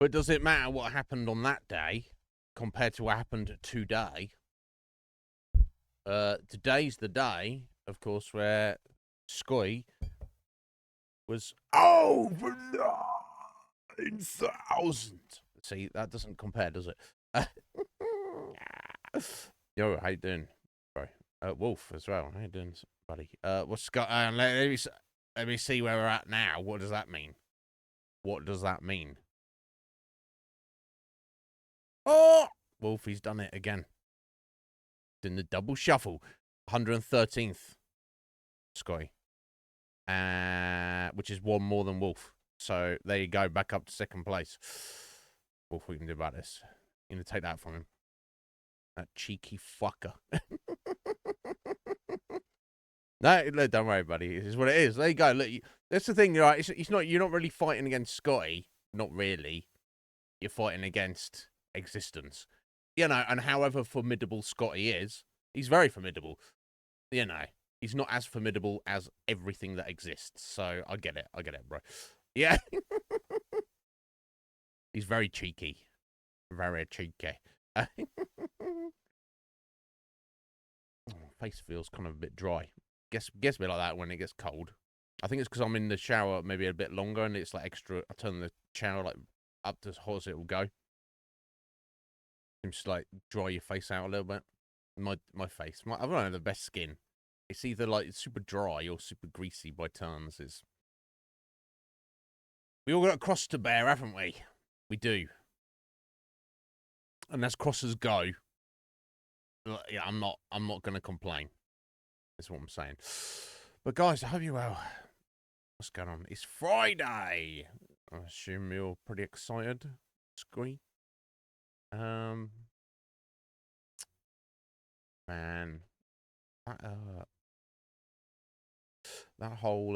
But does it matter what happened on that day compared to what happened today? Today's the day, of course, where Sky was over 9,000. See, that doesn't compare, does it? Yo, how you doing, bro? Wolf as well. How you doing, buddy? What's got? Let me see where we're at now. What does that mean? What does that mean? Oh, Wolfie's done it again. In the double shuffle, 113th, Sky, which is one more than Wolf. So there you go, back up to second place. Wolf, what we can do about this? You gonna take that from him? That cheeky fucker. No, don't worry, buddy. It is what it is. There you go. Look, that's the thing, right? It's not. You're not really fighting against Scotty. Not really. You're fighting against existence. You know, and however formidable Scotty is, he's very formidable. You know, he's not as formidable as everything that exists. So I get it. I get it, bro. Yeah. He's very cheeky. Very cheeky. Face feels kind of a bit dry. Gets a bit like that when it gets cold. I think it's because I'm in the shower maybe a bit longer and it's like extra. I turn the shower like up to as hot as it will go. Seems to like dry your face out a little bit. My face. I don't have the best skin. It's either like super dry or super greasy by turns. We all got a cross to bear, haven't we? We do. And as crosses go, yeah, I'm not gonna complain. That's what I'm saying. But guys, I hope you're well. What's going on? It's Friday. I assume you're pretty excited. Scree. Man. That whole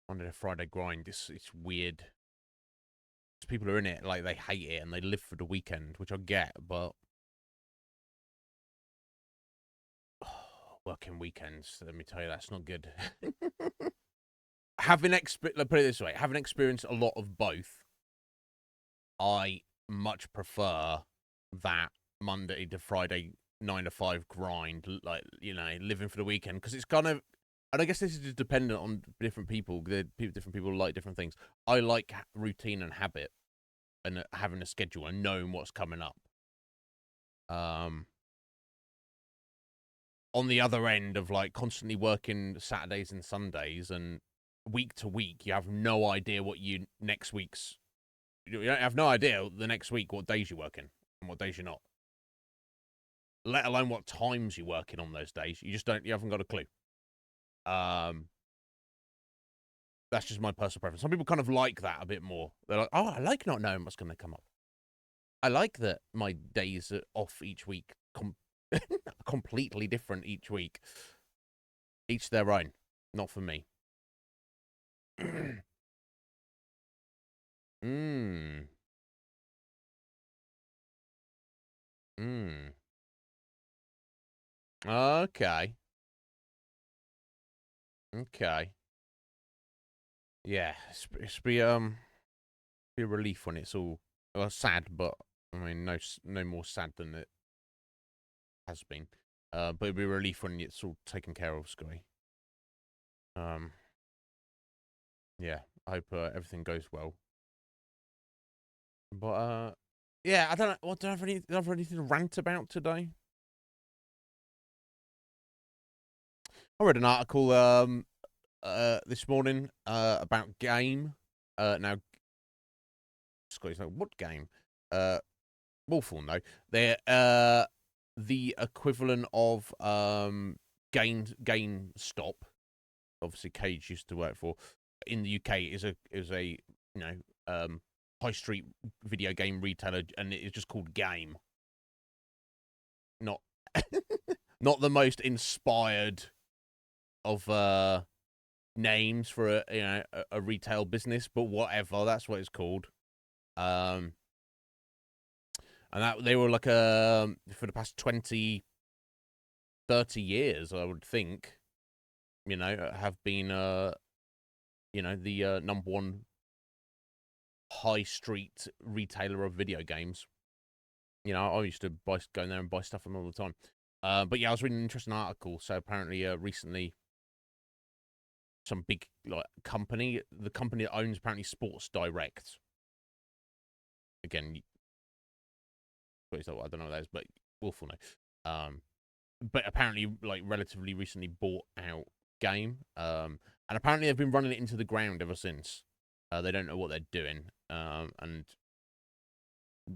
Monday to Friday grind, it's weird. People are in it like they hate it and they live for the weekend, which I get, but working weekends, let me tell you, that's not good. Let's put it this way, having experienced a lot of both, I much prefer that Monday to Friday 9 to 5 grind, like, you know, living for the weekend, because it's kind of, and I guess this is just dependent on different people. Different people like different things. I like routine and habit and having a schedule and knowing what's coming up. On the other end of like constantly working Saturdays and Sundays and week to week, you have no idea what you have no idea the next week what days you're working and what days you're not. Let alone what times you're working on those days. You haven't got a clue. That's just my personal preference. Some people kind of like that a bit more. They're like, oh, I like not knowing what's going to come up. I like that my days are off each week, completely different each week. Each their own. Not for me. Okay. Okay. Yeah, it's be a relief when it's all sad, but I mean no more sad than it has been. But it'd be a relief when it's all taken care of, Sky. Yeah, I hope everything goes well. But yeah, I don't know. What do I have anything to rant about today? I read an article this morning about game. Now, Scotty's like, what game? Wolf will know. They're the equivalent of GameStop. Obviously, Cage used to work for in the UK is a you know high street video game retailer, and it's just called Game. Not not the most inspired of names for a retail business, but whatever, that's what it's called. And that they were like for the past 20, 30 years, I would think, have been you know, the number one high street retailer of video games. You know, I used to go in there and buy stuff from them all the time. But yeah, I was reading an interesting article. So apparently, recently, some big company, the company that owns apparently Sports Direct. Again, I don't know what that is, but Wolf will know. But apparently, like relatively recently, bought out Game. And apparently they've been running it into the ground ever since. They don't know what they're doing. And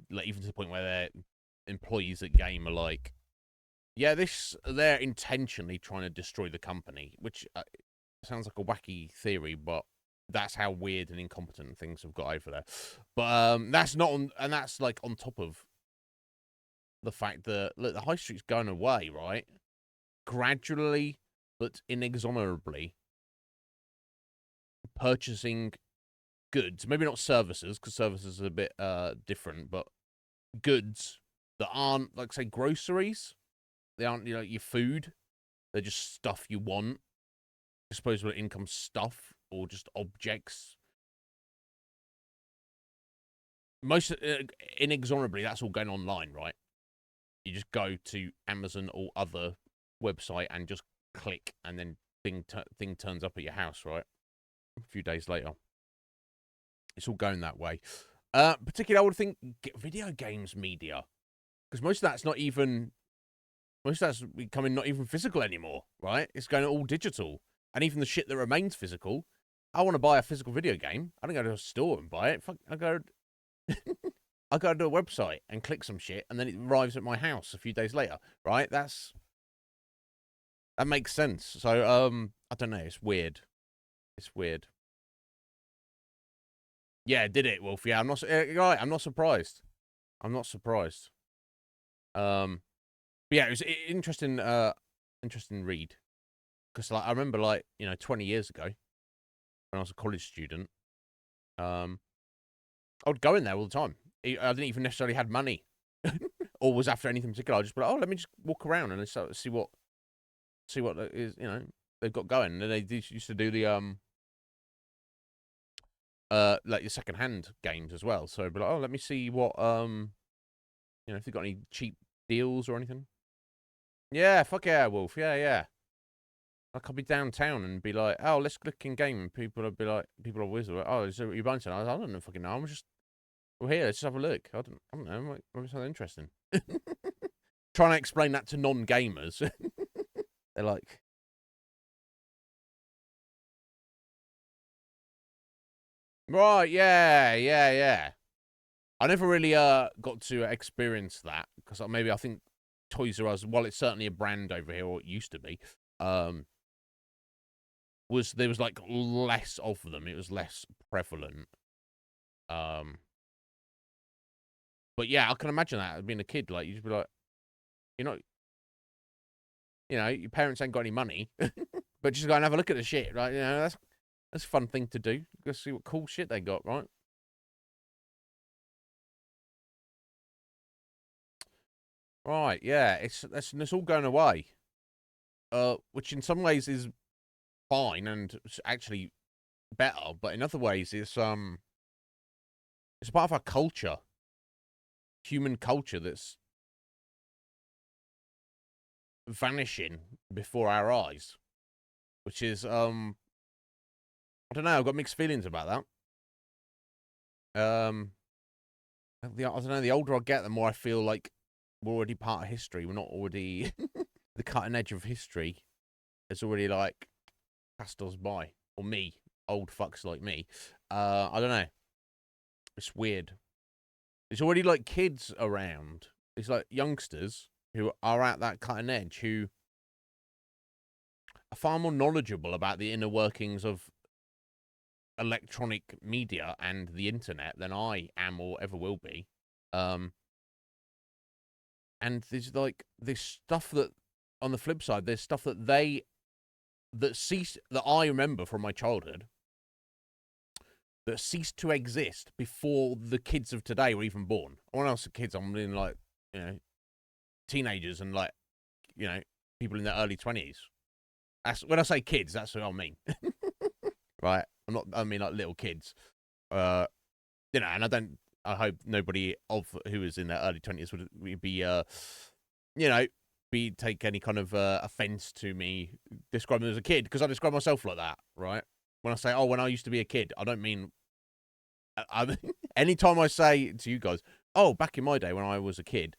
like even to the point where their employees at Game are like, yeah, they're intentionally trying to destroy the company, which sounds like a wacky theory, but that's how weird and incompetent things have got over there. But that's not on, and that's like on top of the fact that look, the high street's going away, right? Gradually, but inexorably, purchasing goods, maybe not services, because services are a bit different, but goods that aren't, like, say, groceries. They aren't, you know, your food. They're just stuff you want. Disposable income stuff or just objects. Most inexorably, that's all going online, right? You just go to Amazon or other website and just click, and then thing turns up at your house, right? A few days later. It's all going that way. Particularly, I would think video games media, because most of that's becoming not even physical anymore, right? It's going all digital, and even the shit that remains physical. I want to buy a physical video game. I don't go to a store and buy it. Fuck, I go to a website and click some shit, and then it arrives at my house a few days later, right? That makes sense. So, I don't know. It's weird. It's weird. Yeah, did it, Wolf? Yeah, I'm not. Right, I'm not surprised. I'm not surprised. But yeah, it was interesting. Interesting read, because like I remember, like, you know, 20 years ago when I was a college student, I would go in there all the time. I didn't even necessarily had money, or was after anything particular. I just be like, oh, let me just walk around and see what is, you know, they've got going. And they used to do the like your second-hand games as well. So I'd be like, oh, let me see what you know, if they've got any cheap deals or anything. Yeah, fuck yeah, Wolf. Yeah, yeah. Like, I'll be downtown and be like, oh, let's click in game, and people will be like, people are always like, oh, is you buying something? I don't know, fucking know. We're here. Let's just have a look. I don't know. Might be something interesting. Trying to explain that to non-gamers, they're like, right, yeah, yeah, yeah. I never really got to experience that, because maybe I think Toys R Us, while it's certainly a brand over here, or it used to be, there was like less of them. It was less prevalent. But yeah, I can imagine that being a kid. Like, you just be like, you know, your parents ain't got any money, but just go and have a look at the shit, right? You know, that's a fun thing to do. Go see what cool shit they got, right? Right, yeah. It's all going away. Which in some ways is fine and actually better, but in other ways it's a part of our culture, human culture, that's vanishing before our eyes, which is I don't know. I've got mixed feelings about that. I don't know. The older I get, the more I feel like we're already part of history. We're not already the cutting edge of history. It's already like passed us by, or me, old fucks like me. I don't know. It's weird. It's already like kids around. It's like youngsters who are at that cutting edge, who are far more knowledgeable about the inner workings of electronic media and the internet than I am or ever will be. And there's like this stuff that, on the flip side, there's stuff that that I remember from my childhood that ceased to exist before the kids of today were even born. When I was kids, I'm in like, you know, teenagers and like, you know, people in their early 20s. That's when I say kids, that's what I mean. Right? I mean, like little kids. You know, and I hope nobody who is in their early 20s would be, you know, take any kind of offense to me describing me as a kid, because I describe myself like that, right? When I say, oh, when I used to be a kid, I don't mean. Anytime I say to you guys, oh, back in my day when I was a kid,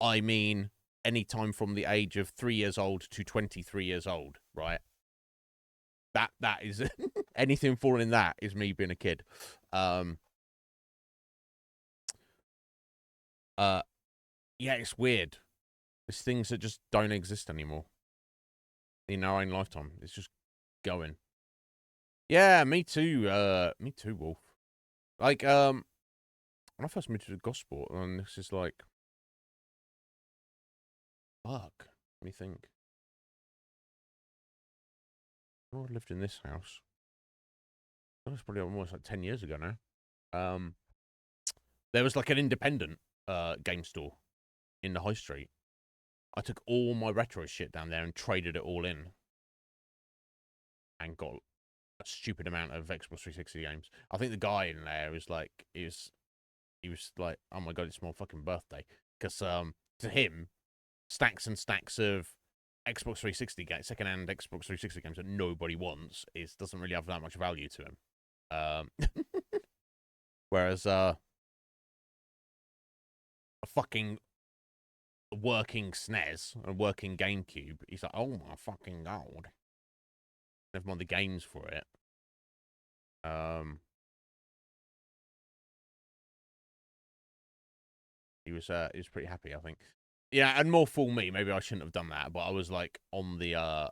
I mean any time from the age of 3 years old to 23 years old, right? That is anything falling that is me being a kid. Yeah, it's weird. It's things that just don't exist anymore in our own lifetime. It's just going. Yeah, me too. Me too, Wolf. Like, when I first moved to the gospel, and this is like, fuck. Let me think. Oh, I lived in this house. That was probably almost like 10 years ago now. There was like an independent game store in the high street. I took all my retro shit down there and traded it all in, and got a stupid amount of Xbox 360 games. I think the guy in there was like, he was like, oh my god, it's my fucking birthday, because to him, stacks and stacks of Xbox 360 games, second-hand Xbox 360 games that nobody wants, doesn't really have that much value to him. Whereas a fucking working SNES, a working GameCube, he's like, oh my fucking god. Never mind the games for it. He was pretty happy, I think. Yeah, and more fool me. Maybe I shouldn't have done that, but I was like on the I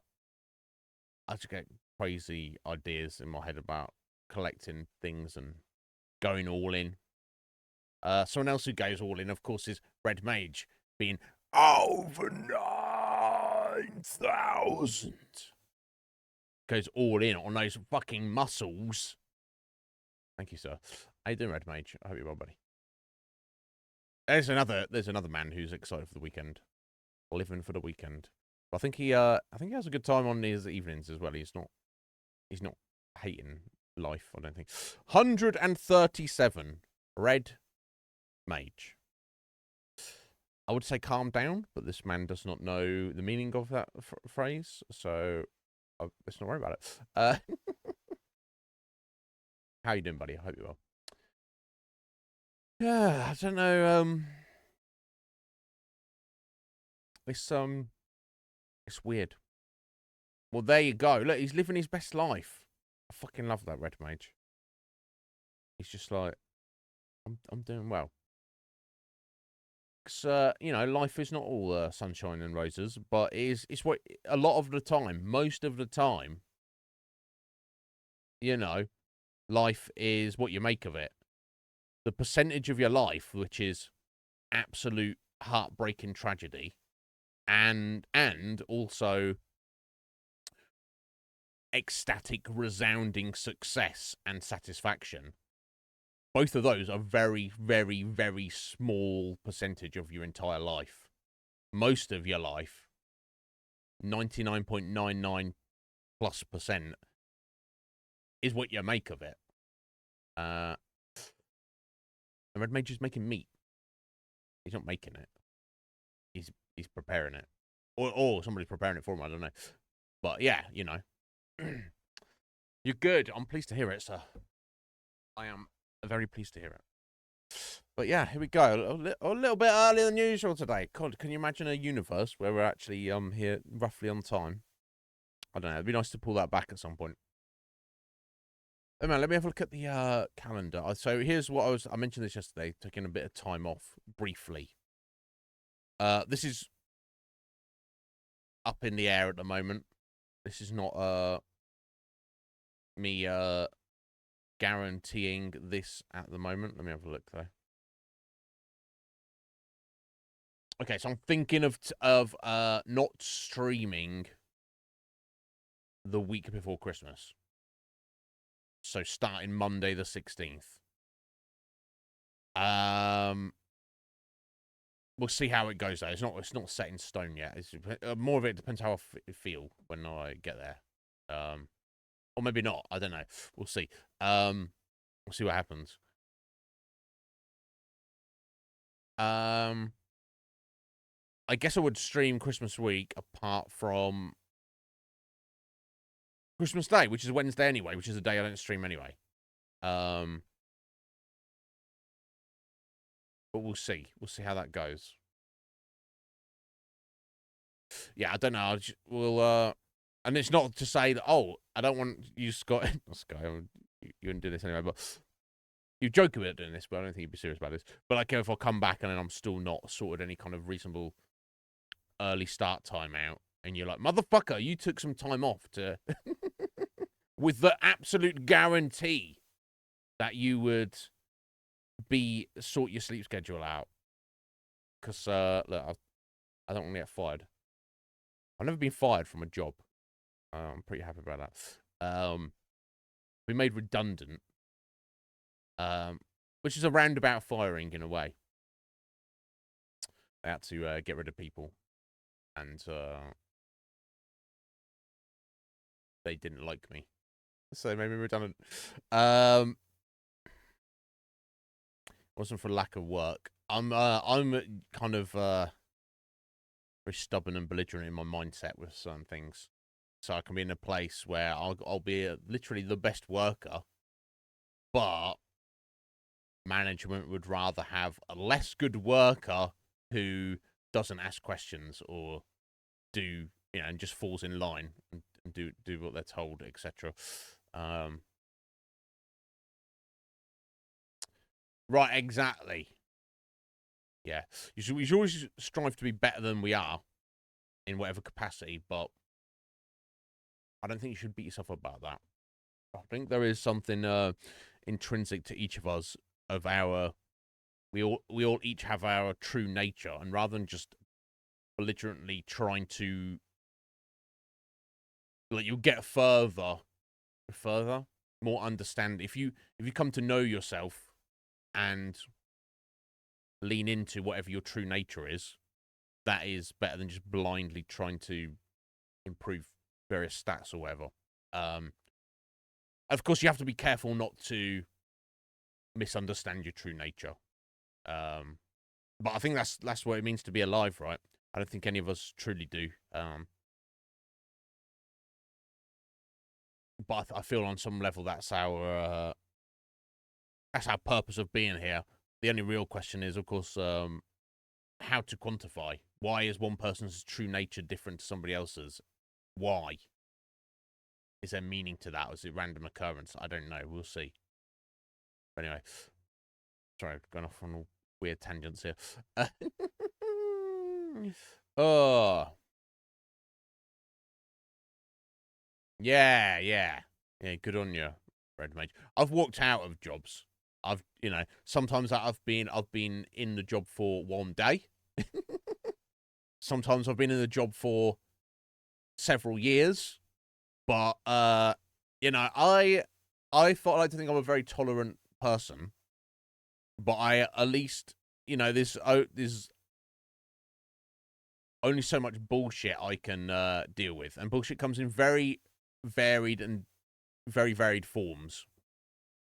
just get crazy ideas in my head about collecting things and going all in. Someone else who goes all in, of course, is Red Mage, being over 9,000. Goes all in on those fucking muscles. Thank you, sir. How you doing, Red Mage? I hope you're well, buddy. There's another man who's excited for the weekend, living for the weekend. But I think he has a good time on his evenings as well. He's not hating life, I don't think. 137, Red Mage. I would say calm down, but this man does not know the meaning of that phrase, so let's not worry about it. How you doing, buddy? I hope you're well. Yeah, I don't know. It's weird. Well, there you go. Look, he's living his best life. I fucking love that Red Mage. He's just like, I'm doing well. Because, you know, life is not all sunshine and roses, but it's what a lot of the time, most of the time, you know, life is what you make of it. The percentage of your life, which is absolute heartbreaking tragedy, and also ecstatic, resounding success and satisfaction. Both of those are very, very, very small percentage of your entire life. Most of your life, 99.99 plus %, is what you make of it. The Red Mage is making meat. He's not making it. He's preparing it. Or somebody's preparing it for him, I don't know. But yeah, you know. You're good. I'm pleased to hear it, sir. I am very pleased to hear it. But yeah, here we go. A little bit earlier than usual today. God, can you imagine a universe where we're actually here roughly on time? I don't know. It'd be nice to pull that back at some point. Oh man, let me have a look at the calendar. So here's what I mentioned this yesterday, taking a bit of time off briefly. This is up in the air at the moment. This is not me guaranteeing this at the moment. Let me have a look though. Okay, so I'm thinking of not streaming the week before Christmas. So starting Monday the 16th. We'll see how it goes though. It's not set in stone yet. It's more of it depends how I feel when I get there. or maybe not. I don't know. We'll see. We'll see what happens. I guess I would stream Christmas week apart from Christmas Day, which is Wednesday anyway, which is a day I don't stream anyway. But we'll see. We'll see how that goes. Yeah, I don't know. We'll and it's not to say that I don't want you, Scott. Scott, you wouldn't do this anyway, but you joke about doing this, but I don't think you'd be serious about this. But like, if I come back and then I'm still not sorted any kind of reasonable early start time out, and you're like, motherfucker, you took some time off to, with the absolute guarantee that you would sort your sleep schedule out. Because look, I don't want to get fired. I've never been fired from a job. I'm pretty happy about that. We made redundant, which is a roundabout firing in a way. I had to get rid of people, and they didn't like me, so they made me redundant. Wasn't for lack of work. I'm kind of very stubborn and belligerent in my mindset with certain things, so I can be in a place where I'll be literally the best worker, but management would rather have a less good worker who doesn't ask questions or do, and just falls in line and do what they're told, etc. Right, exactly. Yeah, you should always strive to be better than we are in whatever capacity, but I don't think you should beat yourself up about that. I think there is something intrinsic to each of us of our. We all each have our true nature, and rather than just belligerently trying to, like, you'll get further, more understand if you come to know yourself and lean into whatever your true nature is. That is better than just blindly trying to improve various stats or whatever. Of course, you have to be careful not to misunderstand your true nature. But I think that's what it means to be alive, right? I don't think any of us truly do. But I feel on some level that's our purpose of being here. The only real question is, of course, how to quantify. Why is one person's true nature different to somebody else's? Why? Is there meaning to that? Or is it random occurrence? I don't know. We'll see. But anyway, sorry, I've gone off on weird tangents here. Oh. Yeah. Good on you, Red Mage. I've walked out of jobs. Sometimes I've been in the job for one day. Sometimes I've been in the job for several years. But I like to think I'm a very tolerant person. But I at least, there's only so much bullshit I can deal with, and bullshit comes in very varied and very varied forms.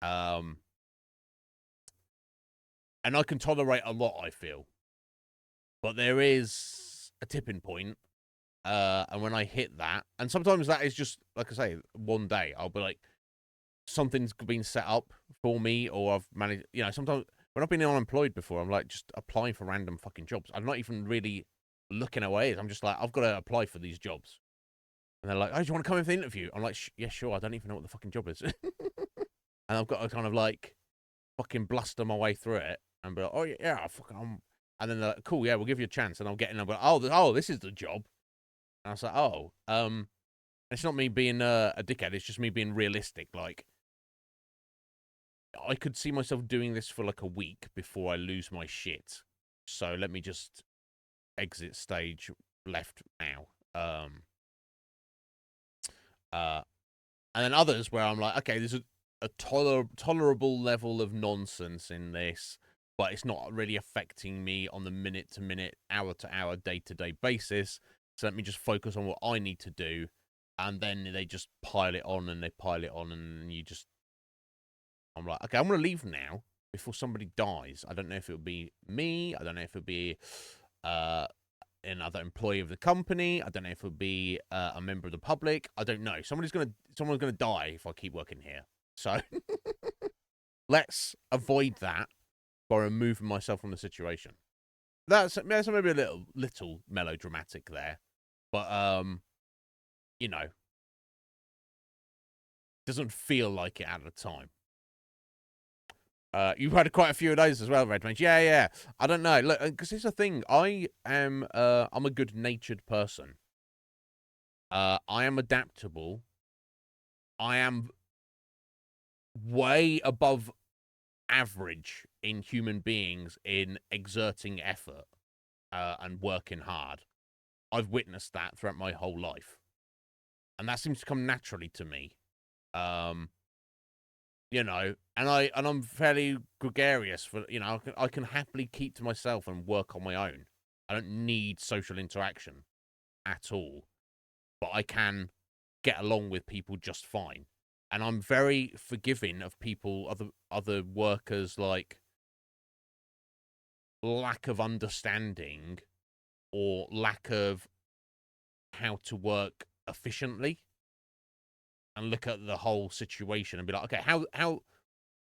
And I can tolerate a lot, I feel. But there is a tipping point, and when I hit that, and sometimes that is just, like I say, one day, I'll be like, something's been set up for me, or I've managed, sometimes when I've been unemployed before, I'm like just applying for random fucking jobs. I'm not even really looking away. I'm just like, I've got to apply for these jobs. And they're like, oh, do you want to come in for the interview? I'm like, yeah, sure. I don't even know what the fucking job is. And I've got to kind of like fucking bluster my way through it and be like, oh, yeah, fucking. And then they're like, cool, yeah, we'll give you a chance. And I'll get in and I'm like, oh, this is the job. And I was like, it's not me being a dickhead. It's just me being realistic. Like, I could see myself doing this for like a week before I lose my shit. So let me just exit stage left now. And then others where I'm like, okay, there's a tolerable level of nonsense in this, but it's not really affecting me on the minute-to-minute, hour-to-hour, day-to-day basis. So let me just focus on what I need to do and then they just pile it on and they pile it on, and you just, I'm like, okay, I'm gonna leave now before somebody dies. I don't know if it'll be me. I don't know if it'll be uh another employee of the company. I don't know if it'll be a member of the public. I don't know. Someone's gonna die if I keep working here. So let's avoid that by removing myself from the situation. That's maybe a little melodramatic there, but you know, doesn't feel like it at the time. You've had quite a few of those as well, Red Mage. Yeah, yeah. I don't know. Look, because it's a thing. I'm a good-natured person. I am adaptable. I am way above average in human beings in exerting effort and working hard. I've witnessed that throughout my whole life, and that seems to come naturally to me. You know, and I'm fairly gregarious for, you know, I can happily keep to myself and work on my own. I don't need social interaction at all, but I can get along with people just fine. And I'm very forgiving of people, other workers, like lack of understanding or lack of how to work efficiently, and look at the whole situation and be like, okay,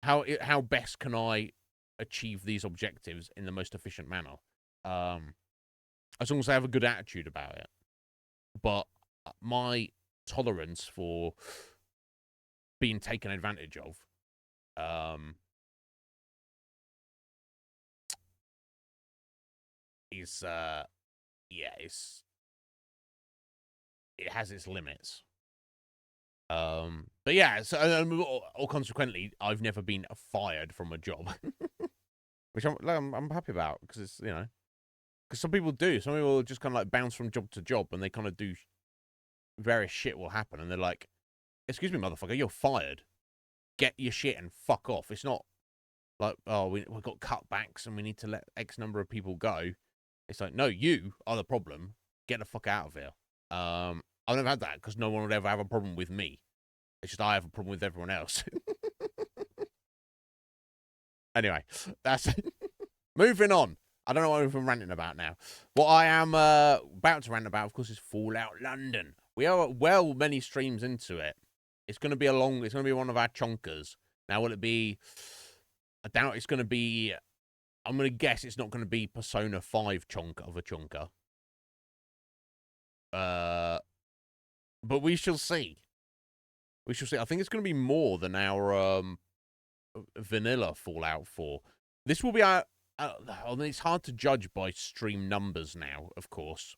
how best can I achieve these objectives in the most efficient manner? As long as I have a good attitude about it. But my tolerance for being taken advantage of, is yeah, it has its limits. But yeah, so or consequently, I've never been fired from a job, which I'm happy about, because it's, you know, because some people do. Some people just kind of like bounce from job to job, and they kind of do various shit will happen, and they're like, "Excuse me, motherfucker, you're fired. Get your shit and fuck off." It's not like, oh, we've got cutbacks and we need to let X number of people go. It's like, no, you are the problem. Get the fuck out of here. I've never had that, because no one would ever have a problem with me. It's just I have a problem with everyone else. Anyway, that's moving on. I don't know what I'm ranting about now. What I am about to rant about, of course, is Fallout London. We are well many streams into it. It's going to be it's going to be one of our chonkers. Now, will it be? I doubt it's going to be. I'm going to guess it's not going to be Persona 5 chonk of a chonker. But we shall see. We shall see. I think it's going to be more than our vanilla Fallout 4. This will be our. It's hard to judge by stream numbers now, of course,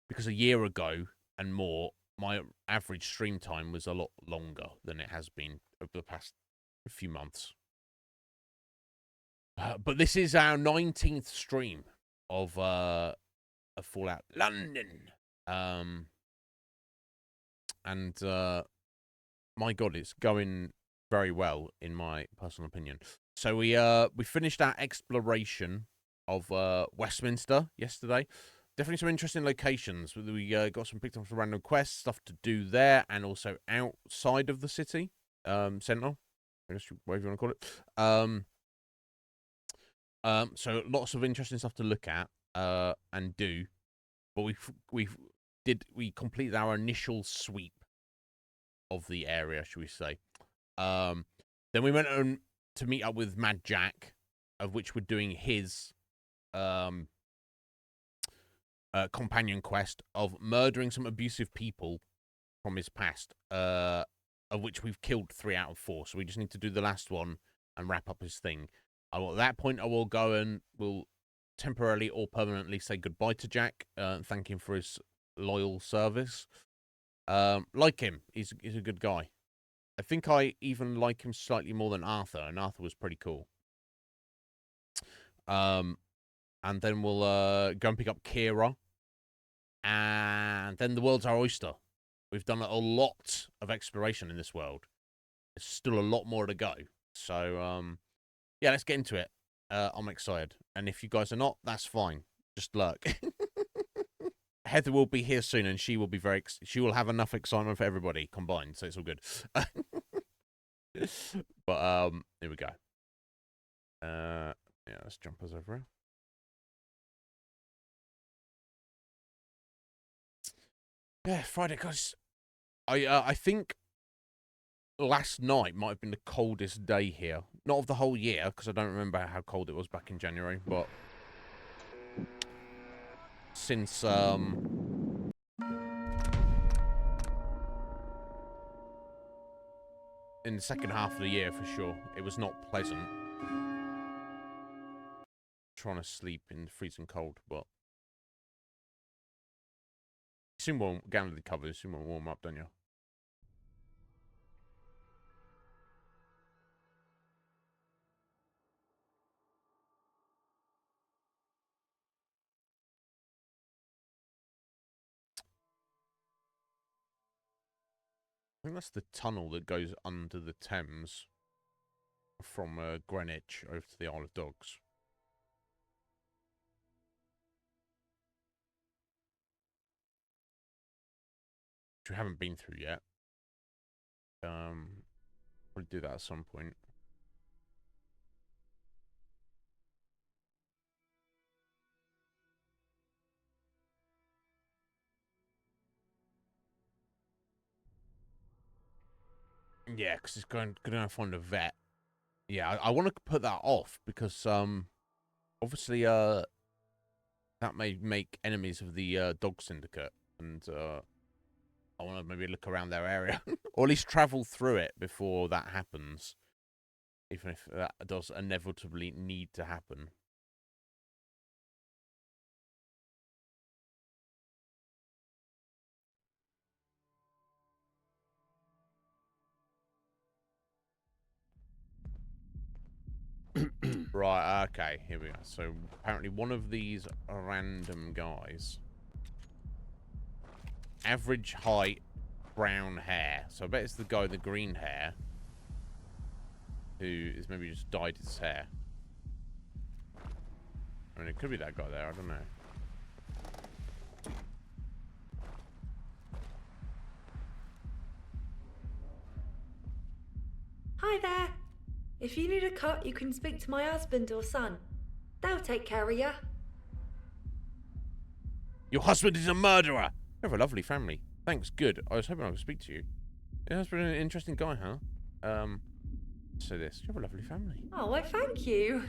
because a year ago and more, my average stream time was a lot longer than it has been over the past few months. But this is our 19th stream of Fallout London. And my God, it's going very well, in my personal opinion. So we finished our exploration of Westminster yesterday. Definitely some interesting locations. We got picked up some random quests, stuff to do there, and also outside of the city centre, I guess, whatever you want to call it. So lots of interesting stuff to look at and do. But we completed our initial sweep of the area, should we say? Then we went on to meet up with Mad Jack, of which we're doing his companion quest of murdering some abusive people from his past, of which we've killed 3 out of 4. So we just need to do the last one and wrap up his thing. At that point, I will go and will temporarily or permanently say goodbye to Jack and thank him for his loyal service. Like him, he's a good guy. I think I even like him slightly more than Arthur, and Arthur was pretty cool. And then we'll go and pick up Kira, and then the world's our oyster. We've done a lot of exploration in this world. There's still a lot more to go. So, yeah, let's get into it. I'm excited. And if you guys are not, that's fine. Just lurk. Heather will be here soon, and she will be she will have enough excitement for everybody combined, so it's all good. But here we go. Yeah, let's jump us over here. Yeah, Friday, guys. I think last night might have been the coldest day here. Not of the whole year, because I don't remember how cold it was back in January, but since in the second half of the year for sure, it was not pleasant. Trying to sleep in the freezing cold, but soon won't get under the covers, soon won't warm up, don't you? I think that's the tunnel that goes under the Thames from Greenwich over to the Isle of Dogs. Which we haven't been through yet. We'll do that at some point. Yeah, because it's going to find a vet. Yeah, I want to put that off because obviously that may make enemies of the dog syndicate, and I want to maybe look around their area or at least travel through it before that happens, even if that does inevitably need to happen. Right, okay, here we go. So apparently one of these random guys, average height, brown hair. So I bet it's the guy with the green hair who is maybe just dyed his hair. I mean, it could be that guy there, I don't know. Hi there. If you need a cut, you can speak to my husband or son. They'll take care of you. Your husband is a murderer! You have a lovely family. Thanks, good. I was hoping I could speak to you. Your husband an interesting guy, huh? Say this. You have a lovely family. Oh, why thank you.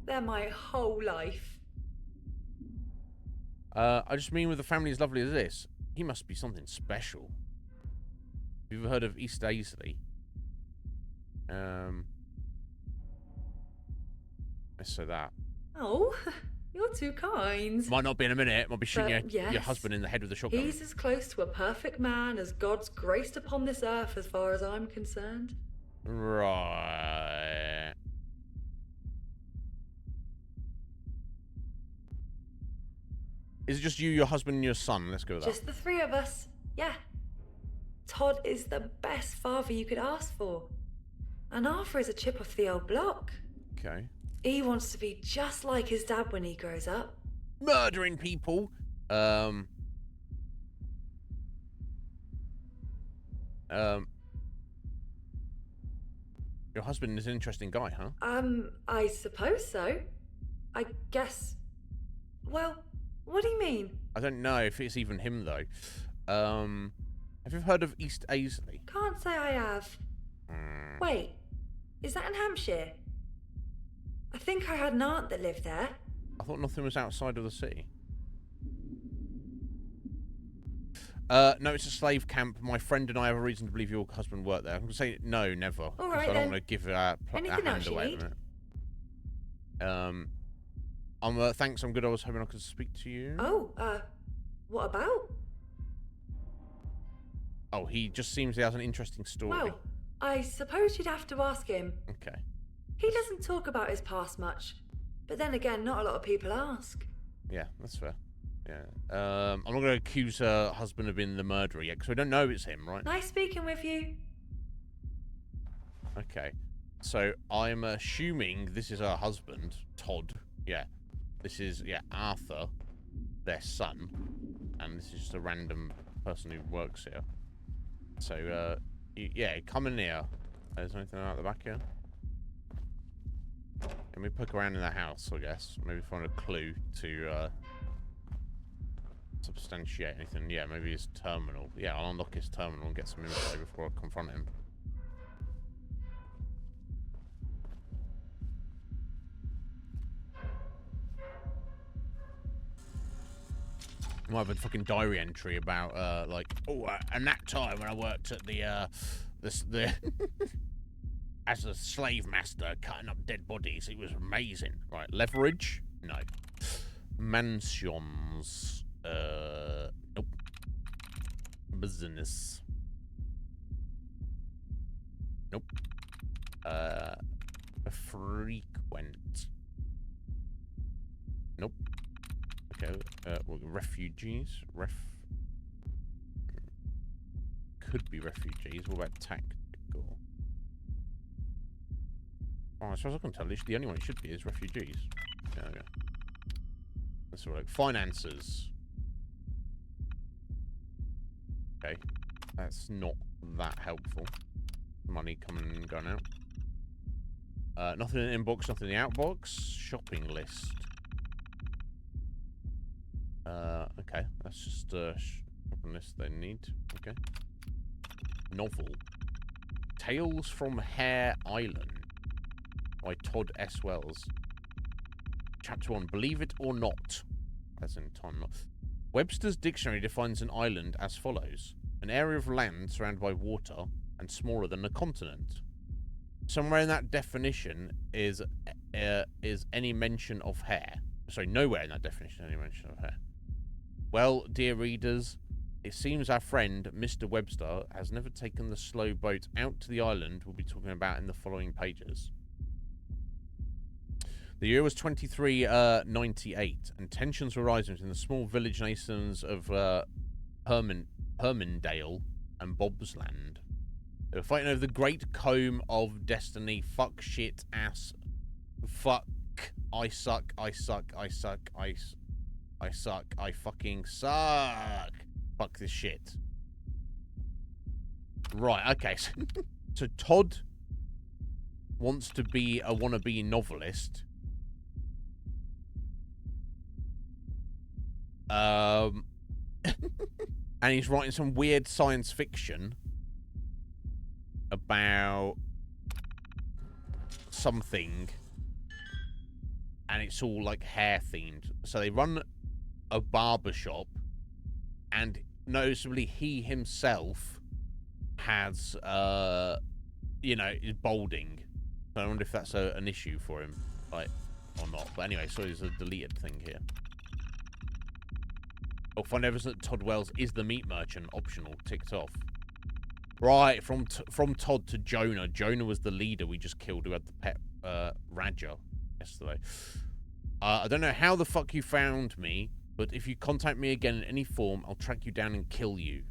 They're my whole life. I just mean with a family as lovely as this, he must be something special. Have you ever heard of East Aisley? Let's say that. Oh, you're too kind. Might not be in a minute. Might be shooting yes, your husband in the head with a shotgun. He's as close to a perfect man as God's graced upon this earth as far as I'm concerned. Right. Is it just you, your husband, and your son? Let's go with that. Just the three of us, yeah. Todd is the best father you could ask for. And Arthur is a chip off the old block. Okay. He wants to be just like his dad when he grows up. Murdering people. Your husband is an interesting guy, huh? I suppose so. I guess. Well, what do you mean? I don't know if it's even him, though. Have you heard of East Aisley? Can't say I have. Wait, is that in Hampshire? I think I had an aunt that lived there. I thought nothing was outside of the city. No, it's a slave camp. My friend and I have a reason to believe your husband worked there. I'm going to say no, never. All right, I don't want to give a hand away at the minute. Thanks, I'm good. I was hoping I could speak to you. Oh, what about? Oh, he just seems he has an interesting story. Well, I suppose you'd have to ask him. Okay. He doesn't talk about his past much. But then again, not a lot of people ask. Yeah, that's fair. Yeah. I'm not going to accuse her husband of being the murderer yet, because we don't know it's him, right? Nice speaking with you. Okay. So, I'm assuming this is her husband, Todd. Yeah. This is, Arthur, their son. and this is just a random person who works here. So, yeah, come in here. There's anything out the back here? Let me poke around in the house, I guess. Maybe find a clue to substantiate anything. Yeah, maybe his terminal. Yeah, I'll unlock his terminal and get some info before I confront him. I might have a fucking diary entry about, like, and that time when I worked at the as a slave master cutting up dead bodies, it was amazing. Right, leverage? No. Mansions. Nope. Business. Nope. Frequent. Nope. Okay, well, refugees. Could be refugees. What about tactical? Oh, as far as I can tell, the only one it should be is refugees. Yeah. That's all right. Finances. Okay. That's not that helpful. Money coming and going out. Nothing in the inbox, nothing in the outbox. Shopping list. Okay. That's just a shopping list they need. Okay. Novel. Tales from Hare Island by Todd S. Wells. Chapter 1. Believe it or not. As in time not. Webster's dictionary defines an island as follows. An area of land surrounded by water and smaller than a continent. Somewhere in that definition is any mention of hare. Sorry, nowhere in that definition any mention of hare. Well, dear readers, it seems our friend, Mr. Webster, has never taken the slow boat out to the island we'll be talking about in the following pages. The year was 2398, and tensions were rising between the small village nations of Hermindale and Bobsland. They were fighting over the great comb of destiny. Fuck, shit, ass. Fuck. I suck. I suck. I suck. I suck. I fucking suck. Fuck this shit. Right, okay. So Todd wants to be a wannabe novelist. And he's writing some weird science fiction about something, and it's all like hair themed. So they run a barber shop, and noticeably he himself has is balding. So I wonder if that's an issue for him, like, or not. But anyway, so there's a deleted thing here. Oh, find evidence that Todd Wells is the meat merchant. Optional. Ticked off. Right, from Todd to Jonah. Jonah was the leader we just killed who had the pet Raja yesterday. I don't know how the fuck you found me, but if you contact me again in any form, I'll track you down and kill you.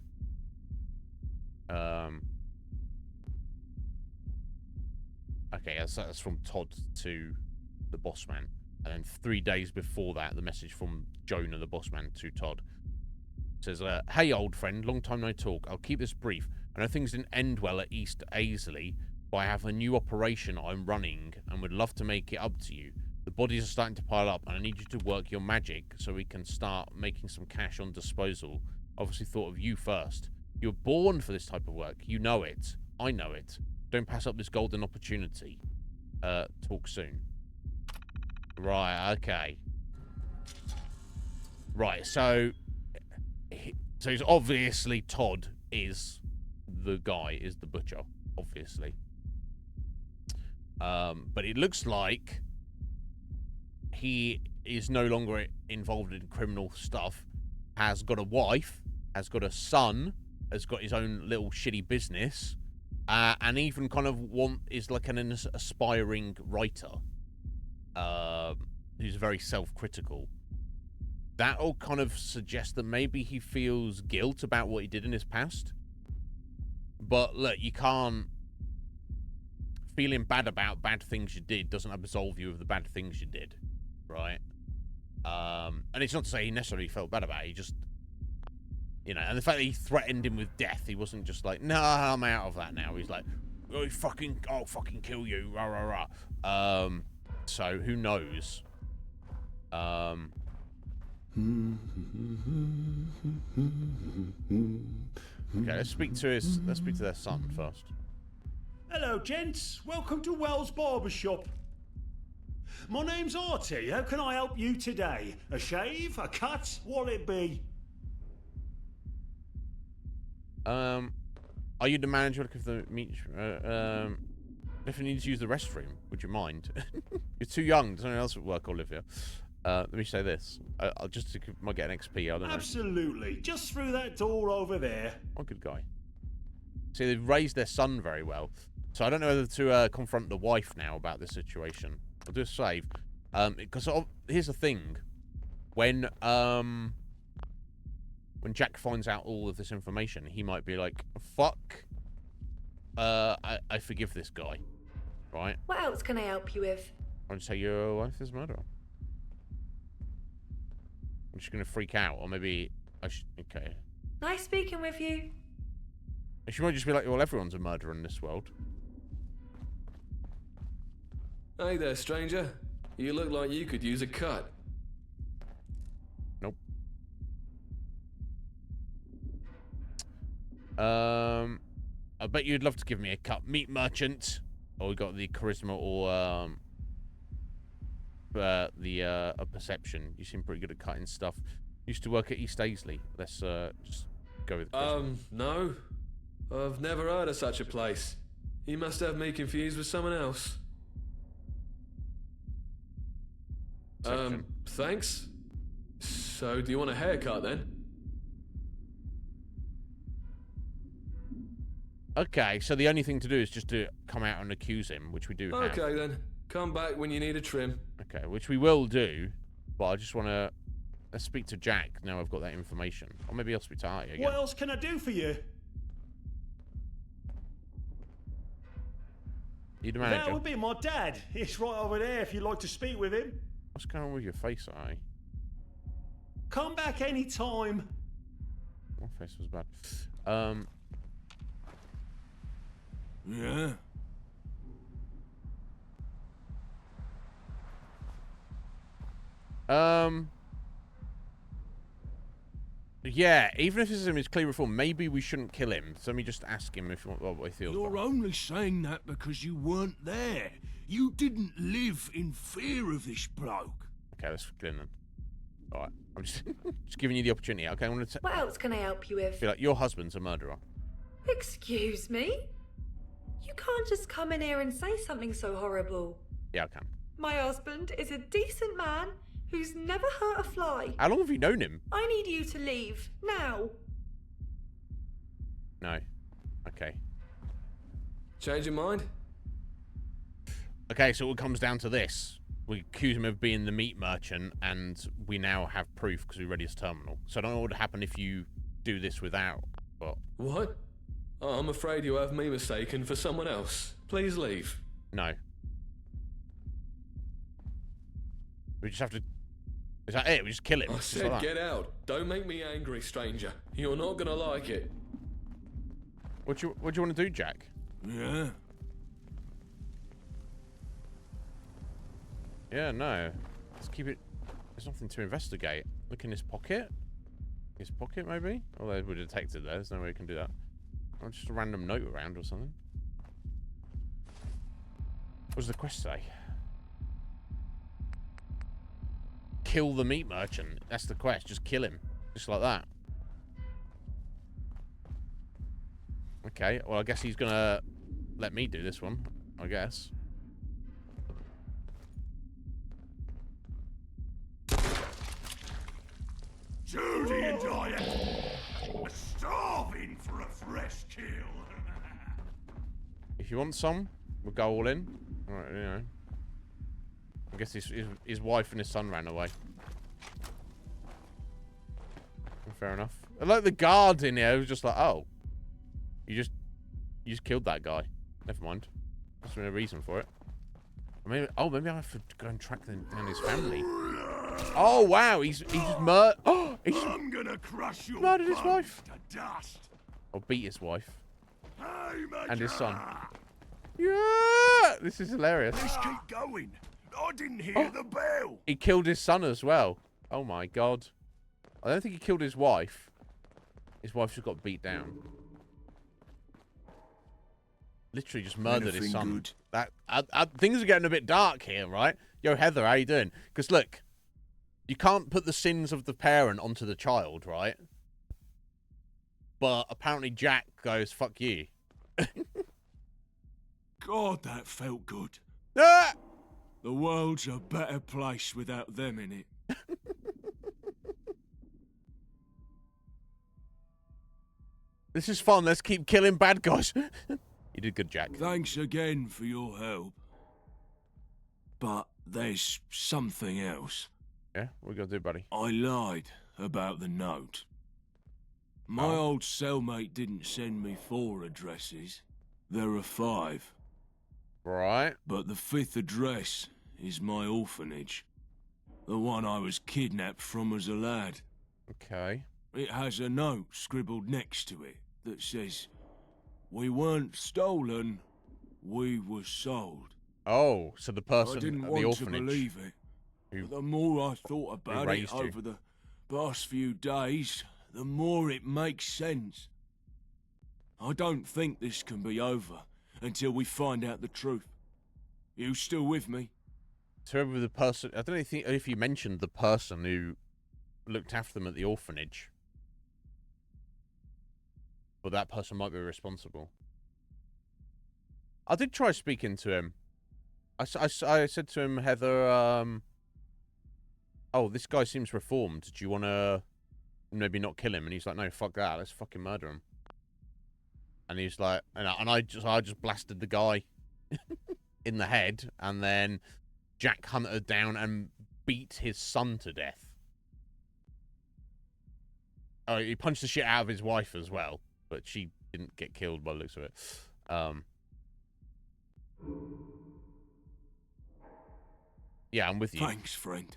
Okay, that's from Todd to the boss man. And then 3 days before that, the message from Jonah, the boss man, to Todd. Says, hey, old friend, long time no talk. I'll keep this brief. I know things didn't end well at East Aisley, but I have a new operation I'm running and would love to make it up to you. The bodies are starting to pile up, and I need you to work your magic so we can start making some cash on disposal. Obviously thought of you first. You're born for this type of work. You know it. I know it. Don't pass up this golden opportunity. Talk soon. Right, okay. Right, so it's obviously Todd is the guy, is the butcher, obviously. But it looks like he is no longer involved in criminal stuff, has got a wife, has got a son, has got his own little shitty business, and even kind of is like an aspiring writer. Who's very self-critical. That all kind of suggests that maybe he feels guilt about what he did in his past. But look, you can't... Feeling bad about bad things you did doesn't absolve you of the bad things you did, right? And it's not to say he necessarily felt bad about it. He just You know, and the fact that he threatened him with death, he wasn't just like, no, I'm out of that now. He's like, I'll fucking kill you, rah, rah, rah. So who knows? Okay, let's speak to their son first. Hello, gents. Welcome to Wells Barbershop. My name's Artie. How can I help you today? A shave? A cut? What'll it be? Are you the manager of the meet? If you need to use the restroom, would you mind? You're too young. Does anyone else at work, Olivia? Let me say this. I'll just might get an XP. I don't know. Absolutely. Just through that door over there. Oh, good guy. See, they've raised their son very well. So I don't know whether to confront the wife now about this situation. I'll do a save. Because here's the thing. When Jack finds out all of this information, he might be like, fuck. I forgive this guy. Right? What else can I help you with? I'll just say your wife is a murderer. I'm just going to freak out. Or maybe I should... Okay. Nice speaking with you. She might just be like, well, everyone's a murderer in this world. Hey there, stranger. You look like you could use a cut. Nope. I bet you'd love to give me a cut. Meat merchant. Or we got the charisma or a perception. You seem pretty good at cutting stuff. Used to work at East Aisley. Let's just go with charisma. No. I've never heard of such a place. You must have me confused with someone else. Perception. Thanks. So, do you want a haircut then? Okay, so the only thing to do is just to come out and accuse him, which we do have. Okay then. Come back when you need a trim. Okay, which we will do, but I just want to... Let's speak to Jack now I've got that information. Or maybe I'll speak to Artie again. What else can I do for you? You the manager? That would be my dad. It's right over there if you'd like to speak with him. What's going on with your face, Artie? Come back any time. My face was bad. Yeah. Yeah, even if this is in his clear reform, maybe we shouldn't kill him. So let me just ask him if what he feels. You're only saying that because you weren't there. You didn't live in fear of this bloke. Okay, let's kill him then. Alright, I'm just just giving you the opportunity. Okay, I'm going to What else can I help you with? be like, your husband's a murderer. Excuse me? You can't just come in here and say something so horrible. Yeah, I can. My husband is a decent man who's never hurt a fly. How long have you known him? I need you to leave, now. No. Okay. Change your mind? Okay, so it comes down to this. We accuse him of being the meat merchant, and we now have proof because we read his terminal. So I don't know what would happen if you do this without, but... What? Oh, I'm afraid you have me mistaken for someone else. Please leave. No. We just have to... Is that it? We just kill him? I Just said like that? get out. Don't make me angry, stranger. You're not gonna like it. What do you want to do, Jack? Yeah. Yeah, no. Let's keep it... There's nothing to investigate. Look in his pocket? His pocket, maybe? Although we're detected there. There's no way we can do that. Or just a random note around or something. What does the quest say? Kill the meat merchant. That's the quest. Just kill him. Just like that. Okay. Well, I guess he's gonna let me do this one. I guess. Judy and I are starving for a fresh kill. If you want some, we'll go all in. All right, you know. I guess his wife and his son ran away. Fair enough. I like the guard in here who's just like, oh, you just killed that guy. Never mind. There's no reason for it. Maybe I have to go and track down his family. Oh wow, he's murdered. Oh, he's I'm gonna crush your murdered his bones wife. to dust. Or beat his wife Hey, and his son. Major! Yeah, this is hilarious. Let's keep going. I didn't hear Oh. the bell. He killed his son as well. Oh my god. I don't think he killed his wife. His wife just got beat down. Literally just murdered his Anything son. good? That things are getting a bit dark here, right? Yo, Heather, how you doing? Because look, you can't put the sins of the parent onto the child, right? But apparently Jack goes, fuck you. God, that felt good. Ah! The world's a better place without them in it. This is fun. Let's keep killing bad guys. You did good, Jack. Thanks again for your help. But there's something else. Yeah, what we gotta do, buddy? I lied about the note. My old cellmate didn't send me 4 addresses. There are 5. Right. But the 5th address is my orphanage. The one I was kidnapped from as a lad. Okay. It has a note scribbled next to it that says, "We weren't stolen, we were sold." Oh, so the person I didn't at the want to orphanage. believe it. who- But the more I thought about it raised you. over the past few days, the more it makes sense. I don't think this can be over until we find out the truth. You still with me? So whoever the person, I don't know if you mentioned the person who looked after them at the orphanage. But that person might be responsible. I did try speaking to him. I said to him, Heather, oh, this guy seems reformed. Do you want to maybe not kill him? And he's like, no, fuck that. Let's fucking murder him. And he's like, and I just blasted the guy in the head, and then Jack hunted down and beat his son to death. Oh, he punched the shit out of his wife as well, but she didn't get killed by the looks of it. Yeah, I'm with you. Thanks, friend.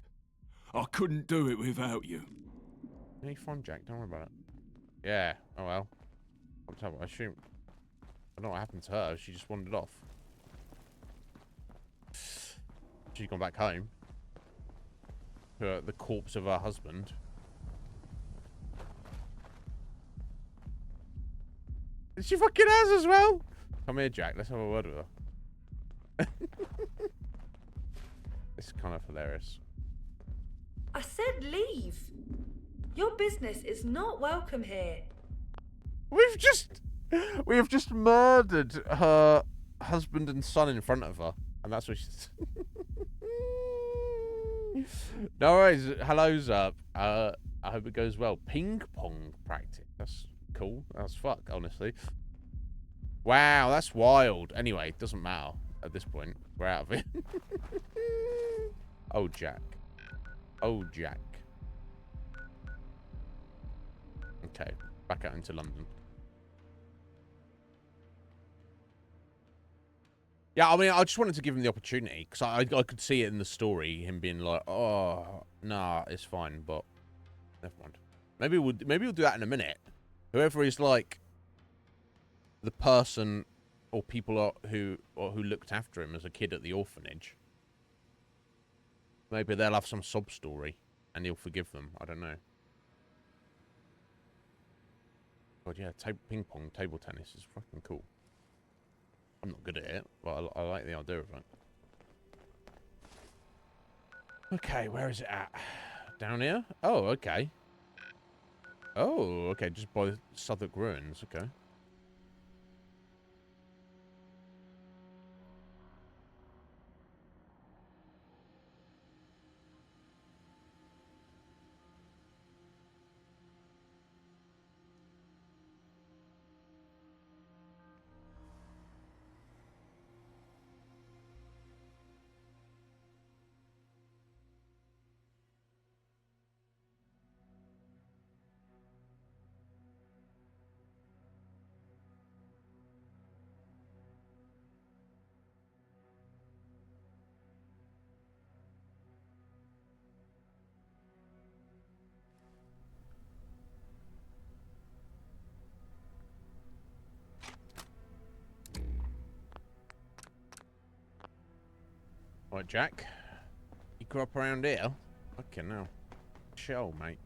I couldn't do it without you. Yeah, you're fine, Jack. Don't worry about it. Yeah. Oh well. I assume. I don't know what happened to her. She just wandered off. She's gone back home to the corpse of her husband. She fucking has as well. Come here, Jack. Let's have a word with her. This is kind of hilarious. I said leave. Your business is not welcome here. We have just murdered her husband and son in front of her, and that's what she's. No worries. Hello's up. I hope it goes well. Ping pong practice. That's cool. That's fuck, honestly. Wow, that's wild. Anyway, it doesn't matter at this point. We're out of it. Oh, Jack. Oh, Jack. Okay, back out into London. Yeah, I mean, I just wanted to give him the opportunity, because I could see it in the story, him being like, oh, nah, it's fine, but never mind. Maybe we'll do that in a minute. Whoever is, like, the person or people who looked after him as a kid at the orphanage, maybe they'll have some sob story, and he'll forgive them. I don't know. But yeah, ping pong, table tennis is fucking cool. I'm not good at it, but I like the idea of it. Okay, where is it at? Down here? Oh, okay. Oh, okay, just by Southwark Ruins, okay. Right, Jack. You grew up around here? Fucking hell. Chill, mate.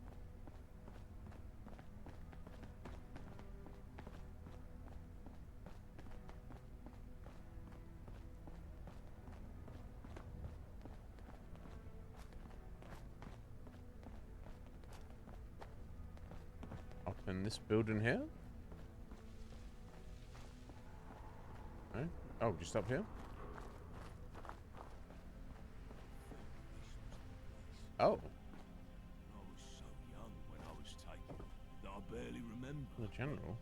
Up in this building here? No? Oh, just up here? Oh. I was so young when I was taken that I barely remember. The general.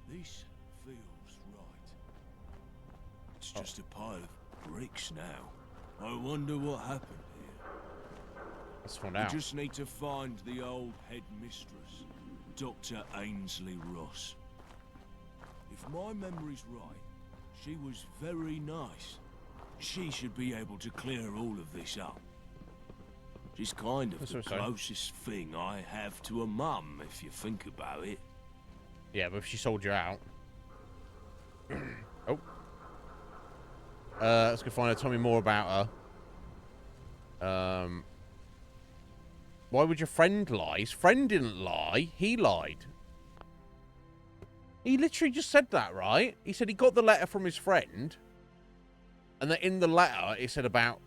This feels right. It's just a pile of bricks now. I wonder what happened here. Let's find We out. just need to find the old headmistress, Dr. Ainsley Ross. If my memory's right, she was very nice. She should be able to clear all of this up. She's kind of the closest thing I have to a mum, if you think about it. Yeah, but if she sold you out. Oh. Let's go find her. Tell me more about her. Why would your friend lie? His friend didn't lie. He lied. He literally just said that, right? He said he got the letter from his friend. And that in the letter, it said about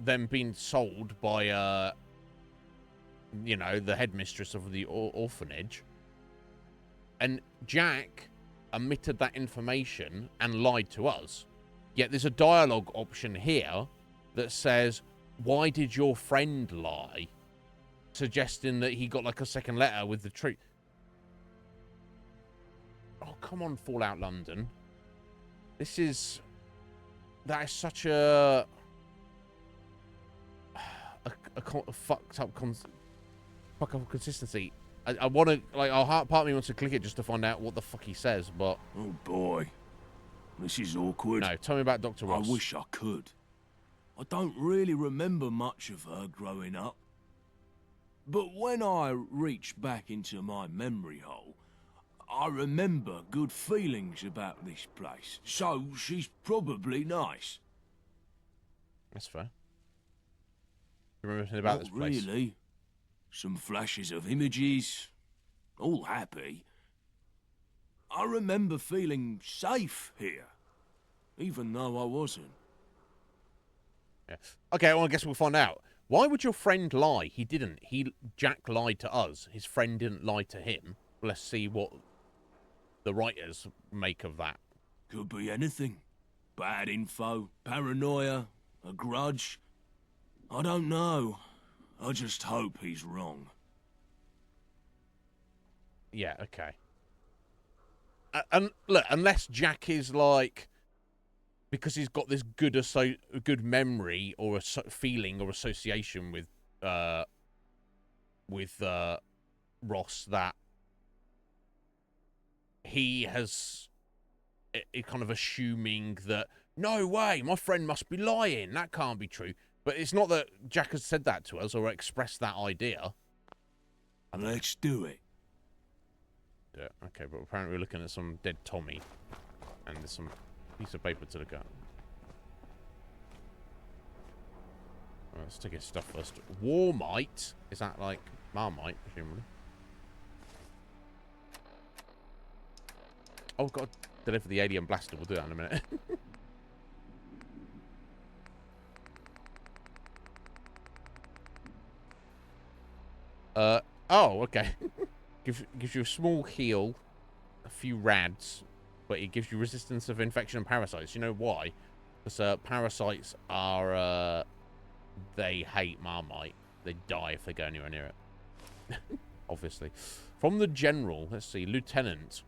them being sold by, you know, the headmistress of the orphanage. And Jack omitted that information and lied to us. Yet there's a dialogue option here that says, why did your friend lie? Suggesting that he got like a second letter with the truth. Oh, come on, Fallout London. That is such a fucked up consistency. I want to, like, part of me wants to click it just to find out what the fuck he says, but... Oh boy, this is awkward. No, tell me about Dr. Ross. I wish I could. I don't really remember much of her growing up. But when I reach back into my memory hole, I remember good feelings about this place. So she's probably nice. That's fair. You remember anything about this place? Not really. Some flashes of images. All happy. I remember feeling safe here, even though I wasn't. Yeah. Okay, well, I guess we'll find out. Why would your friend lie? He didn't. Jack lied to us. His friend didn't lie to him. Let's see what the writers make of that. Could be anything. Bad info, paranoia, a grudge. I don't know. I just hope he's wrong. Yeah, okay. And look, unless Jack is like, because he's got this good memory or a feeling or association with Ross, that he has kind of assuming that, no way, my friend must be lying. That can't be true. But it's not that Jack has said that to us or expressed that idea. Let's do it. Yeah, okay, but apparently we're looking at some dead Tommy. And there's some piece of paper to look at. Right, let's take his stuff first. Warmite? Is that like Marmite, presumably? Oh, I've got to deliver the alien blaster. We'll do that in a minute. Oh, okay. gives you a small heal, a few rads, but it gives you resistance of infection and parasites. You know why? Because parasites are, they hate Marmite. They die if they go anywhere near it. Obviously. From the General, let's see, Lieutenant.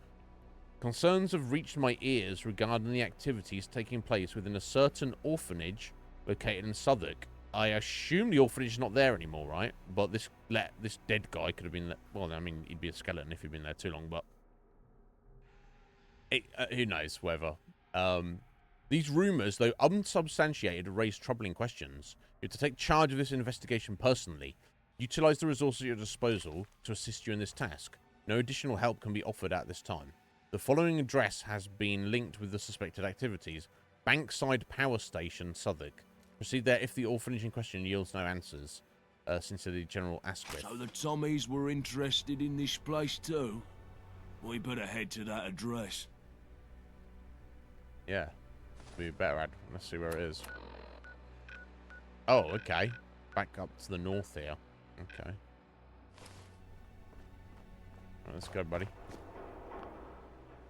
Concerns have reached my ears regarding the activities taking place within a certain orphanage located in Southwark. I assume the orphanage is not there anymore, right? But this dead guy could have been... Well, I mean, he'd be a skeleton if he'd been there too long, but... who knows, whether. These rumours, though unsubstantiated, raise troubling questions. You have to take charge of this investigation personally. Utilise the resources at your disposal to assist you in this task. No additional help can be offered at this time. The following address has been linked with the suspected activities. Bankside Power Station, Southwark. Proceed there if the orphanage in question yields no answers. Sincerely, General Asquith. So the Tommies were interested in this place too? We better head to that address. Yeah. We better add. Let's see where it is. Oh, okay. Back up to the north here. Okay. Right, let's go, buddy.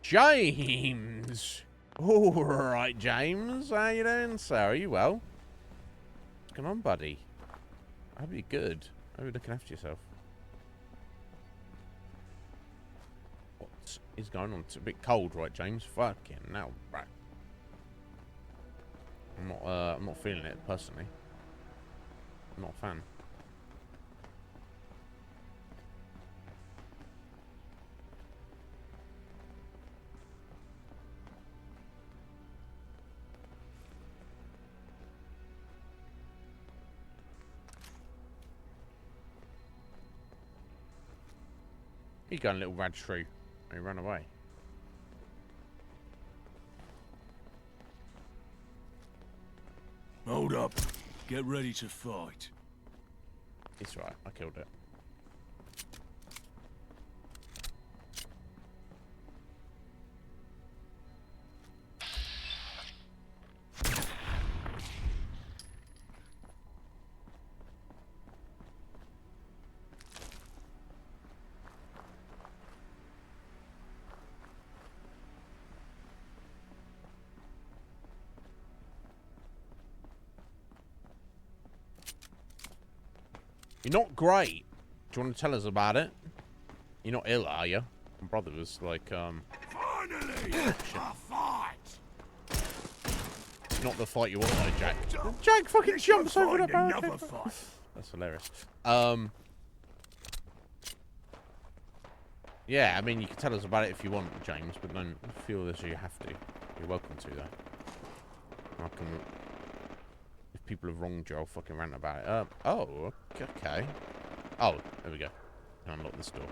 James! Alright, James. How you doing, sir? Are you well? What's going on, buddy? I hope you're good. I hope you're looking after yourself. What is going on? It's a bit cold, right, James? Fucking now, right. I'm not feeling it, personally. I'm not a fan. You going, little rad shrew? He ran away. Hold up. Get ready to fight. It's right. I killed it. You're not great. Do you want to tell us about it? You're not ill, are you? My brother was like, Finally, a fight. Not the fight you want, though, Jack. Jack fucking jumps over the barricade. Another fight. That's hilarious. Yeah, I mean, you can tell us about it if you want, James, but don't feel as you have to. You're welcome to, though. I can... If people have wronged you, I'll fucking rant about it. Oh, okay. Oh, there we go. Unlock this door.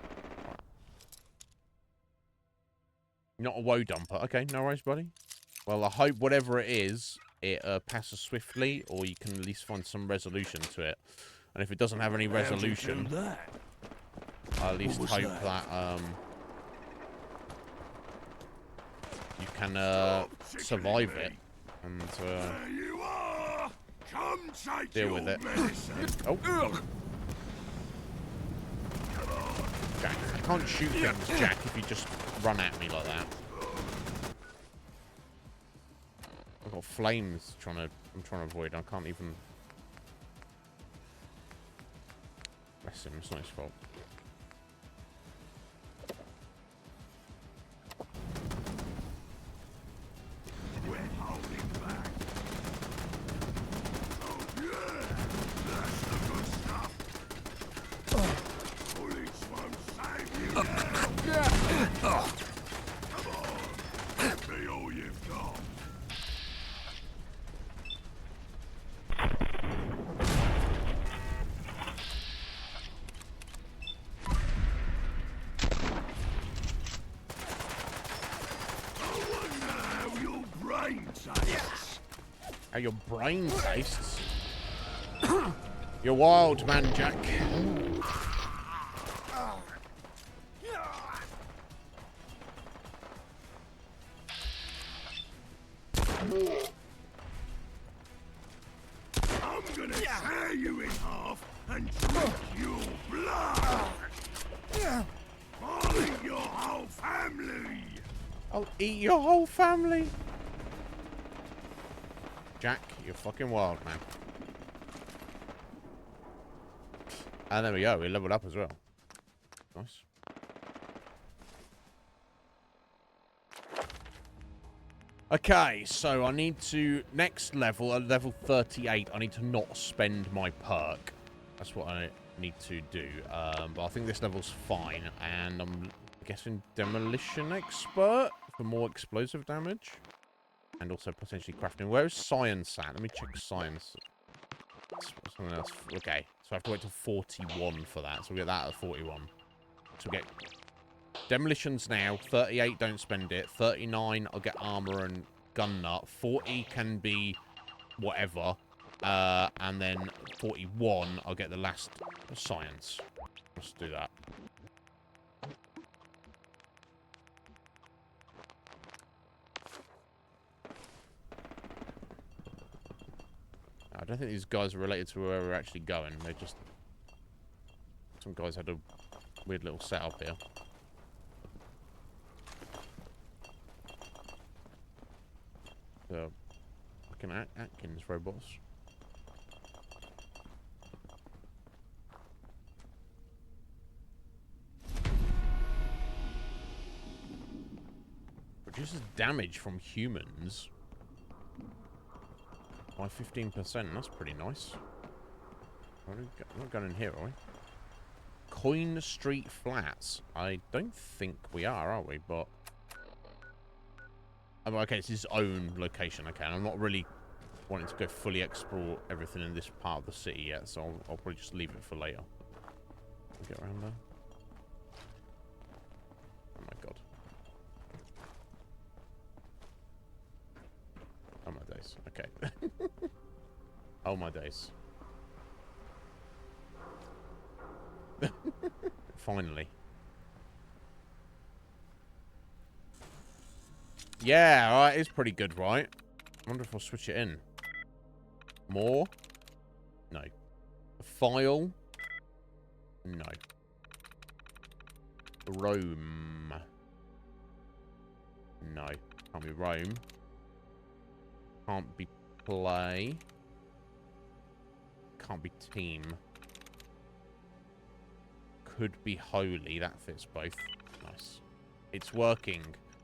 Right. Not a woe dumper. Okay, no worries, buddy. Well, I hope whatever it is, it passes swiftly, or you can at least find some resolution to it. And if it doesn't have any resolution, I at least hope that you can survive it and There you are. Come take deal your with it. medicine. Oh, Jack, I can't shoot things, Jack, if you just run at me like that. I've got flames I'm trying to avoid. I can't even. Bless him, it's not his fault. We're holding back. Oh yeah, that's the good stuff. Bullets won't save you now. Come on, be all you've got. How your brain tastes? You're wild, man, Jack. I'm gonna tear you in half and drink your blood. I'll eat your whole family. I'll eat your whole family. Jack, you're fucking wild, man. And there we go. We leveled up as well. Nice. Okay, so I need to... Next level, at level 38, I need to not spend my perk. That's what I need to do. But I think this level's fine. And I'm guessing Demolition Expert for more explosive damage. And also potentially crafting. Where is science at? Let me check science. Something else. Okay, so I have to wait till 41 for that. So we'll get that at 41. So we'll get demolitions now. 38, don't spend it. 39, I'll get armor and gun nut. 40 can be whatever. And then 41, I'll get the last science. Let's do that. I don't think these guys are related to where we're actually going. They're just... Some guys had a weird little setup here. The fucking Atkins robots. Reduces damage from humans by 15%. That's pretty nice. We're not going in here, are we? Coin Street Flats. I don't think we are we? But... Oh, okay, it's his own location. Okay, and I'm not really wanting to go fully explore everything in this part of the city yet, so I'll probably just leave it for later. We'll get around there. Oh my god. Oh my days. Okay. Oh my days. Finally. Yeah, alright, it's pretty good, right? I wonder if I'll switch it in. More? No. File? No. Rome? No. Can't be Rome. Can't be play. Can't be team. Could be holy. That fits both. Nice. It's working.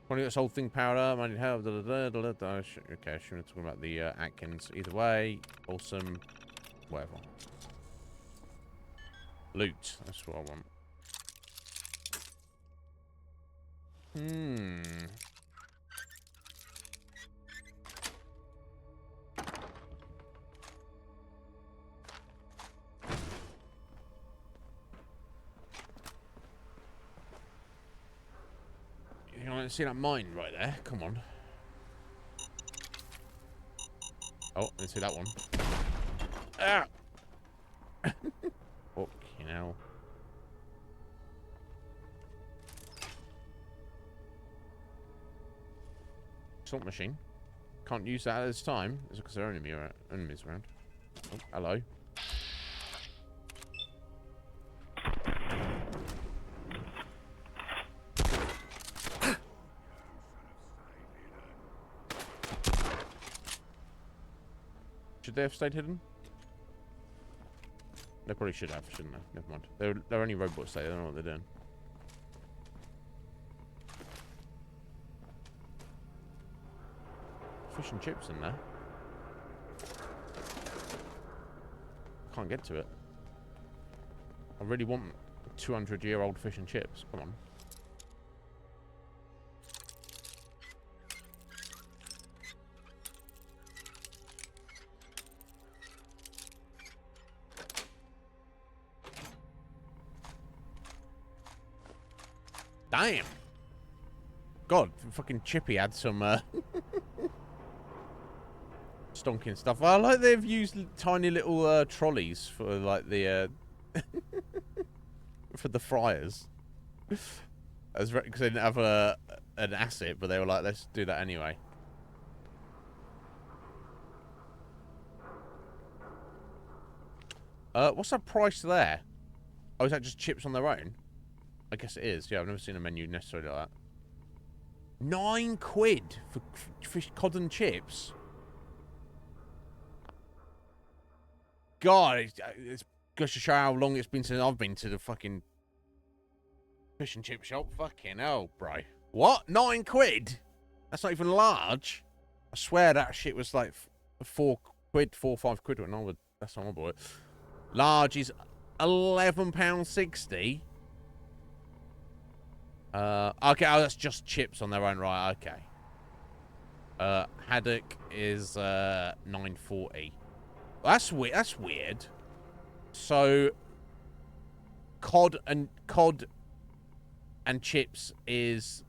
Running this whole thing powered up. I need help. Okay, I shouldn't talk about the Atkins. Either way, awesome. Whatever. Loot. That's what I want. You want to see that mine right there? Come on. Oh, let's see that one. Ah! Fucking hell. Assault machine. Can't use that at this time. Is it because there are enemies around? Oh, hello. Should they have stayed hidden? They probably should have, shouldn't they? Never mind. They're only robots, they don't know what they're doing. Fish and chips in there. Can't get to it. I really want 200-year-old fish and chips. Come on. Damn. God, fucking Chippy had some stonking stuff. I like they've used tiny little trolleys for like the for the fryers. As because they didn't have an asset, but they were like, let's do that anyway. What's that price there? Oh, is that just chips on their own? I guess it is. Yeah, I've never seen a menu necessarily like that. £9 for fish, cod and chips. God, it's goes to show how long it's been since I've been to the fucking fish and chip shop. Fucking hell, bro. What? £9? That's not even large. I swear that shit was like £4, £5 when I would. That's how I bought it. Large is £11.60. Okay, oh, that's just chips on their own, right? Okay. Haddock is $9.40. That's weird. That's weird. So, cod and chips is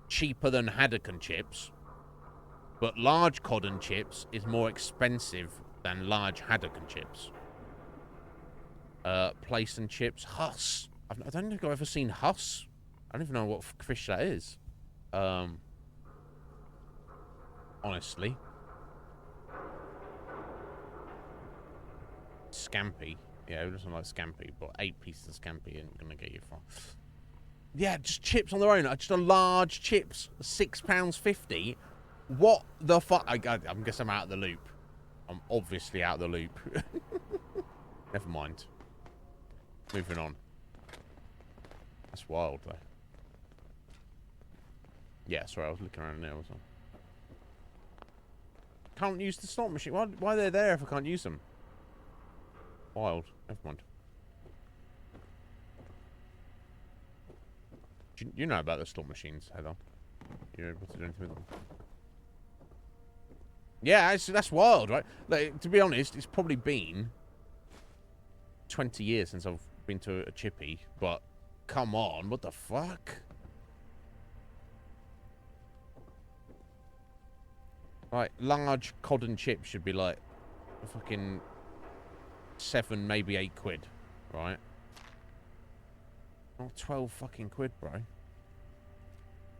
cheaper than haddock and chips, but large cod and chips is more expensive than large haddock and chips. Plaice and chips. Huss. I don't think I've ever seen huss. I don't even know what fish that is. Honestly. Scampi. Yeah, it doesn't like scampi, but 8 pieces of scampi ain't gonna get you far. Yeah, just chips on their own. Just a large chips. £6.50. What the fuck? I guess I'm out of the loop. I'm obviously out of the loop. Never mind. Moving on. That's wild, though. Yeah, sorry, I was looking around there. Wasn't I? Can't use the slot machine. Why are they there if I can't use them? Wild. Never mind. You know about the slot machines, Heather. You're able to do anything with them. Yeah, that's wild, right? Like, to be honest, it's probably been 20 years since I've been to a chippy, but come on, what the fuck? Like, large cod and chips should be like a fucking 7, maybe 8 quid, right? Not 12 fucking quid, bro.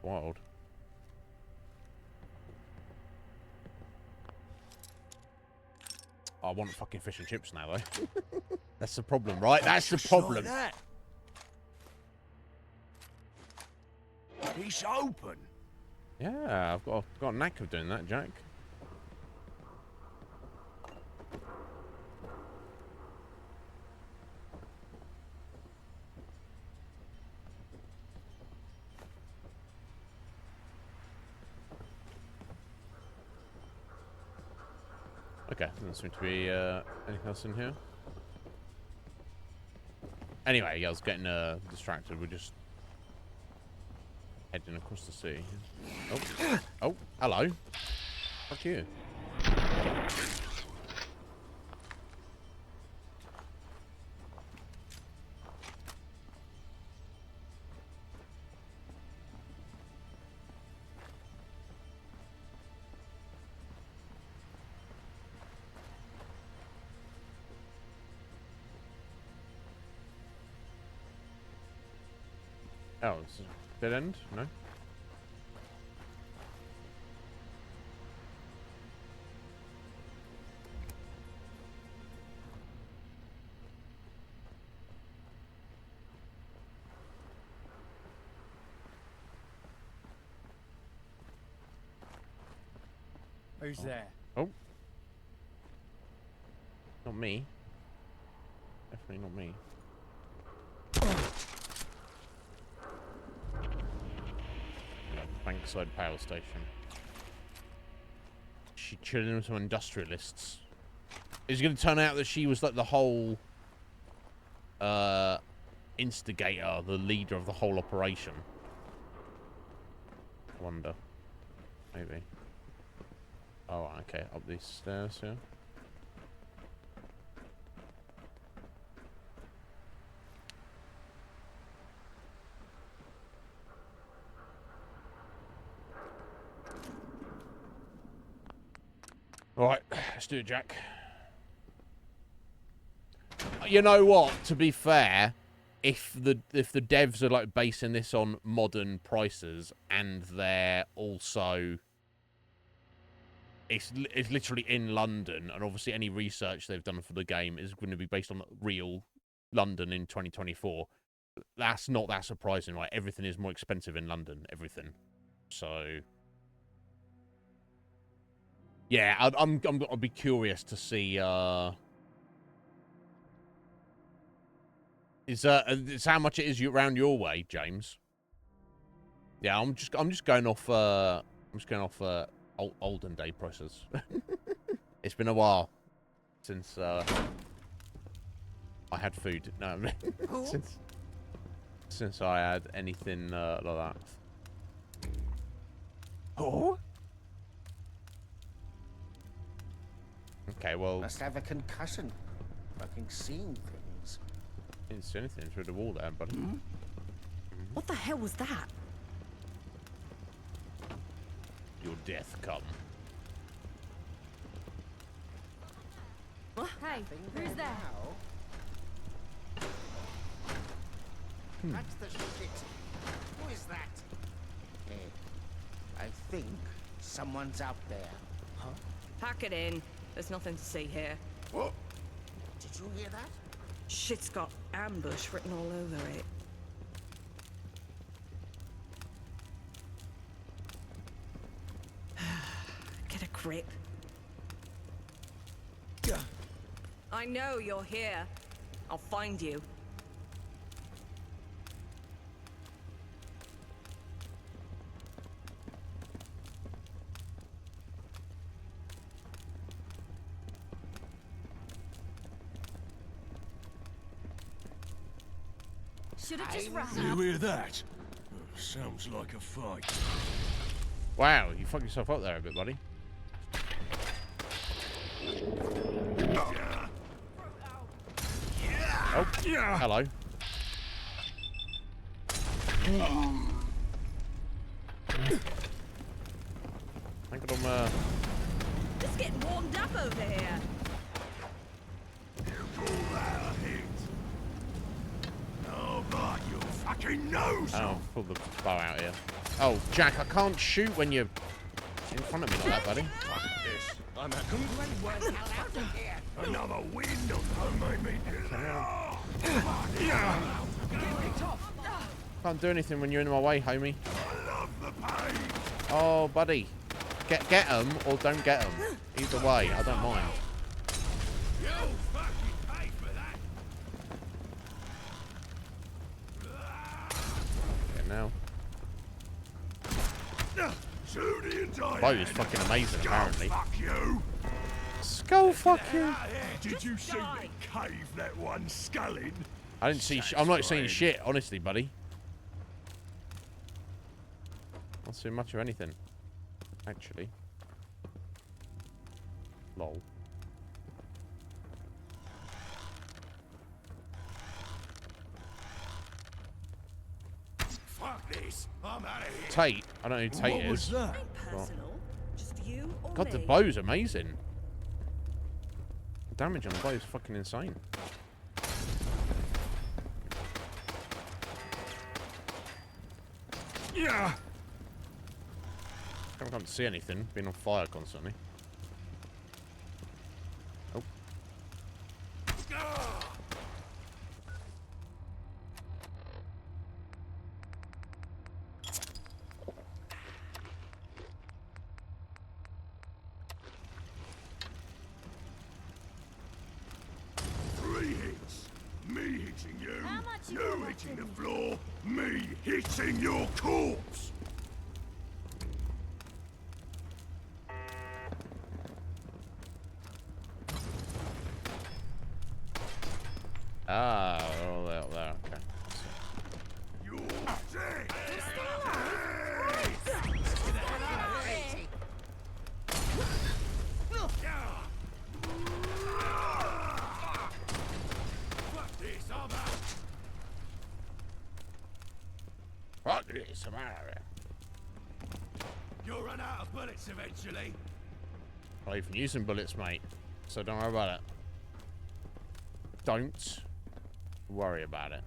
Wild. I want fucking fish and chips now, though. That's the problem, right? That's the problem. Like that. It's open. Yeah, I've got a knack of doing that, Jack. Okay, doesn't seem to be anything else in here. Anyway, yeah, I was getting distracted. We're just heading across the sea. Oh, oh, hello. Fuck you. Oh, it's a dead end? No? Who's there? Oh. Not me. Definitely not me. Bankside power station. She chilling with some industrialists. Is it going to turn out that she was like the whole instigator, the leader of the whole operation? I wonder. Maybe. Oh, okay. Up these stairs here. Right, let's do it, Jack. You know what? To be fair, if the devs are like basing this on modern prices and they're also it's literally in London, and obviously any research they've done for the game is going to be based on real London in 2024. That's not that surprising, right? Everything is more expensive in London. Everything. So. Yeah, I'll be curious to see. Is how much it is around your way, James? Yeah, I'm just going off. Olden day prices. It's been a while since I had food. No, since I had anything like that. Oh. Okay, well... Must have a concussion. Fucking seeing things. Didn't see anything through the wall there, buddy. Hmm? What the hell was that? Your death come. Hey, who's there? That's the shit. Who is that? Hey, I think someone's out there. Huh? Pack it in. There's nothing to see here. What? Did you hear that? Shit's got ambush written all over it. Get a grip. I know you're here. I'll find you. Should have just ran. You hear that? Sounds like a fight. Wow, you fucked yourself up there a bit, buddy. Oh, hello. I think I'm, It's getting warmed up over here. Oh, but your fucking nose! oh, pull the bow out here. Oh, Jack, I can't shoot when you're in front of me like that, buddy. Fuck this. I'm a another window made me Can't do anything when you're in my way, homie. I love the pain. Oh, buddy. Get them or don't get them. Either way, I don't mind. You fucking pay for that. Get now. Judy and Diane. Bow is fucking amazing, apparently. Fuck you. Skull, fuck you. Did you see me cave that one skull in? I didn't see. I'm not seeing shit, honestly, buddy. Not seeing much of anything, actually. Lol. Fuck this. I'm out of here. Tate. I don't know who Tate What was is. that? Personal. Just you or God, me? the bow's amazing. The damage on the bow is fucking insane. Yeah. I can't see anything. Being on fire constantly. Oh. Three hits. Me hitting you. How much you You got hitting the left floor. Me hitting your corpse. Ah, they're all there, there. Okay. You're dead. Fuck this, I'm out. Fuck this, I'm out of here. You'll run out of bullets eventually. I'll even use some bullets, mate. So don't worry about it. Don't worry about it.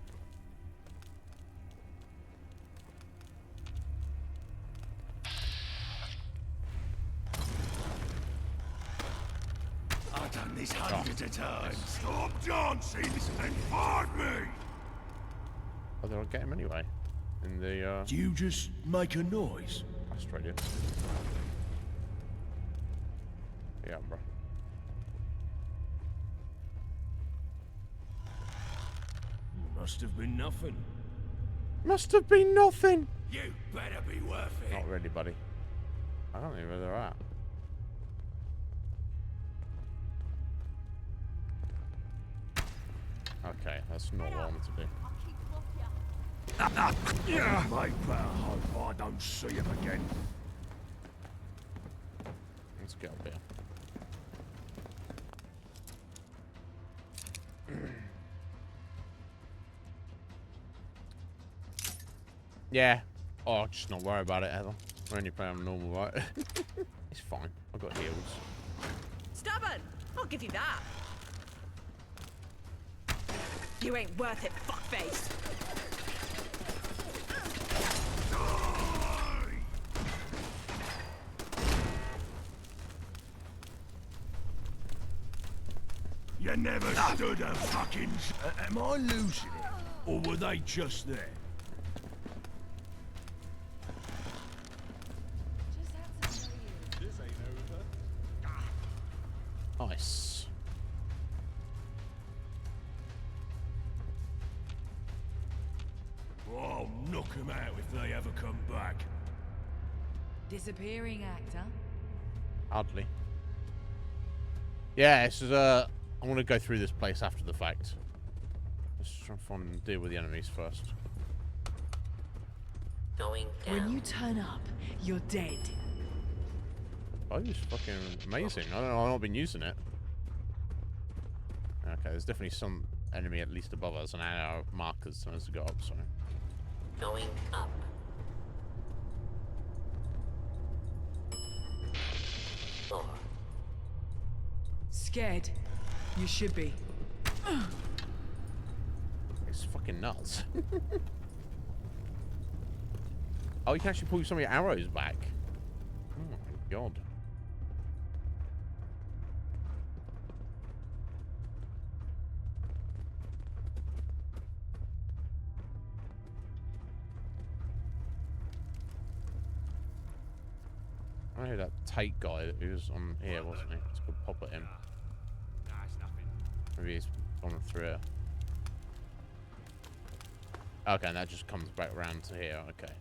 I've done this hundreds of times. Stop dancing and fight me. Oh, they'll get him anyway. In the, Do you just make a noise? Australia. Yeah, bro. Must have been nothing. Must have been nothing. You better be worth it. Not really, buddy. I don't know where they're at. Okay, that's not what I wanted to do. Yeah. Make better hope I don't see him again. Let's get up here. Yeah. Oh, just not worry about it, Heather. We're only playing on normal, right? It's fine. I've got heals. Stubborn! I'll give you that. You ain't worth it, fuckface. You never stood a fucking... Am I losing it? Or were they just there? Nice. I'll knock them out if they ever come back. Disappearing actor. Hardly. Yeah, this is I want to go through this place after the fact. Let's try and find and deal with the enemies first. Going down. When you turn up, you're dead. Oh, it's fucking amazing. I don't know, I've not been using it. Okay, there's definitely some enemy at least above us, and our markers as we go up, so. Going up. Floor. Scared? You should be. It's fucking nuts. Oh, you can actually pull some of your arrows back. Oh my god. I know that Tate guy who was on here, wasn't he? Let's go pop at him. Nah, it's nothing. Maybe he's gone through here. Okay, and that just comes back around to here. Okay.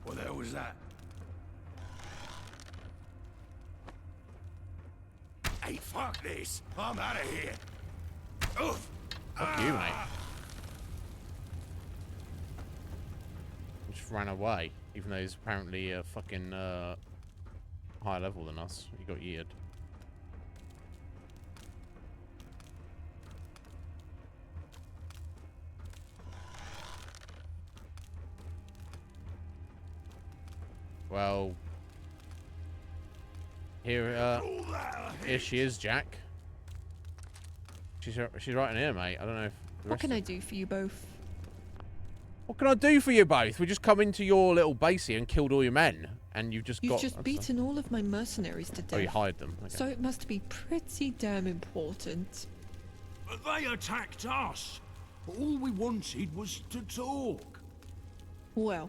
What the hell was that? Hey, fuck this! I'm out of here! Oof! Fuck you, mate. Just ran away, even though he's apparently a fucking higher level than us. He got yeared. Well, here she is, Jack. She's right in here, mate. I don't know if. What can I do for you both? What can I do for you both? We just come into your little base here and killed all your men, and you've just You've just beaten all of my mercenaries to death. Oh, you hired them. Okay. So it must be pretty damn important. But they attacked us! All we wanted was to talk. Well,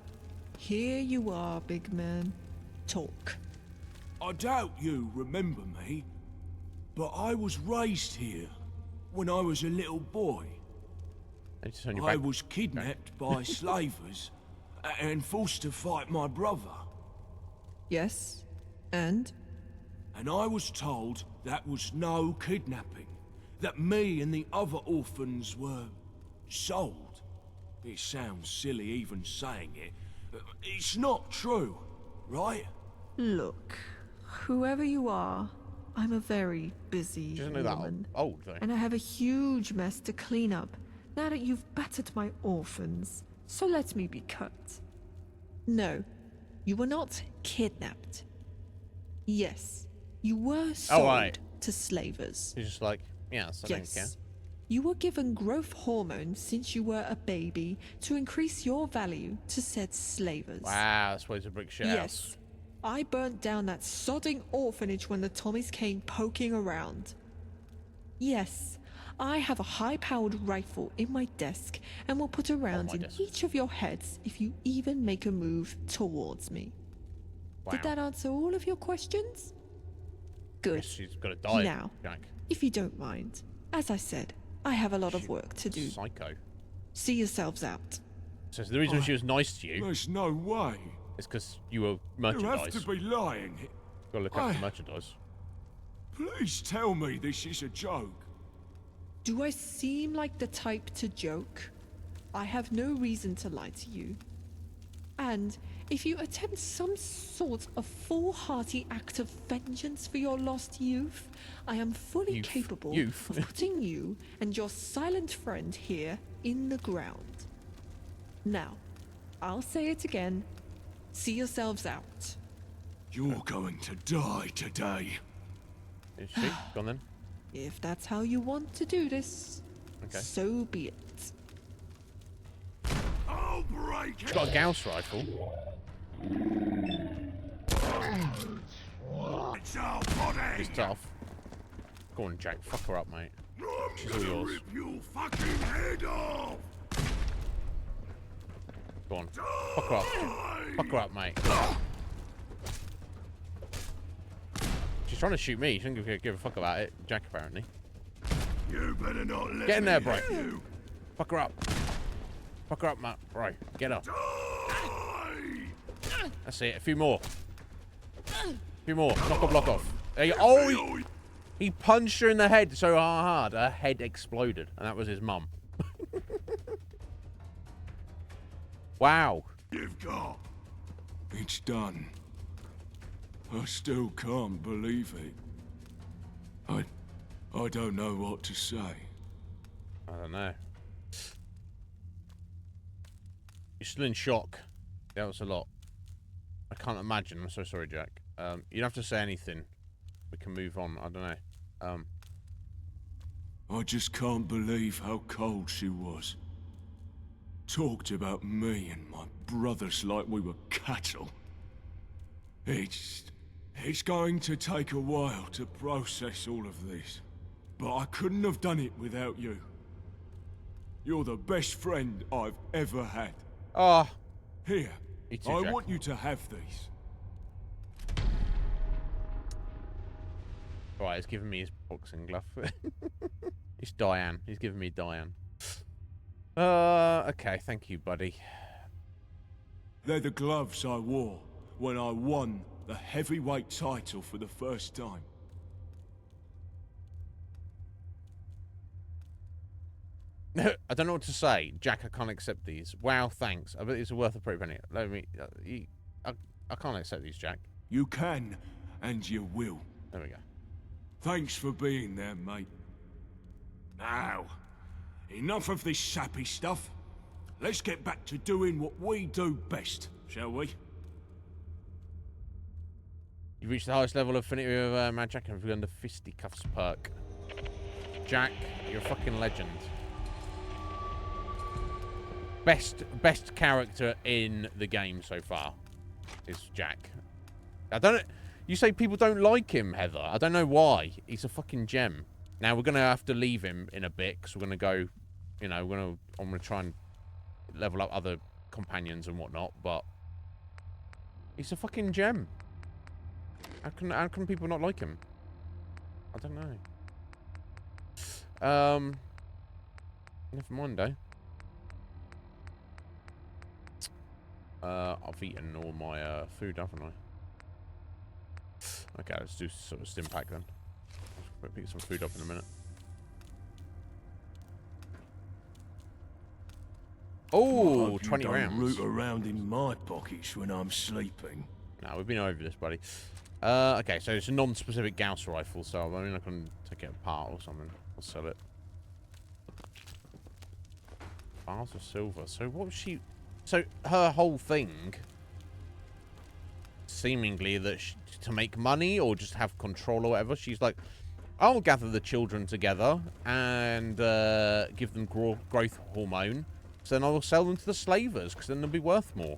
here you are, big man. Talk. I doubt you remember me, but I was raised here when I was a little boy. I was kidnapped by slavers and forced to fight my brother. Yes, and? And I was told that was no kidnapping. That me and the other orphans were sold. It sounds silly even saying it. It's not true, right? Look, whoever you are, I'm a very busy woman. Old, though. And I have a huge mess to clean up now that you've battered my orphans. So let me be cut. No, you were not kidnapped. Yes, you were sold to slavers. You're just like, yes, I don't care. You were given growth hormones since you were a baby to increase your value to said slavers. Wow, that's why it's a brick shit house. I burnt down that sodding orphanage when the Tommies came poking around. Yes, I have a high-powered rifle in my desk and will put a round in each of your heads if you even make a move towards me. Wow. Did that answer all of your questions? Good. Yes, she's got to die, now, Jack. if you don't mind, as I said, I have a lot of work to do. Psycho. See yourselves out. So the reason she was nice to you... There's no way. It's because you were merchandise. You have to be lying. Gotta look up the merchandise. Please tell me this is a joke. Do I seem like the type to joke? I have no reason to lie to you. And if you attempt some sort of foolhardy act of vengeance for your lost youth, I am fully capable of putting you and your silent friend here in the ground. Now, I'll say it again. See yourselves out. You're going to die today. Is she? Gone then? If that's how you want to do this, Okay. so be it. I'll break She's got a Gauss rifle. It's our body. She's tough. Go on, Jack. Fuck her up, mate. She's all yours. Rip your fucking head off. Go on. Fuck her up. Fuck her up, mate. She's trying to shoot me. She doesn't give a fuck about it. Jack, apparently. You better not let Get in there, me bro. hit you. Fuck her up. Fuck her up, Matt. Bro, get up. That's it. A few more. A few more. Knock a block off. There you go. Oh, he punched her in the head so hard, her head exploded. And that was his mum. Wow. You've got. It's done. I still can't believe it. I don't know what to say. I don't know. You're still in shock. That was a lot. I can't imagine. I'm so sorry, Jack. You don't have to say anything. We can move on. I don't know. I just can't believe how cold she was. Talked about me and my brothers like we were cattle. It's going to take a while to process all of this. But I couldn't have done it without you. You're the best friend I've ever had. Oh. Here, You too, I Jack. want you to have these. Right, he's giving me his boxing glove. It's Diane. He's giving me Diane. Okay, thank you, buddy. They're the gloves I wore when I won the heavyweight title for the first time. I don't know what to say. Jack, I can't accept these. Wow, thanks. I bet these are worth a pretty penny. Let me... I can't accept these, Jack. You can, and you will. There we go. Thanks for being there, mate. Now, enough of this sappy stuff. Let's get back to doing what we do best, shall we? You reached the highest level of affinity with Mad Jack and have begun the fisticuffs perk. Jack, you're a fucking legend. Best character in the game so far is Jack. I don't. You say people don't like him, Heather. I don't know why. He's a fucking gem. Now we're gonna have to leave him in a bit because we're gonna go. You know, I'm gonna try and level up other companions and whatnot. But he's a fucking gem. How can people not like him? I don't know. Never mind, though. I've eaten all my food, haven't I? Okay, let's do sort of stim pack then. I'll pick some food up in a minute. Oh, 20 rounds. Root around in my pockets when I'm sleeping. No, we've been over this, buddy. Okay, so it's a non-specific Gauss rifle, so I mean I can take it apart or something. I'll sell it. Bars of silver. So what was she... So her whole thing... Seemingly that to make money or just have control or whatever. She's like, I'll gather the children together and give them growth hormone. So then I'll sell them to the slavers because then they'll be worth more.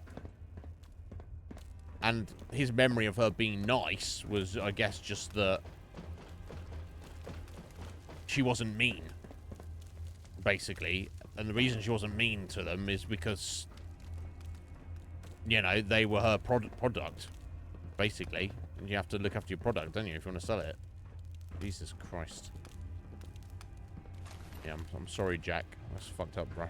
And his memory of her being nice was, I guess, just that she wasn't mean, basically. And the reason she wasn't mean to them is because, you know, they were her product, basically. And you have to look after your product, don't you, if you want to sell it. Jesus Christ. Yeah, I'm sorry, Jack. That's fucked up, bro.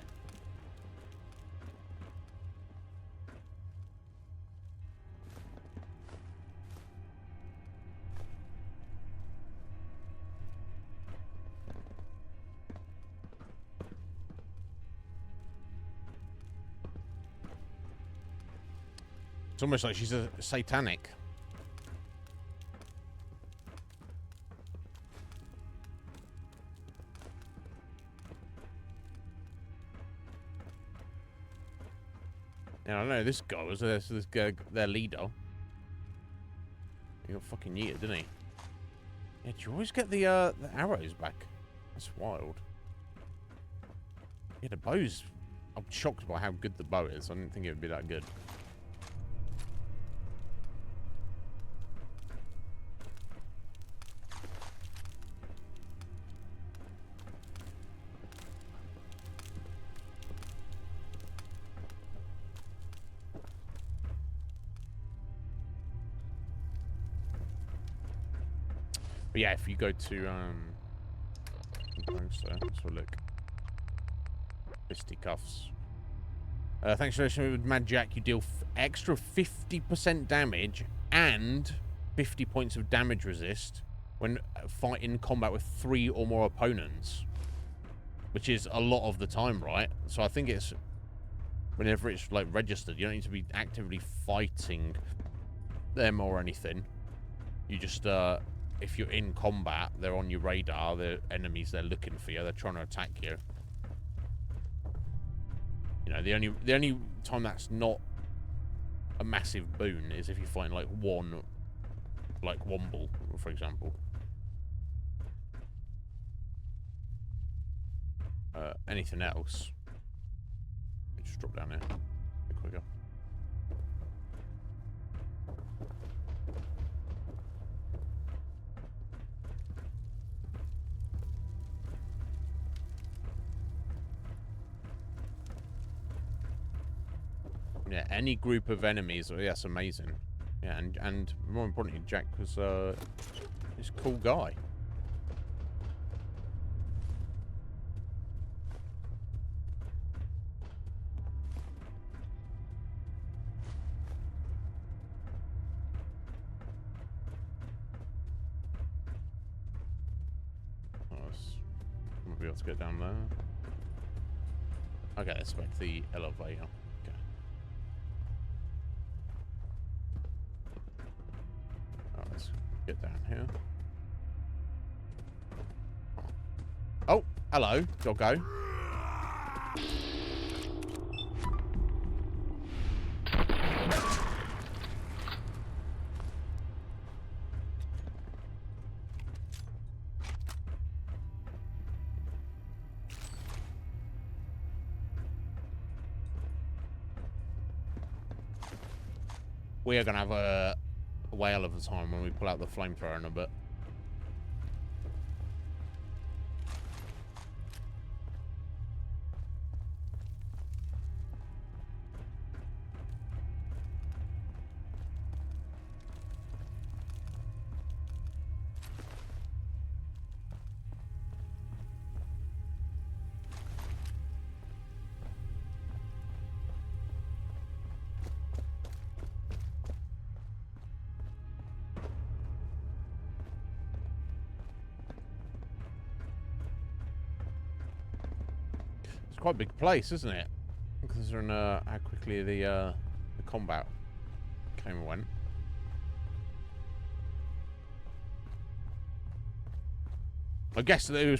It's almost like she's a satanic. Yeah, I don't know. This guy was this guy, their leader. He got fucking yeeted, didn't he? Yeah, do you always get the arrows back? That's wild. Yeah, the bow's... I'm shocked by how good the bow is. I didn't think it would be that good. But yeah, if you go to let's have a look. Fisticuffs. Thanks for listening with Mad Jack. You deal extra 50% damage and 50 points of damage resist when fighting combat with 3 or more opponents, which is a lot of the time, right? So I think it's whenever it's like registered, you don't need to be actively fighting them or anything. You just if you're in combat, they're on your radar. They're enemies. They're looking for you. They're trying to attack you. You know, the only time that's not a massive boon is if you're fighting like Womble, for example. Anything else? Just drop down here. A bit quicker. Yeah, any group of enemies, oh, yeah, that's amazing. Yeah, and more importantly, Jack was this cool guy. We'll be able to get down there. Okay, let's back the elevator. Okay. Oh, let's get down here. Oh, hello, doggo. We are going to have a whale of a time when we pull out the flamethrower in a bit. Quite a big place, isn't it? Considering how quickly the combat came and went. I guess they were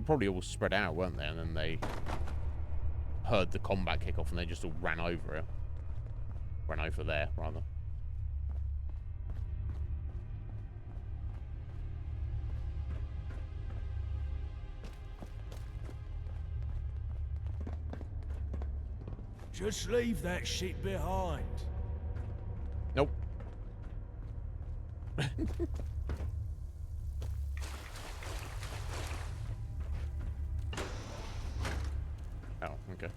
probably all spread out, weren't they? And then they heard the combat kick off, and they just all ran over it. Ran over there, rather. Just leave that shit behind. Nope. Oh, okay.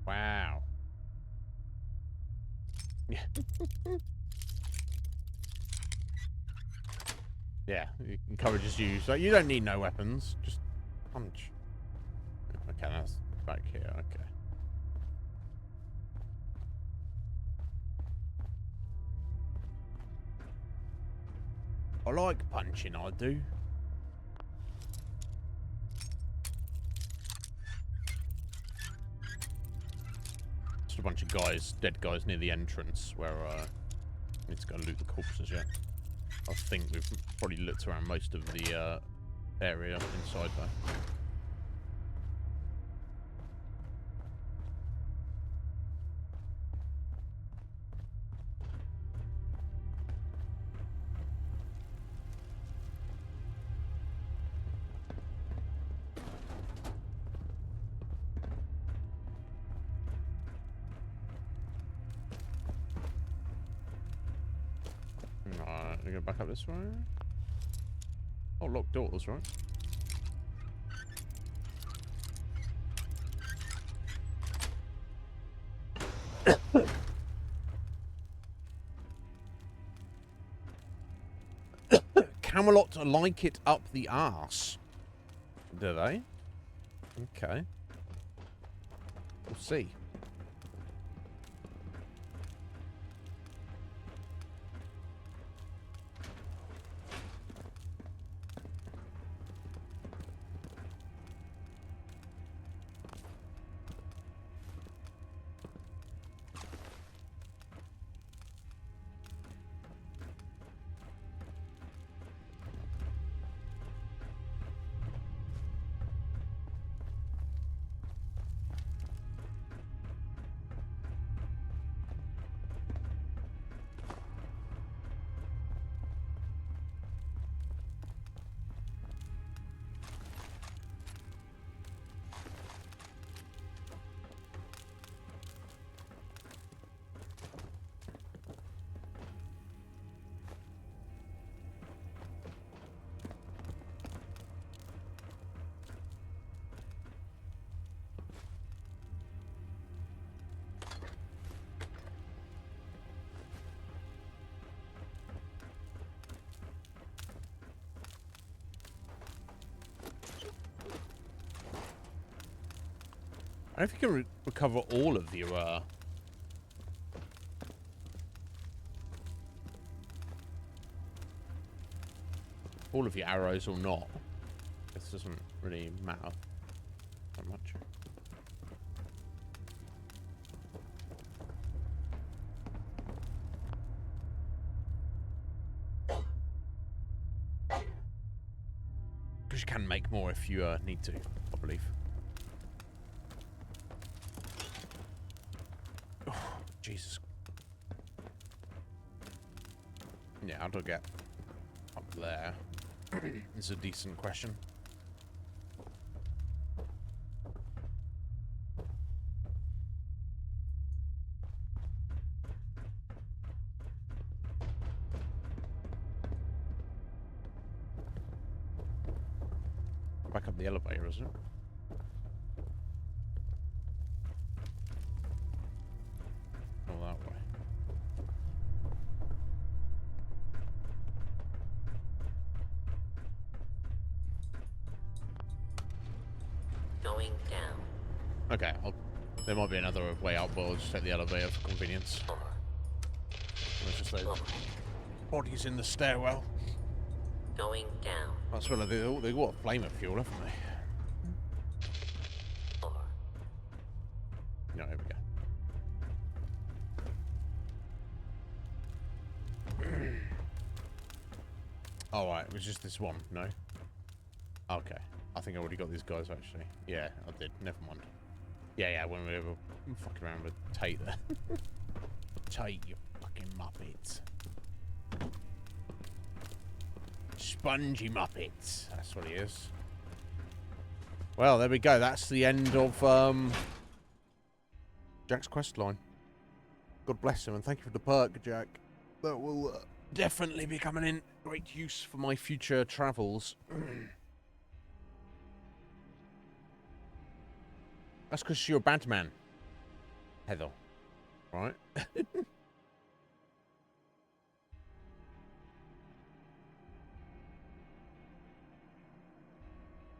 Wow. Yeah. Yeah, it encourages you. So you don't need no weapons. Just punch. Okay, that's back here. Okay. I like punching, I do. Just a bunch of guys, dead guys near the entrance where I need to go loot the corpses yet. I think we've probably looked around most of the area inside though. Alright, we go back up this way. Oh, locked doors, right? Camelot like it up the arse. Do they? Okay. We'll see. I don't know if you can recover all of your, arrows or not. This doesn't really matter that much. Because you can make more if you need to, I believe. Jesus. Yeah, how do I get up there? It's a decent question. Back up the elevator, isn't it? Oh, that way. Going down. Okay, there might be another way out, but I'll just take the elevator for convenience. There's just those bodies in the stairwell. Going down. That's what they got a flame of fuel, haven't they? No, here we go. Oh, right, it was just this one, no? Okay. I think I already got these guys, actually. Yeah, I did. Never mind. Yeah, when we were fucking around with Tate there. Tate, you fucking muppets. Spongy muppets. That's what he is. Well, there we go. That's the end of Jack's quest line. God bless him, and thank you for the perk, Jack. That will definitely be coming in great use for my future travels. That's because you're a bad man, Heather. Right?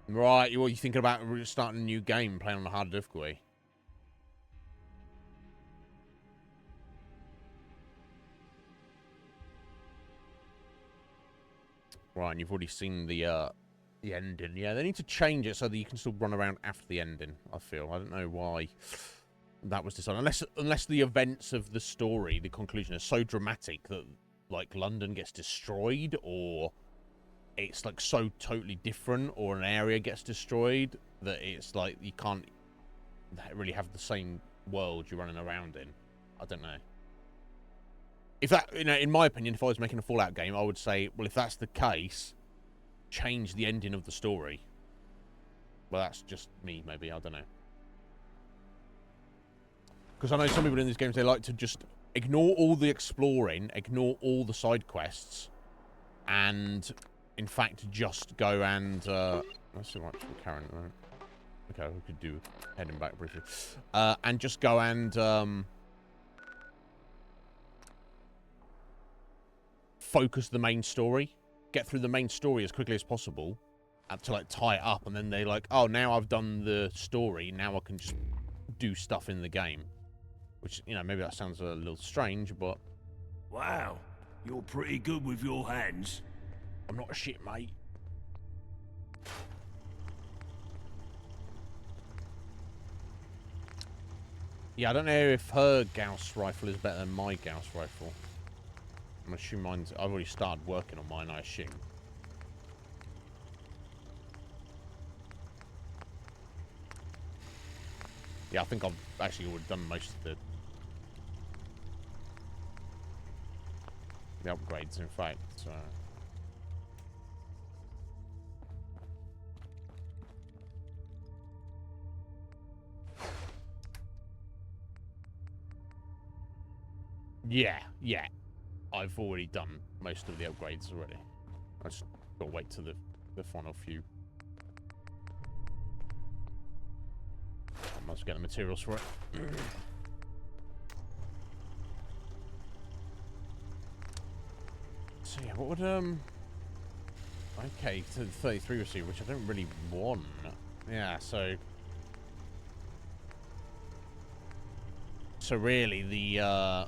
Right, what are you thinking about starting a new game, playing on a hard difficulty? Right, and you've already seen the ending. Yeah, they need to change it so that you can still run around after the ending, I feel. I don't know why that was decided. Unless the events of the story, the conclusion, is so dramatic that, like, London gets destroyed, or it's, like, so totally different, or an area gets destroyed, that it's, like, you can't really have the same world you're running around in. I don't know. If that, you know, in my opinion, if I was making a Fallout game, I would say, well, if that's the case, change the ending of the story. Well, that's just me, maybe. I don't know. Because I know some people in these games, they like to just ignore all the exploring, ignore all the side quests, and, in fact, just go and... That's so much for Karen. Okay, we could do heading back briefly. And just go and... focus the main story, get through the main story as quickly as possible, to like tie it up, and then they're like, oh, now I've done the story, now I can just do stuff in the game. Which, you know, maybe that sounds a little strange, but... Wow, you're pretty good with your hands. I'm not a shit, mate. Yeah, I don't know if her Gauss rifle is better than my Gauss rifle. I'm assuming mine's... I've already started working on mine, I assume. Yeah, I think I've actually already done most of the upgrades, in fact. So. Yeah. I've already done most of the upgrades already. I just gotta wait till the final few. I must get the materials for it. So yeah, what would okay, to the 33 receiver, which I don't really want. Yeah, so really the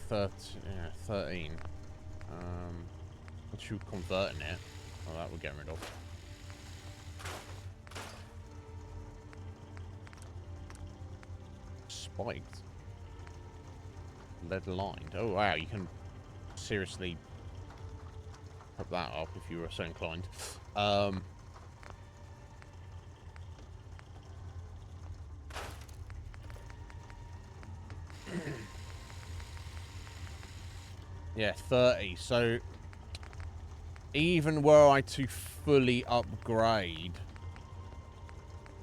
13. Once you converting it, well, that we're getting rid of. Spiked. Lead lined. Oh wow, you can seriously put that up if you were so inclined. Yeah, 30. So even were I to fully upgrade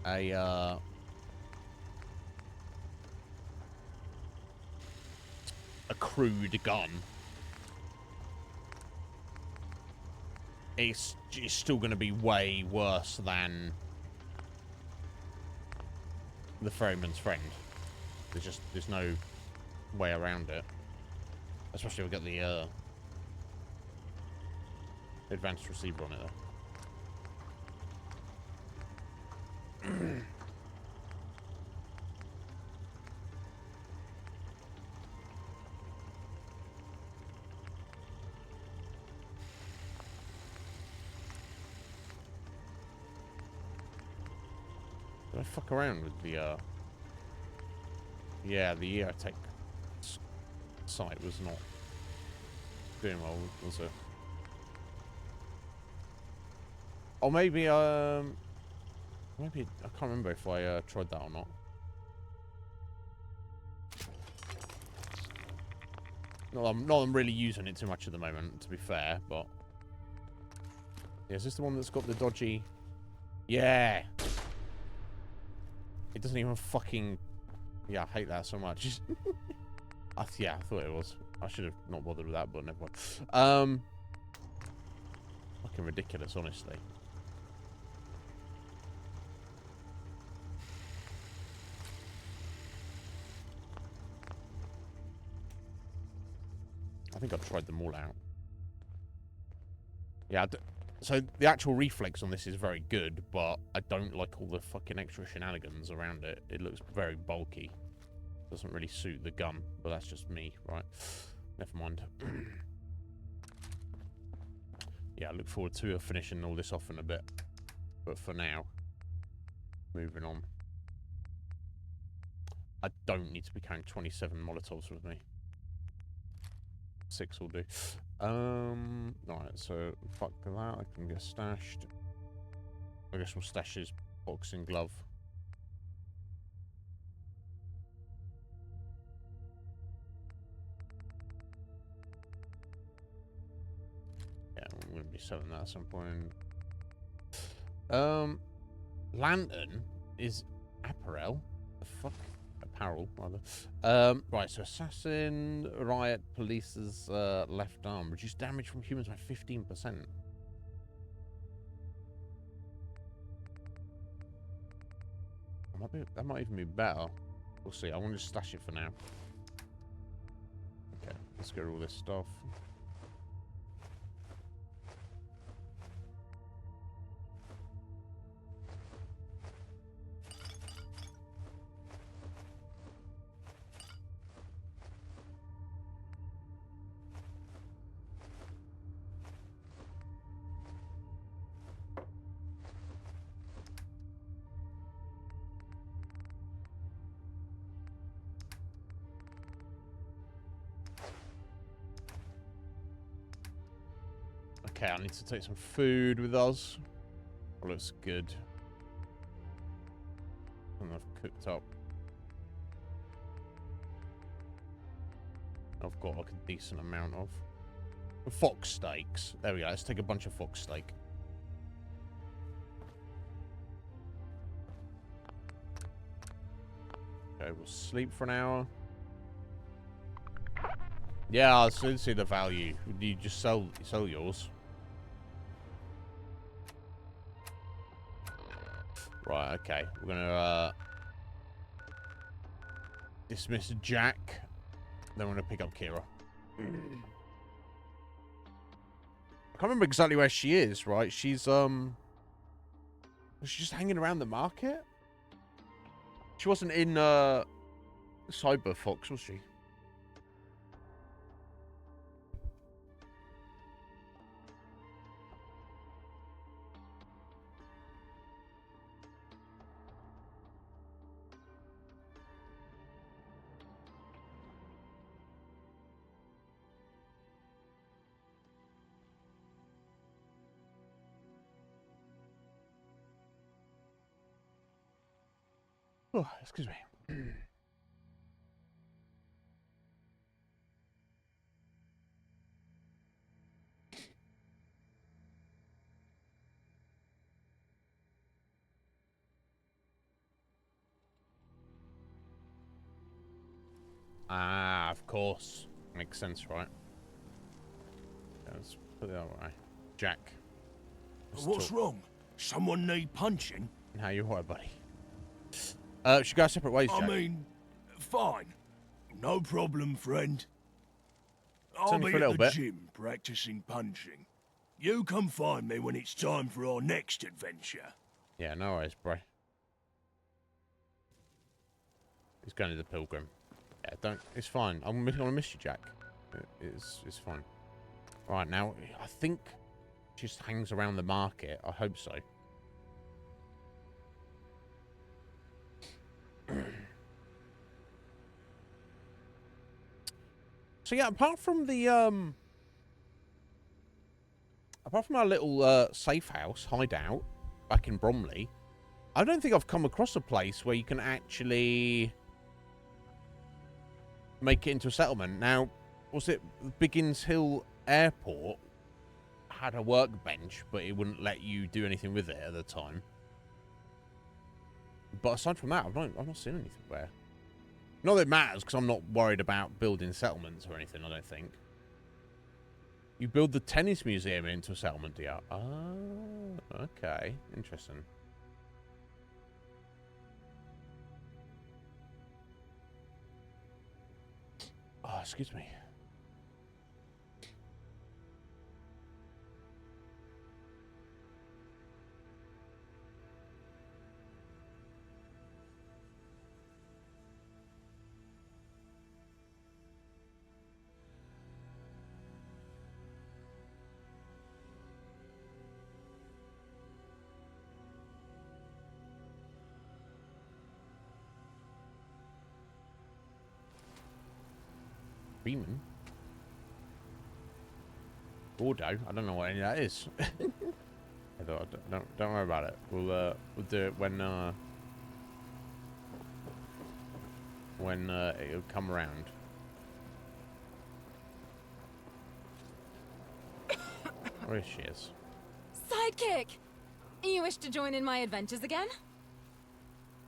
a crude gun, it's still going to be way worse than the Ferryman's Friend. There's no way around it. Especially if we get the advanced receiver on it, though. Did I fuck around with the yeah, the EOTech site was not doing well, was it? Or maybe I can't remember if I tried that or not. Not that I'm really using it too much at the moment, to be fair, but yeah, is this the one that's got the dodgy? Yeah. It doesn't even fucking... Yeah, I hate that so much. Yeah, I thought it was. I should have not bothered with that, but never mind. Fucking ridiculous, honestly. I think I've tried them all out. Yeah, so the actual reflex on this is very good, but I don't like all the fucking extra shenanigans around it. It looks very bulky. Doesn't really suit the gun, but that's just me, right? Never mind. Yeah, I look forward to finishing all this off in a bit. But for now, moving on. I don't need to be carrying 27 Molotovs with me. 6 will do. Alright, so fuck that. I can get stashed. I guess we'll stash his boxing glove. Yeah, I'm going to be selling that at some point. Lantern is apparel. The fuck? Apparel, rather. Right, so assassin, riot, police's left arm. Reduce damage from humans by 15%. That might even be better. We'll see. I want to stash it for now. Okay, let's get all this stuff. Okay, I need to take some food with us. Oh, looks good. And I've cooked up. I've got like a decent amount of fox steaks. There we go. Let's take a bunch of fox steak. Okay, we'll sleep for an hour. Yeah, I still see the value. You just sell yours. Right, okay. We're gonna dismiss Jack. Then we're gonna pick up Kira. I can't remember exactly where she is, right? She's just hanging around the market? She wasn't in Cyber Fox, was she? Oh, excuse me. Ah, of course. Makes sense, right? Yeah, let's put it that way. Jack. What's wrong? Someone need punching? How you alright, buddy? Should go our separate ways, Jack. I mean, fine. No problem, friend. I'll only be for a at little the bit. gym practicing punching. You come find me when it's time for our next adventure. Yeah, no worries, bro. He's going to the Pilgrim. Yeah, don't. It's fine. I'm gonna miss you, Jack. It's fine. All right, now I think she just hangs around the market. I hope so. So yeah, apart from our little safe house hideout back in Bromley, I don't think I've come across a place where you can actually make it into a settlement. Now, was it Biggins Hill Airport had a workbench, but it wouldn't let you do anything with it at the time. But aside from that, I've not seen anything there. Not that it matters, because I'm not worried about building settlements or anything, I don't think. You build the tennis museum into a settlement, do you? Oh, okay. Interesting. Oh, excuse me. Beeman? Gordo? I don't know what any of that is. I thought, don't worry about it. We'll do it when it'll come around. Where she is? Sidekick! You wish to join in my adventures again?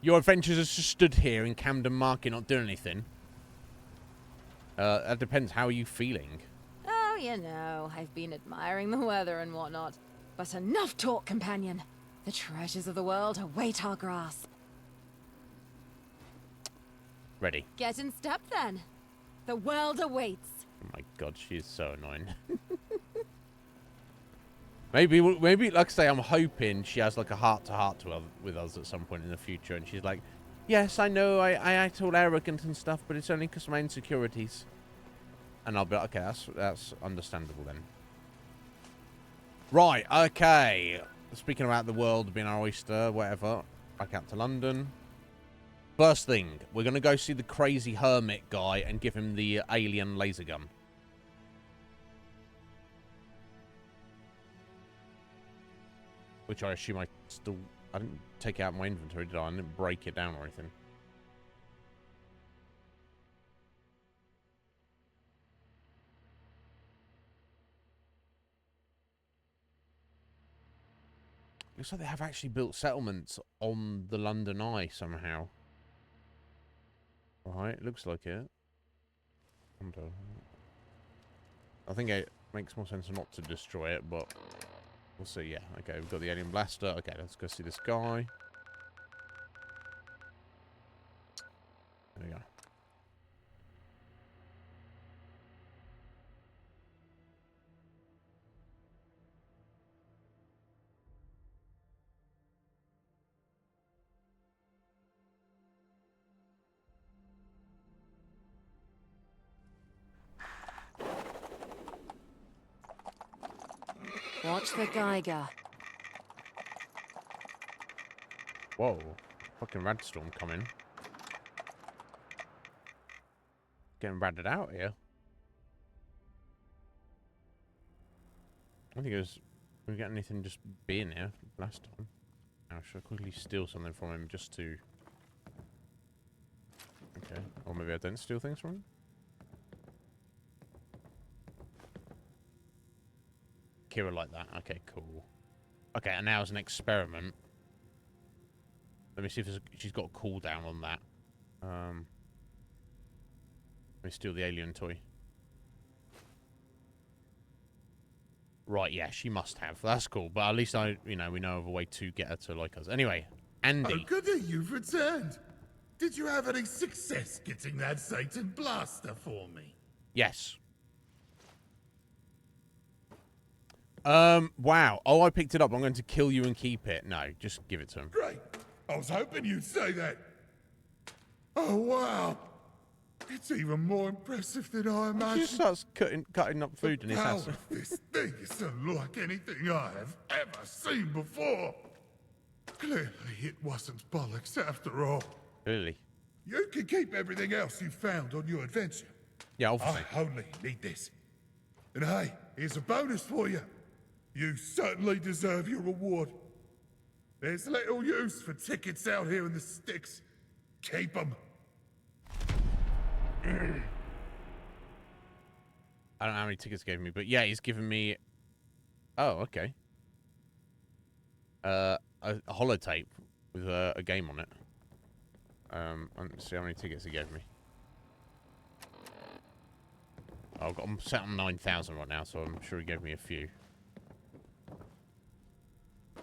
Your adventures are just stood here in Camden Market not doing anything. That depends. How are you feeling? Oh, you know, I've been admiring the weather and whatnot. But enough talk, companion. The treasures of the world await our grasp. Ready. Get in step, then. The world awaits. Oh my god, she is so annoying. maybe, like I say, I'm hoping she has like a heart-to-heart with us at some point in the future, and she's like, yes, I know, I act all arrogant and stuff, but it's only because of my insecurities. And I'll be like, okay, that's understandable then. Right, okay. Speaking about the world being our oyster, whatever. Back out to London. First thing, we're going to go see the crazy hermit guy and give him the alien laser gun. Which I assume I didn't take it out of my inventory, did I? I didn't break it down or anything. Looks like they have actually built settlements on the London Eye somehow. Right, looks like it. I think it makes more sense not to destroy it, but we'll see. Yeah, okay, we've got the alien blaster. Okay, let's go see this guy. There we go. Watch the Geiger. Whoa, fucking radstorm coming. Getting ratted out here. I don't think we got anything just being here last time. Now, should I quickly steal something from him just to... Okay, or maybe I don't steal things from him? Kira like that. Okay, cool. Okay, and now as an experiment, let me see if she's got a cooldown on that. Let me steal the alien toy. Right, yeah, she must have. That's cool, but at least we know of a way to get her to like us. Anyway, Andy. Oh, good that you've returned. Did you have any success getting that Satan blaster for me? Yes. Wow. Oh, I picked it up. I'm going to kill you and keep it. No, just give it to him. Great. I was hoping you'd say that. Oh, wow. It's even more impressive than I imagined. He just starts cutting up food in his house. This thing is unlike anything I have ever seen before. Clearly, it wasn't bollocks after all. Clearly. You can keep everything else you found on your adventure. Yeah, obviously. I only need this. And hey, here's a bonus for you. You certainly deserve your reward. There's little use for tickets out here in the sticks. Keep them. I don't know how many tickets he gave me, but yeah, he's given me... Oh, okay. A holotape with a game on it. Let's see how many tickets he gave me. I'm set on 9,000 right now, so I'm sure he gave me a few.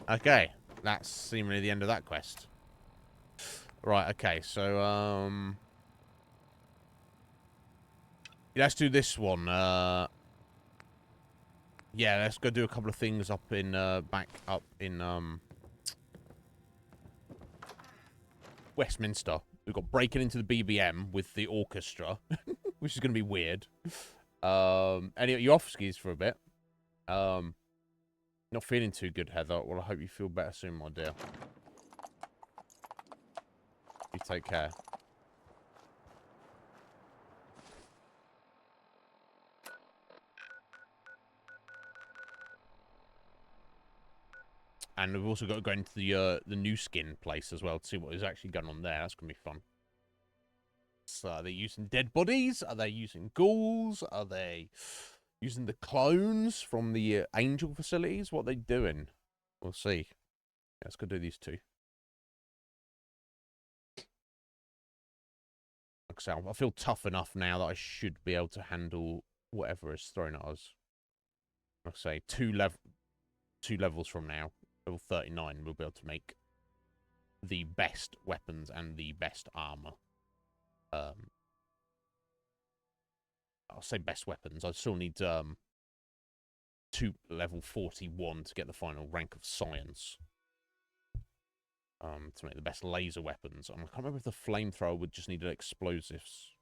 Okay, that's seemingly the end of that quest. Right, okay, so, let's do this one. Yeah, let's go do a couple of things up in, back up in, Westminster. We've got breaking into the BBM with the orchestra, which is going to be weird. Anyway, you off skis for a bit. Not feeling too good, Heather. Well, I hope you feel better soon, my dear. You take care. And we've also got to go into the new skin place as well to see what is actually going on there. That's going to be fun. So are they using dead bodies? Are they using ghouls? Are they using the clones from the angel facilities? What are they doing? We'll see. Let's go do these two. Like I say, I feel tough enough now that I should be able to handle whatever is thrown at us. Like I say, two levels from now, level 39, we'll be able to make the best weapons and the best armor. I'll say best weapons. I still need to level 41 to get the final rank of science. To make the best laser weapons. I can't remember if the flamethrower would just need explosives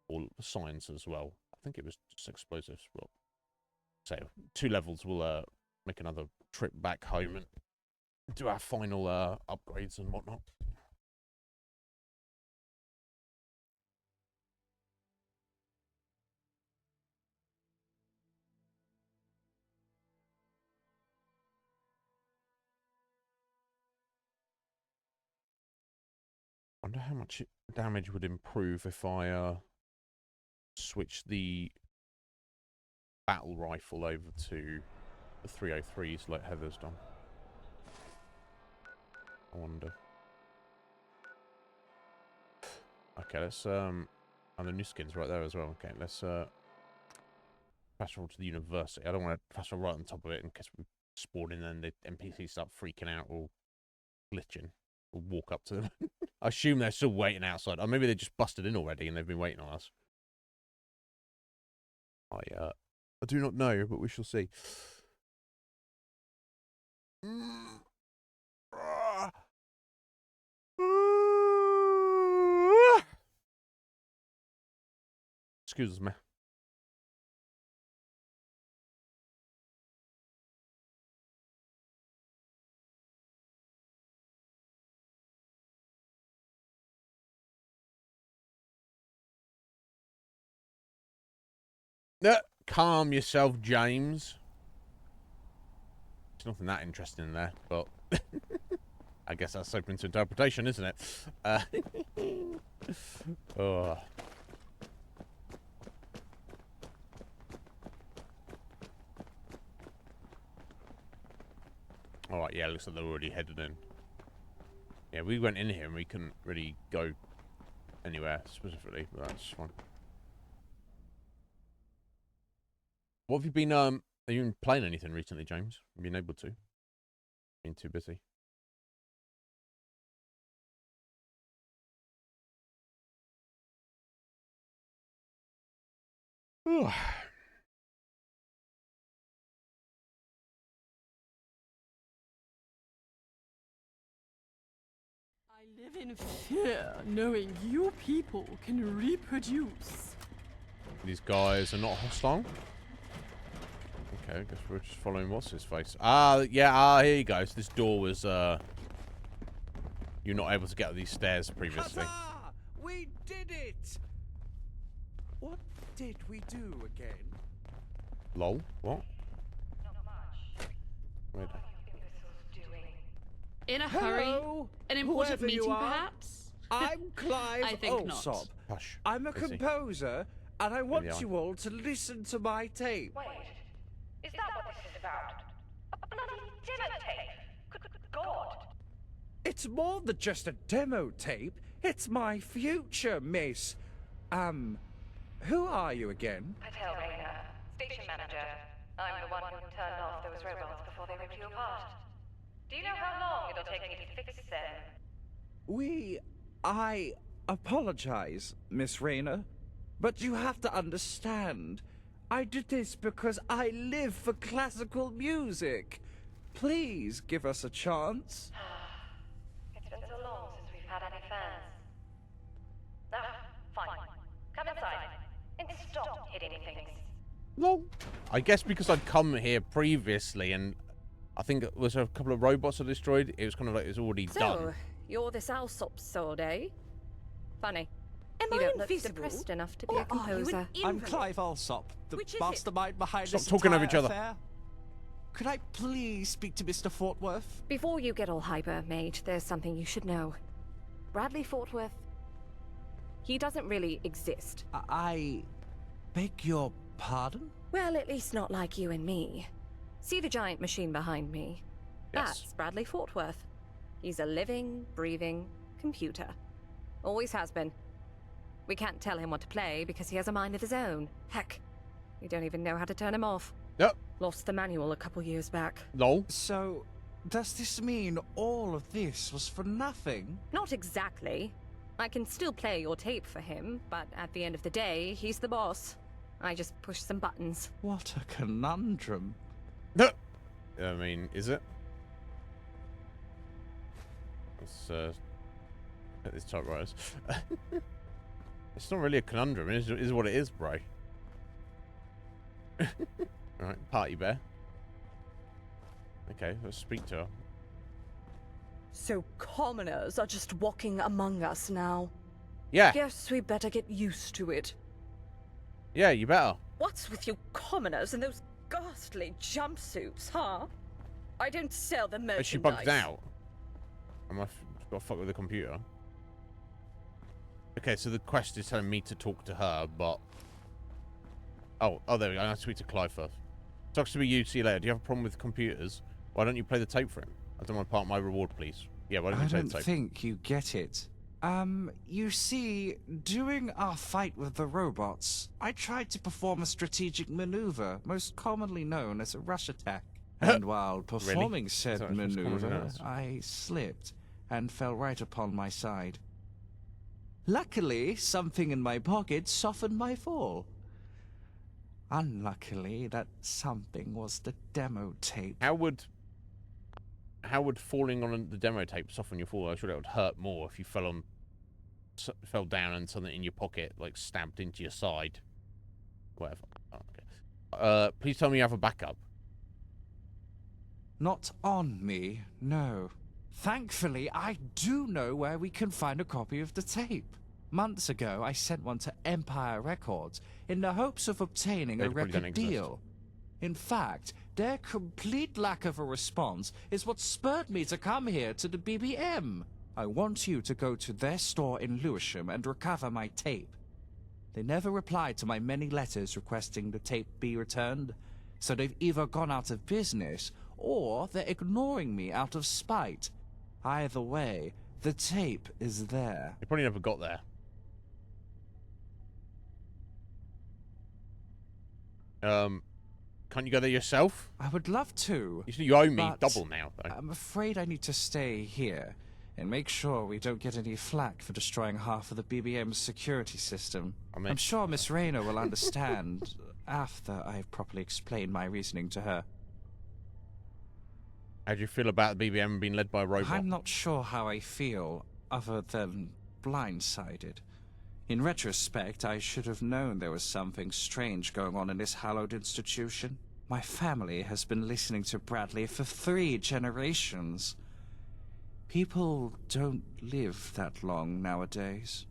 or science as well. I think it was just explosives. Well, so 2 levels will make another trip back home and do our final upgrades and whatnot. I wonder how much damage would improve if I switch the battle rifle over to the 303s like Heather's done. I wonder. Okay, let's and the new skin's right there as well. Okay, let's fast travel to the university. I don't want to fast travel right on top of it in case we spawn in and the NPCs start freaking out or glitching. We'll walk up to them. I assume they're still waiting outside. Or maybe they just busted in already and they've been waiting on us. I do not know, but we shall see. Excuse me. Calm yourself, James. There's nothing that interesting in there, but I guess that's open to interpretation, isn't it? Oh. Alright, yeah, looks like they're already headed in. Yeah, we went in here and we couldn't really go anywhere specifically, but that's fine. What have you been, are you been playing anything recently, James? Have you been able to? Been too busy? I live in fear knowing you people can reproduce. These guys are not hostile? Okay, I guess we're just following what's his face. Yeah, here you go. So this door was, you're not able to get up these stairs previously. Huzzah! We did it! What did we do again? Lol? What? Wait. In a hurry? An important whoever you meeting, are. perhaps? I'm Clive I think not. Alsop. Hush. I'm a Busy. composer, and I want Maybe I- you all to listen to my tape. Wait, is that what this is about? A bloody demo tape? Good God. It's more than just a demo tape. It's my future, miss. Who are you again? Patel Rayner, station manager. I'm the one who turned off those robots before they ripped you apart. Do you know how long it'll take me to fix them? I apologize, Miss Rayner, but you have to understand. I did this because I live for classical music. Please give us a chance. It's been so long since we've had any fans. Fine. Come inside and stop hitting things. Lol. I guess because I'd come here previously and I think it was a couple of robots I destroyed, it was kind of like it was already So, done. you're this Alsop sword, eh? Funny. Am you I don't look invisible? depressed enough to be Or a composer. I'm Clive Alsop, the Which is it? mastermind behind Stop this talking over entire each other. affair. Could I please speak to Mr. Fortworth? Before you get all hyper, mate, there's something you should know. Bradley Fortworth, he doesn't really exist. I beg your pardon? Well, at least not like you and me. See the giant machine behind me? Yes. That's Bradley Fortworth. He's a living, breathing computer. Always has been. We can't tell him what to play because he has a mind of his own. Heck, we don't even know how to turn him off. Yep. Lost the manual a couple years back. No. So, does this mean all of this was for nothing? Not exactly. I can still play your tape for him, but at the end of the day, he's the boss. I just push some buttons. What a conundrum. No. I mean, is it? Let's get this typewriters. It's not really a conundrum. It is what it is, bro. Alright, party bear. Okay, let's speak to her. So commoners are just walking among us now. Yeah. Guess we better get used to it. Yeah, you better. What's with you commoners and those ghastly jumpsuits, huh? I don't sell the merchandise. Is she bugged out? Am I got to fuck with the computer? Okay, so the quest is telling me to talk to her, but... Oh, there we go. I have to speak to Clive first. Talks to be you. See you later. Do you have a problem with computers? Why don't you play the tape for him? I don't want part of my reward, please. Yeah, why don't you play the tape? I don't think you get it. You see, during our fight with the robots, I tried to perform a strategic maneuver, most commonly known as a rush attack. And while performing said maneuver, I slipped and fell right upon my side. Luckily, something in my pocket softened my fall. Unluckily, that something was the demo tape. How would falling on the demo tape soften your fall? I'm sure it would hurt more if you fell down and something in your pocket like stabbed into your side. Whatever. Oh, okay. Please tell me you have a backup. Not on me, no. Thankfully, I do know where we can find a copy of the tape. Months ago, I sent one to Empire Records in the hopes of obtaining a record deal. In fact, their complete lack of a response is what spurred me to come here to the BBM. I want you to go to their store in Lewisham and recover my tape. They never replied to my many letters requesting the tape be returned, so they've either gone out of business or they're ignoring me out of spite. Either way, the tape is there. They probably never got there. Can't you go there yourself? I would love to. You owe me double now, though. I'm afraid I need to stay here and make sure we don't get any flack for destroying half of the BBM's security system. I'm sure Miss Rayner will understand after I've properly explained my reasoning to her. How do you feel about the BBM being led by a robot? I'm not sure how I feel, other than blindsided. In retrospect, I should have known there was something strange going on in this hallowed institution. My family has been listening to Bradley for 3 generations. People don't live that long nowadays.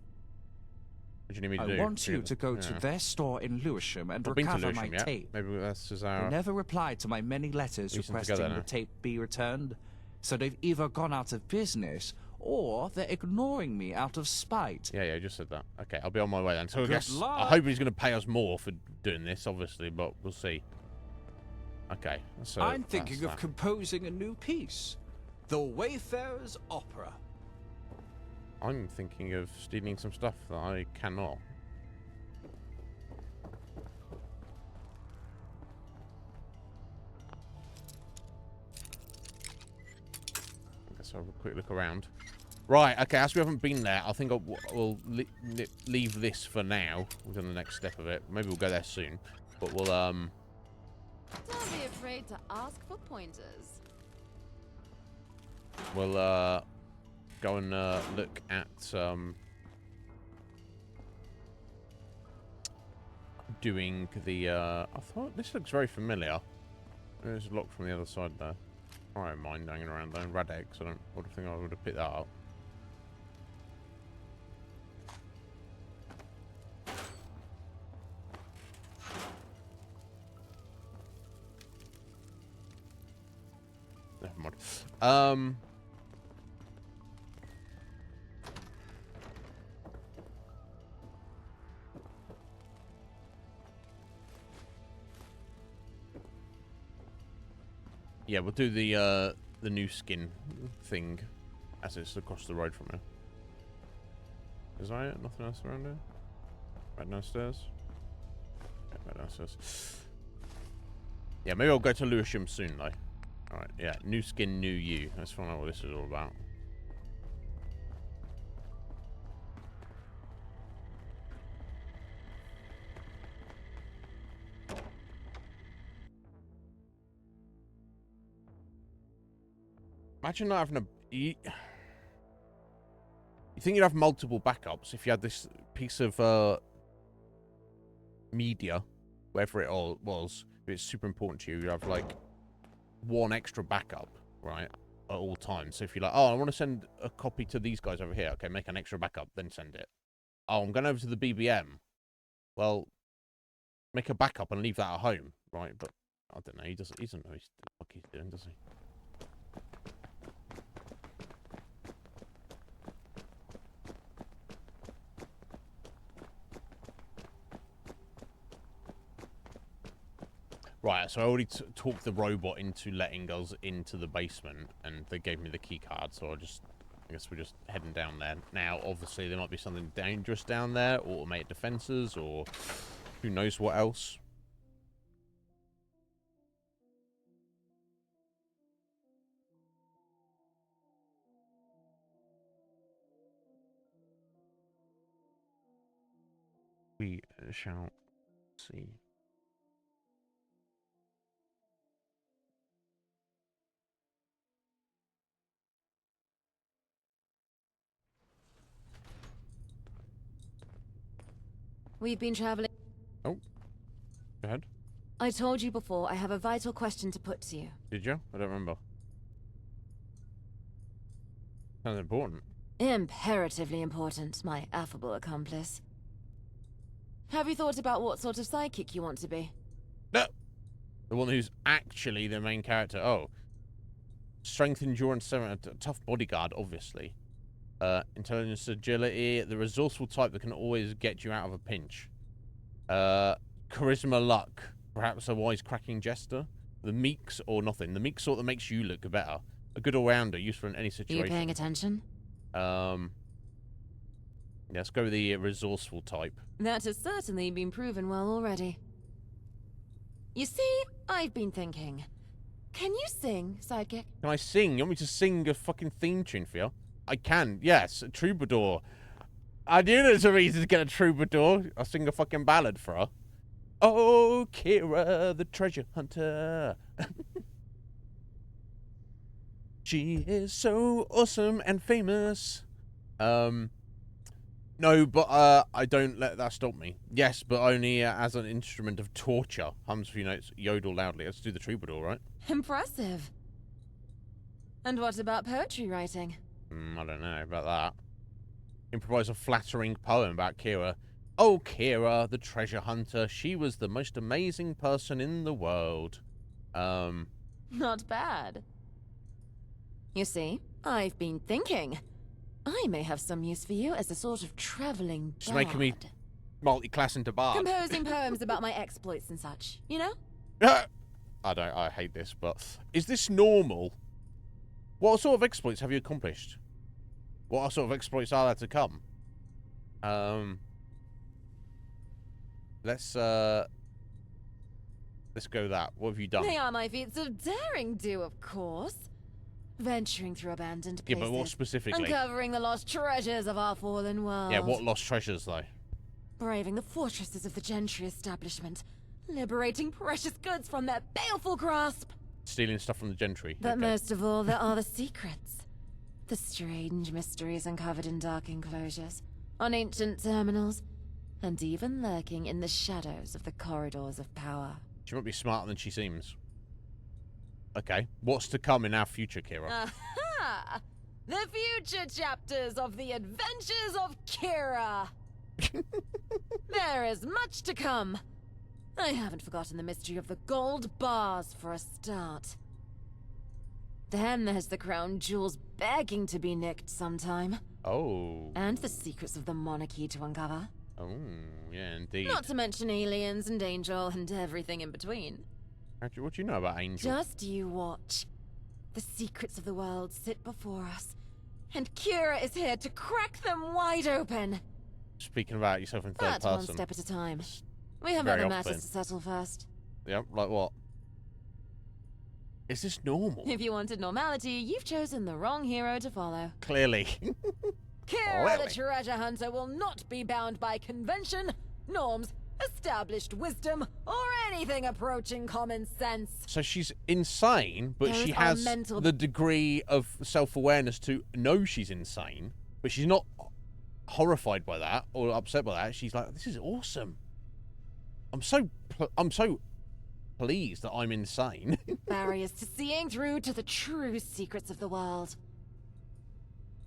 What do you need me to do? I want you to go to their store in Lewisham and recover my tape. Maybe that's just our... They never replied to my many letters requesting the tape be returned, so they've either gone out of business or they're ignoring me out of spite. Yeah, I just said that. Okay, I'll be on my way then. So Good I guess luck. I hope he's going to pay us more for doing this, obviously, but we'll see. Okay, so I'm thinking of composing a new piece, The Wayfarer's Opera. I'm thinking of stealing some stuff that I cannot. Guess I'll have a quick look around. Right, okay, as we haven't been there, I think we'll leave this for now. We've done the next step of it. Maybe we'll go there soon. But we'll, Don't be afraid to ask for pointers. We'll, go and, look at, doing the, I thought this looks very familiar. There's a lock from the other side there. I don't mind hanging around though. Radex, I would think I would have picked that up. never mind. Yeah, we'll do the new skin thing as it's across the road from here. Is that it? Nothing else around here? Right downstairs? Yeah, right downstairs. Yeah, maybe I'll go to Lewisham soon, though. Alright, yeah. New skin, new you. Let's find out what this is all about. Imagine not having a... You think you'd have multiple backups if you had this piece of media, wherever it all was, if it's super important to you, you have like one extra backup, right, at all times. So if you're like, oh, I want to send a copy to these guys over here, okay, make an extra backup, then send it. Oh, I'm going over to the BBM. Well, make a backup and leave that at home, right? But I don't know, he doesn't know what he's doing, does he? Right, so I already talked the robot into letting us into the basement, and they gave me the key card, so I guess we're just heading down there. Now, obviously, there might be something dangerous down there, automated defenses, or who knows what else. We shall see. We've been traveling. Oh, go ahead. I told you before, I have a vital question to put to you. Did you? I don't remember. Sounds important. Imperatively important, my affable accomplice. Have you thought about what sort of sidekick you want to be? No! The one who's actually the main character. Oh. Strength, endurance, 7, a tough bodyguard, obviously. Intelligence, agility, the resourceful type that can always get you out of a pinch. Charisma, luck, perhaps a wisecracking jester. The meeks or nothing. The meek sort that makes you look better. A good all-rounder, useful in any situation. Are you paying attention? Yeah, let's go with the resourceful type. That has certainly been proven well already. You see, I've been thinking. Can you sing, sidekick? Can I sing? You want me to sing a fucking theme tune for you? I can, yes. A troubadour. I knew there's a reason to get a troubadour. I'll sing a fucking ballad for her. Oh, Kira, the treasure hunter. She is so awesome and famous. No, but I don't let that stop me. Yes, but only as an instrument of torture. Hums a few notes, yodel loudly. Let's do the troubadour, right? Impressive. And what about poetry writing? I don't know about that. Improvise a flattering poem about Kira. Oh, Kira, the treasure hunter. She was the most amazing person in the world. Not bad. You see, I've been thinking. I may have some use for you as a sort of traveling bard. Just making me multi-class into bard. Composing poems about my exploits and such, you know? I hate this, but is this normal? What sort of exploits have you accomplished? What sort of exploits are there to come? Let's go that. What have you done? They are my feats of daring do, of course. Venturing through abandoned places. Yeah, but what specifically? Uncovering the lost treasures of our fallen world. Yeah, what lost treasures, though? Braving the fortresses of the gentry establishment. Liberating precious goods from their baleful grasp. Stealing stuff from the gentry. But okay. most of all, there are the secrets. The strange mysteries uncovered in dark enclosures, on ancient terminals, and even lurking in the shadows of the corridors of power. She might be smarter than she seems. Okay, what's to come in our future, Kira? Aha! The future chapters of the adventures of Kira! There is much to come. I haven't forgotten the mystery of the gold bars for a start. Then there's the crown jewels begging to be nicked sometime. Oh. And the secrets of the monarchy to uncover. Oh, yeah, indeed. Not to mention aliens and Angel and everything in between. Actually, what do you know about Angel? Just you watch. The secrets of the world sit before us, and Kira is here to crack them wide open. Speaking about yourself in third But person. one step at a time. We have very other often. matters to settle first. Yep, like what? Is this normal? If you wanted normality, you've chosen the wrong hero to follow. Clearly. Kira the Clearly. treasure hunter will not be bound by convention, norms, established wisdom, or anything approaching common sense. So she's insane, but Those she are has mental- the degree of self-awareness to know she's insane, but she's not horrified by that or upset by that. She's like, this is awesome. I'm so pleased that I'm insane. Barriers to seeing through to the true secrets of the world.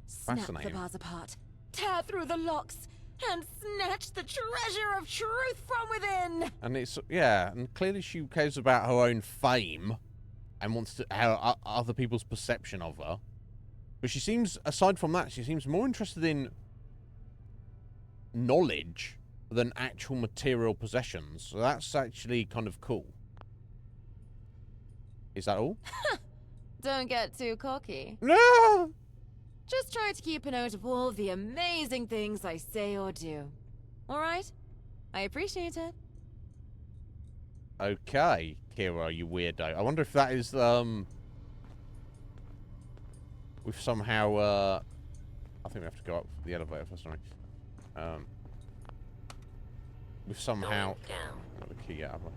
Snap the Fascinating. bars apart, tear through the locks, and snatch the treasure of truth from within. And it's, yeah, and clearly she cares about her own fame and wants to how other people's perception of her. But she seems, aside from that, she seems more interested in knowledge than actual material possessions. So that's actually kind of cool. Is that all? Don't get too cocky. No! Just try to keep a note of all the amazing things I say or do. Alright? I appreciate it. Okay, Kira, you weirdo. I wonder if that is, we've somehow, I think we have to go up the elevator first, sorry. We've somehow... Got the key out of her.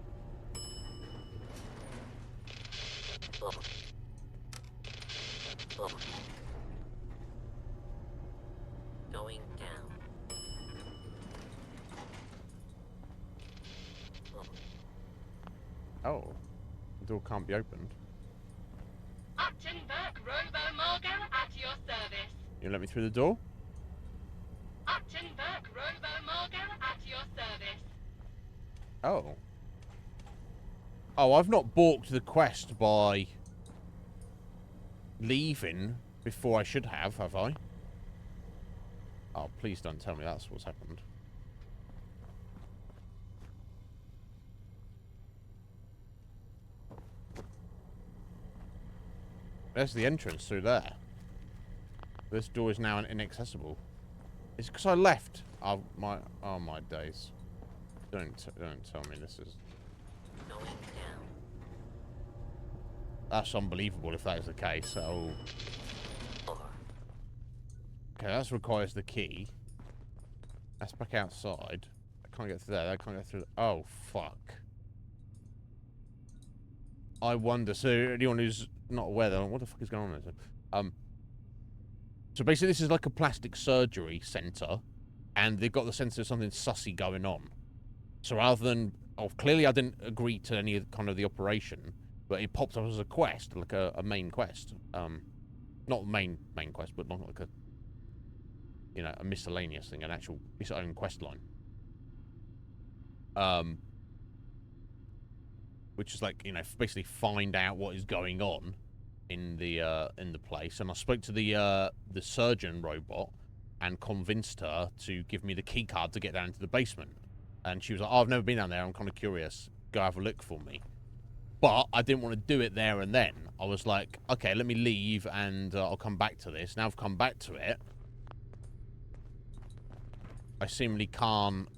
Going down. Oh. The door can't be opened. Upton Burke, Robo Margo at your service. You let me through the door? Upton Burke, Robo Margo at your service. Oh. Oh, I've not balked the quest by leaving before I should have I? Oh, please don't tell me that's what's happened. There's the entrance through there. This door is now inaccessible. It's because I left. Oh my days. Don't tell me this is... Going down. That's unbelievable if that is the case. Oh. Okay, that requires the key. That's back outside. I can't get through there. I can't get through... Oh, fuck. I wonder... So, anyone who's not aware, though, what the fuck is going on there? So basically this is like a plastic surgery centre, and they've got the sense of something sussy going on. So rather than... Oh, clearly I didn't agree to any of kind of the operation, but it popped up as a quest, like a main quest. Not main quest, but like a... You know, a miscellaneous thing, an actual, its own quest line. Which is like, you know, basically find out what is going on in the place. And I spoke to the surgeon robot and convinced her to give me the key card to get down into the basement. And she was like, oh, I've never been down there, I'm kind of curious. Go have a look for me. But I didn't want to do it there and then. I was like, okay, let me leave and I'll come back to this. Now I've come back to it. I seemingly can't...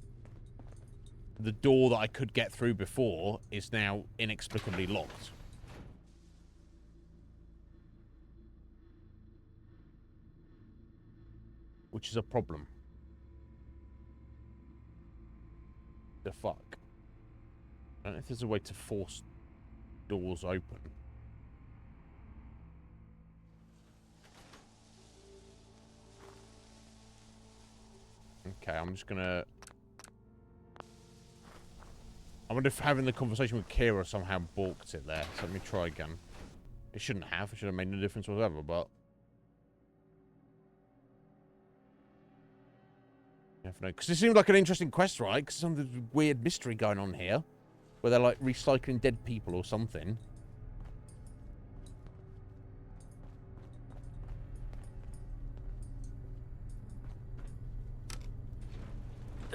The door that I could get through before is now inexplicably locked. Which is a problem. The fuck? I don't know if there's a way to force doors open. Okay, I'm just gonna... I wonder if having the conversation with Kira somehow balked it there. So let me try again. It shouldn't have. It should have made no difference whatsoever, but... You never know. Because it seemed like an interesting quest, right? Because some weird mystery going on here. Where they're like recycling dead people or something.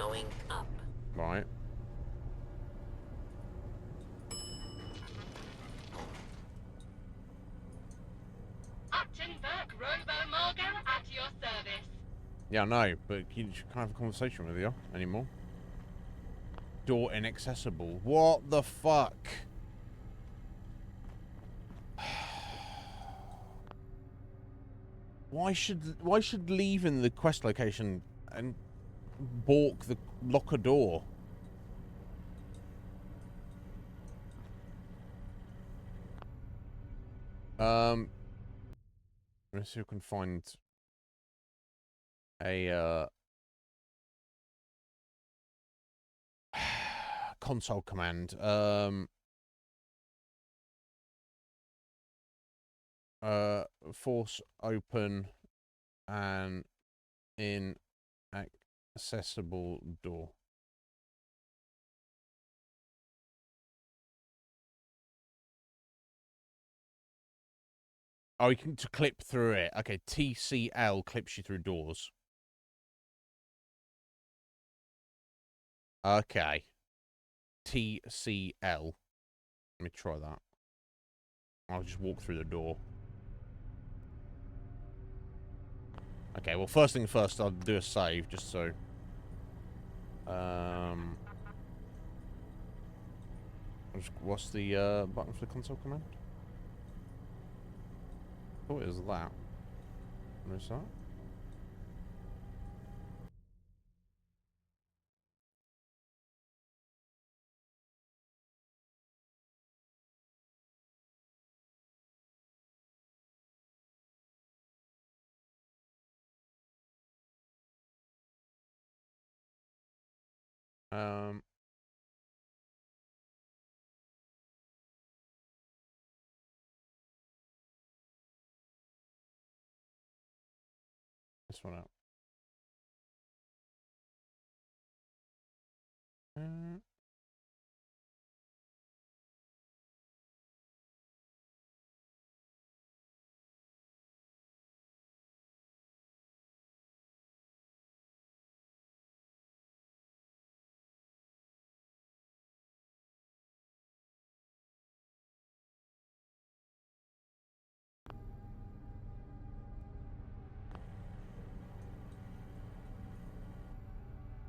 Going up. Right. Upton Burke, Robo Morgan, at your service. Yeah, I know, but you can't have a conversation with you anymore. Door inaccessible. What the fuck? Why should leaving the quest location and balk the locker door? Let's see if we can find a console command. Force open an inaccessible door. Oh, you can to clip through it. Okay, TCL clips you through doors. Okay. TCL. Let me try that. I'll just walk through the door. Okay, well, first thing first, I'll do a save, just so... What's the button for the console command? Oh, it is that. What is that? This one out.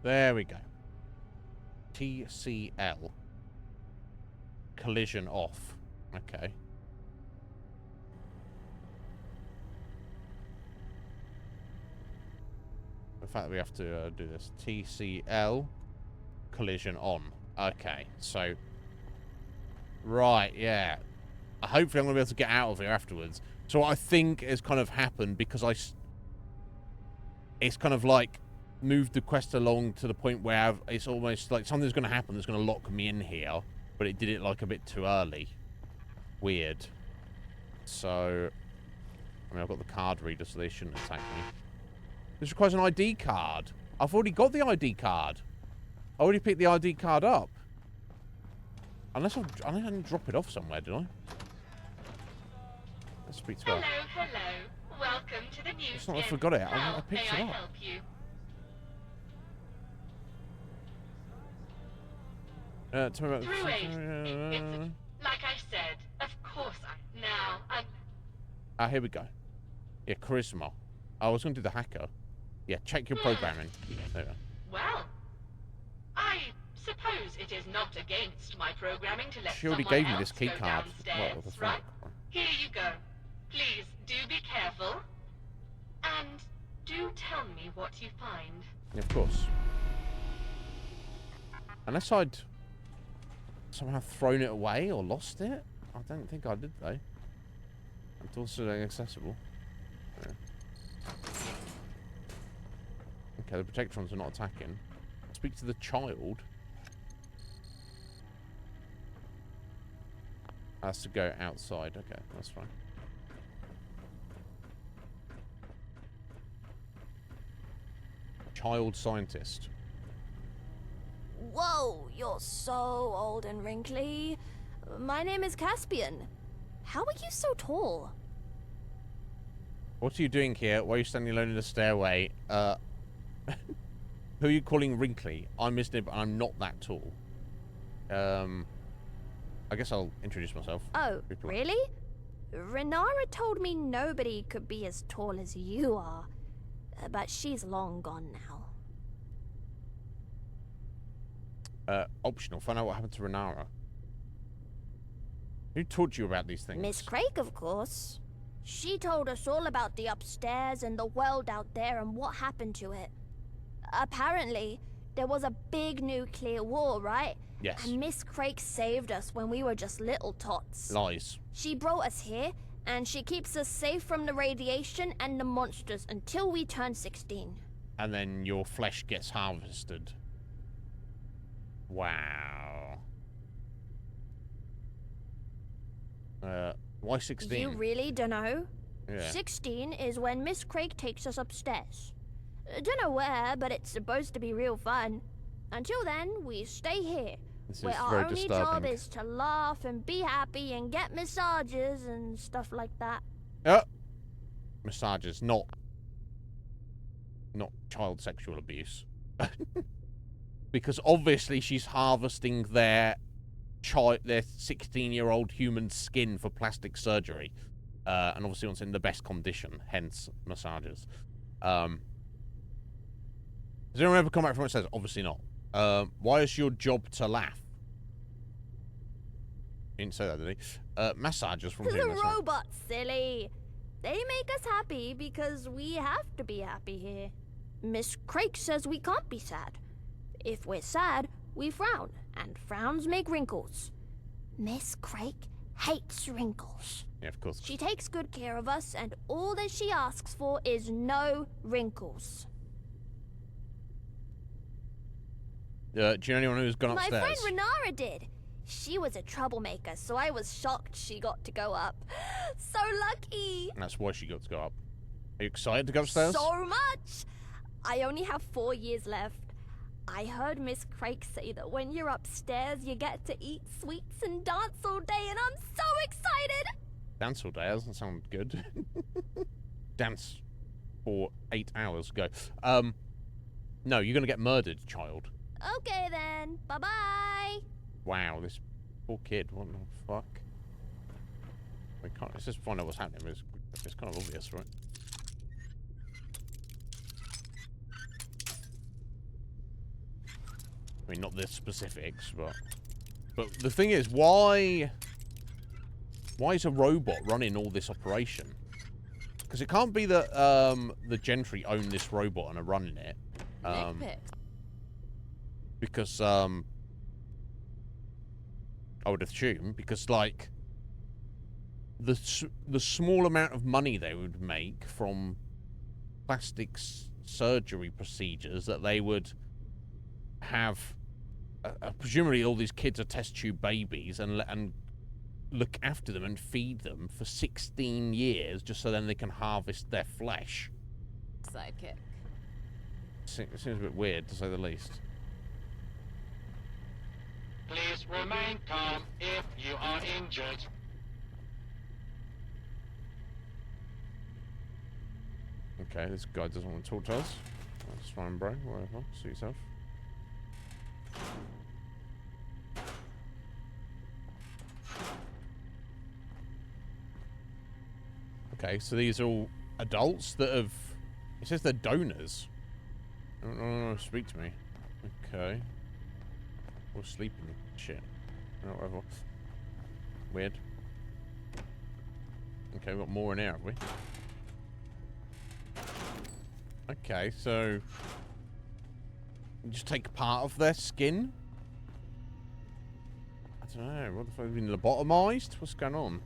There we go. TCL. Collision off. Okay. The fact that we have to do this. TCL. Collision on. Okay, so... Right, yeah. Hopefully I'm going to be able to get out of here afterwards. So what I think has kind of happened, because it's kind of like moved the quest along to the point where it's almost like something's going to happen that's going to lock me in here, but it did it like a bit too early. Weird. So, I mean, I've got the card reader, so they shouldn't attack me. This requires an ID card. I've already got the ID card. I already picked the ID card up. Unless I didn't drop it off somewhere, did I? Let's speak to her. Hello. Welcome to the news. It's not that I forgot it. I picked it up. Help you? Tell me about Through it's like I said, of course now. Here we go. Yeah, charisma. I was going to do the hacker. Yeah, check your programming. There we go. Well, I suppose it is not against my programming to let She already someone gave me else this key go card. downstairs, What the fuck? right? Here you go. Please do be careful, and do tell me what you find. Yeah, of course. Unless I'd somehow thrown it away or lost it? I don't think I did, though. It's also inaccessible. Yeah. Okay, the Protectrons are not attacking. Speak to the child. Has to go outside. Okay, that's fine. Child scientist. Whoa, you're so old and wrinkly. My name is Caspian. How are you so tall? What are you doing here? Why are you standing alone in the stairway? Who are you calling wrinkly? I'm Iznib, and I'm not that tall. I guess I'll introduce myself. Oh, really? Renara told me nobody could be as tall as you are. But she's long gone now. Optional. Find out what happened to Renara. Who taught you about these things? Miss Craig, of course. She told us all about the upstairs and the world out there and what happened to it. Apparently, there was a big nuclear war, right? Yes. And Miss Craig saved us when we were just little tots. Lies. She brought us here, and she keeps us safe from the radiation and the monsters until we turn 16. And then your flesh gets harvested. Wow. Why 16? You really dunno? Yeah. 16 is when Miss Craig takes us upstairs. Dunno where, but it's supposed to be real fun. Until then, we stay here. This where is our very only disturbing. job is to laugh and be happy and get massages and stuff like that. Massages, not child sexual abuse. Because obviously she's harvesting their 16-year-old human skin for plastic surgery. And obviously wants in the best condition, hence massages. Does anyone ever come back from what it says? Obviously not. Why is your job to laugh? He didn't say that, did he? Massages from The him. robots, silly. They make us happy because we have to be happy here. Miss Craig says we can't be sad. If we're sad, we frown, and frowns make wrinkles. Miss Craig hates wrinkles. Yeah, of course. She takes good care of us, and all that she asks for is no wrinkles. Do you know anyone who's gone My upstairs? friend Renara did. She was a troublemaker, so I was shocked she got to go up. So lucky! And that's why she got to go up. Are you excited to go upstairs? So much! I only have 4 years left. I heard Miss Craig say that when you're upstairs, you get to eat sweets and dance all day, and I'm so excited! Dance all day, doesn't sound good. Dance for 8 hours, go. No, you're going to get murdered, child. Okay then, bye-bye! Wow, this poor kid, what the fuck? We can't, let's just find out what's happening. It's kind of obvious, right? I mean, not the specifics, but the thing is, why is a robot running all this operation? Because it can't be that the Gentry own this robot and are running it. Because I would assume, because like the small amount of money they would make from plastic surgery procedures that they would have, presumably all these kids are test tube babies, and look after them and feed them for 16 years just so then they can harvest their flesh. Sidekick. It seems a bit weird, to say the least. Please remain calm if you are injured. Okay, this guy doesn't want to talk to us. That's fine, bro. Whatever. Suit yourself. Okay, so these are all adults that have... It says they're donors. No, speak to me. Okay. Or sleeping shit. Oh, whatever. Weird. Okay, we've got more in here, have we? Okay, so... You just take part of their skin? I don't know. What the fuck? Have you been lobotomized? What's going on?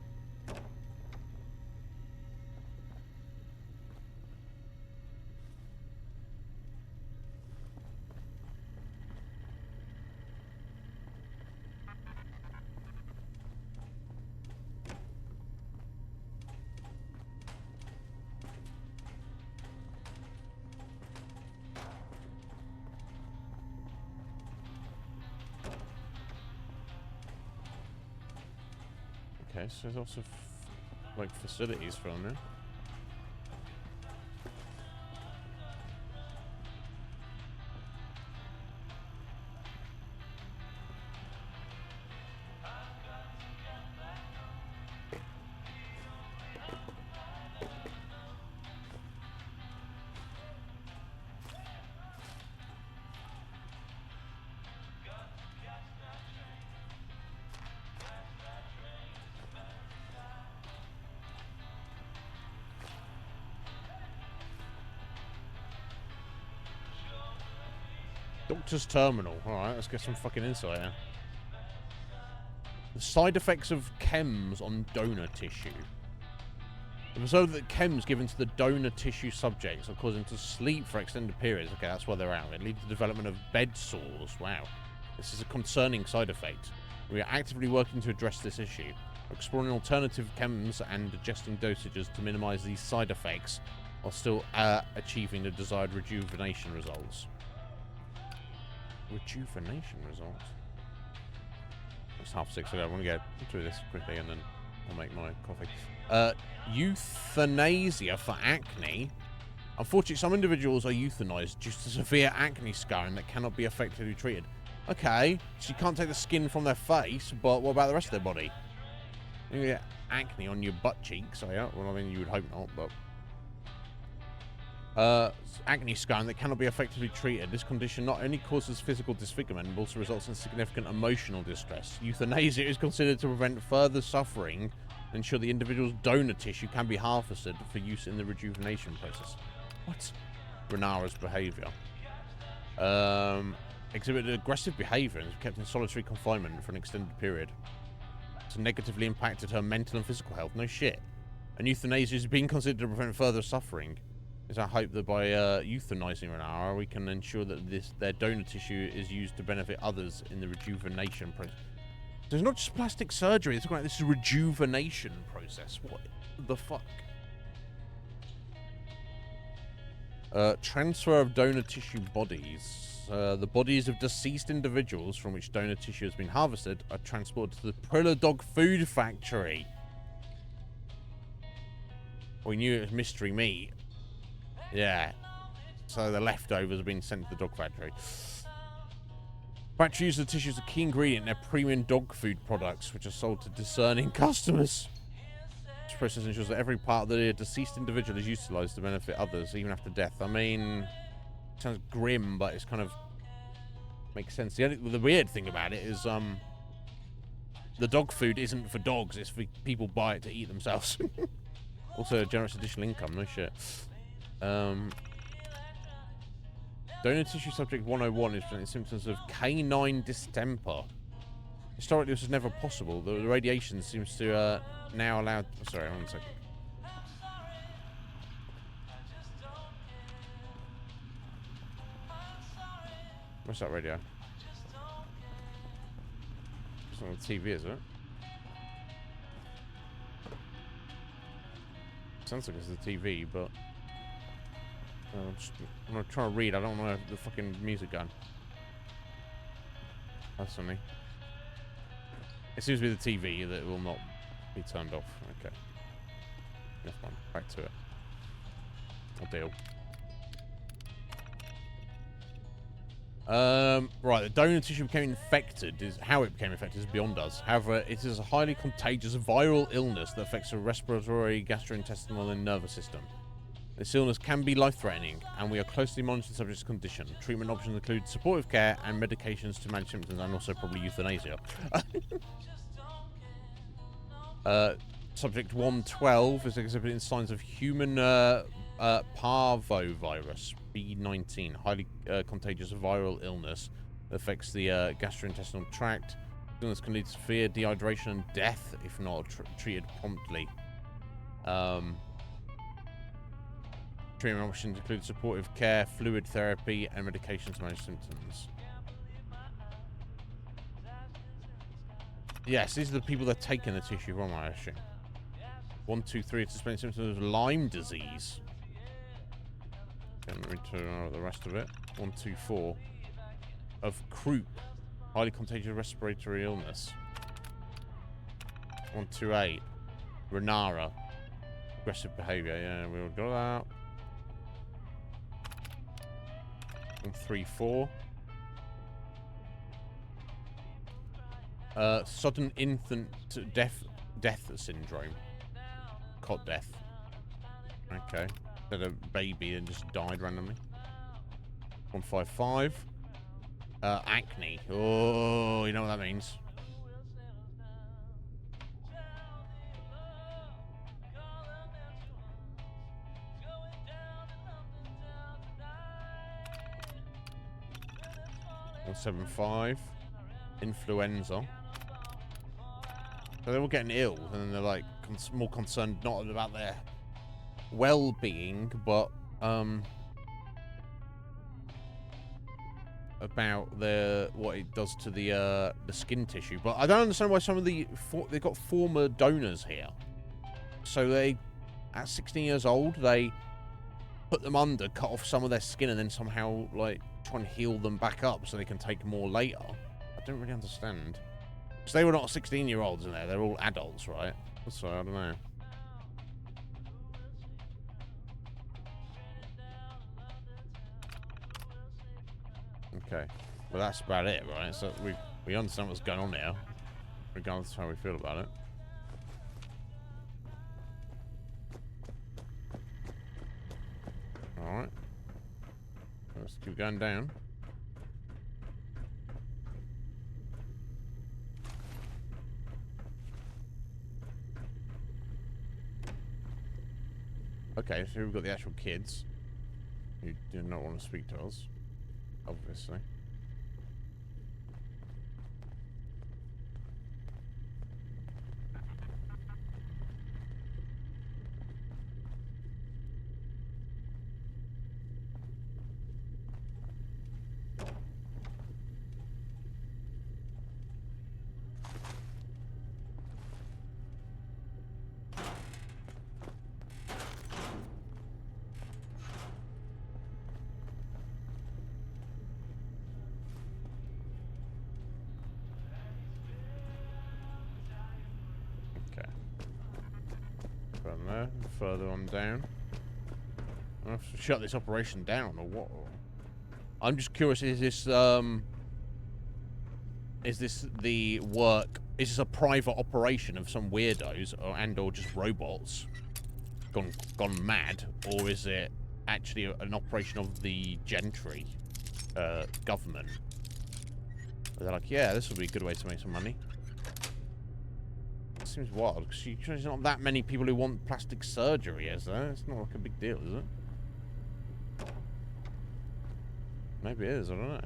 Okay, so there's also like facilities for them there. Doctor's terminal. Alright, let's get some fucking insight here. The side effects of chems on donor tissue. It was so that chems given to the donor tissue subjects are causing them to sleep for extended periods. Okay, that's why they're out. It leads to the development of bed sores. Wow. This is a concerning side effect. We are actively working to address this issue. We're exploring alternative chems and adjusting dosages to minimize these side effects while still achieving the desired rejuvenation results. Rejuvenation results? It's 6:30. I want to get through this quickly and then I'll make my coffee. Euthanasia for acne. Unfortunately, some individuals are euthanized due to severe acne scarring that cannot be effectively treated. Okay, so you can't take the skin from their face, but what about the rest of their body? You get acne on your butt cheeks. So yeah, well, I mean, you would hope not, but acne scarring that cannot be effectively treated. This condition not only causes physical disfigurement, but also results in significant emotional distress. Euthanasia is considered to prevent further suffering and ensure the individual's donor tissue can be harvested for use in the rejuvenation process. What? Renara's behavior. Exhibited aggressive behavior and was kept in solitary confinement for an extended period. It's negatively impacted her mental and physical health. No shit. And euthanasia is being considered to prevent further suffering. It's our hope that by euthanizing Renara, we can ensure that their donor tissue is used to benefit others in the rejuvenation process. So it's not just plastic surgery. It's like this is a rejuvenation process. What the fuck? Transfer of donor tissue bodies. The bodies of deceased individuals from which donor tissue has been harvested are transported to the Prilla Dog Food Factory. We knew it was mystery meat. Yeah. So the leftovers have been sent to the dog factory. Factory use of the tissue is a key ingredient in their premium dog food products, which are sold to discerning customers. This process ensures that every part of the deceased individual is utilized to benefit others, even after death. I mean, it sounds grim, but it's kind of makes sense. The weird thing about it is, the dog food isn't for dogs; it's for people buy it to eat themselves. Also, generous additional income. No shit. Donor tissue subject 101 is presenting symptoms of canine distemper. Historically, this was never possible. The radiation seems to now allow. Sorry, one second. What's that radio? It's on the TV, is it? Sounds like it's the TV, but I'm gonna try to read. I don't know the fucking music gun. Personally, it seems to be the TV that will not be turned off. Okay, never mind. Back to it. I'll deal. Right, the donor tissue became infected. How it became infected is beyond us. However, it is a highly contagious viral illness that affects the respiratory, gastrointestinal, and nervous system. This illness can be life-threatening, and we are closely monitoring the subject's condition. Treatment options include supportive care and medications to manage symptoms, and also probably euthanasia. Subject 112 is exhibiting signs of human parvovirus, B19, highly contagious viral illness that affects the gastrointestinal tract. Illness can lead to severe dehydration and death if not treated promptly. Treatment options include supportive care, fluid therapy, and medication to manage symptoms. Yes, these are the people that are taking the tissue from, I assume. 1, 2, 3, it's displaying symptoms of Lyme disease. Okay, let me turn out the rest of it. 1, 2, 4. Of croup, highly contagious respiratory illness. 1, 2, 8. Renara, aggressive behavior. Yeah, we all got that. 1, 3, 4. Sudden infant death syndrome. Cot death. Okay. Had a baby and just died randomly. 155. Acne. Oh, you know what that means. 175. Influenza. So they're all getting ill, and they're like more concerned not about their well-being, but about what it does to the skin tissue. But I don't understand why some of they've got former donors here. So they, at 16 years old, they put them under, cut off some of their skin, and then somehow like try and heal them back up so they can take more later. I don't really understand. Because they were not 16-year-olds in there; they're all adults, right? So I don't know. Okay, well that's about it, right? So we understand what's going on here, regardless of how we feel about it. All right, let's keep going down. Okay, so we've got the actual kids who do not want to speak to us, obviously. From there, further on down. I have to shut this operation down, or what? I'm just curious, is this the work? Is this a private operation of some weirdos, or just robots gone mad, or is it actually an operation of the gentry government? They're like, yeah, this would be a good way to make some money. Seems wild, because there's not that many people who want plastic surgery, is there? It's not like a big deal, is it? Maybe it is, I don't know.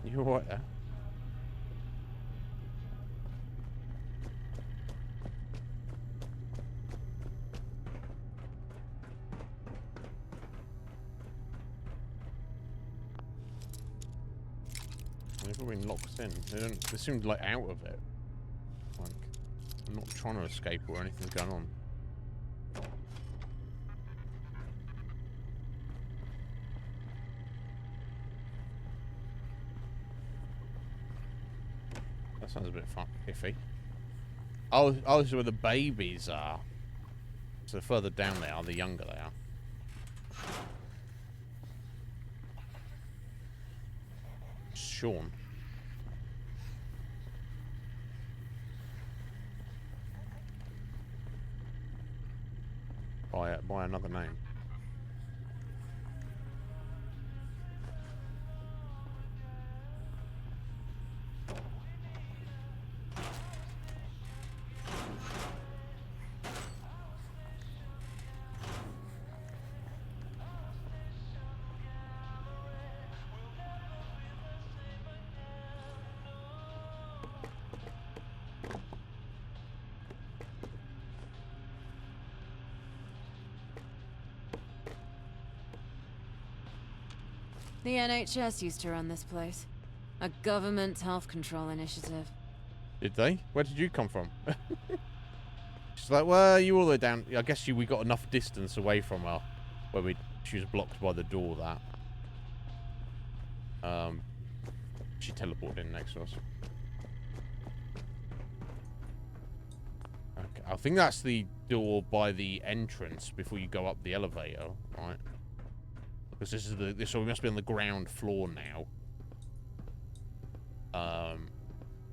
You're what? They've all been locked in. They seemed like out of it. Like, I'm not trying to escape or anything's going on. That sounds a bit iffy. Oh, this is where the babies are. So the further down they are, the younger they are. Sean. By another name. The NHS used to run this place. A government health control initiative. Did they? Where did you come from? She's like, well, you all the way down. I guess we got enough distance away from her where she was blocked by the door that she teleported in next to us. Okay, I think that's the door by the entrance before you go up the elevator, right? Because this is so we must be on the ground floor now.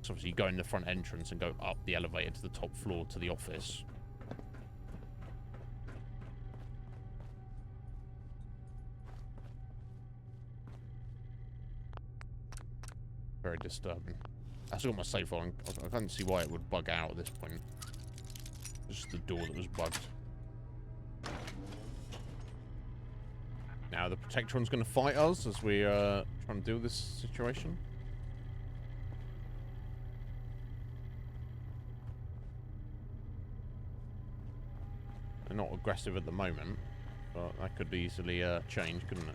So obviously you go in the front entrance and go up the elevator to the top floor to the office. Very disturbing. I still got my safe on. I can't see why it would bug out at this point. Just the door that was bugged. Now the Protectron's going to fight us as we try and deal with this situation. They're not aggressive at the moment, but that could easily change, couldn't it?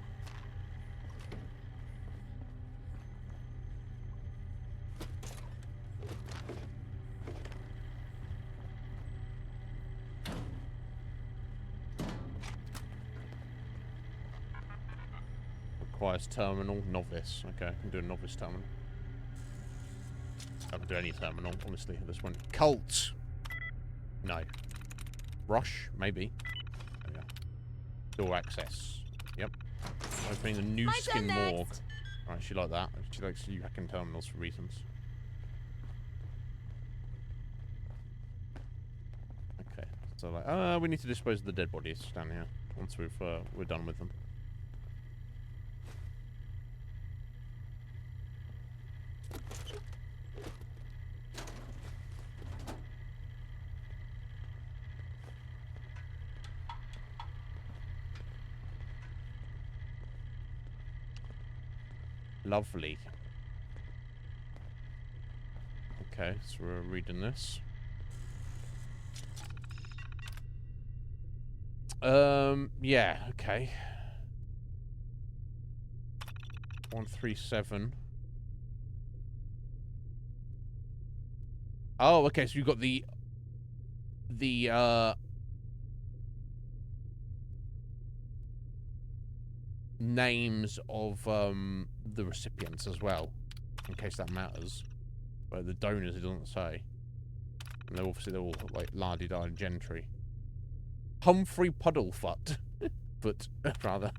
Requires terminal, novice. Okay, I can do a novice terminal. I can do any terminal, honestly, at this point. Cult! No. Rush? Maybe. There we go. Door access. Yep. Opening the new skin morgue. Right, she like that. She likes you hacking terminals for reasons. Okay. So like, we need to dispose of the dead bodies down here once we're done with them. Lovely. Okay, so we're reading this. Yeah, okay. 137. Oh, okay, so you've got the names of the recipients as well, in case that matters. But the donors, it doesn't say. And they're all like la-di-da gentry. Humphrey Puddlefoot, but rather.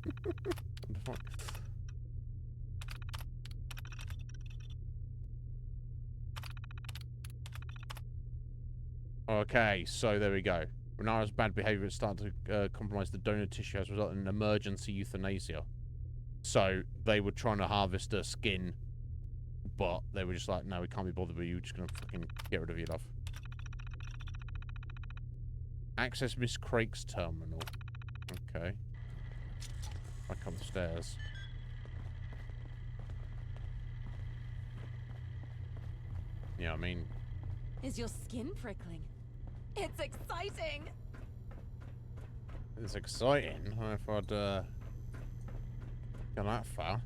Okay, so there we go. Renara's bad behavior started to compromise the donor tissue as a result of an emergency euthanasia. So they were trying to harvest her skin, but they were just like, no, we can't be bothered with you. We're just going to fucking get rid of you, love. Access Miss Craig's terminal. Okay. Back up the stairs. Yeah, I mean... Is your skin prickling? It's exciting! It's exciting. I don't know if I'd go that far.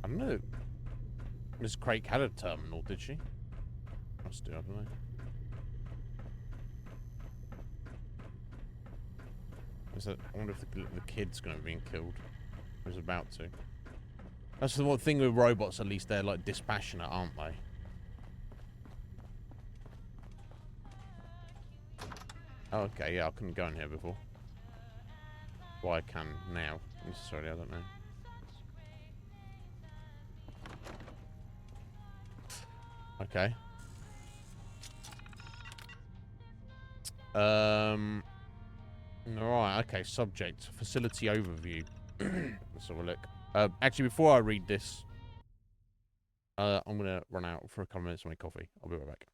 I don't know. Miss Craig had a terminal, did she? Must do, I don't know. I wonder if the kid's going to be killed. Or is about to. That's the one thing with robots, at least they're like dispassionate, aren't they? Oh, okay, yeah, I couldn't go in here before. Why I can now, necessarily, I don't know. Okay. Alright, okay, subject. Facility overview. Let's have a look. Actually, before I read this, I'm gonna run out for a couple of minutes to make coffee. I'll be right back.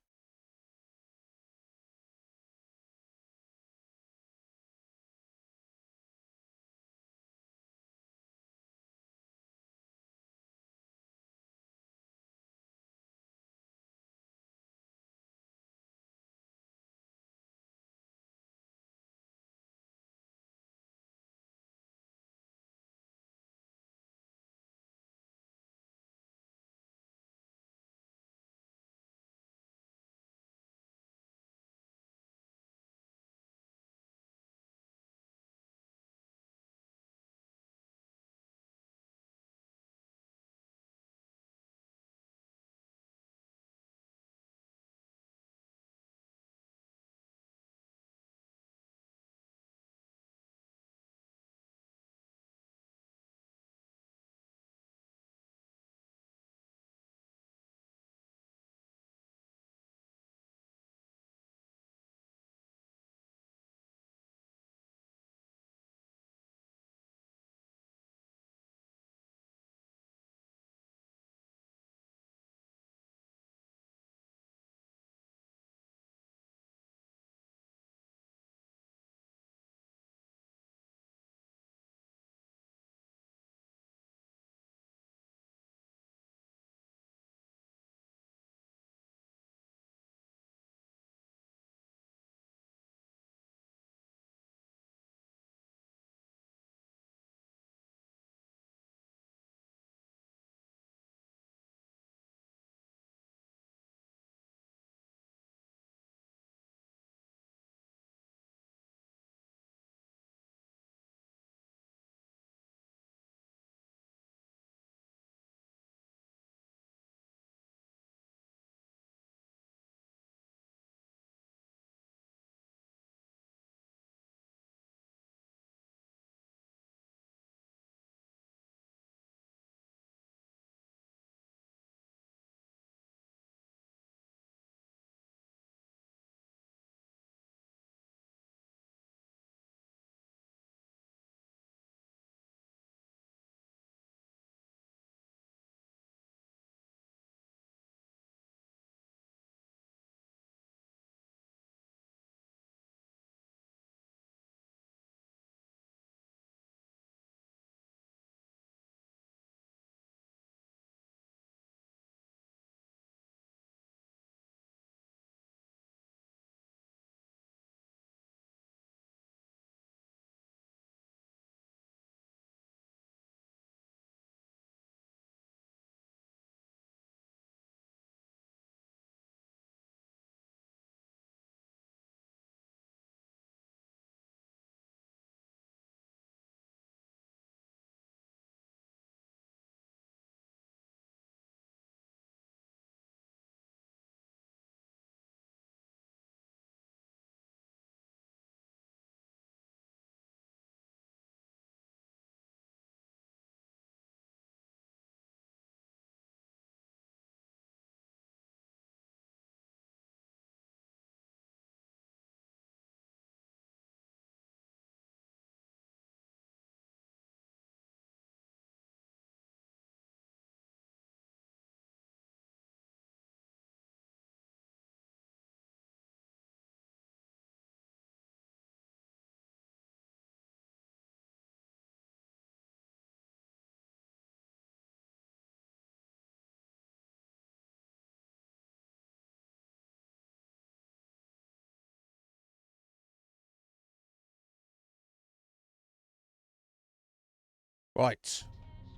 Right.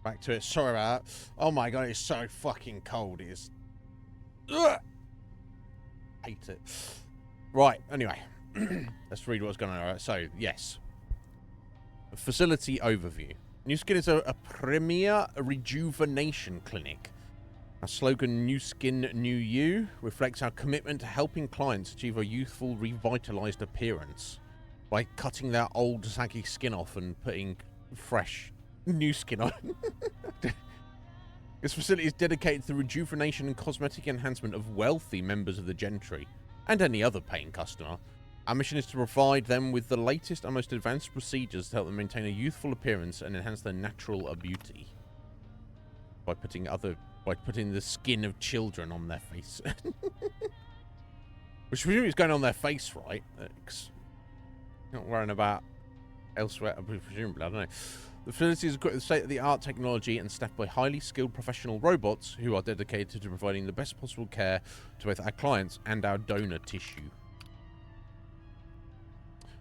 Back to it. Sorry about that. Oh my god, it's so fucking cold. It is. Ugh! Hate it. Right, anyway. Let's read what's going on. Right, so, yes. Facility overview. New Skin is a premier rejuvenation clinic. Our slogan, New Skin, New You, reflects our commitment to helping clients achieve a youthful, revitalized appearance by cutting their old, saggy skin off and putting fresh, new skin on. This facility is dedicated to the rejuvenation and cosmetic enhancement of wealthy members of the gentry and any other paying customer. Our mission is to provide them with the latest and most advanced procedures to help them maintain a youthful appearance and enhance their natural beauty by putting the skin of children on their face. Which presumably is going on their face, right? Not worrying about elsewhere, presumably, I don't know. The facility is equipped with state-of-the-art technology and staffed by highly skilled professional robots who are dedicated to providing the best possible care to both our clients and our donor tissue.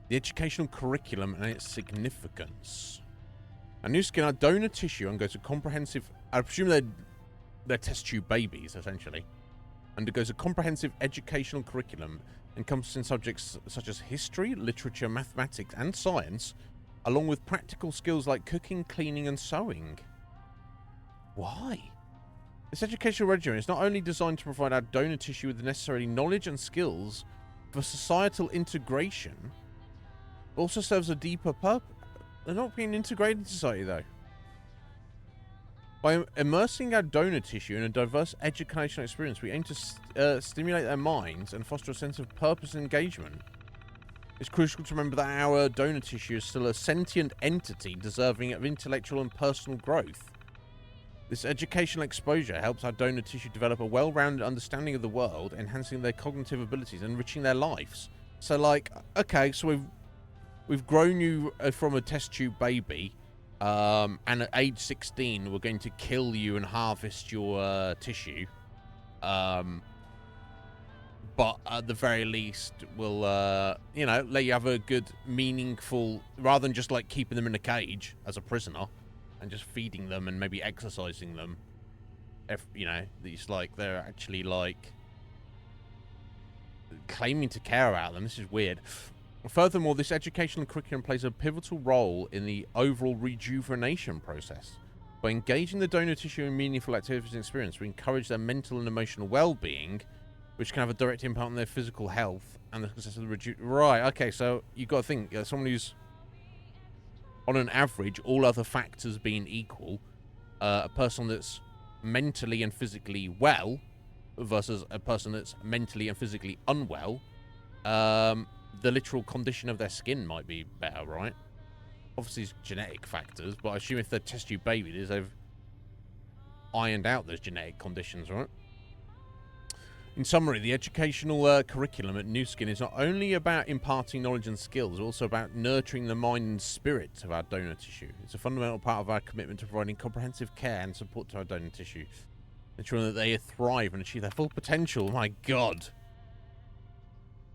The educational curriculum and its significance. Our New Skin, our donor tissue, undergoes a comprehensive... I presume they're test tube babies, essentially. Undergoes a comprehensive educational curriculum encompassing subjects such as history, literature, mathematics, and science, along with practical skills like cooking, cleaning, and sewing. Why? This educational regimen is not only designed to provide our donor tissue with the necessary knowledge and skills for societal integration, but also serves a deeper purpose. They're not being integrated in society, though. By immersing our donor tissue in a diverse educational experience, we aim to stimulate their minds and foster a sense of purpose and engagement. It's crucial to remember that our donor tissue is still a sentient entity deserving of intellectual and personal growth. This educational exposure helps our donor tissue develop a well-rounded understanding of the world, enhancing their cognitive abilities and enriching their lives. So, like, okay, so we've grown you from a test tube baby, and at age 16, we're going to kill you and harvest your tissue. But at the very least, we'll, you know, let you have a good, meaningful, rather than just, like, keeping them in a cage as a prisoner and just feeding them and maybe exercising them. If, you know, it's like they're actually, like, claiming to care about them. This is weird. Furthermore, this educational curriculum plays a pivotal role in the overall rejuvenation process. By engaging the donor tissue in meaningful activities and experience, we encourage their mental and emotional well-being, which can have a direct impact on their physical health and the success of the Right, okay, so you've got to think, someone who's, on an average, all other factors being equal, a person that's mentally and physically well versus a person that's mentally and physically unwell, the literal condition of their skin might be better, right? Obviously, it's genetic factors, but I assume if they're test tube babies, they've ironed out those genetic conditions, right? In summary, the educational curriculum at New Skin is not only about imparting knowledge and skills, but also about nurturing the mind and spirit of our donor tissue. It's a fundamental part of our commitment to providing comprehensive care and support to our donor tissue, ensuring that they thrive and achieve their full potential. My God.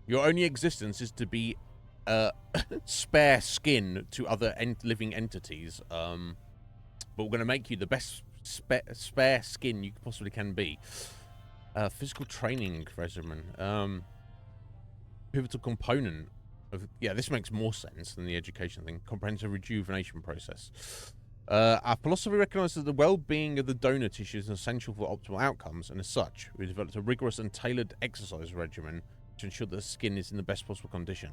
Your only existence is to be spare skin to other living entities. But we're going to make you the best spare skin you possibly can be. Physical training regimen. Pivotal component of... Yeah, this makes more sense than the education thing. Comprehensive rejuvenation process. Our philosophy recognizes that the well-being of the donor tissue is essential for optimal outcomes, and as such, we developed a rigorous and tailored exercise regimen to ensure that the skin is in the best possible condition.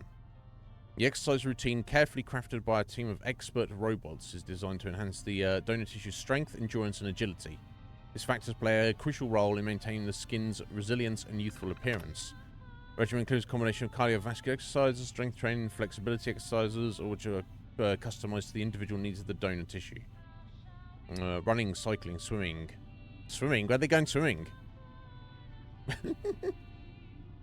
The exercise routine, carefully crafted by a team of expert robots, is designed to enhance the donor tissue's strength, endurance, and agility. These factors play a crucial role in maintaining the skin's resilience and youthful appearance. The regimen includes a combination of cardiovascular exercises, strength training, flexibility exercises, all which are customized to the individual needs of the donor tissue. Running, cycling, swimming. Swimming? Where are they going swimming?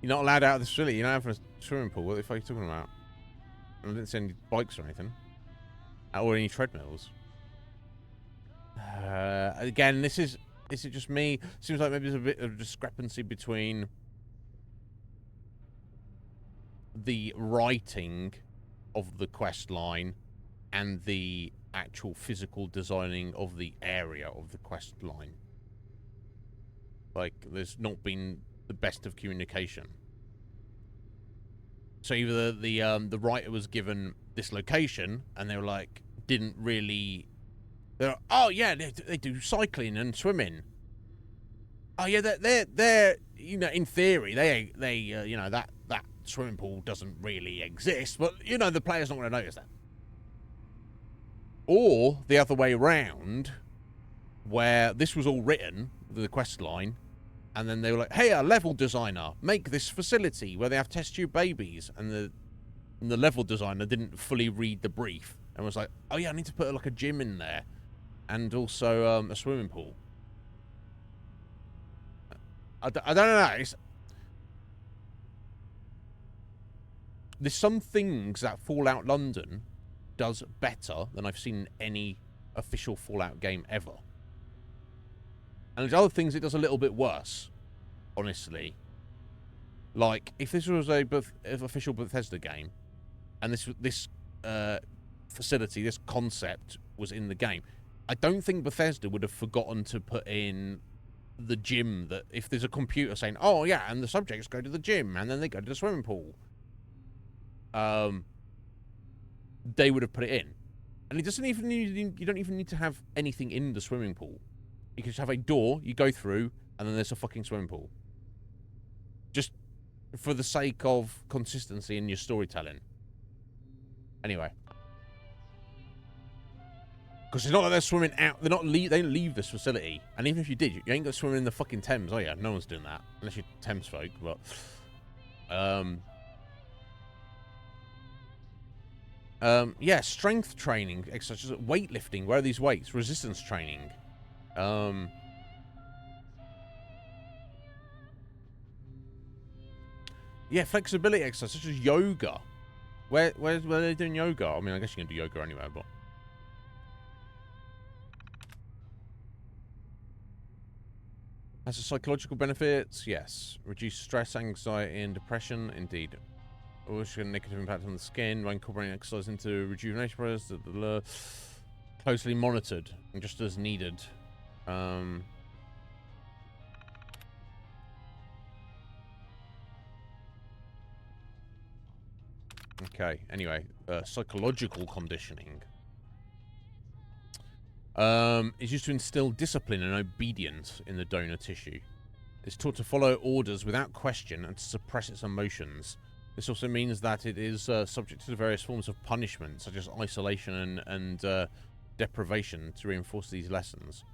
You're not allowed out of the facility. You're not having a swimming pool. What the fuck are you talking about? I didn't see any bikes or anything. Or any treadmills. Again, this is just me? Seems like maybe there's a bit of discrepancy between the writing of the quest line and the actual physical designing of the area of the quest line. Like, there's not been the best of communication. So either the writer was given this location, and they were like, didn't really... They're like, oh yeah, they do cycling and swimming. Oh yeah, they're you know, in theory, they you know, that swimming pool doesn't really exist, but you know, the player's not going to notice that. Or the other way around, where this was all written, the quest line, and then they were like, hey, a level designer, make this facility where they have test tube babies, and the level designer didn't fully read the brief and was like, oh yeah, I need to put like a gym in there and also a swimming pool. I don't know. There's some things that Fallout London does better than I've seen in any official Fallout game ever. And there's other things it does a little bit worse, honestly. Like, if this was a official Bethesda game, and this facility, this concept was in the game, I don't think Bethesda would have forgotten to put in the gym, that if there's a computer saying, oh yeah, and the subjects go to the gym and then they go to the swimming pool, they would have put it in. And it doesn't even need, you don't even need to have anything in the swimming pool. You can just have a door, you go through, and then there's a fucking swimming pool. Just for the sake of consistency in your storytelling. Anyway. Because it's not like they're swimming out. They don't leave this facility. And even if you did, you ain't got to swim in the fucking Thames. Oh yeah, no one's doing that. Unless you're Thames folk, but... yeah, strength training, such as weightlifting. Where are these weights? Resistance training. Yeah, flexibility exercise, such as yoga. Where are they doing yoga? I mean, I guess you can do yoga anywhere, but... Has a psychological benefits? Yes. Reduce stress, anxiety, and depression? Indeed. Also, negative impact on the skin by incorporating exercise into rejuvenation process. Closely monitored and just as needed. Okay, anyway. Psychological conditioning. Is used to instill discipline and obedience in the donor tissue. It's taught to follow orders without question and to suppress its emotions. This also means that it is subject to various forms of punishment, such as isolation and deprivation, to reinforce these lessons.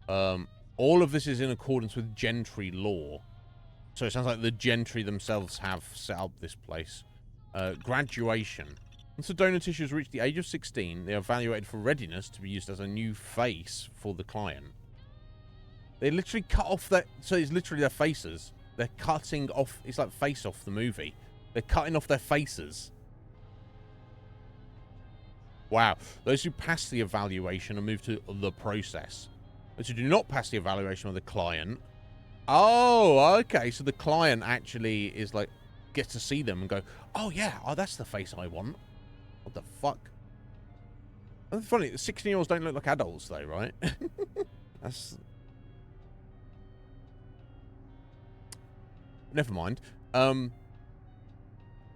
All of this is in accordance with gentry law. So it sounds like the gentry themselves have set up this place. Graduation. Once the donor tissues reach the age of 16, they are evaluated for readiness to be used as a new face for the client. They literally cut off their... So it's literally their faces. They're cutting off... It's like Face Off, the movie. They're cutting off their faces. Wow. Those who pass the evaluation are moved to the process. Those who do not pass the evaluation of the client... Oh, okay. So the client actually is like... Gets to see them and go, oh yeah, oh that's the face I want. What the fuck? That's funny, 16-year-olds don't look like adults though, right? That's... Never mind.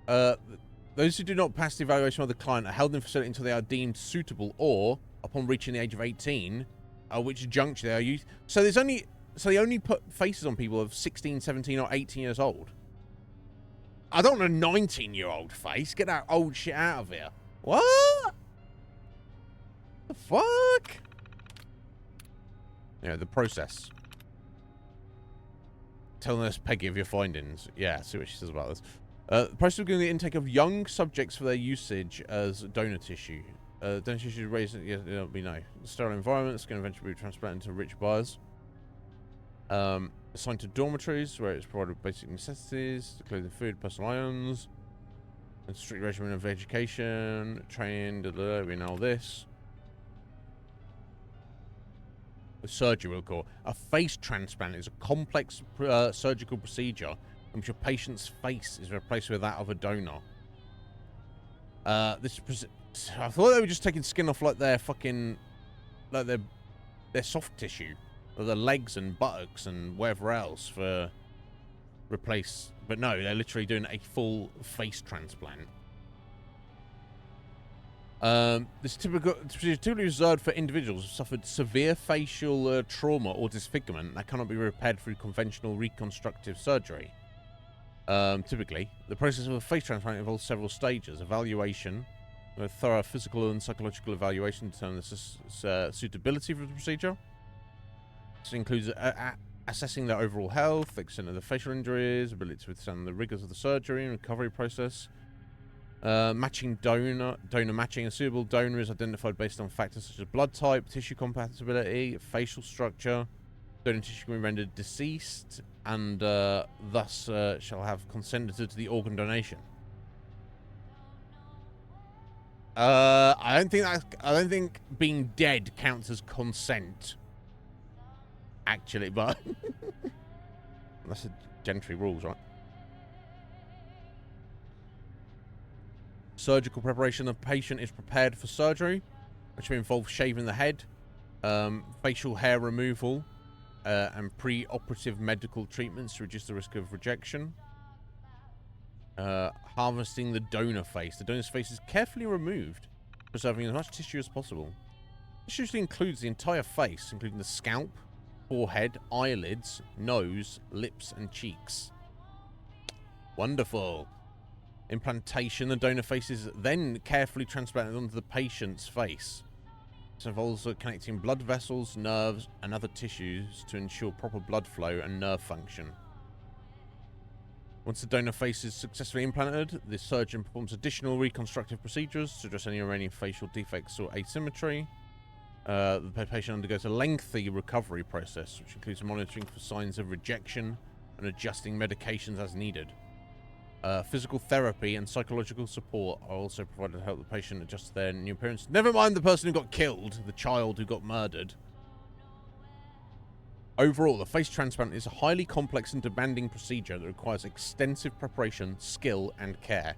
Those who do not pass the evaluation of the client are held in facility until they are deemed suitable or, upon reaching the age of 18, at which juncture they are used... So there's only... So they only put faces on people of 16, 17 or 18 years old. I don't want a 19-year-old face. Get that old shit out of here. What? The fuck? Yeah, the process. Tell Nurse Peggy of your findings. Yeah, see what she says about this. The process of getting the intake of young subjects for their usage as donor tissue. Donor tissue raised... Yeah, we know. Sterile environment. It's going to eventually be transplanted to rich buyers. Assigned to dormitories where it's provided basic necessities, clothing, food, personal items, and strict regimen of education, trained, we know all this. The surgery we'll call. A face transplant is a complex surgical procedure in which a patient's face is replaced with that of a donor. I thought they were just taking skin off like their fucking, like their soft tissue, or their legs and buttocks and whatever else for replace. But no, they're literally doing a full face transplant. This is typically reserved for individuals who suffered severe facial trauma or disfigurement that cannot be repaired through conventional reconstructive surgery. Typically, the process of a face transplant involves several stages: evaluation, a thorough physical and psychological evaluation to determine the suitability for the procedure. This includes assessing their overall health, extent of the facial injuries, ability to withstand the rigors of the surgery and recovery process. Matching donor matching. A suitable donor is identified based on factors such as blood type, tissue compatibility, facial structure. Donor tissue can be rendered deceased and thus shall have consented to the organ donation. I don't think being dead counts as consent. Actually, but that's the gentry rules, right? Surgical preparation. The patient is prepared for surgery, which may involve shaving the head, facial hair removal, and pre-operative medical treatments to reduce the risk of rejection. Harvesting the donor face. The donor's face is carefully removed, preserving as much tissue as possible. This usually includes the entire face, including the scalp, forehead, eyelids, nose, lips, and cheeks. Wonderful. Implantation. The donor face is then carefully transplanted onto the patient's face. This involves connecting blood vessels, nerves, and other tissues to ensure proper blood flow and nerve function. Once the donor face is successfully implanted, the surgeon performs additional reconstructive procedures to address any remaining facial defects or asymmetry. The patient undergoes a lengthy recovery process, which includes monitoring for signs of rejection and adjusting medications as needed. Physical therapy and psychological support are also provided to help the patient adjust to their new appearance. Never mind the person who got killed, the child who got murdered. Overall, the face transplant is a highly complex and demanding procedure that requires extensive preparation, skill, and care.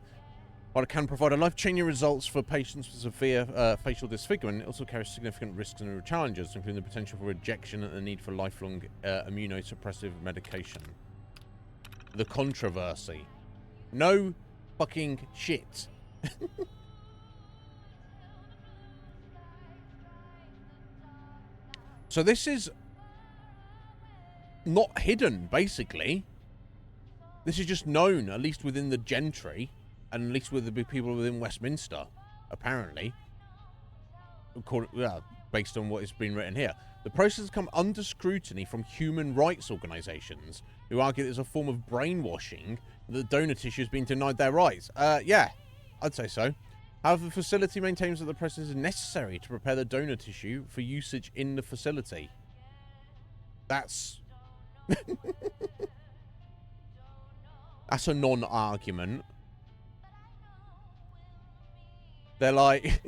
While it can provide a life-changing results for patients with severe facial disfigurement, it also carries significant risks and challenges, including the potential for rejection and the need for lifelong immunosuppressive medication. The controversy. No fucking shit. So this is not hidden, basically. This is just known, at least within the gentry, and at least with the people within Westminster, apparently. Based on what has been written here. The process has come under scrutiny from human rights organisations who argue there's a form of brainwashing that the donor tissue has been denied their rights. Yeah, I'd say so. However, the facility maintains that the process is necessary to prepare the donor tissue for usage in the facility. That's... That's a non-argument. They're like...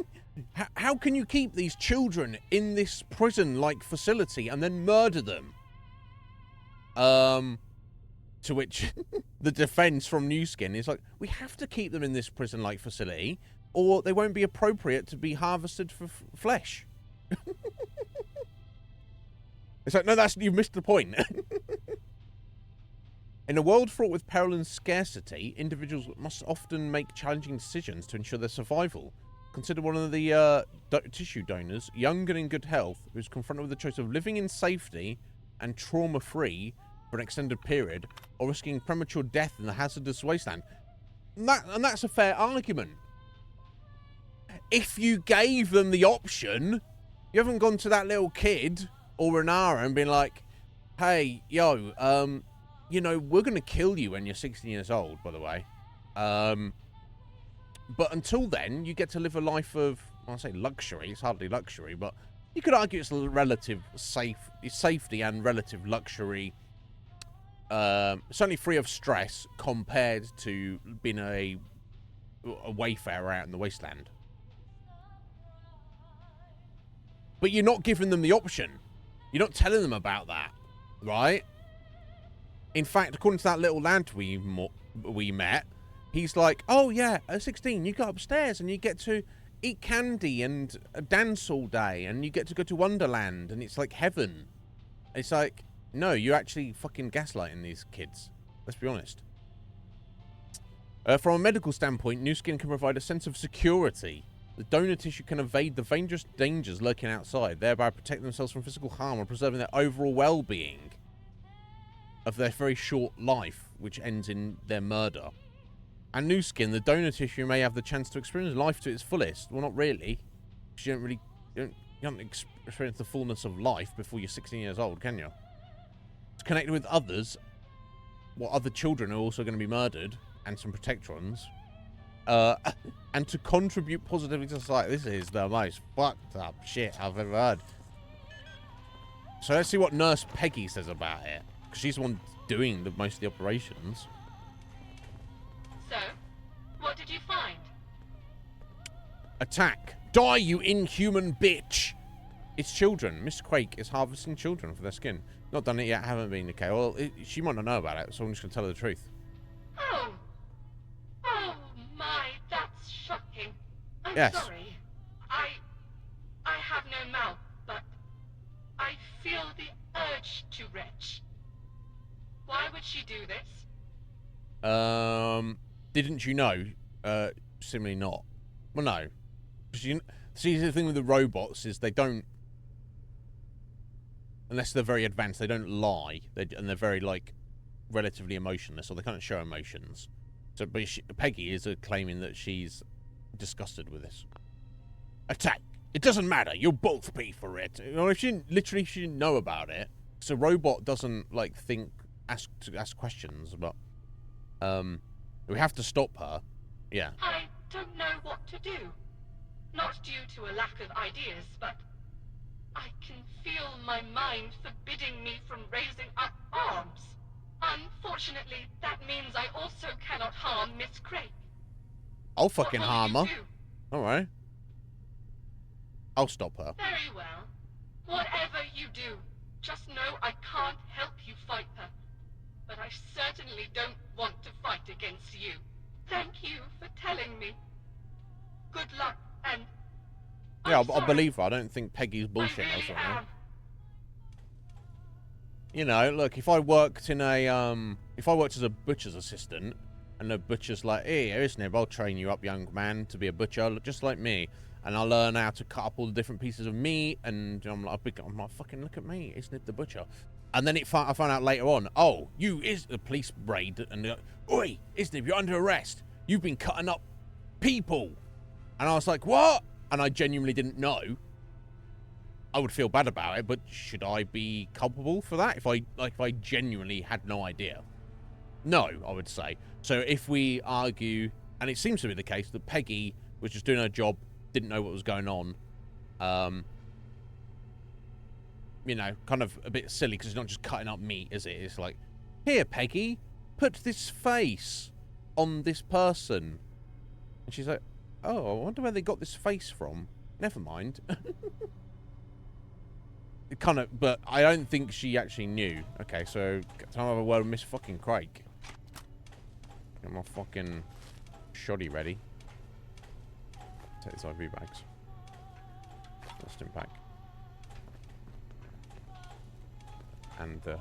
How can you keep these children in this prison-like facility and then murder them? To which the defense from New Skin is like, we have to keep them in this prison-like facility or they won't be appropriate to be harvested for flesh. It's like, no, you've missed the point. In a world fraught with peril and scarcity, individuals must often make challenging decisions to ensure their survival. Consider one of the tissue donors, young and in good health, who's confronted with the choice of living in safety and trauma-free for an extended period, or risking premature death in the hazardous wasteland. And that's a fair argument. If you gave them the option, you haven't gone to that little kid or Renara and been like, hey, yo, you know, we're going to kill you when you're 16 years old, by the way. But until then, you get to live a life of, well, I say luxury. It's hardly luxury, but you could argue it's a relative safety and relative luxury. Certainly free of stress compared to being a wayfarer out in the wasteland. But you're not giving them the option. You're not telling them about that, right? In fact, according to that little lad we met, he's like, oh yeah, at 16 you go upstairs and you get to eat candy and dance all day, and you get to go to Wonderland, and it's like heaven. It's like, no, you're actually fucking gaslighting these kids. Let's be honest. From a medical standpoint, new skin can provide a sense of security. The donor tissue can evade the dangerous dangers lurking outside, thereby protecting themselves from physical harm and preserving their overall well-being of their very short life, which ends in their murder. And new skin, the donor tissue may have the chance to experience life to its fullest. Well, not really. You don't experience the fullness of life before you're 16 years old, can you? To connect with others, other children are also going to be murdered, and some protectrons. And to contribute positively to society. This is the most fucked up shit I've ever heard. So let's see what Nurse Peggy says about it. Because she's the one doing most of the operations. So, what did you find? Attack. Die, you inhuman bitch. It's children. Miss Quake is harvesting children for their skin. Not done it yet, haven't been. Okay, well, she might not know about it, so I'm just going to tell her the truth. Oh. Oh my, that's shocking. I'm Yes. sorry. I have no mouth, but I feel the urge to retch. Why would she do this? Didn't you know? Similarly not. Well, no. See, the thing with the robots is they don't, unless they're very advanced, they don't lie. And they're very, like, relatively emotionless, or they can't show emotions. So, but Peggy is claiming that she's disgusted with this. Attack! It doesn't matter. You'll both pay for it. You know, if she didn't know about it. So robot doesn't like ask questions, but we have to stop her. Yeah. I don't know what to do. Not due to a lack of ideas, but I can feel my mind forbidding me from raising up arms. Unfortunately, that means I also cannot harm Miss Craig. I'll fucking harm her. Alright. I'll stop her. Very well. Whatever you do, just know I can't help you fight her. But I certainly don't want to fight against you. Thank you for telling me. Good luck, and yeah, I'll believe her. I don't think Peggy's bullshit or something. You know, look, if I worked as a butcher's assistant, and the butcher's like, hey, Iznib, I'll train you up, young man, to be a butcher, just like me, and I'll learn how to cut up all the different pieces of meat, and I'm like, fucking look at me, Iznib the butcher. And then I found out later on, oh, you is the police raid, and they're like, oi, Iznib, you're under arrest. You've been cutting up people. And I was like, what? And I genuinely didn't know. I would feel bad about it, but should I be culpable for that if I genuinely had no idea? No, I would say. So if we argue, and it seems to be the case that Peggy was just doing her job, didn't know what was going on, you know, kind of a bit silly because it's not just cutting up meat, is it? It's like, here, Peggy, put this face on this person. And she's like, oh, I wonder where they got this face from. Never mind. It kind of, but I don't think she actually knew. Okay, so time to have a word with Miss fucking Craig. Get my fucking shoddy ready. Take these IV bags. Lost him back. And the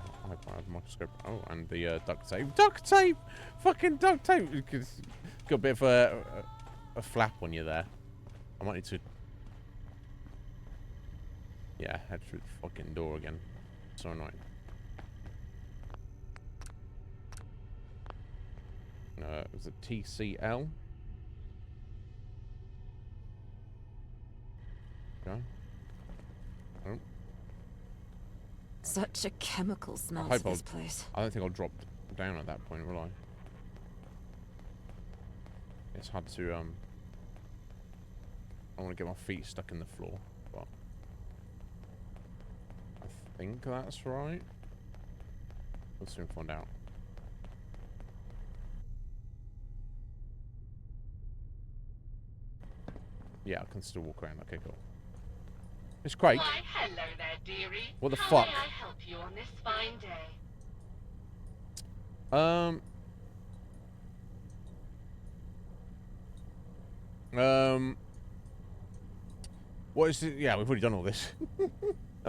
microscope. Oh, and the duct tape. Duct tape! Fucking duct tape! Got a bit of a flap on you there. I might need to... Yeah, head through the fucking door again. So annoying. Was it TCL? Okay. Oh. Such a chemical smell to this place. I don't think I'll drop down at that point, will I? It's hard to, I want to get my feet stuck in the floor, but I think that's right. We'll soon find out. Yeah, I can still walk around. Okay, cool. Miss Craig. Why, hello there, dearie. What the How fuck? may I help you on this fine day? What is it? Yeah, we've already done all this.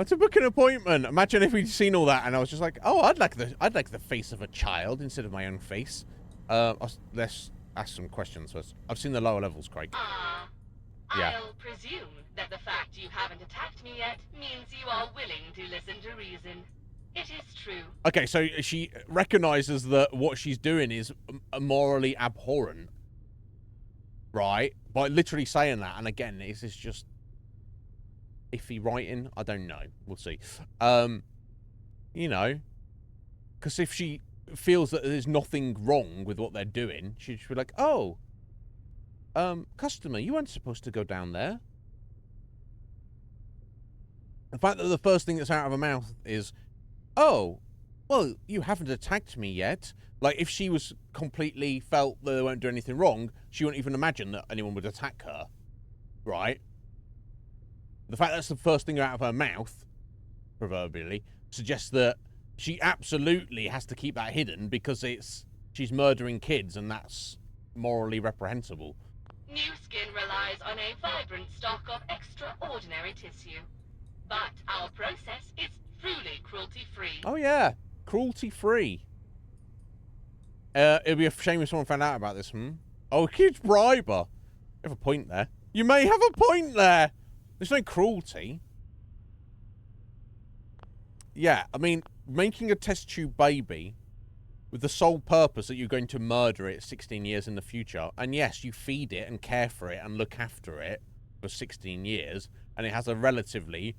To book an appointment. Imagine if we'd seen all that and I was just like, oh, I'd like the face of a child instead of my own face. Let's ask some questions first. I've seen the lower levels, Craig. Yeah. I'll presume that the fact you haven't attacked me yet means you are willing to listen to reason. It is true. Okay, so she recognizes that what she's doing is morally abhorrent, right? By literally saying that, and again, is this just iffy writing? I don't know. We'll see. You know, because if she feels that there's nothing wrong with what they're doing, she'd be like, oh, customer, you weren't supposed to go down there. The fact that the first thing that's out of her mouth is, oh, well, you haven't attacked me yet. Like, if she was completely felt that they won't do anything wrong, she wouldn't even imagine that anyone would attack her, right? The fact that's the first thing out of her mouth, proverbially, suggests that she absolutely has to keep that hidden because she's murdering kids and that's morally reprehensible. New skin relies on a vibrant stock of extraordinary tissue. But our process is truly cruelty-free. Oh, yeah. Cruelty-free. It'd be a shame if someone found out about this, Oh, kids bribe her. You have a point there. You may have a point there. There's no cruelty. Yeah, I mean, making a test tube baby with the sole purpose that you're going to murder it 16 years in the future, and yes, you feed it and care for it and look after it for 16 years, and it has a relatively,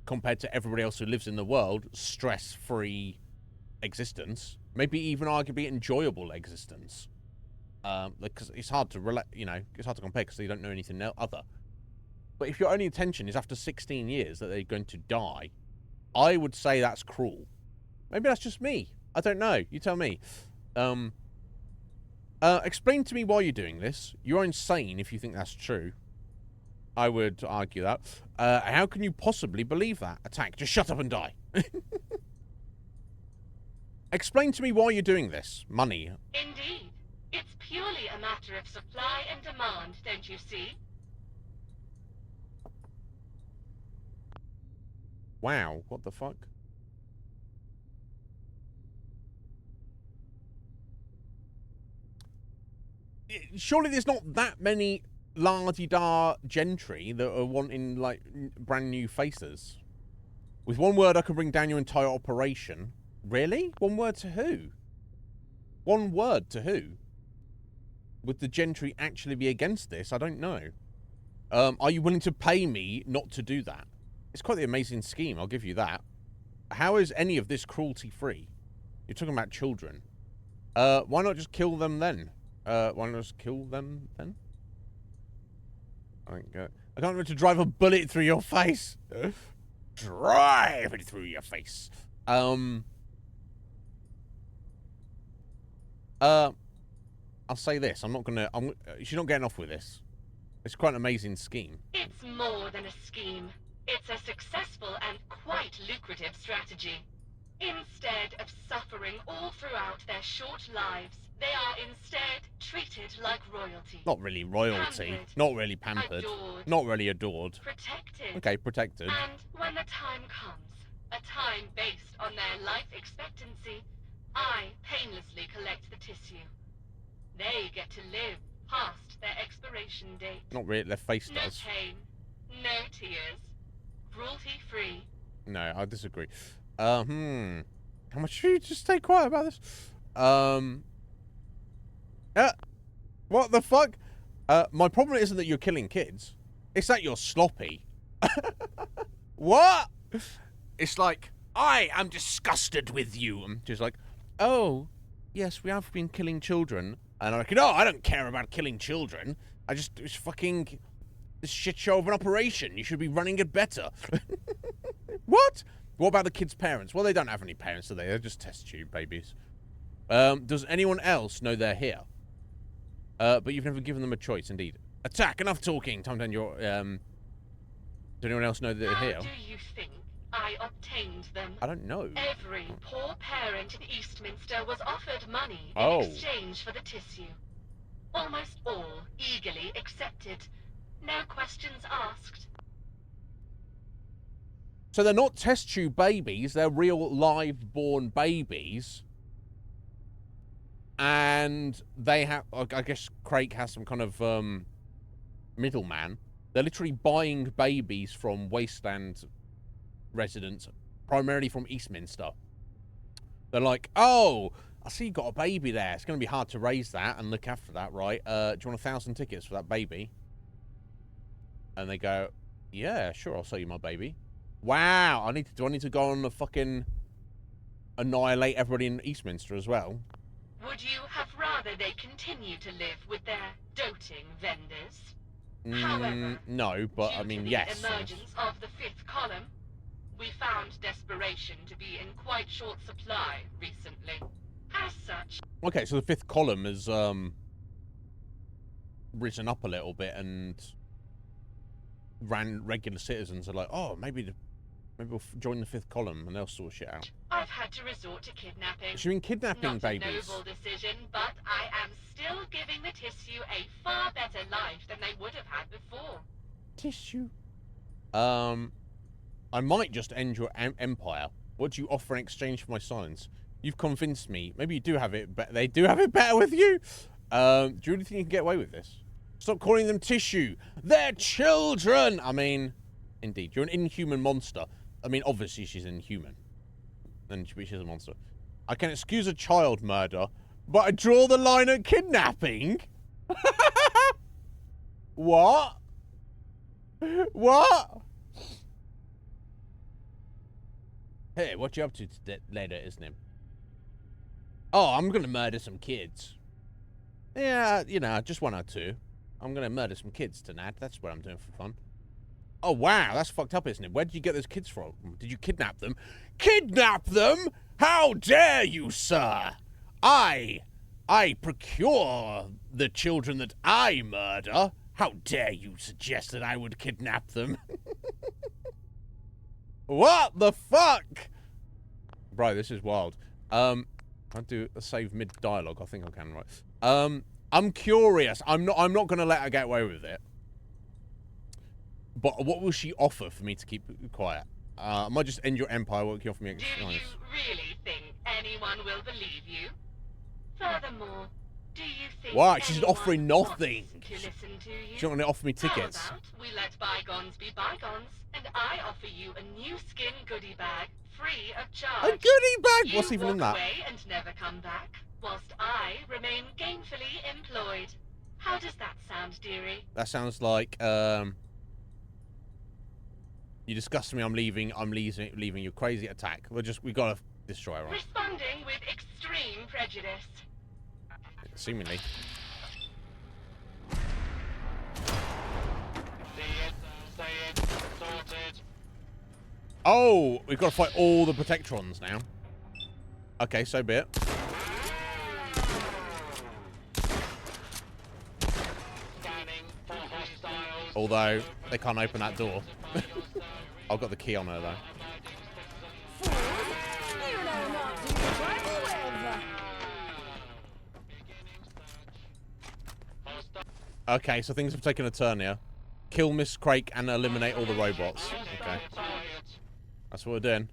compared to everybody else who lives in the world, stress-free existence, maybe even arguably enjoyable existence. Because it's hard to it's hard to compare because you don't know anything other. But if your only intention is after 16 years that they're going to die, I would say that's cruel. Maybe that's just me. I don't know. You tell me. Explain to me why you're doing this. You're insane if you think that's true. I would argue that. How can you possibly believe that? Attack. Just shut up and die. Explain to me why you're doing this. Money. Indeed. It's purely a matter of supply and demand, don't you see? Wow. What the fuck? Surely there's not that many la-di-da gentry that are wanting, like, brand new faces. With one word, I can bring down your entire operation. Really? One word to who? One word to who? Would the gentry actually be against this? I don't know. Are you willing to pay me not to do that? It's quite the amazing scheme, I'll give you that. How is any of this cruelty-free? You're talking about children. Why not just kill them then? Why not just kill them then? I can't remember to drive a bullet through your face. Drive it through your face. I'll say this. She's not getting off with this. It's quite an amazing scheme. It's more than a scheme. It's a successful and quite lucrative strategy. Instead of suffering all throughout their short lives, they are instead treated like royalty. Not really royalty. Pampered, not really pampered. Adored, not really adored. Protected. Okay, protected. And when the time comes, a time based on their life expectancy, I painlessly collect the tissue. They get to live past their expiration date. Not really, their face does. No pain, no tears, cruelty-free. No, I disagree. How much should you just stay quiet about this? What the fuck? My problem isn't that you're killing kids. It's that you're sloppy. What? It's like, I am disgusted with you. I'm just like, oh, yes, we have been killing children. And I'm like, no, I don't care about killing children. It's fucking this shit show of an operation. You should be running it better. What? What about the kids' parents? Well, they don't have any parents, do they? They're just test tube babies. Does anyone else know they're here? But you've never given them a choice, indeed. Attack! Enough talking! Time down your, Does anyone else know that they're here? How do you think I obtained them? I don't know. Every poor parent in Eastminster was offered money Oh. in exchange for the tissue. Almost all eagerly accepted. No questions asked. So they're not test tube babies. They're real live-born babies. And they have... I guess Craig has some kind of middleman. They're literally buying babies from wasteland residents, primarily from Eastminster. They're like, oh, I see you got a baby there. It's going to be hard to raise that and look after that, right? Do you want 1,000 tickets for that baby? And they go, yeah, sure, I'll sell you my baby. Wow, do I need to go on the fucking annihilate everybody in Eastminster as well? Would you have rather they continue to live with their doting vendors? However, no, but I due mean, to the yes. emergence of the fifth column, we found desperation to be in quite short supply recently. As such... Okay, so the fifth column has risen up a little bit, and regular citizens are like, oh, maybe we'll join the fifth column and they'll sort shit out. I've had to resort to kidnapping. So you mean kidnapping Not babies? a noble decision, but I am still giving the tissue a far better life than they would have had before. Tissue? I might just end your empire. What do you offer in exchange for my silence? You've convinced me. Maybe you do have it, but they do have it better with you. Do you really think you can get away with this? Stop calling them tissue. They're children. I mean, indeed, you're an inhuman monster. I mean, obviously she's inhuman. And she's a monster. I can excuse a child murder, but I draw the line at kidnapping? What? What? Hey, what you up to later, Iznib? Oh, I'm gonna murder some kids. Yeah, you know, just one or two. I'm gonna murder some kids tonight. That's what I'm doing for fun. Oh, wow, that's fucked up, isn't it? Where did you get those kids from? Did you kidnap them? Kidnap them? How dare you, sir? I procure the children that I murder. How dare you suggest that I would kidnap them? What the fuck? Bro, this is wild. I'll do a save mid-dialogue. I think I can, right? I'm curious. I'm not gonna let her get away with it. But what will she offer for me to keep quiet? I might just end your empire. What can you offer me? Do you really think anyone will believe you? Furthermore, do you think What? She's anyone offering nothing. wants to listen to you? She's not going to offer me tickets. How about we let bygones be bygones, and I offer you a new skin goodie bag, free of charge. A goodie bag? What's You even in walk that? away and never come back, whilst I remain gainfully employed. How does that sound, dearie? That sounds like you disgust me. I'm leaving. Leaving your crazy attack. We gotta destroy her. Right? Responding with extreme prejudice. Seemingly. Oh, we've got to fight all the Protectrons now. Okay, so be it. Although, they can't open that door. I've got the key on her, though. Okay, so things have taken a turn here. Kill Miss Crake and eliminate all the robots. Okay. That's what we're doing.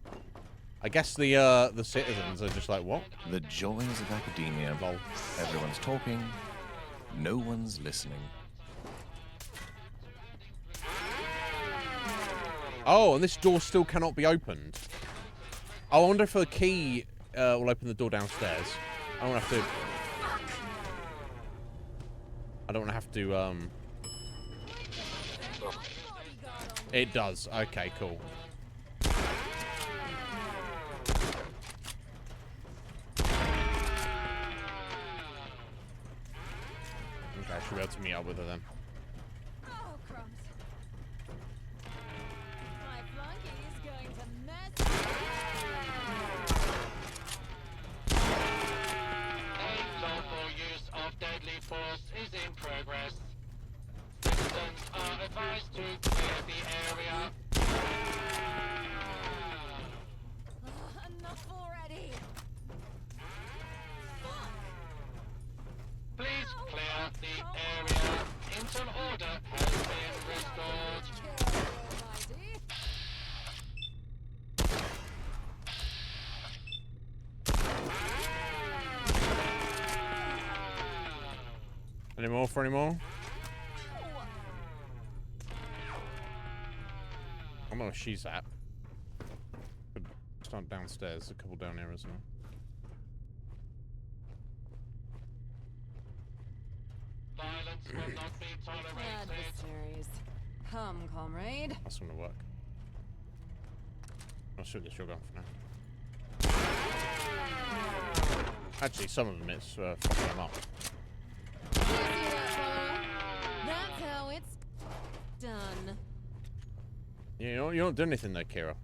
I guess the citizens are just like, what? The joys of academia. Lol. Everyone's talking, no one's listening. Oh, and this door still cannot be opened. I wonder if a key will open the door downstairs. I don't want to have to... I don't want to have to, It does. Okay, cool. Okay, I should be able to meet up with her then. Lawful use of deadly force is in progress. Citizens are advised to clear the area. Enough already. Please clear the area. Internal order has been restored. for anymore. I don't know where she's at. Could start downstairs. There's a couple down here, isn't there? Violence will not be tolerated. Adversaries. Come, comrade. That's gonna work. I'll shoot this shotgun for now. Actually, some of them it's fucking them up. That's how it's done. You're not doing anything though, Kira.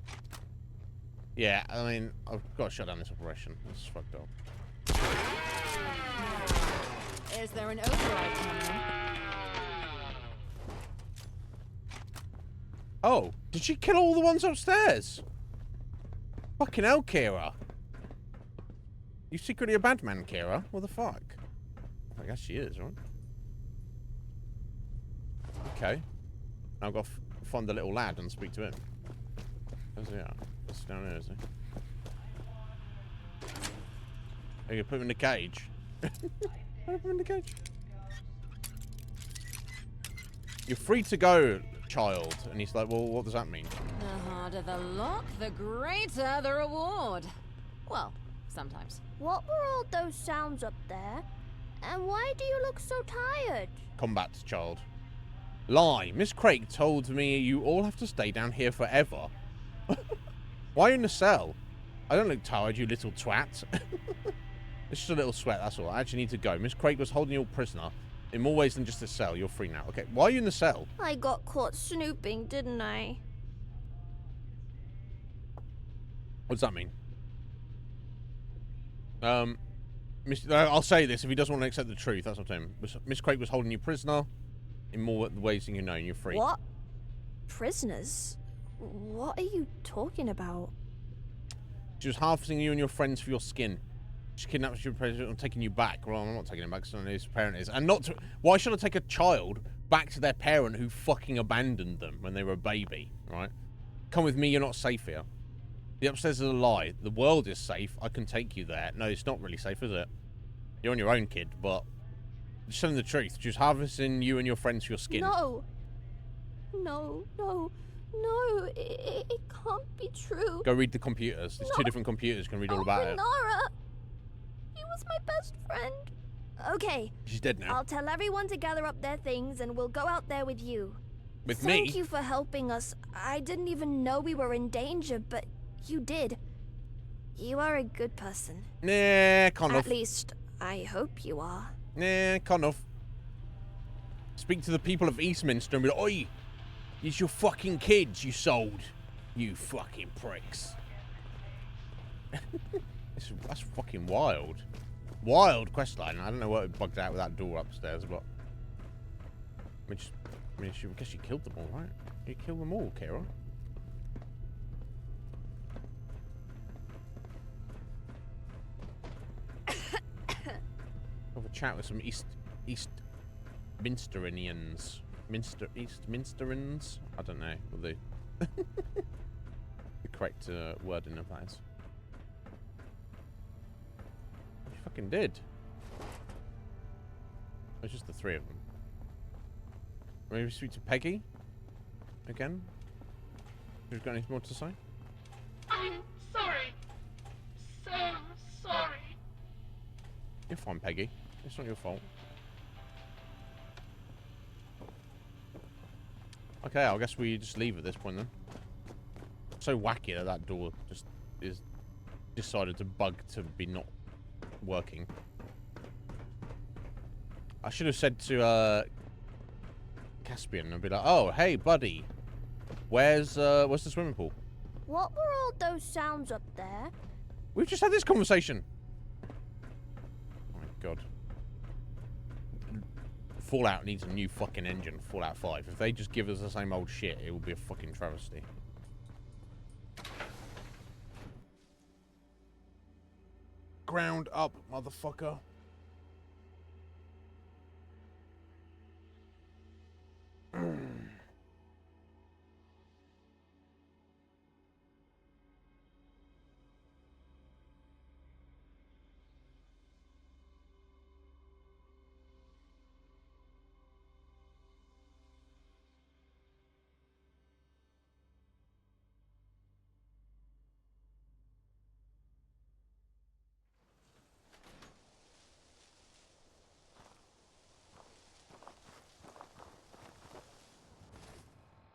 Yeah, I mean, I've got to shut down this operation. This is fucked up. Is there an override terminal? Oh, did she kill all the ones upstairs? Fucking hell, Kira. You secretly a bad man, Kira? What the fuck? I guess she is, right? Okay. Now I've got to find the little lad and speak to him. Where's he at? He's down here, is he? Are you gonna put him in the cage? Put him in the cage. You're free to go, child. And he's like, well, what does that mean? The harder the lock, the greater the reward. Well, sometimes. What were all those sounds up there? And why do you look so tired? Combat, child. Lie. Miss Craig told me you all have to stay down here forever. Why are you in the cell? I don't look tired, you little twat. It's just a little sweat, that's all. I actually need to go. Miss Craig was holding you all prisoner in more ways than just a cell. You're free now. Okay, why are you in the cell? I got caught snooping, didn't I? What does that mean? I'll say this if he doesn't want to accept the truth. That's what I'm saying. Miss Craig was holding you prisoner in more ways than you know, and you're free. What? Prisoners? What are you talking about? She was harvesting you and your friends for your skin. She kidnapped you and taking you back. Well, I'm not taking him back because I know his parent is. And not to... Why should I take a child back to their parent who fucking abandoned them when they were a baby, right? Come with me, you're not safe here. The upstairs is a lie. The world is safe. I can take you there. No, it's not really safe, is it? You're on your own, kid, but... Just telling the truth. She was harvesting you and your friends for your skin. No. No, no, no. It can't be true. Go read the computers. There's two different computers. You can read all about it. Nara. He was my best friend. Okay. She's dead now. I'll tell everyone to gather up their things and we'll go out there with you. With me? Thank you for helping us. I didn't even know we were in danger, but you did. You are a good person. Nah, kind of. At least, I hope you are. Nah, kind of. Speak to the people of Eastminster and be like, oi, it's your fucking kids you sold. You fucking pricks. That's fucking wild. Wild questline. I don't know what bugged out with that door upstairs, but... I guess you killed them all, right? You killed them all, Kira. Have a chat with some Eastminsterinians. Eastminsterins? I don't know what the correct wording of that is. You fucking did. It's just the three of them. Maybe speak to Peggy again. You've got anything more to say? I'm sorry. So sorry. You're fine, Peggy. It's not your fault. Okay, I guess we just leave at this point then. So wacky that that door just is decided to bug to be not working. I should have said to Caspian and be like, "Oh, hey, buddy, where's the swimming pool?" What were all those sounds up there? We've just had this conversation. Oh my god. Fallout needs a new fucking engine. Fallout 5. If they just give us the same old shit, it will be a fucking travesty. Ground up, motherfucker.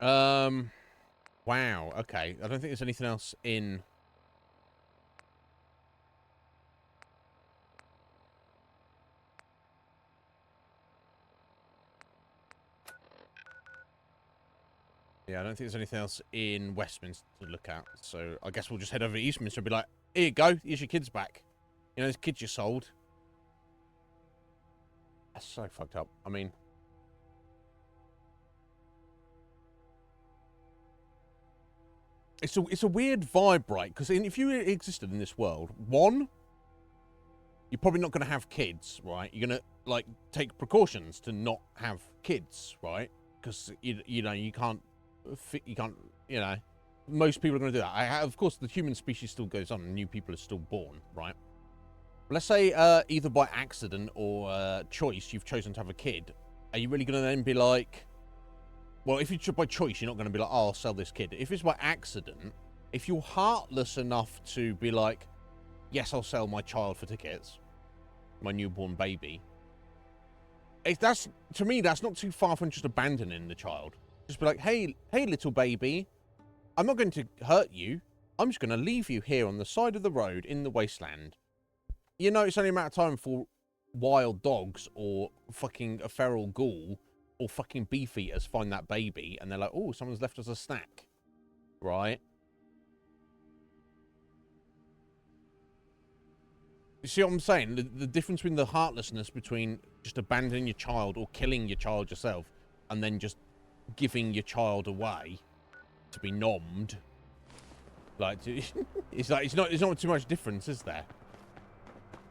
Wow. Okay. I don't think there's anything else in. Yeah, I don't think there's anything else in Westminster to look at. So I guess we'll just head over to Eastminster and be like, here you go. Here's your kids back. You know, those kids you sold. That's so fucked up. I mean, it's a weird vibe, right? Because if you existed in this world, one, you're probably not going to have kids, right? You're going to like take precautions to not have kids, right? Because you know you can't, you know, most people are going to do that. Of course, the human species still goes on, and new people are still born, right? But let's say either by accident or choice, you've chosen to have a kid. Are you really going to then be like, well, if it's by choice, you're not going to be like, oh, I'll sell this kid. If it's by accident, if you're heartless enough to be like, yes, I'll sell my child for tickets, my newborn baby. That's, to me, that's not too far from just abandoning the child. Just be like, hey, little baby, I'm not going to hurt you. I'm just going to leave you here on the side of the road in the wasteland. You know, it's only a matter of time for wild dogs or fucking a feral ghoul or fucking beef eaters find that baby and they're like, oh, someone's left us a snack. Right? You see what I'm saying? The difference between the heartlessness between just abandoning your child or killing your child yourself and then just giving your child away to be nommed. Like, it's like, it's not too much difference, is there?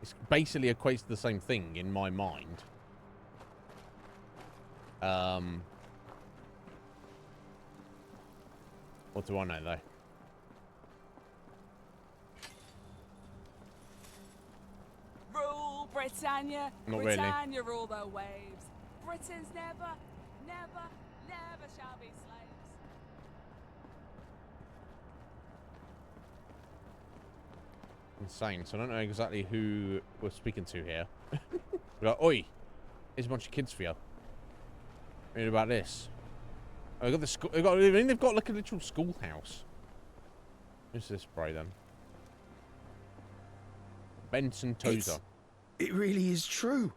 It basically equates to the same thing in my mind. What do I know, though? Rule Britannia. Not Britannia rule the waves. Britons never, never, never shall be slaves. Insane. So I don't know exactly who we're speaking to here. We're like, oi, here's a bunch of kids for you. Read about this. Oh, they've got the school. They've got like a literal schoolhouse. Who's this bro then? Benson Tozer. It really is true.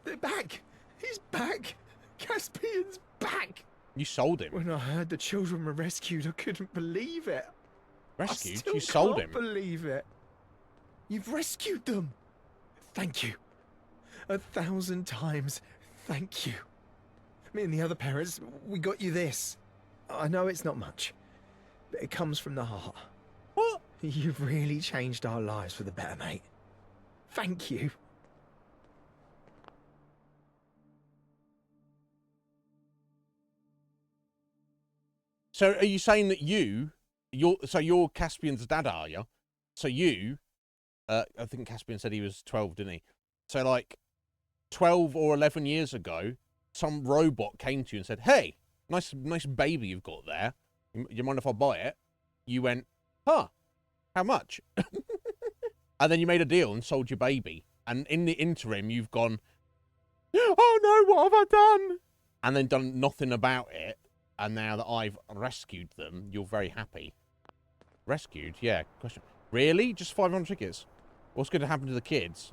They're back. He's back. Caspian's back. You sold him. When I heard the children were rescued, I couldn't believe it. Rescued? I still You sold can't him? Believe it. You've rescued them. Thank you. 1,000 times. Thank you. Me and the other parents, we got you this. I know it's not much, but it comes from the heart. What? You've really changed our lives for the better, mate. Thank you. So are you saying that you're Caspian's dad, are you? So you, I think Caspian said he was 12, didn't he? So like 12 or 11 years ago, some robot came to you and said, hey, nice baby you've got there. You mind if I buy it? You went, huh, how much? And then you made a deal and sold your baby. And in the interim, you've gone, oh no, what have I done? And then done nothing about it. And now that I've rescued them, you're very happy. Rescued? Yeah. Question. Really? Just 500 tickets? What's going to happen to the kids?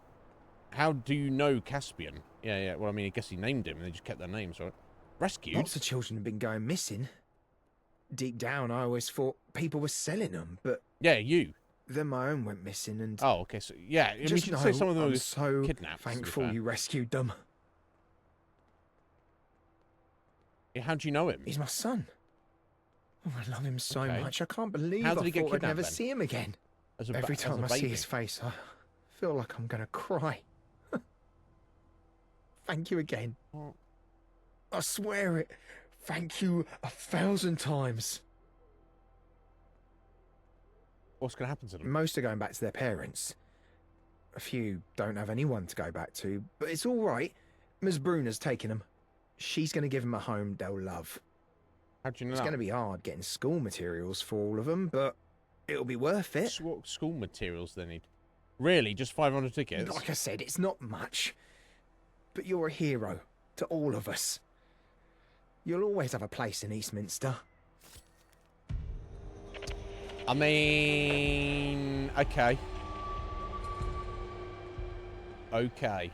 How do you know Caspian? Yeah. Well, I mean, I guess he named him and they just kept their names, right? Rescued? Lots of children have been going missing. Deep down, I always thought people were selling them, but... Yeah, you. Then my own went missing and... Oh, okay, so, yeah. I mean, you should say some of them I'm were so kidnapped, thankful you rescued them. Yeah, how do you know him? He's my son. Oh, I love him so Okay. much. I can't believe How did I he get thought I'd kidnapped, never then? see him again. As a Every as time a I see baby? his face, I feel like I'm going to cry. Thank you again. I swear it. Thank you 1,000 times. What's going to happen to them? Most are going back to their parents. A few don't have anyone to go back to, but it's all right. Ms. Bruner's taking them. She's going to give them a home they'll love. How do you know It's that? going to be hard getting school materials for all of them, but it'll be worth it. What school materials they need? Really? Just 500 tickets? Like I said, it's not much. But you're a hero to all of us. You'll always have a place in Eastminster. I mean, okay. Okay.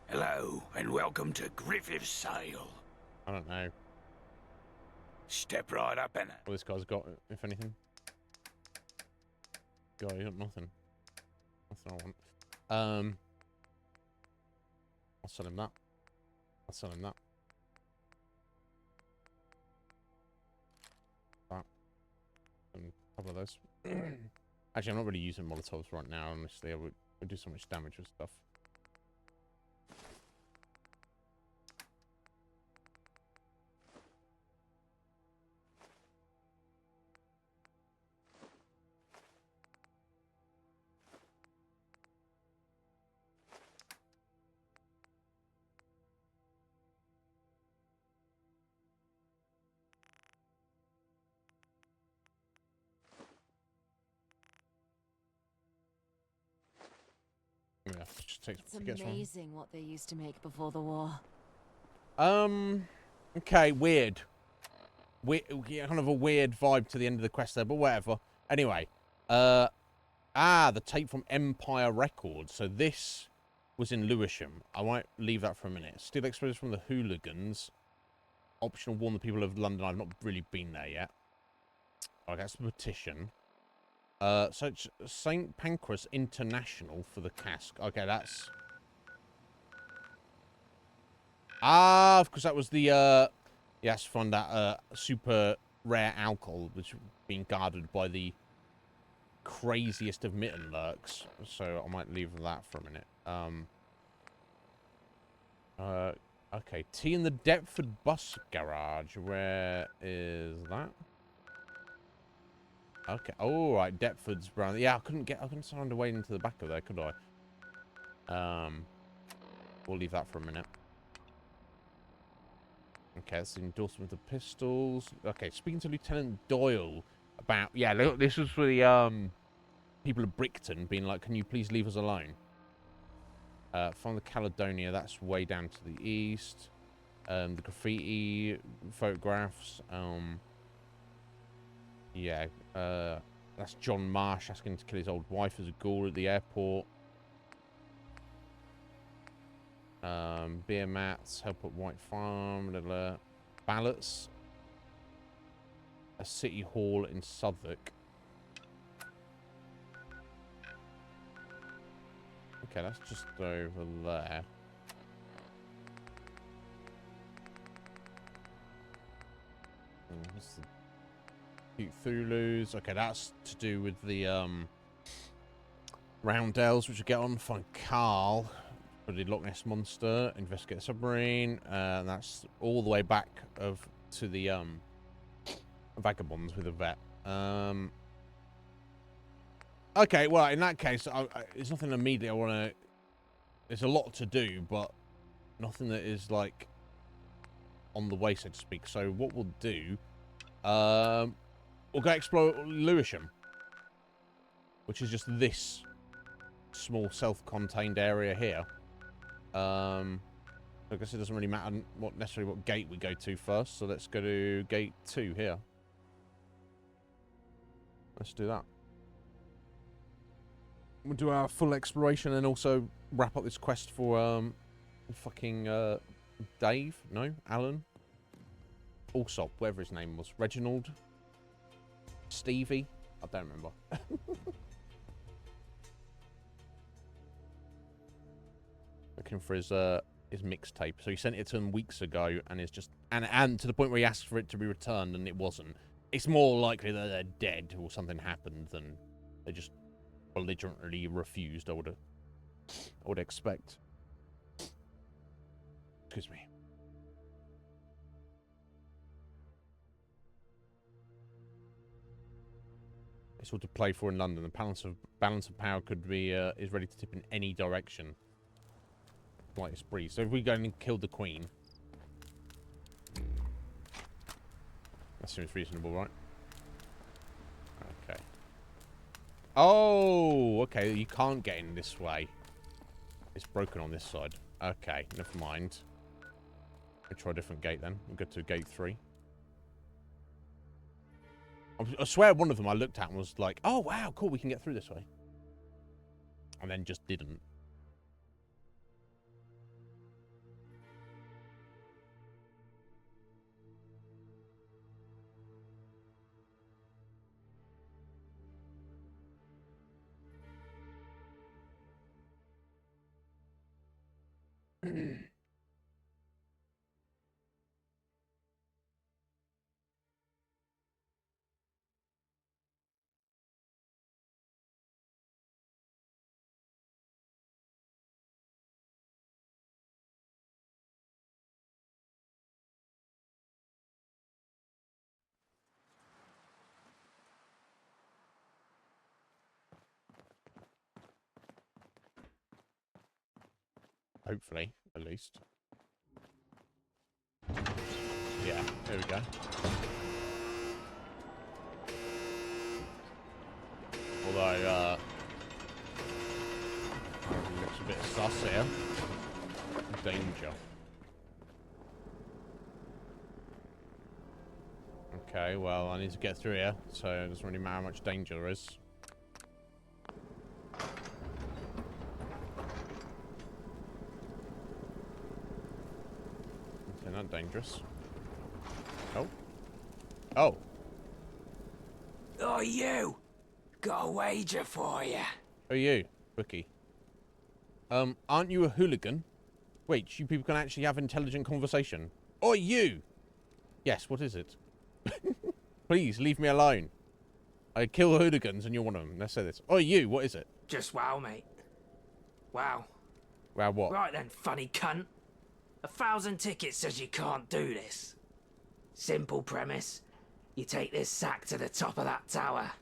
Hello, and welcome to Griffith's Sale. I don't know. Step right up and... Well, this guy's got, if anything. God, he got nothing. Nothing I want. I'll sell him that. I'll sell him that. That. And a couple of those. Actually, I'm not really using Molotovs right now, honestly. I would do so much damage with stuff. Yeah, just takes It's amazing what they used to make before the war. Okay, weird. Yeah, kind of a weird vibe to the end of the quest there, but whatever. Anyway, the tape from Empire Records. So this was in Lewisham. I might leave that for a minute. Steal explosives from the hooligans. Optional warn the people of London. I've not really been there yet. Okay, that's the petition. So it's St. Pancras International for the cask. Okay, that's... because that was the, yes, from that, super rare alcohol, which was being guarded by the craziest of mitten lurks. So I might leave that for a minute. Okay, tea in the Deptford bus garage. Where is that? Okay. Oh, right. Deptford's brown. Yeah, I couldn't find a way into the back of there, could I? We'll leave that for a minute. Okay, that's the endorsement of the pistols. Okay, speaking to Lieutenant Doyle about... Yeah, look, this was for the, people of Brickton being like, can you please leave us alone? Find the Caledonia. That's way down to the east. The graffiti photographs. Yeah, that's John Marsh asking to kill his old wife as a ghoul at the airport. Beer mats, help at White Farm, ballots. A city hall in Southwark. Okay, that's just over there. What's the Cute Thulus. Okay, that's to do with the Roundels, which we get on. Find Carl for the Loch Ness Monster. Investigate the submarine. And that's all the way back to the Vagabonds with a vet. Okay, well, in that case, there's nothing immediately I want to... There's a lot to do, but nothing that is, like, on the way, so to speak. So what we'll do... we'll go explore Lewisham, which is just this small self-contained area here. I guess it doesn't really matter necessarily what gate we go to first, so let's go to gate 2 here. Let's do that. We'll do our full exploration and also wrap up this quest for fucking Dave? No? Alan? Alsop, whatever his name was. Reginald? Stevie? I don't remember. Looking for his mixtape. So he sent it to him weeks ago, and it's just and to the point where he asked for it to be returned, and it wasn't. It's more likely that they're dead or something happened than they just belligerently refused. I would expect. Excuse me. It's all to play for in London. The balance of power could be is ready to tip in any direction. Like a breeze. So if we go and kill the Queen, that seems reasonable, right? Okay. Oh, okay. You can't get in this way. It's broken on this side. Okay, never mind. We'll try a different gate then. We'll go to gate 3. I swear one of them I looked at and was like, oh, wow, cool, we can get through this way. And then just didn't. Hopefully, at least. Yeah, there we go. Although, looks a bit sus here. Danger. Okay, well, I need to get through here, so it doesn't really matter how much danger there is. Okay, not dangerous. Oh. Oh. Oh, you! Got a wager for you. Who are you, Bookie? Aren't you a hooligan? Wait, you people can actually have intelligent conversation. Or you! Yes, what is it? Please, leave me alone. I kill hooligans and you're one of them. Let's say this. Oh, you, what is it? Just wow, mate. Wow. Wow, what? Right then, funny cunt. 1,000 tickets says you can't do this. Simple premise. You take this sack to the top of that tower.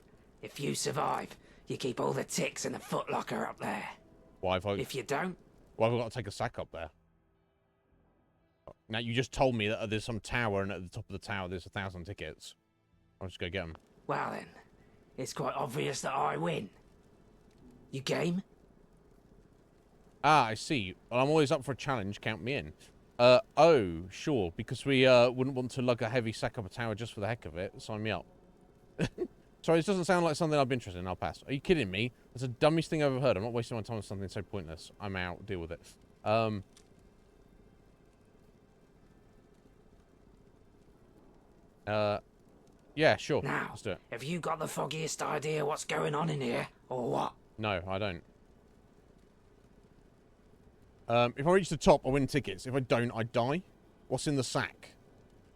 If you survive, you keep all the ticks in the footlocker up there. Why have I... If you don't... Why have I got to take a sack up there? Now, you just told me that there's some tower, and at the top of the tower there's 1,000 tickets. I'll just go get them. Well then, it's quite obvious that I win. You game? Ah, I see. Well, I'm always up for a challenge. Count me in. Oh, sure. Because we wouldn't want to lug a heavy sack up a tower just for the heck of it. Sign me up. Sorry, this doesn't sound like something I'd be interested in. I'll pass. Are you kidding me? That's the dumbest thing I've ever heard. I'm not wasting my time on something so pointless. I'm out. Deal with it. Yeah, sure. Now, let's do it. have you got the foggiest idea what's going on in here, or what? No, I don't. If I reach the top, I win tickets. If I don't, I die. What's in the sack?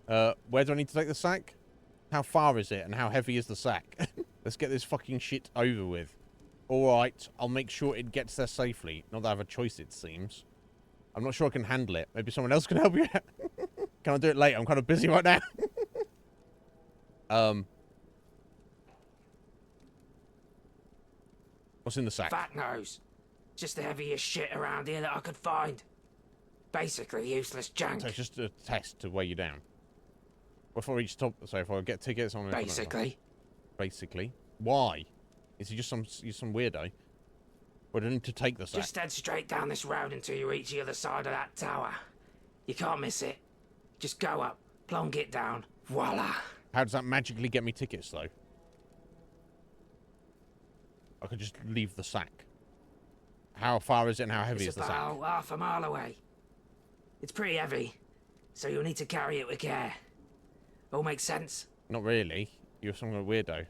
Where do I need to take the sack? How far is it, and how heavy is the sack? Let's get this fucking shit over with. Alright, I'll make sure it gets there safely. Not that I have a choice, it seems. I'm not sure I can handle it. Maybe someone else can help you out. Can I do it later? I'm kind of busy right now. What's in the sack? Fat nose. Just the heaviest shit around here that I could find. Basically useless junk. So it's just a test to weigh you down. Before I reach the top, so if I get tickets on... Basically. Basically. Why? Is he just some weirdo? Or do I need to take the sack? Just head straight down this road until you reach the other side of that tower. You can't miss it. Just go up, plonk it down, voila. How does that magically get me tickets, though? I could just leave the sack. How far is it and how heavy is the sack? It's about half a mile away. It's pretty heavy, so you'll need to carry it with care. All makes sense? Not really. You're some kind of weirdo.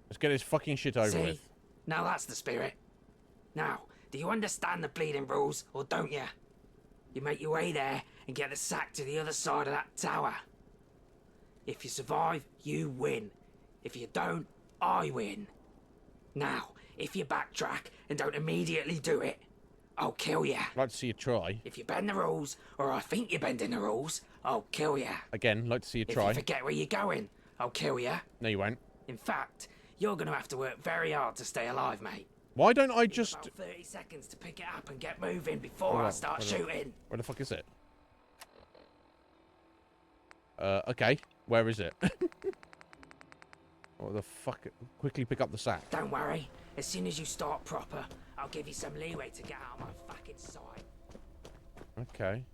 Let's get this fucking shit over with. Now that's the spirit. Now, do you understand the bleeding rules, or don't you? You make your way there and get the sack to the other side of that tower. If you survive, you win. If you don't, I win. Now, if you backtrack and don't immediately do it, I'll kill you. I'd like to see you try. If you bend the rules, or I think you're bending the rules, I'll kill you. Again, like to see you If try. you forget where you're going, I'll kill you. No, you won't. In fact, you're going to have to work very hard to stay alive, mate. Why don't I just... About 30 seconds to pick it up and get moving before I start shooting. Where the fuck is it? Okay. Where is it? What the fuck? Quickly pick up the sack. Don't worry. As soon as you start proper, I'll give you some leeway to get out of my fucking sight. Okay.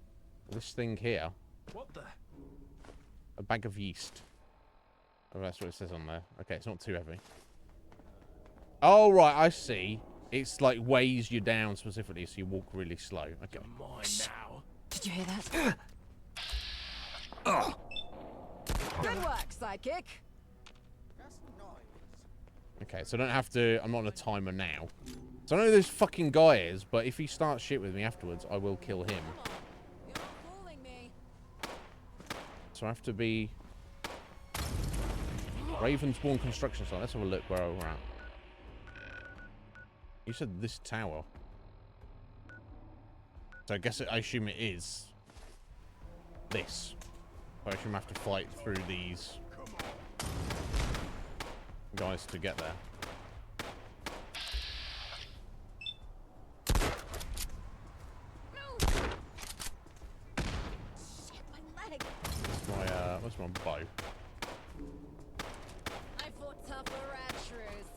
This thing here. What the? A bag of yeast. Oh, that's what it says on there. Okay, it's not too heavy. Oh, right, I see. It's like weighs you down specifically, so you walk really slow. Okay. Mine now. Did you hear that? Oh. Good work, sidekick. Okay, so I don't have to... I'm not on a timer now. So I know who this fucking guy is, but if he starts shit with me afterwards, I will kill him. So I have to be... Ravensbourne construction site. Let's have a look where we're at. You said this tower. So I guess I assume it is this. I assume I have to fight through these guys to get there. Where's my bow? I fought tougher rat shrews.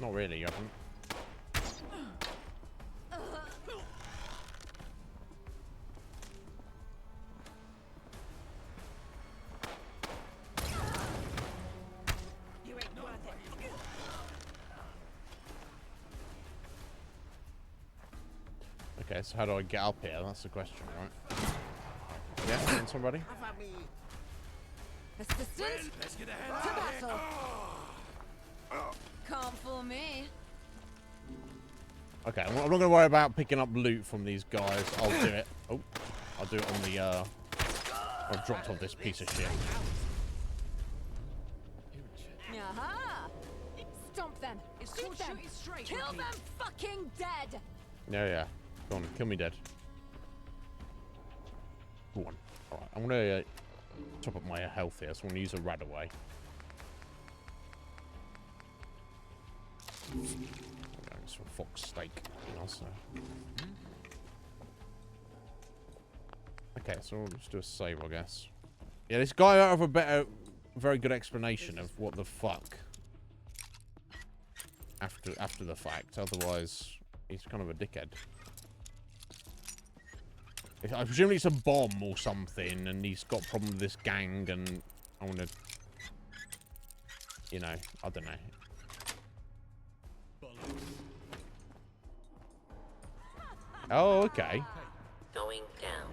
Not really, you haven't. You ain't worth it. Okay, so how do I get up here? That's the question, right? Yeah, somebody? Assistant? Let's get a To hand out of battle. here. Can't fool me. Okay, I'm not going to worry about picking up loot from these guys. I'll do it. Oh, I'll do it on the, I've dropped off this piece of shit. Aha! Stomp them. Shoot them. Kill them fucking dead. Yeah. Go on, kill me dead. Go on. Alright, I'm going to top up my health here, so I'm going to use a rat away. I'm going for fox steak. Also. Okay, so we'll just do a save, I guess. Yeah, this guy ought to have a very good explanation of what the fuck after the fact. Otherwise, he's kind of a dickhead. I presume it's a bomb or something, and he's got a problem with this gang, and I want to, you know, I don't know. Oh, okay. Going down.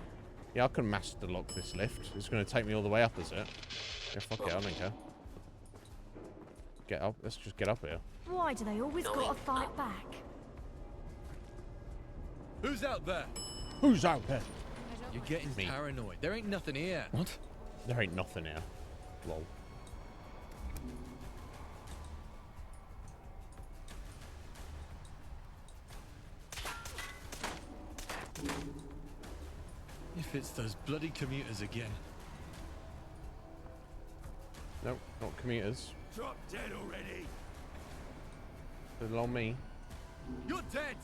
Yeah, I can master lock this lift. It's going to take me all the way up, is it? Yeah, fuck it, I don't care. Get up. Let's just get up here. Why do they always gotta fight back? Who's out there? Who's out there? You're getting paranoid. There ain't nothing here. What? There ain't nothing here. Lol. If it's those bloody commuters again. Nope, not commuters. Drop dead already. Little on me. You're dead.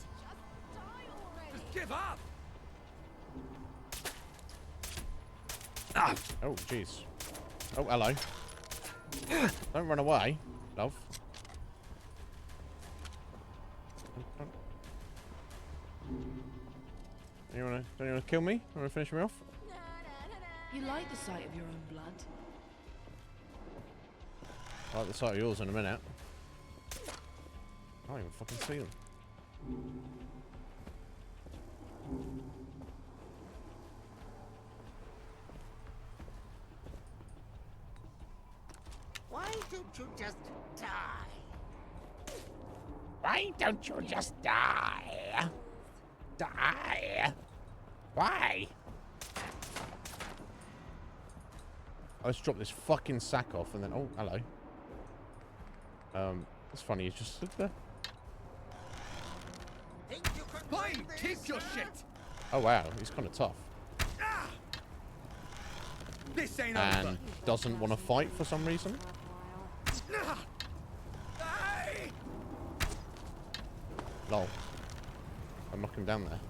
Just give up. Ah. Oh, jeez. Oh, hello. Don't run away, love. Don't you wanna kill me? Wanna finish me off? You like the sight of your own blood? I like the sight of yours in a minute. I can't even fucking see them. Why don't you just die? Why don't you just die? Die? Why? Let's drop this fucking sack off and then... Oh, hello. It's funny, he's just stood there. Fine, keep your shit. Oh, wow, he's kind of tough. This ain't And over. doesn't want to fight for some reason. Lol. I'll knock him down there.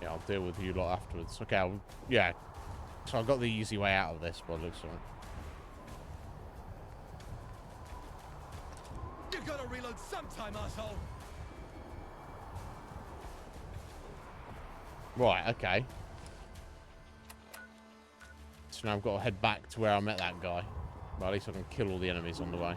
Yeah, I'll deal with you lot afterwards. Okay, yeah. So I got the easy way out of this, but it looks like. You gotta reload sometime, asshole. Right, okay. So now I've got to head back to where I met that guy. But at least I can kill all the enemies on the way.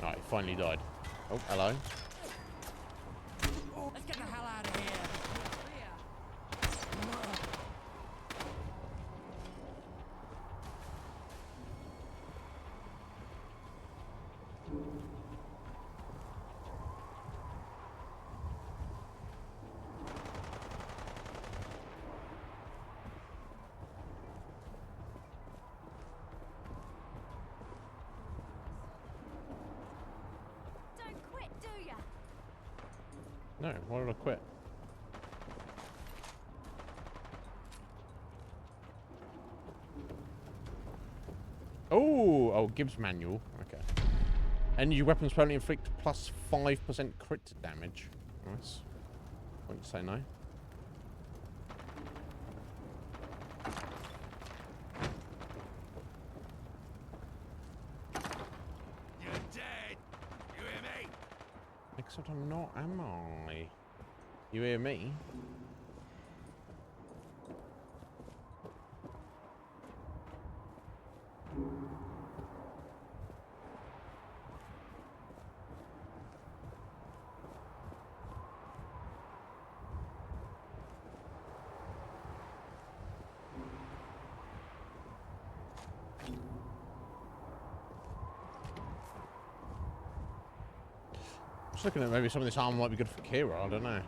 Right, he finally died. Oh, hello. Let's get the hell out of here. Don't quit, do ya? No, why did I quit? Oh, Gibbs manual. Okay. Energy weapons permanently inflict plus 5% crit damage. Nice. Wouldn't say no. You're dead. You hear me? Except I'm not, am I? You hear me? Just looking at maybe some of this armor might be good for Kira, I don't know.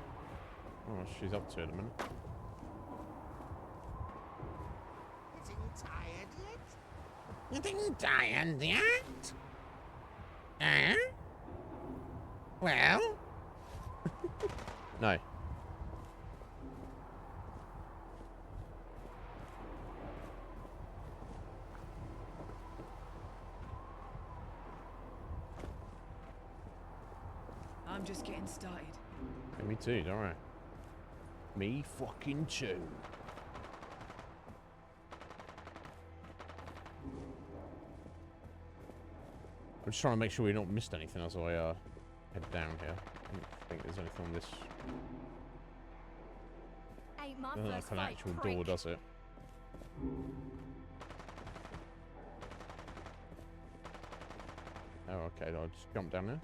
Oh, what she's up to in a minute. Getting tired yet? Getting tired yet? Well? No. I'm just getting started. Yeah, me too, don't worry. Me fucking too. I'm just trying to make sure we don't missed anything as I head down here. I don't think there's anything on this. Ain't my Doesn't look like first an fight, actual prick. door, does it? Oh, okay. I'll just jump down there.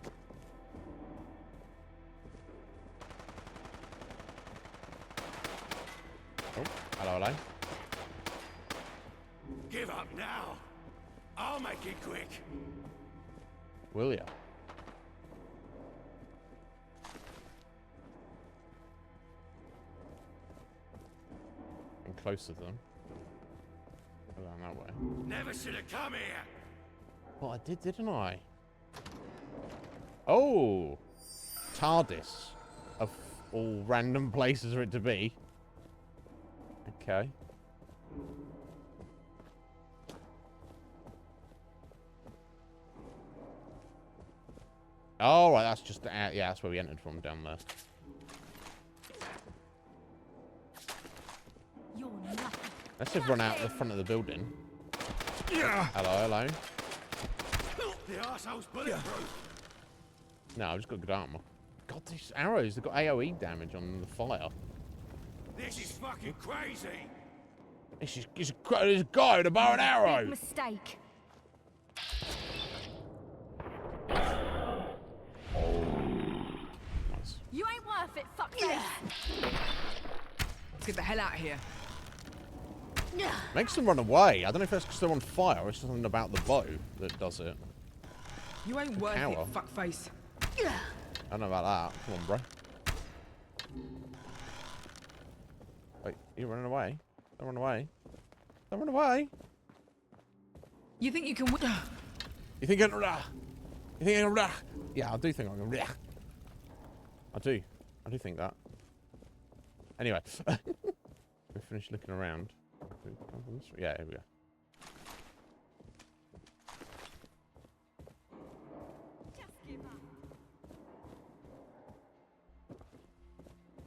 Oh, hello, hello. Give up now. I'll make it quick. Will ya? And closer to them. Go down that way. Never should have come here. Well, I did, didn't I? Oh! TARDIS. Of all random places for it to be. Okay. Oh, right, that's just the, yeah, that's where we entered from, down there. You're nothing. Let's just run out the front of the building. Yeah. Hello, hello. The arsehole's bulletproof. No, I've just got good armor. God, these arrows, they've got AoE damage on the fire. This is fucking crazy. This is a guy with a bow and arrow. Big mistake. Nice. You ain't worth it, fuckface. Let's get the hell out of here. Makes them run away. I don't know if that's because they're on fire or it's something about the bow that does it. You ain't worth cower. it, fuckface. I don't know about that. Come on, bro. Wait, you running away? Don't run away. Don't run away. You think you can win? You think I can... You think I can... Yeah, I do think I can... I do. I do think that. Anyway. We finished looking around. Yeah, here we go.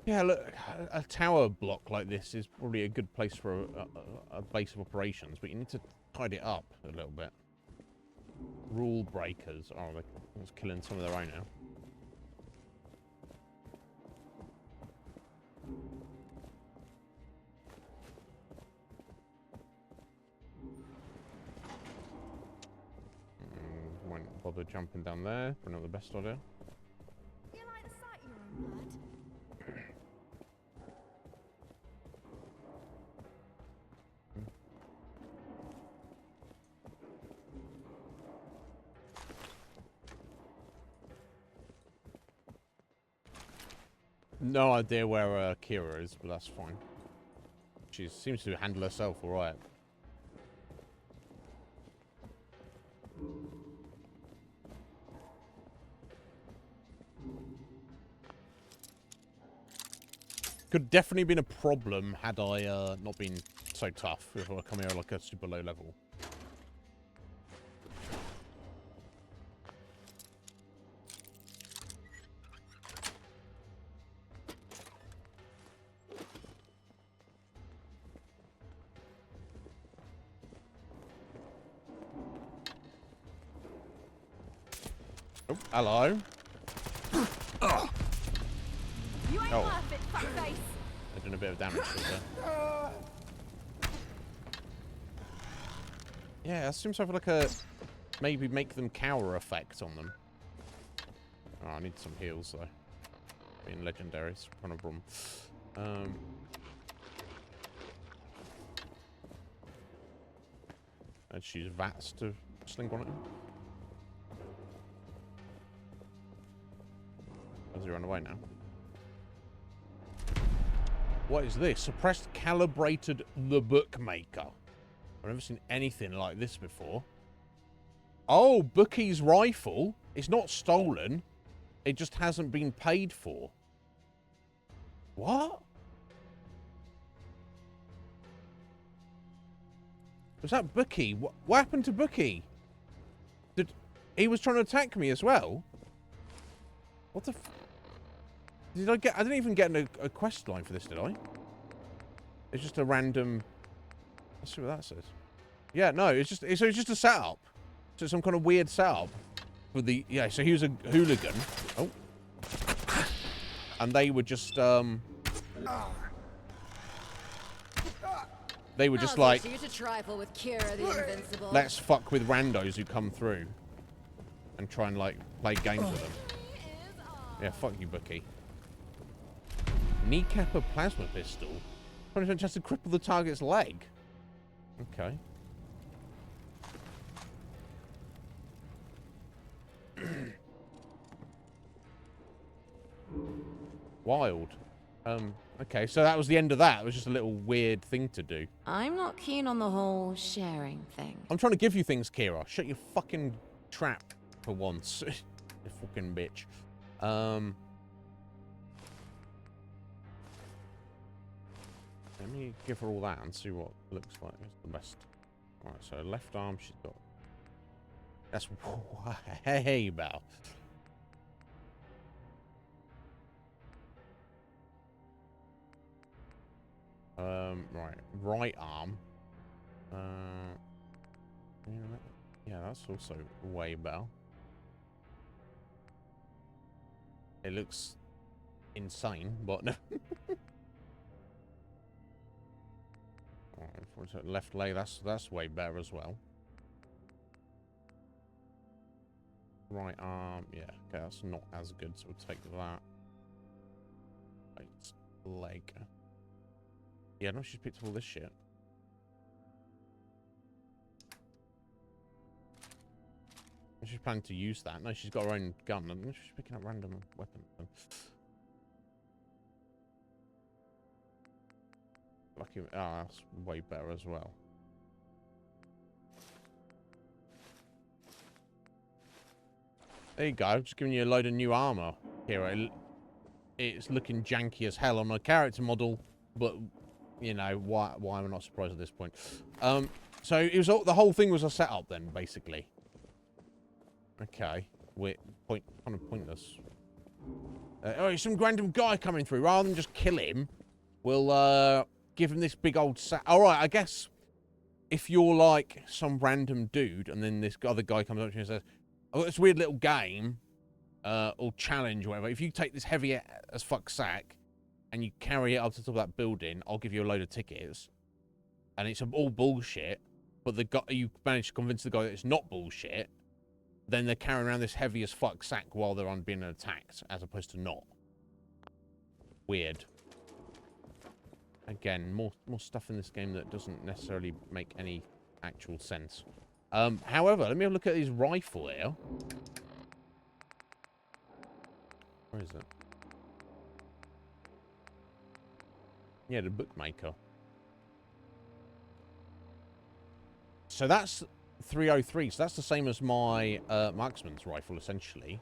Yeah, look, a tower block like this is probably a good place for a base of operations, but you need to tidy it up a little bit. Rule breakers. Oh, they're killing some of their own now. Won't bother jumping down there. Probably not the best idea. You like the sight of your own blood? No idea where Kira is, but that's fine. She seems to handle herself all right. Could definitely been a problem had I not been so tough if I come here like a super low level. Oh, hello. You ain't worth it, fuckface. They're doing a bit of damage to it there. Yeah, that seems to have like a... Maybe make them cower effect on them. Oh, I need some heals though. Being legendaries, kind of problem. Let's use VATS to sling on it. Does he run away now? What is this? Suppressed calibrated the bookmaker. I've never seen anything like this before. Oh, Bookie's rifle. It's not stolen. It just hasn't been paid for. What? Was that Bookie? What happened to Bookie? He was trying to attack me as well? What the f... Did I get... I didn't even get a quest line for this, did I? It's just a random... Let's see what that says. Yeah, no, it's just a setup. So some kind of weird setup. For the... Yeah, so he was a hooligan. Oh. And they were just, They were just like... You to trifle with Kira the Invincible. Let's fuck with randos who come through. And try and, like, play games with them. Yeah, fuck you, Bookie. Kneecap a plasma pistol? 20% chance to cripple the target's leg. Okay. Wild. Okay, so that was the end of that. It was just a little weird thing to do. I'm not keen on the whole sharing thing. I'm trying to give you things, Kira. Shut your fucking trap for once. You fucking bitch. Let me give her all that and see what it looks like. It's the best. Alright, so left arm she's got. That's hey Bal. Right arm. Yeah, that's also way better. It looks insane, but no. Alright, left leg, that's way better as well. Right arm, yeah, okay, that's not as good, so we'll take that. Right leg. Yeah, no, she's picked up all this shit. She's planning to use that. No, she's got her own gun. She's picking up random weapons. Lucky. Ah, that's way better as well. There you go. Just giving you a load of new armor here. It's looking janky as hell on my character model, but you know why we're not surprised at this point. So it was the whole thing was a setup then, basically. Okay, we're kind of pointless. Oh, some random guy coming through. Rather than just kill him, we'll give him this big old sack. All right, I guess if you're like some random dude, and then this other guy comes up to you and says, "I've got this weird little game, or challenge, or whatever. If you take this heavy as fuck sack and you carry it up to the top of that building, I'll give you a load of tickets." And it's all bullshit, but the guy, you manage to convince the guy that it's not bullshit. Then they're carrying around this heavy as fuck sack while they're on being attacked, as opposed to not. Weird. Again, more stuff in this game that doesn't necessarily make any actual sense. However, let me have a look at his rifle here. Where is it? Yeah, the bookmaker. So that's 303. So that's the same as my marksman's rifle, essentially.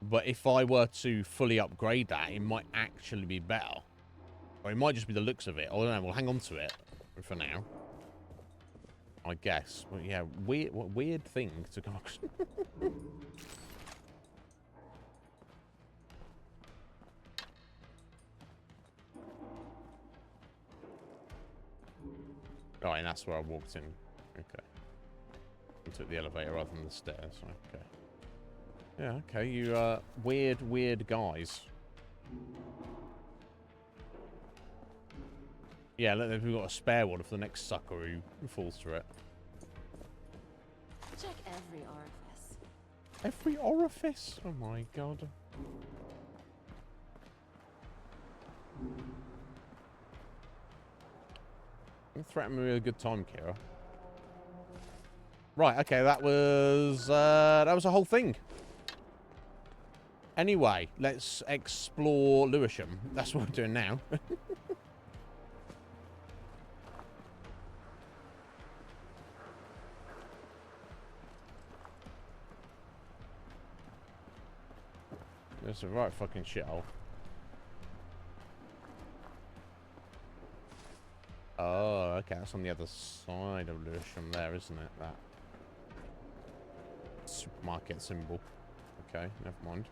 But if I were to fully upgrade that, it might actually be better. Or it might just be the looks of it. I don't know. We'll hang on to it for now, I guess. But yeah, weird thing to come across. Right, and that's where I walked in. Okay. I took the elevator rather than the stairs. Okay. Yeah, okay, you weird guys. Yeah, look, we've got a spare one for the next sucker who falls through it. Check every orifice. Every orifice? Oh my god. Don't threaten me with a good time, Kira. Right, okay, that was a whole thing. Anyway, let's explore Lewisham. That's what we're doing now. It's a right fucking shithole. Oh, okay, that's on the other side of Lewisham there, isn't it? That supermarket symbol. Okay, never mind.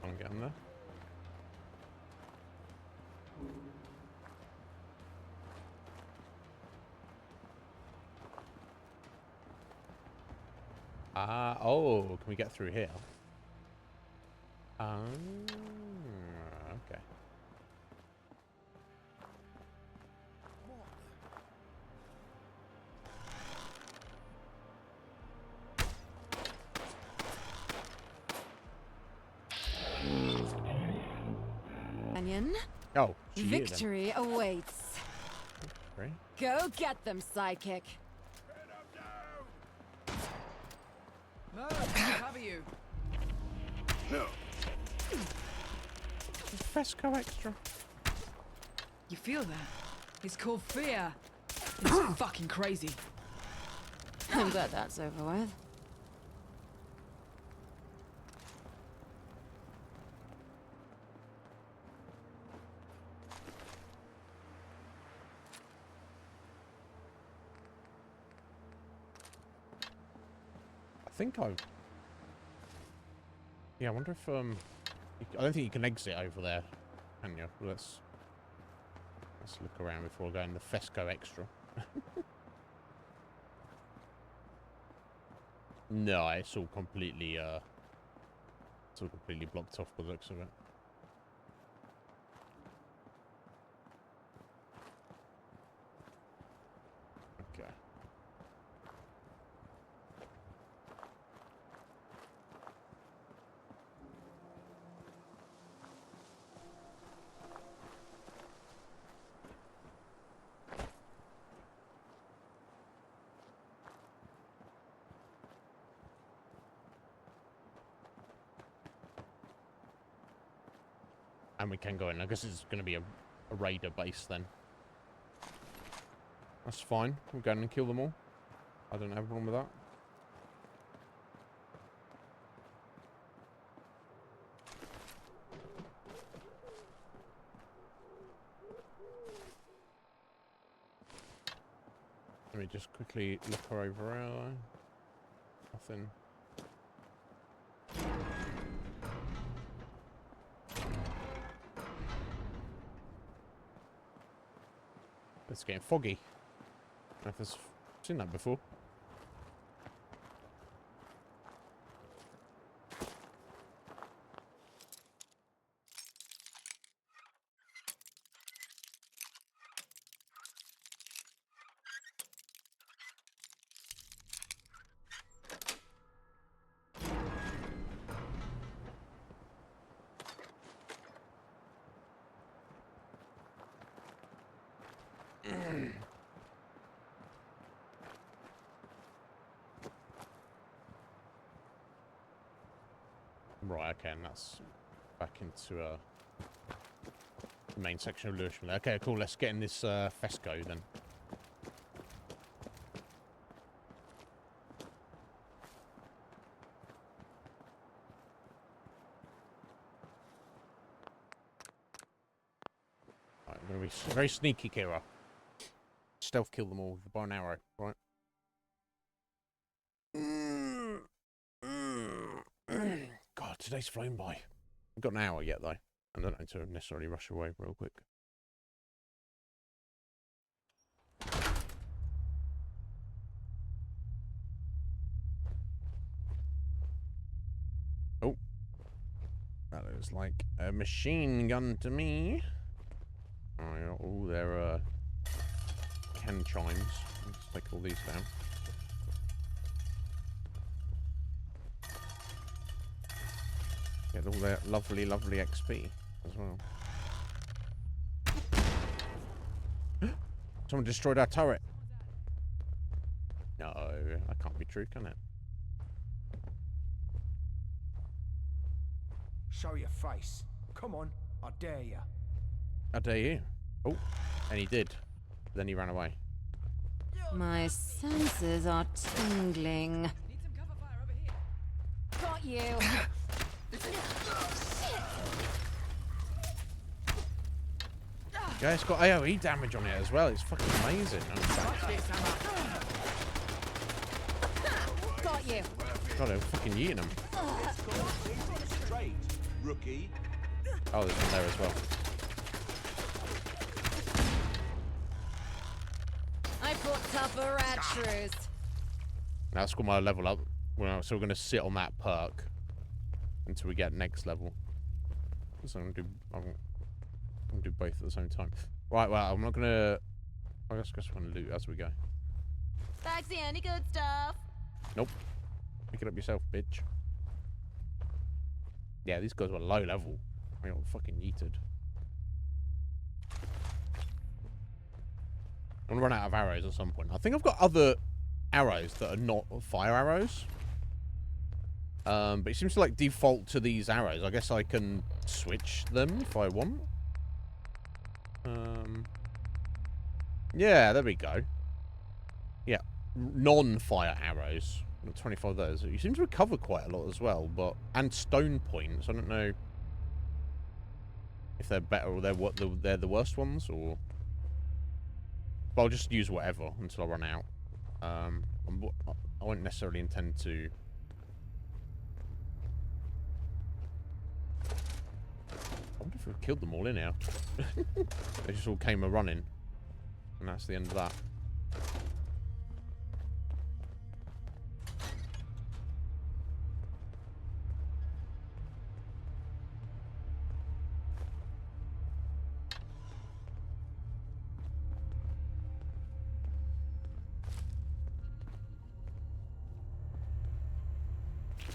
I'm getting there. Oh, can we get through here? Okay. Onion. Oh, she Victory awaits. Right. Go get them, sidekick. No, cover you. No. Fresco extra. You feel that? It's called fear. It's fucking crazy. I'm glad that's over with. I think I've... Yeah, I wonder if, I don't think you can exit over there, can you? Let's look around before going the Fesco extra. No, it's all completely, blocked off by the looks of it. Okay. And we can go in. I guess it's going to be a raider base then. That's fine. We'll go and kill them all. I don't have a problem with that. Let me just quickly look her over here. Nothing. It's getting foggy. I don't know if I've seen that before. Right, okay, and that's back into the main section of Lewisham. Okay, cool, let's get in this Fesco then. Right, I'm going to be very sneaky, Kira. Stealth kill them all with the bow and arrow, right? God, today's flown by. We've got an hour yet, though. I don't need to necessarily rush away real quick. Oh. That looks like a machine gun to me. Oh, they're Ken chimes. Let's take all these down. Get all that lovely, lovely XP as well. Someone destroyed our turret. No, that can't be true, can it? Show your face. Come on, I dare you. I dare you. Oh, and he did. Then he ran away. My senses are tingling. Got you. Yeah, it's got AoE damage on it as well. It's fucking amazing. Got you. God, they're fucking eating them. Straight, rookie. Oh, there's one there as well. I fought tougher rat shrews. Now it's got my level up. Well, so we're going to sit on that perk until we get next level. So I'm going to do both at the same time. Right, well, I'm not going to... I guess we're going to loot as we go. Bagsy, any good stuff? Nope. Pick it up yourself, bitch. Yeah, these guys were low level. I got fucking yeeted. I'm going to run out of arrows at some point. I think I've got other arrows that are not fire arrows. But it seems to like default to these arrows. I guess I can switch them if I want. Yeah, there we go. Yeah, non-fire arrows. 25 of those. You seem to recover quite a lot as well, but and stone points. I don't know if they're better or they're the worst ones, or. But I'll just use whatever until I run out. I won't necessarily intend to. I wonder if we've killed them all in here. They just all came a-running. And that's the end of that.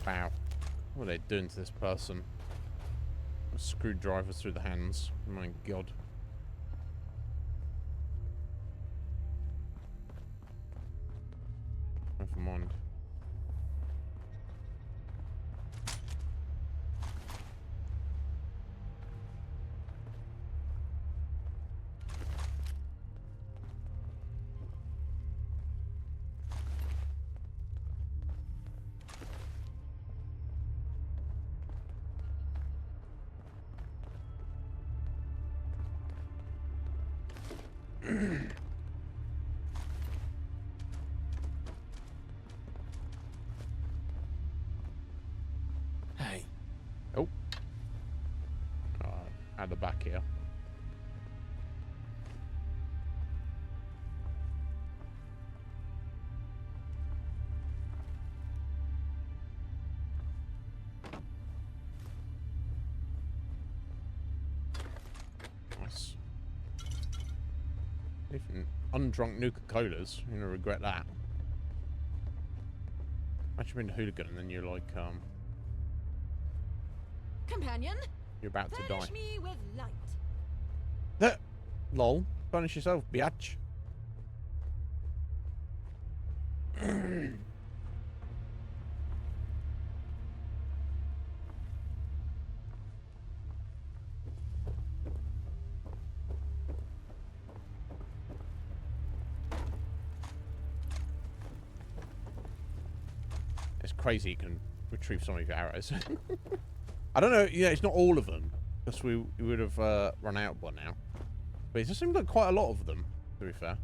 Wow. What are they doing to this person? A screwdriver through the hands. My god. Never mind. Hey. Oh. At the back here. Nice. Even undrunk Nuka-Colas, you're gonna regret that. Imagine being a hooligan and then you're like, Companion, you're about to die. furnish me with light. Lol. Punish yourself, biatch. It's crazy you can retrieve some of your arrows. I don't know, yeah, it's not all of them, because we would have run out by now. But it just seems like quite a lot of them, to be fair.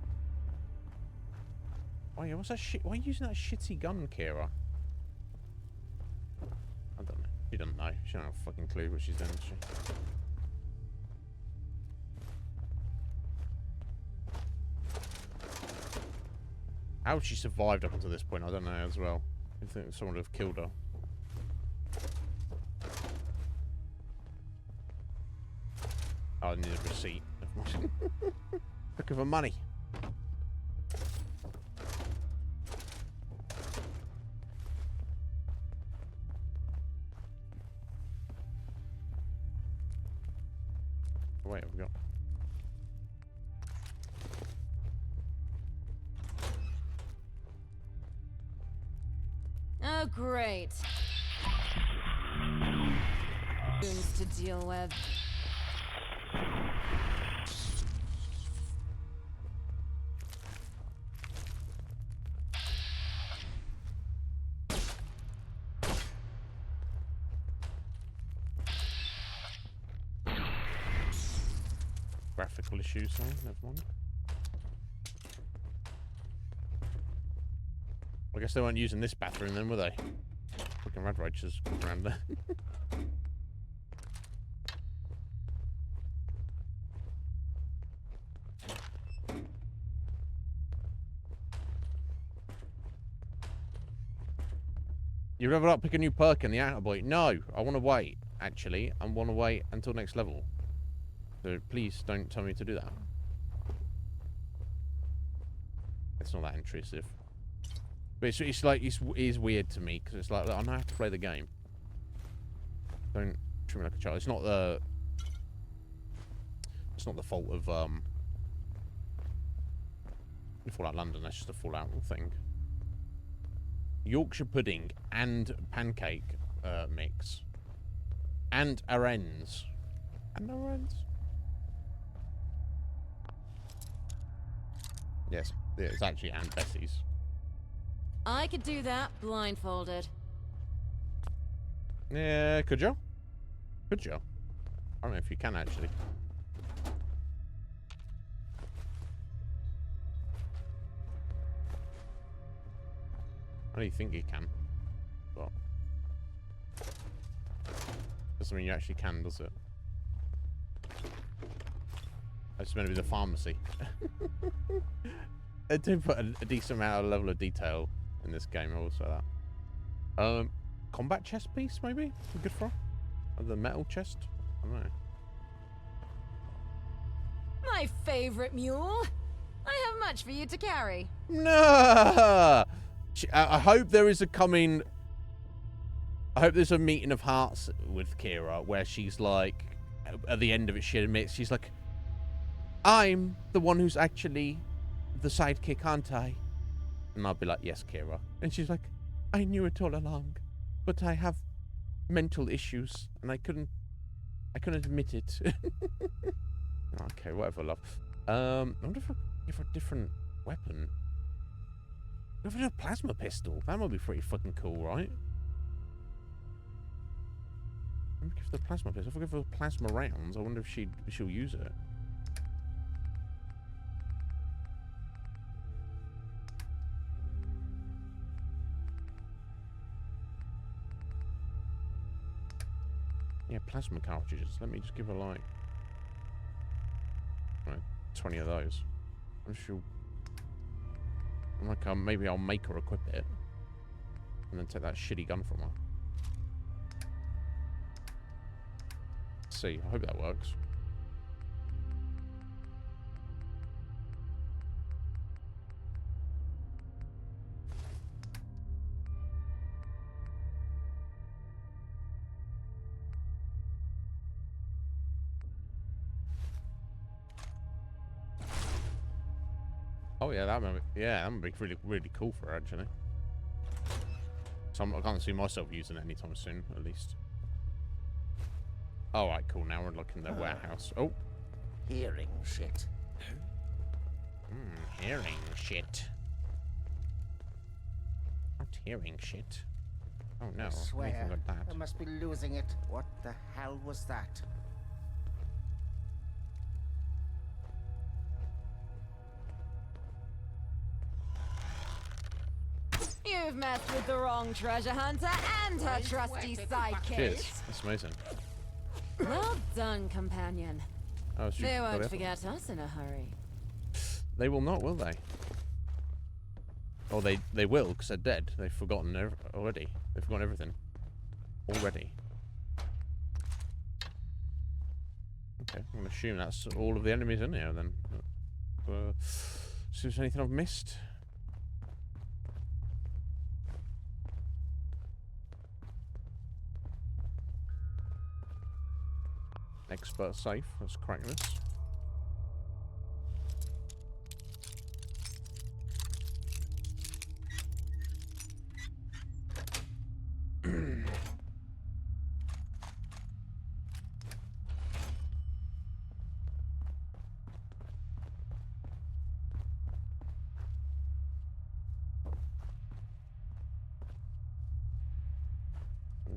Oh yeah, what's that shit? Why are you using that shitty gun, Kira? I don't know. She doesn't know. She don't have a fucking clue what she's doing, does she? How she survived up until this point, I don't know as well. I think someone would have killed her. Oh, I need a receipt. Looking for money. Wait, have we got... Oh, great. Goons to deal with. Graphical issues, so never mind. I guess they weren't using this bathroom then, were they? Fucking rad roaches around there. You level up, pick a new perk in the outer boy. No, I want to wait, actually. I want to wait until next level. So please don't tell me to do that. It's not that intrusive. But it's like, it is weird to me, because it's like, I know how to play the game. Don't treat me like a child. It's not the fault of, Fallout London, that's just a Fallout thing. Yorkshire pudding and pancake mix. And arends. And arends? Yes, it's actually Aunt Bessie's. I could do that blindfolded. Yeah, could you? Could you? I don't know if you can, actually. I don't think you can. But doesn't mean you actually can, does it? It's meant to be the pharmacy. They do put a decent amount of level of detail in this game, I will say that. Combat chest piece, maybe? Good for? Or the metal chest? I don't know. My favorite mule. I have much for you to carry. No! I hope there is a coming... I hope there's a meeting of hearts with Kira where she's like... At the end of it, she admits, she's like... I'm the one who's actually the sidekick, aren't I? And I'll be like, yes, Kira. And she's like, I knew it all along, but I have mental issues, and I couldn't admit it. Okay, whatever, love. I wonder if I give her a different weapon. Give her a plasma pistol. That might be pretty fucking cool, right? Let me give her the plasma pistol. If I give her plasma rounds, I wonder if she'll use it. Yeah, plasma cartridges. Let me just give her like 20 of those. I'm sure. I'm like, maybe I'll make her equip it, and then take that shitty gun from her. Let's see, I hope that works. Oh yeah, that would be really, really cool for her, actually. So I can't see myself using it anytime soon, at least. All right, cool. Now we're looking at the warehouse. Oh, Hearing shit. hearing shit. Not hearing shit. Oh no, I swear, anything like that. I must be losing it. What the hell was that? You've messed with the wrong treasure hunter and her trusty sidekick. Cheers. That's amazing. Well done, companion. Oh, she They got won't it. forget us in a hurry. They will not, will they? Or they will, because they're dead. They've forgotten already. They've forgotten everything. Already. Okay, I'm going to assume that's all of the enemies in here, then. See if there's anything I've missed. Expert safe. Let's crack this.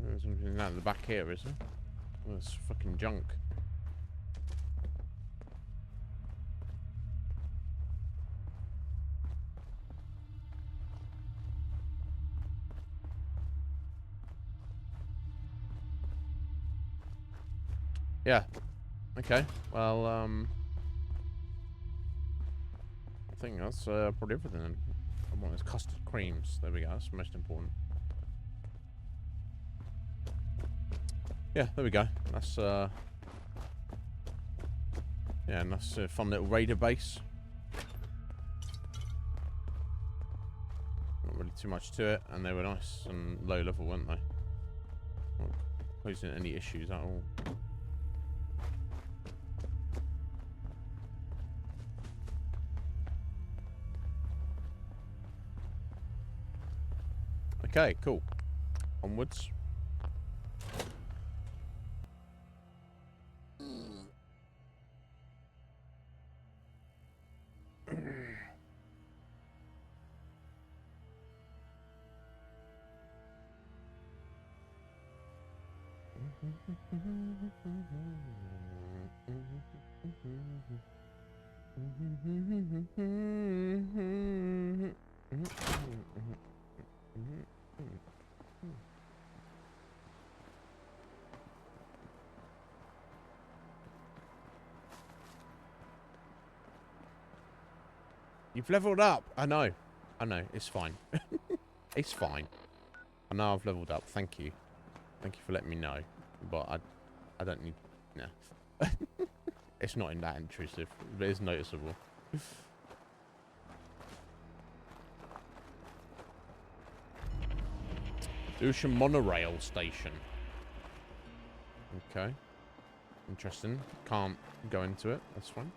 There's something out the back here, is there? Oh, it's fucking junk. Yeah. Okay. Well, I think that's probably everything then. I want is custard creams. There we go. That's most important. Yeah, there we go. That's yeah, nice fun little raider base. Not really too much to it, and they were nice and low level, weren't they? Not posing any issues at all. Okay, cool. Onwards. You've leveled up. I know. I know. It's fine. It's fine. I know I've leveled up. Thank you. Thank you for letting me know. But I don't need... No. It's not in that intrusive. But it's noticeable. Ocean monorail station. Okay. Interesting. Can't go into it. That's fine.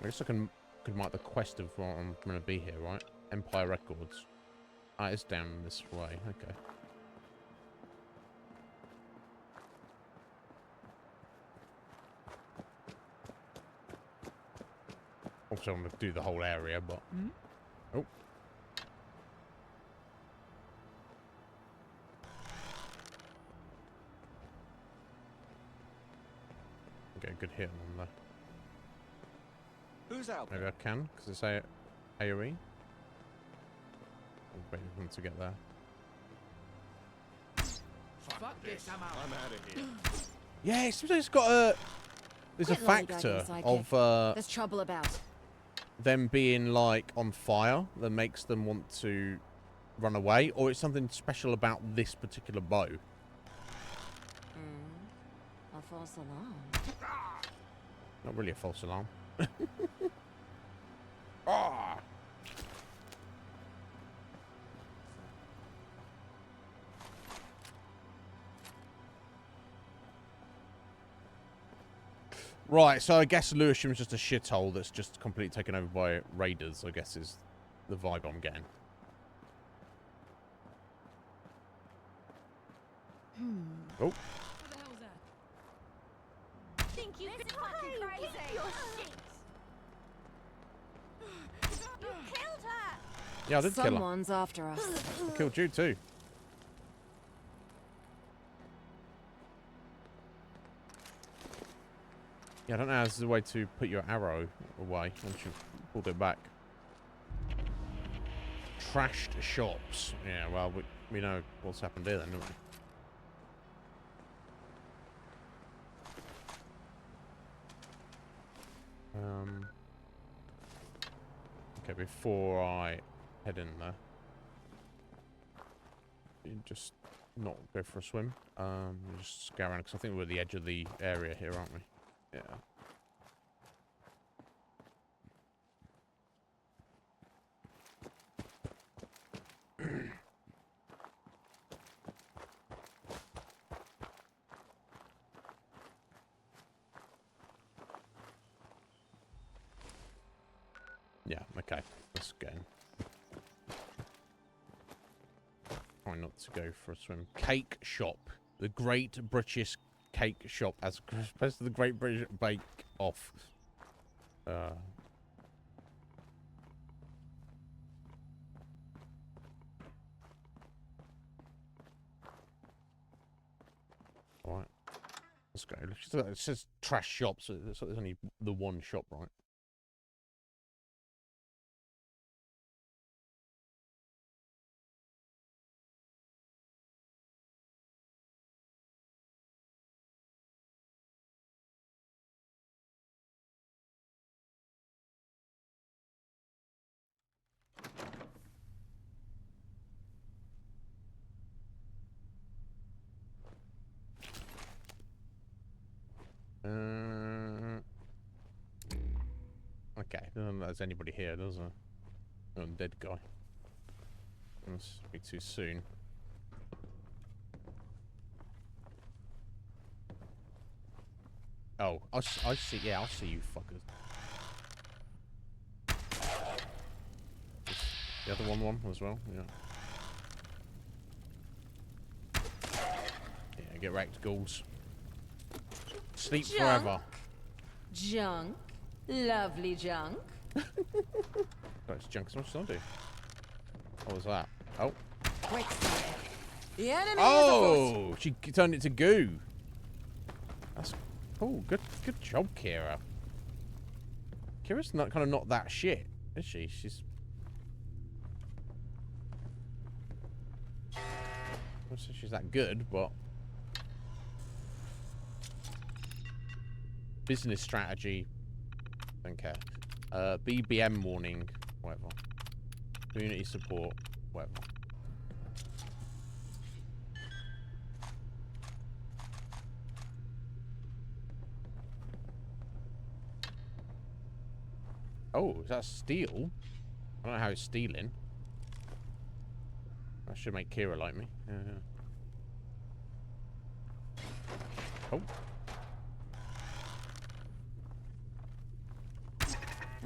I guess I could mark the quest of what I'm going to be here, right? Empire Records. Ah, it's down this way. Okay. Also, I'm going to do the whole area, but... Oh. Get a good hit on there. Who's out there? Maybe I can, because it's AoE. I'm waiting for them to get there. Fuck this, I'm out. I'm out of here. Yeah, it's got a... There's a Quit lollygagging, factor sidekick. of There's trouble about. them being, like, on fire that makes them want to run away, or it's something special about this particular bow. A false alarm. Not really a false alarm. Ah! Right, so I guess Lewisham's just a shithole that's just completely taken over by raiders, I guess is the vibe I'm getting. Oh. Think you can fucking crazy? Your shit. You killed her. Yeah, I did kill her. Someone's after us. I killed you too. Yeah, I don't know how there's a way to put your arrow away once you've pulled it back. Trashed shops. Yeah, well, we know what's happened here then, don't we? Okay, before I head in there, you just not go for a swim. Just scour around because I think we're at the edge of the area here, aren't we? Yeah. Yeah, okay. Let's go. Try not to go for a swim. Cake shop. The Great British Cake Shop as opposed to the Great British Bake Off. Alright. Let's go. It says trash shop, so there's only the one shop, right? Okay, I don't know if there's anybody here, does there? Oh, dead guy. Must be too soon. Oh, I see. Yeah, I'll see you fuckers. The other one as well. Yeah. Yeah, get wrecked, ghouls. Sleep forever. Junk. Lovely junk. Oh, it's junk. So much I do. What was that? Oh. Quick fire. The enemy Oh, she turned it to goo. That's cool. Good job, Kira. Kira's not kind of not that shit, is she? She's. I wouldn't say she's that good, but business strategy. Don't care. BBM warning. Whatever. Community support. Whatever. Oh, is that steel? I don't know how it's stealing. That should make Kira like me. Oh.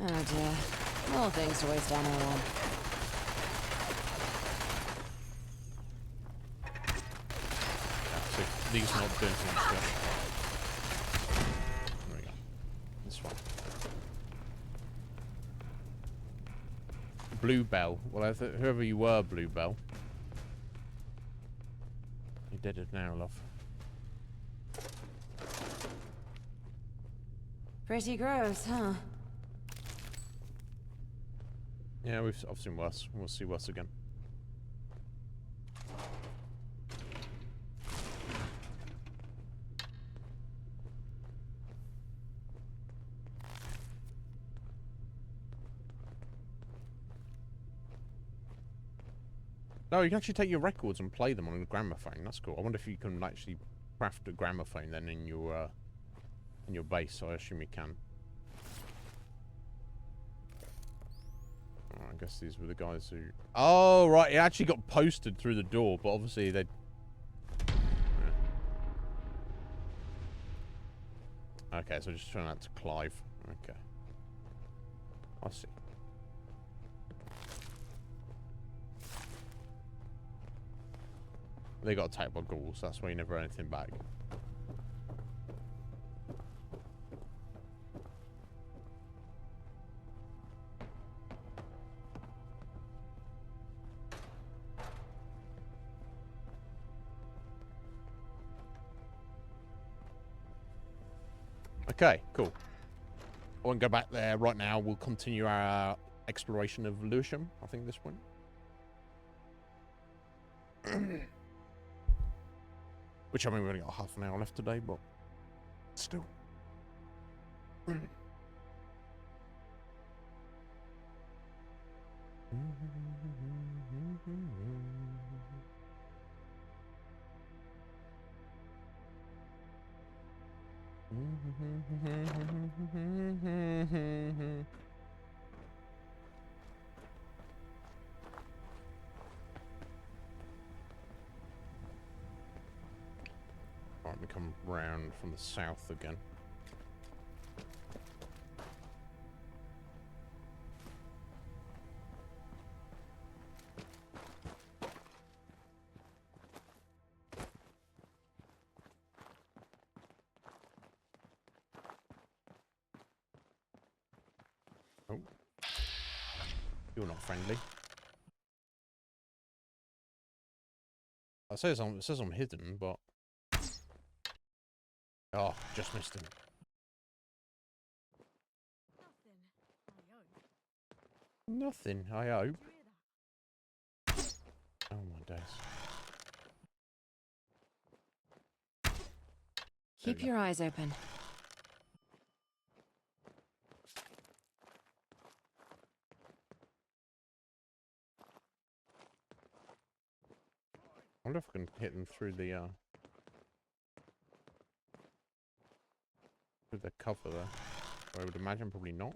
Oh dear. All things to waste ammo on. Yeah, so these are not doing too much good. There we go. This one. Bluebell. Well, whoever you were, Bluebell. You're dead now, love. Pretty gross, huh? Yeah, I've seen worse. We'll see worse again. No, you can actually take your records and play them on a gramophone. That's cool. I wonder if you can actually craft a gramophone then in your base. So I assume you can. Oh, I guess these were the guys who... Oh, right. It actually got posted through the door, but obviously they... Yeah. Okay, so just turn that to Clive. Okay. I see. They got attacked by ghouls, that's why you never heard anything back. Okay, cool. I won't go back there right now. We'll continue our exploration of Lewisham, I think, at this point. Which, I mean, we've only got half an hour left today, but still. Alright, we come round from the south again. Oh. You're not friendly. It says I'm hidden, but... Oh, just missed him. Nothing, I hope. Oh my days. Keep your eyes open. I wonder if I can hit them through the cover there. I would imagine probably not.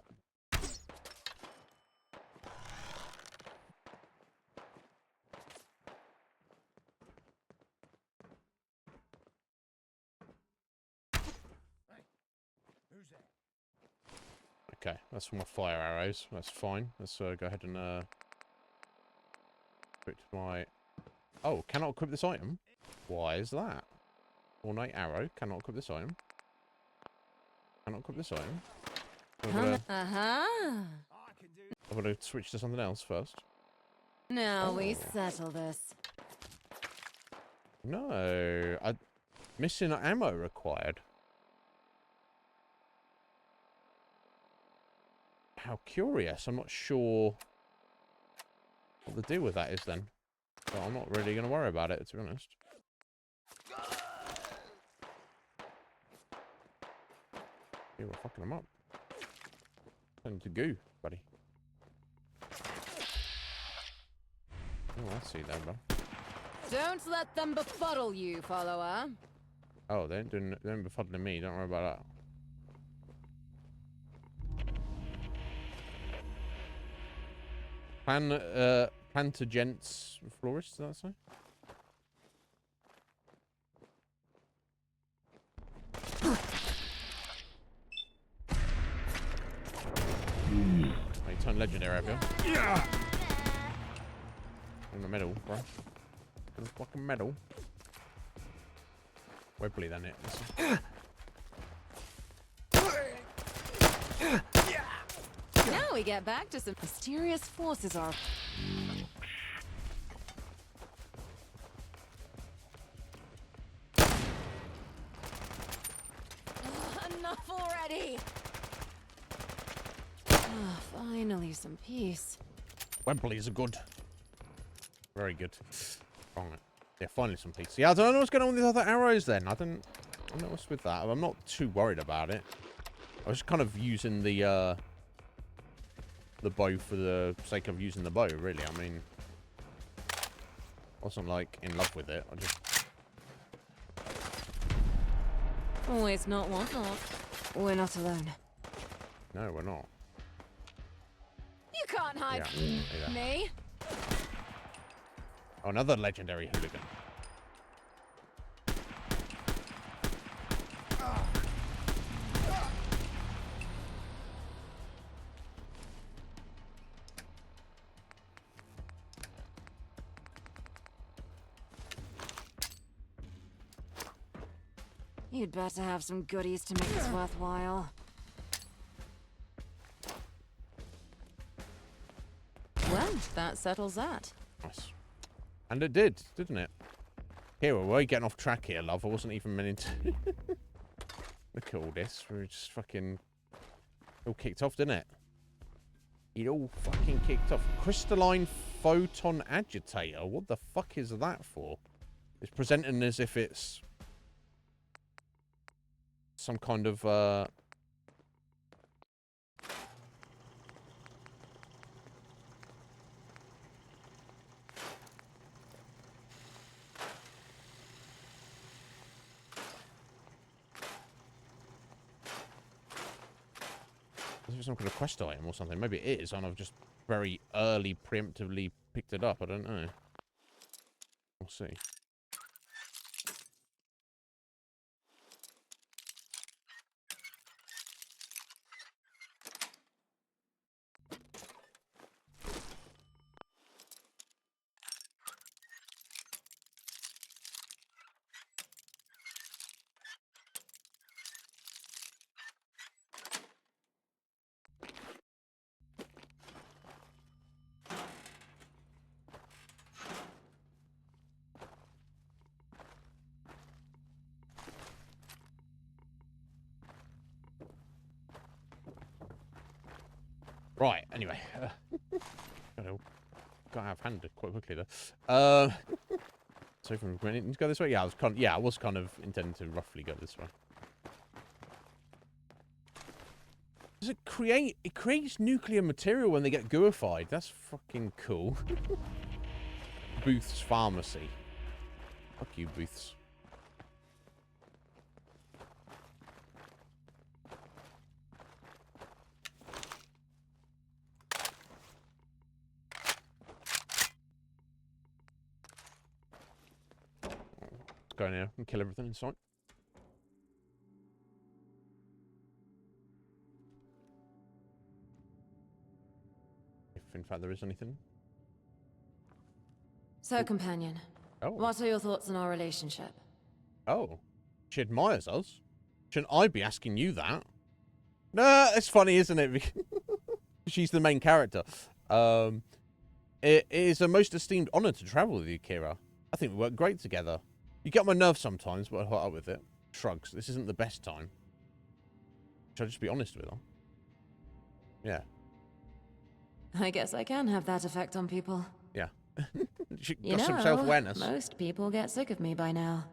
Okay, that's for my fire arrows. That's fine. Let's go ahead and equip my... Oh, cannot equip this item? Why is that? Ornate arrow. Cannot equip this item. Cannot equip this item. I'm gonna switch to something else first. Now we settle this. No, missing ammo required. How curious. I'm not sure what the deal with that is then. But I'm not really gonna worry about it, to be honest. Yeah, we're fucking them up. Turn to goo, buddy. Oh, I see that, bro. Don't let them befuddle you, follower. Oh, they ain't befuddling me. Don't worry about that. Plantagen's florist, did that say? Oh, you turned legendary, have you? Yeah. In the middle, bro. In the fucking middle. Webley, then it. Now we get back to some mysterious forces are... Enough already! Oh, finally some peace. Wembley's are good. Very good. Right. Yeah, finally some peace. Yeah, I don't know what's going on with these other arrows then. I don't know what's with that. I'm not too worried about it. I was kind of using the bow for the sake of using the bow, really. I mean, wasn't like in love with it. I just. Always not one not. We're not alone. No, we're not. You can't hide Yeah. from me. Oh, another legendary hooligan. You'd better have some goodies to make this worthwhile. Well, that settles that. Nice. And it did, didn't it? Here, we're getting off track here, love. I wasn't even meaning to. Look at all this. We're just fucking. All kicked off, didn't it? It all fucking kicked off. Crystalline photon agitator. What the fuck is that for? It's presenting as if it's some kind of some kind of quest item or something. Maybe it is, and I've just very early preemptively picked it up. I don't know. We'll see. Right, anyway. Got out of hand quite quickly there. So from to go this way? Yeah, I was kind of intending to roughly go this way. Does it create... It creates nuclear material when they get gooified. That's fucking cool. Booth's Pharmacy. Fuck you, Booths. Go in here and kill everything in sight. If in fact there is anything. So, companion, what are your thoughts on our relationship? Oh, she admires us. Shouldn't I be asking you that? No, it's funny, isn't it? She's the main character. It is a most esteemed honor to travel with you, Kira. I think we work great together. You get on my nerves sometimes, but I'll put up with it. Shrugs. This isn't the best time. Should I just be honest with her? Yeah. I guess I can have that effect on people. Yeah. She You got some know, self-awareness. most people get sick of me by now.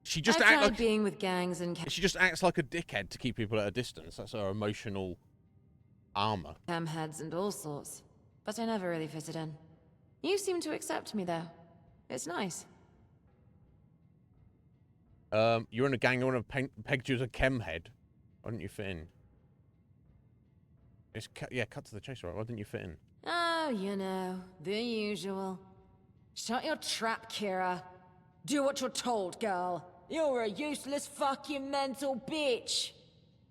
She just I've acts tried like being with gangs and she just acts like a dickhead to keep people at a distance. That's her emotional armor. camheads and all sorts, but I never really fitted in. You seem to accept me though. It's nice. You're in a gang. I want to peg you as a chem head. Why didn't you fit in? Cut to the chase, right? Why didn't you fit in? Oh, you know, the usual. Shut your trap, Kira. Do what you're told, girl. You're a useless fucking mental bitch.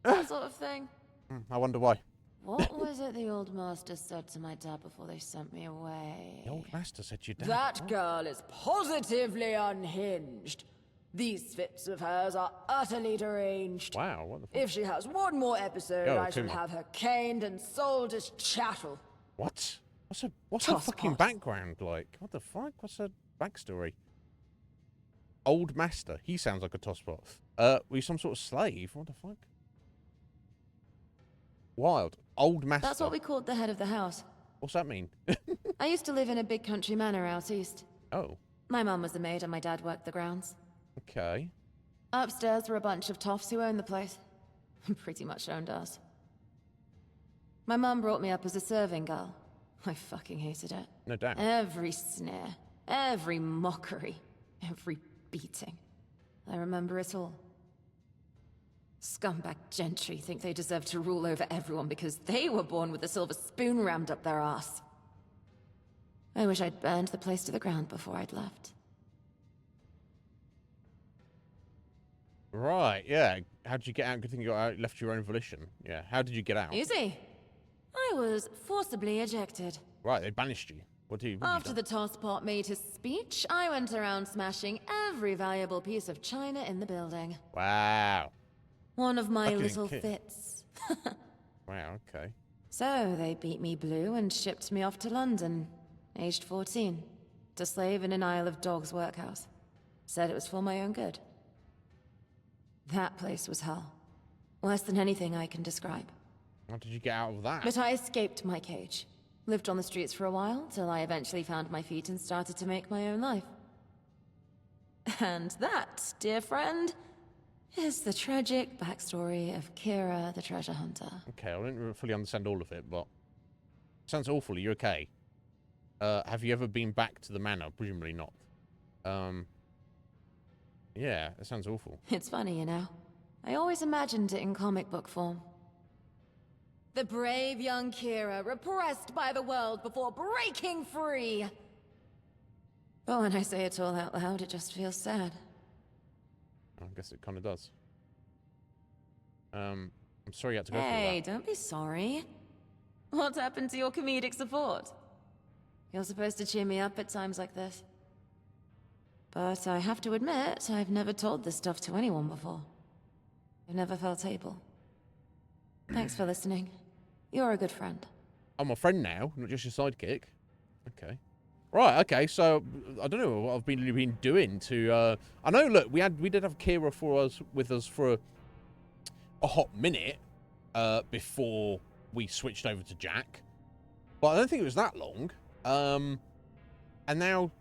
That sort of thing. I wonder why. What was it the old master said to my dad before they sent me away? The old master said you dad. That girl is positively unhinged. These fits of hers are utterly deranged. Wow, what the fuck? If she has one more episode, Yo, I shall Kuma. have her caned and sold as chattel. What? What's her fucking background like? What the fuck? What's her backstory? Old master. He sounds like a tosspot. Were you some sort of slave? What the fuck? Wild. Old master. That's what we called the head of the house. What's that mean? I used to live in a big country manor out east. Oh. My mum was the maid and my dad worked the grounds. Okay. Upstairs were a bunch of toffs who owned the place. Pretty much owned us. My mum brought me up as a serving girl. I fucking hated it. No doubt. Every sneer, Every mockery. Every beating. I remember it all. Scumbag gentry think they deserve to rule over everyone because they were born with a silver spoon rammed up their ass. I wish I'd burned the place to the ground before I'd left. Right, yeah. How did you get out? Good thing you got out, left your own volition. Yeah, how did you get out? Easy. I was forcibly ejected. Right, they banished you. What do you After the tosspot made his speech, I went around smashing every valuable piece of china in the building. Wow. One of my Fucking little kid. fits. Wow, okay. So they beat me blue and shipped me off to London, aged 14, to slave in an Isle of Dogs workhouse. Said it was for my own good. That place was hell. Worse than anything I can describe. How did you get out of that? But I escaped my cage. Lived on the streets for a while, till I eventually found my feet and started to make my own life. And that, dear friend, is the tragic backstory of Kira the treasure hunter. Okay, I didn't fully understand all of it, but... Sounds awful. Are you okay? Have you ever been back to the manor? Presumably not. Yeah, that sounds awful. It's funny, you know. I always imagined it in comic book form. The brave young Kira, repressed by the world before breaking free! But when I say it all out loud, it just feels sad. I guess it kind of does. I'm sorry you had to go through Hey, that. don't be sorry. What happened to your comedic support? You're supposed to cheer me up at times like this. But I have to admit, I've never told this stuff to anyone before. I've never felt able. Thanks for listening. You're a good friend. I'm a friend now, not just your sidekick. Okay. Right, okay, so I don't know what I've been doing to I know, look, we did have Kira with us for a hot minute before we switched over to Jack. But I don't think it was that long. And now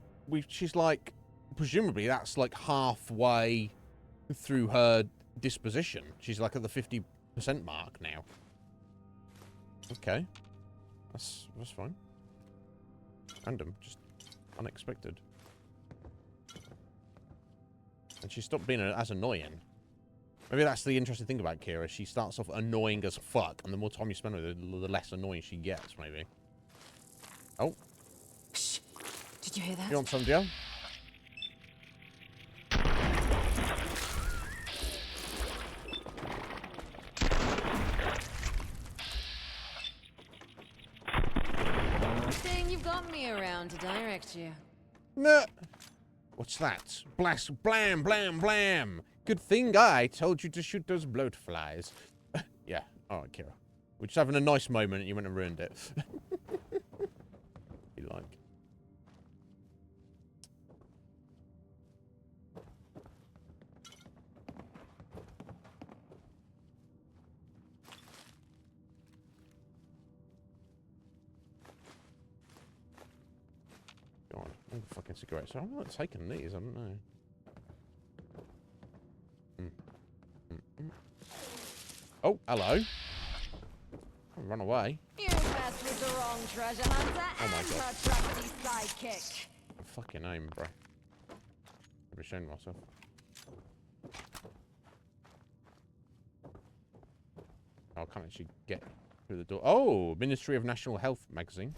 she's like, presumably that's like halfway through her disposition. She's like at the 50% mark now. Okay. That's fine. Random, just unexpected. And she stopped being as annoying. Maybe that's the interesting thing about Kira. She starts off annoying as fuck, and the more time you spend with her, the less annoying she gets, maybe. Oh. Shh. Did you hear that? You want some, Joe? Thing you've got me around to direct you. No. What's that? Blast, blam, blam, blam. Good thing I told you to shoot those bloat flies. Yeah. All right, Kira. We're just having a nice moment and you went and ruined it. You like. God, all the fucking cigarettes. I'm not taking these, I don't know. Oh, hello. Don't run away. You messed with the wrong treasure hunter Oh my and God. her trusty sidekick. Fucking aim, bro. I've been showing myself. Oh, I can't actually get through the door. Oh, Ministry of National Health magazine.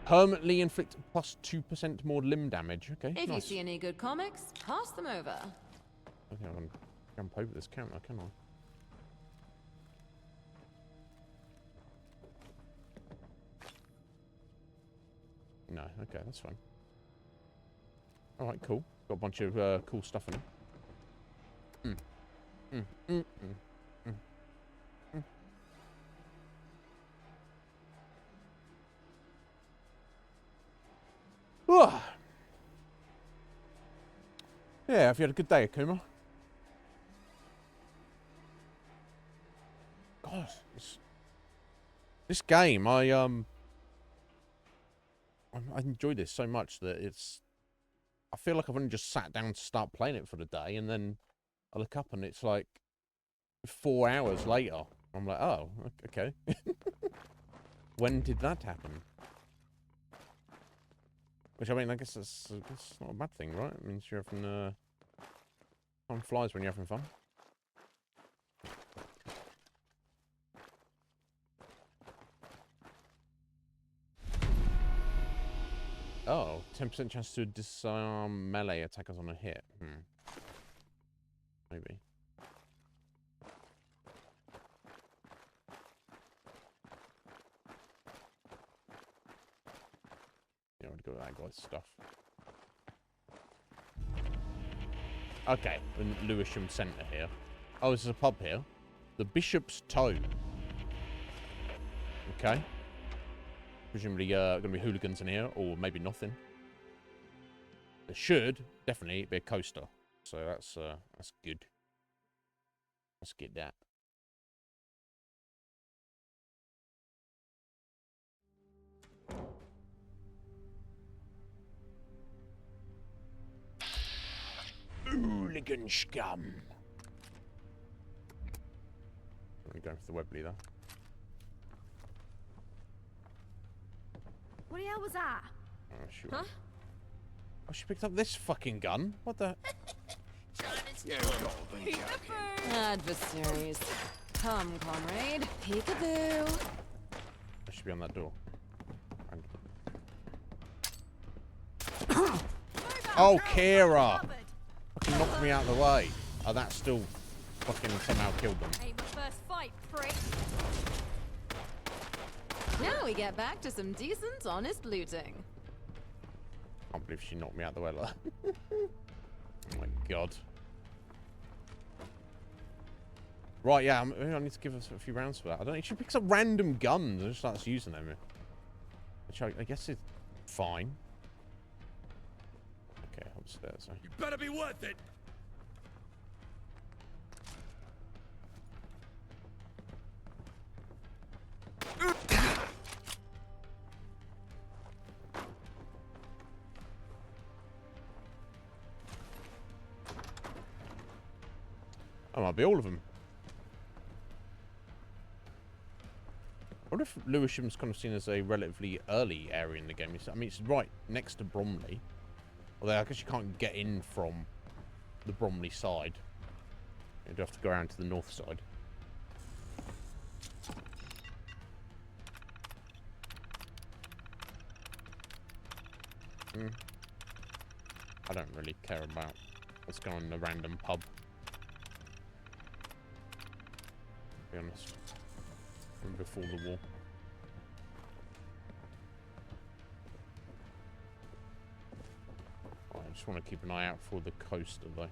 Permanently inflict plus 2% more limb damage. Okay, If you nice. see any good comics, pass them over. I think I can jump over this counter, can I? No, okay, that's fine. Alright, cool. Got a bunch of cool stuff in it. Ah. Yeah, have you had a good day, Akuma? God, this game, I enjoy this so much that I feel like I've only just sat down to start playing it for the day, and then I look up and it's like 4 hours later. I'm like, oh, okay. When did that happen? Which, I mean, I guess that's not a bad thing, right? It means you're having, time flies when you're having fun. Oh, 10% chance to disarm melee attackers on a hit. Maybe. Yeah, I would go with that guy's stuff. Okay, the Lewisham Centre here. Oh, there's a pub here. The Bishop's Toe. Okay. Presumably, going to be hooligans in here, or maybe nothing. There should definitely be a coaster, so that's good. Let's get that. Hooligan scum. I'm going for the Webley though. What the hell was that? Oh, oh, she picked up this fucking gun. What the? Adversaries. Come, comrade. Peekaboo. I should be on that door. Oh, Kira! Fucking knocked me out of the way. Oh, that still fucking somehow killed them. Ain't my first fight, prick. Now we get back to some decent, honest looting. I can't believe she knocked me out of the way like that. Oh my god. Right, yeah, I need to give us a few rounds for that. I don't know, she picks up random guns and just starts using them. Which I guess is fine. Okay, upstairs. You better be worth it. That might be all of them. I wonder if Lewisham's kind of seen as a relatively early area in the game. I mean, it's right next to Bromley. Although I guess you can't get in from the Bromley side. You do have to go around to the north side. I don't really care about what's going on in a random pub. To be honest. From before the war. Oh, I just want to keep an eye out for the coaster though.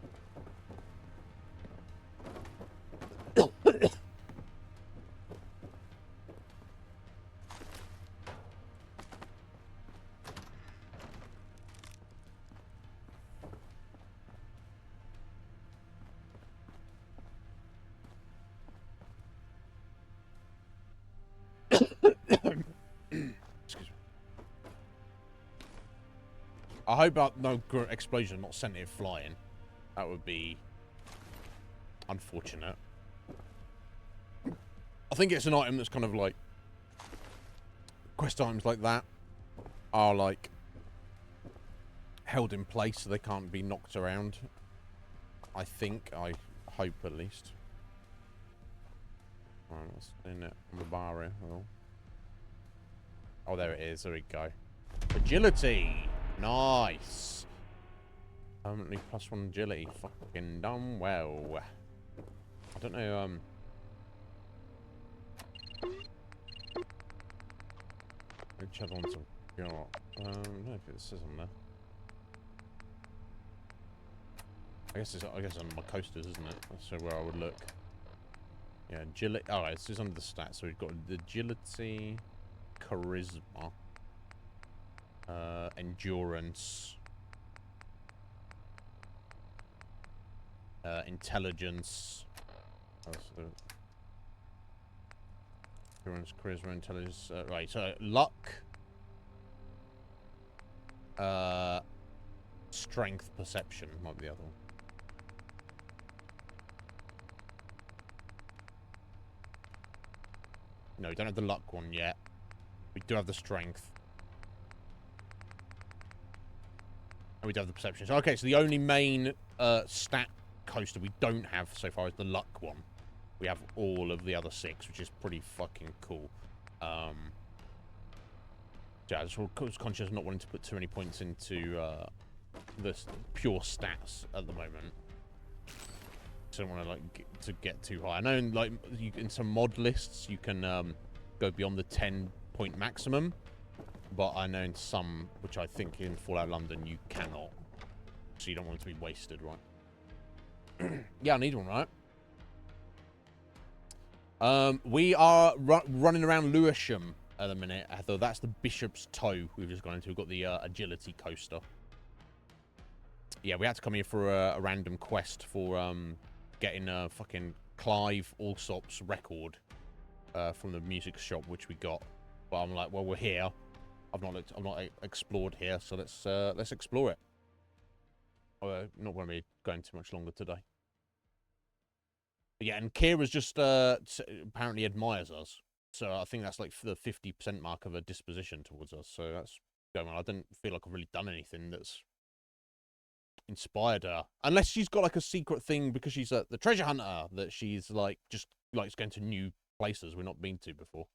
I hope no explosion, not sent it flying. That would be unfortunate. I think it's an item that's kind of like quest items like that are like held in place so they can't be knocked around. I hope at least. Alright, what's in it on the bar here? Oh, there it is. There we go. Agility. Nice. Permanently +1 agility. Fucking done well. I don't know, which other ones I've got? I don't know if it says on there. I guess it's on my coasters, isn't it? That's where I would look. Yeah, agility. Oh, this is under the stats. So we've got agility, charisma, endurance, intelligence. Endurance, charisma, intelligence. Right, so luck, strength, perception might be the other one. No, we don't have the luck one yet. We do have the strength. we do have the perceptions. Okay, so the only main stat coaster we don't have so far is the luck one. We have all of the other 6, which is pretty fucking cool. Yeah, I was conscious of not wanting to put too many points into the pure stats at the moment. So I don't want to like get too high. I know in some mod lists you can go beyond the 10-point maximum, but I know in some, which I think in Fallout London you cannot. So you don't want it to be wasted, right? Yeah, I need one, right? We are running around Lewisham at the minute. Heather, that's the Bishop's Toe we've just gone into. We've got the agility coaster. Yeah, we had to come here for a random quest for getting a fucking Clive Allsop's record from the music shop, which we got. But I'm like, well, we're here. I've not explored here, so let's explore it. Not going to be going too much longer today. But yeah, and Kira's just apparently admires us. So I think that's like the 50% mark of her disposition towards us. So that's going on. I didn't feel like I've really done anything that's inspired her. Unless she's got like a secret thing because she's the treasure hunter that she's like just likes going to new places we've not been to before.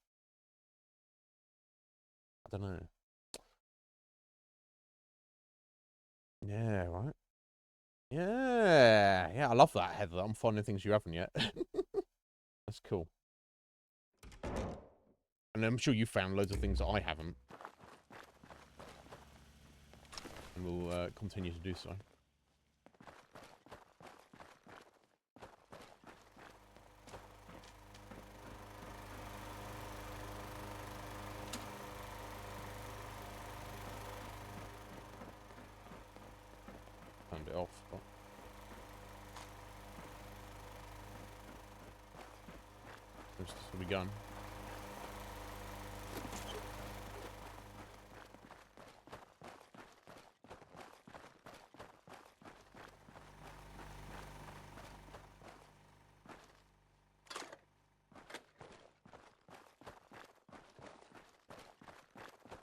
I don't know. Yeah, right. Yeah, I love that, Heather. I'm finding things you haven't yet. That's cool. And I'm sure you found loads of things that I haven't. And we'll continue to do so. Turned it off, but... Where's this be gone?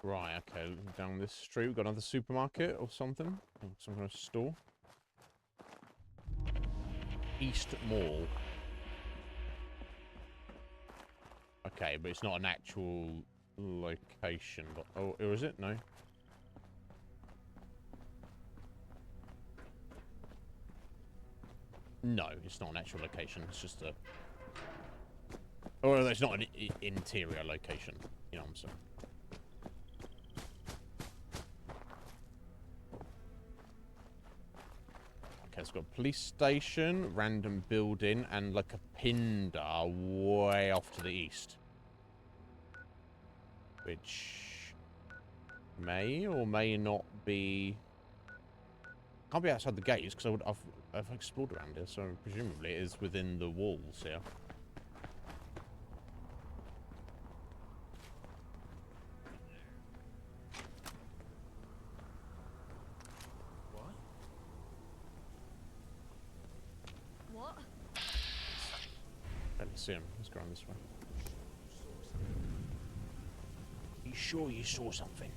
Right, okay, down this street we've got another supermarket or something. Or some kind of store. East Mall. Okay, but it's not an actual location. But, oh, is it? No. No, it's not an actual location. It's just a... Or it's not an interior location. You know what I'm saying? Okay, it's got a police station, random building, and like a pinder way off to the east. Which may or may not be... Can't be outside the gates, because I've explored around here, so presumably it is within the walls here. What? Let's see him. Let's go around this way. You sure you saw something?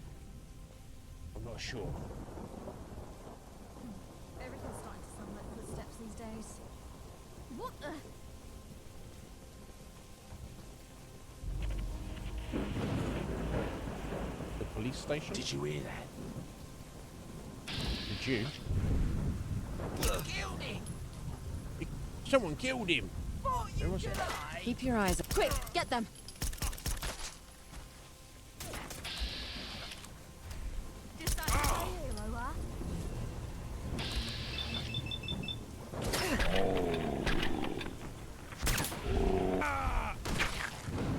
I'm not sure. Everything's starting to sound like footsteps these days. What the? The police station? Did you hear that? Did you? Killed him! Someone killed him! Who was it? Keep your eyes up. Quick, get them!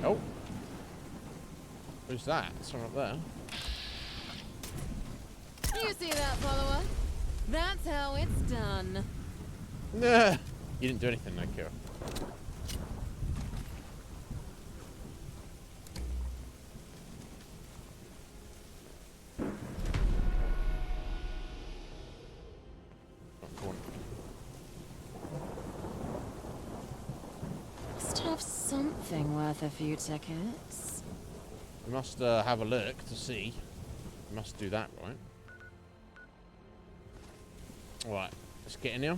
Oh. Who's that? Someone up there. You see that, follower? That's how it's done. Nah. You didn't do anything, no, Kira. Must have something worth a few tickets. We must have a look to see. We must do that, right? Right, let's get in here.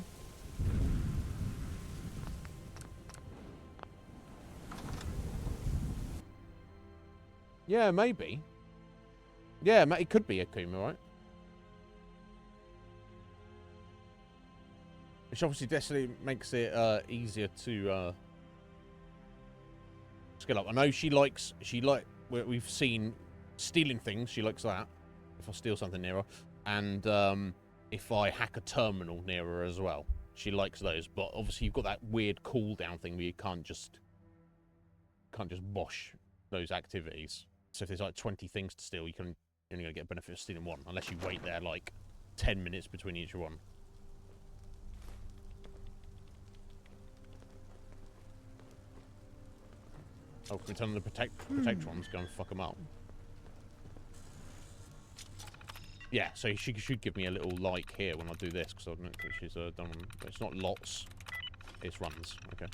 Yeah, maybe. Yeah, it could be Akuma, right? Which obviously definitely makes it easier to skill up. I know we've seen stealing things. She likes that. If I steal something near her, and if I hack a terminal near her as well, she likes those. But obviously you've got that weird cooldown thing where you can't just bosh those activities. So if there's like 20 things to steal, you're only gonna get benefit of stealing one, unless you wait there like 10 minutes between each one. Oh, can we turn on the protectrons? Go and fuck them up. Yeah, so she should give me a little like here when I do this, because I don't think she's done. It's not lots, it's runs. Okay.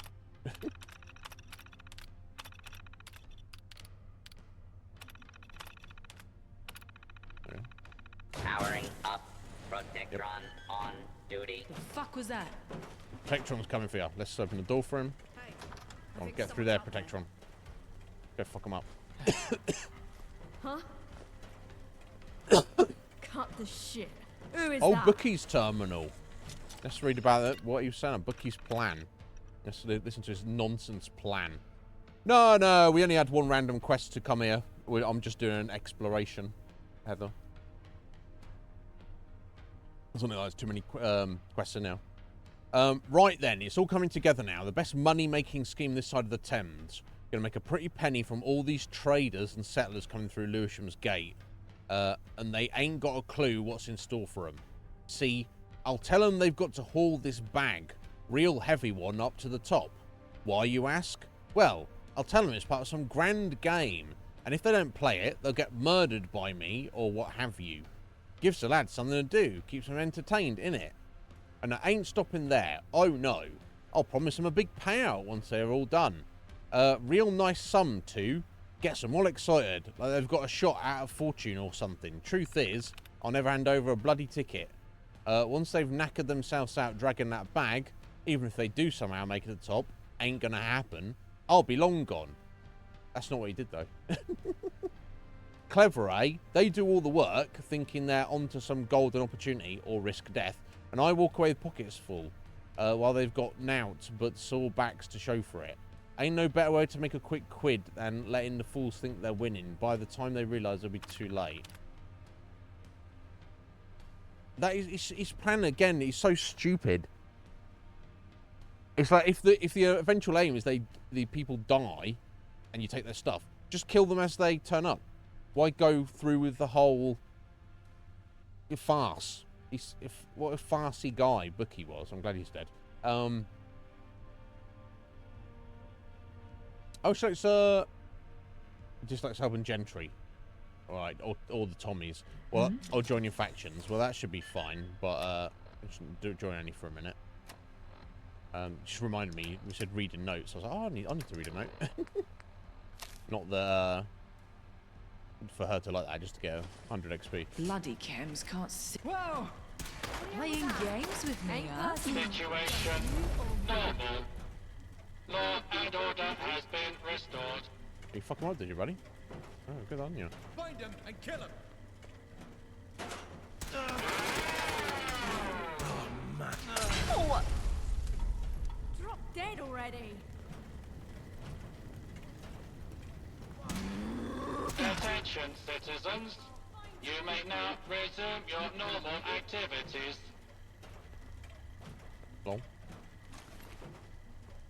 Powering up. Protectron on duty. The fuck was that? Protectron's coming for you. Let's open the door for him. Hey, I'll get through there, Protectron. Go fuck him up. Huh? Cut the shit. Who is Oh, that? Bookie's terminal. Let's read about it. What he was saying on Bookie's plan. Let's listen to his nonsense plan. No, we only had one random quest to come here. I'm just doing an exploration, Heather. Something like there's too many quests in now. Right then, it's all coming together now. The best money-making scheme this side of the Thames. Gonna make a pretty penny from all these traders and settlers coming through Lewisham's Gate. And they ain't got a clue what's in store for them. See, I'll tell them they've got to haul this bag, real heavy one, up to the top. Why, you ask? Well, I'll tell them it's part of some grand game, and if they don't play it, they'll get murdered by me or what have you. Gives the lads something to do, keeps them entertained, innit? And it ain't stopping there. Oh no, I'll promise them a big payout once they're all done. Real nice sum too. Gets them all excited, like they've got a shot out of fortune or something. Truth is, I'll never hand over a bloody ticket. Once they've knackered themselves out dragging that bag, even if they do somehow make it to the top, ain't gonna happen. I'll be long gone. That's not what he did though. Clever, eh? They do all the work, thinking they're onto some golden opportunity or risk death, and I walk away with pockets full, while they've got nought but sore backs to show for it. Ain't no better way to make a quick quid than letting the fools think they're winning. By the time they realise, it'll be too late. That is his plan again. Is so stupid. It's like if the eventual aim is the people die, and you take their stuff, just kill them as they turn up. Why go through with the whole farce? What a farcy guy Bookie was. I'm glad he's dead. Oh, so it's just like helping gentry, alright, or the Tommies. Well, I'll join your factions. Well, that should be fine, but I shouldn't join any for a minute. Just reminded me, we said reading notes. I was like, oh, I need to read a note. Not the for her to like that, just to get 100 XP. Bloody chems can't see. Whoa! Playing games with me, huh? Situation normal. Law and order has been restored. You fucking right, did you, buddy? Oh, good on you. Find him and kill him. Oh, man. Oh. Drop dead already. Attention, citizens. You may now resume your normal activities. Lol.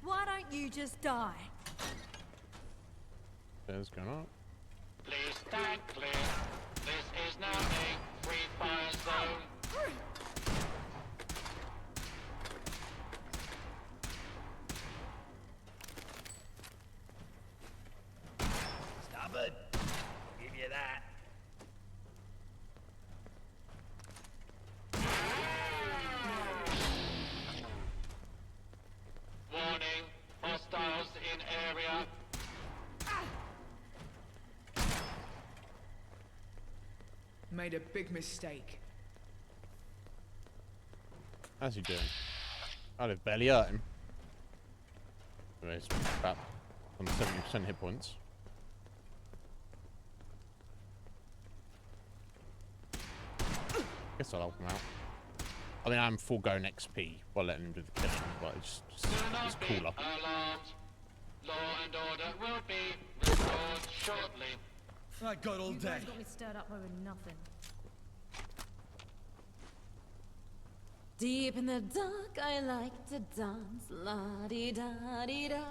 Why don't you just die? There's going on. Please stand clear. This is now a free fire zone. Stubborn. Give you that. Warning, hostiles in area. Made a big mistake. How's he doing? I've barely hurt him. Anyways, about on 70% hit points. Guess I'll help him out. I mean, I'm foregoing XP by letting him do the killing, but it's cooler. Law and order will be restored shortly. I got all You day. guys got me stirred up over nothing. Deep in the dark, I like to dance. La di da di da.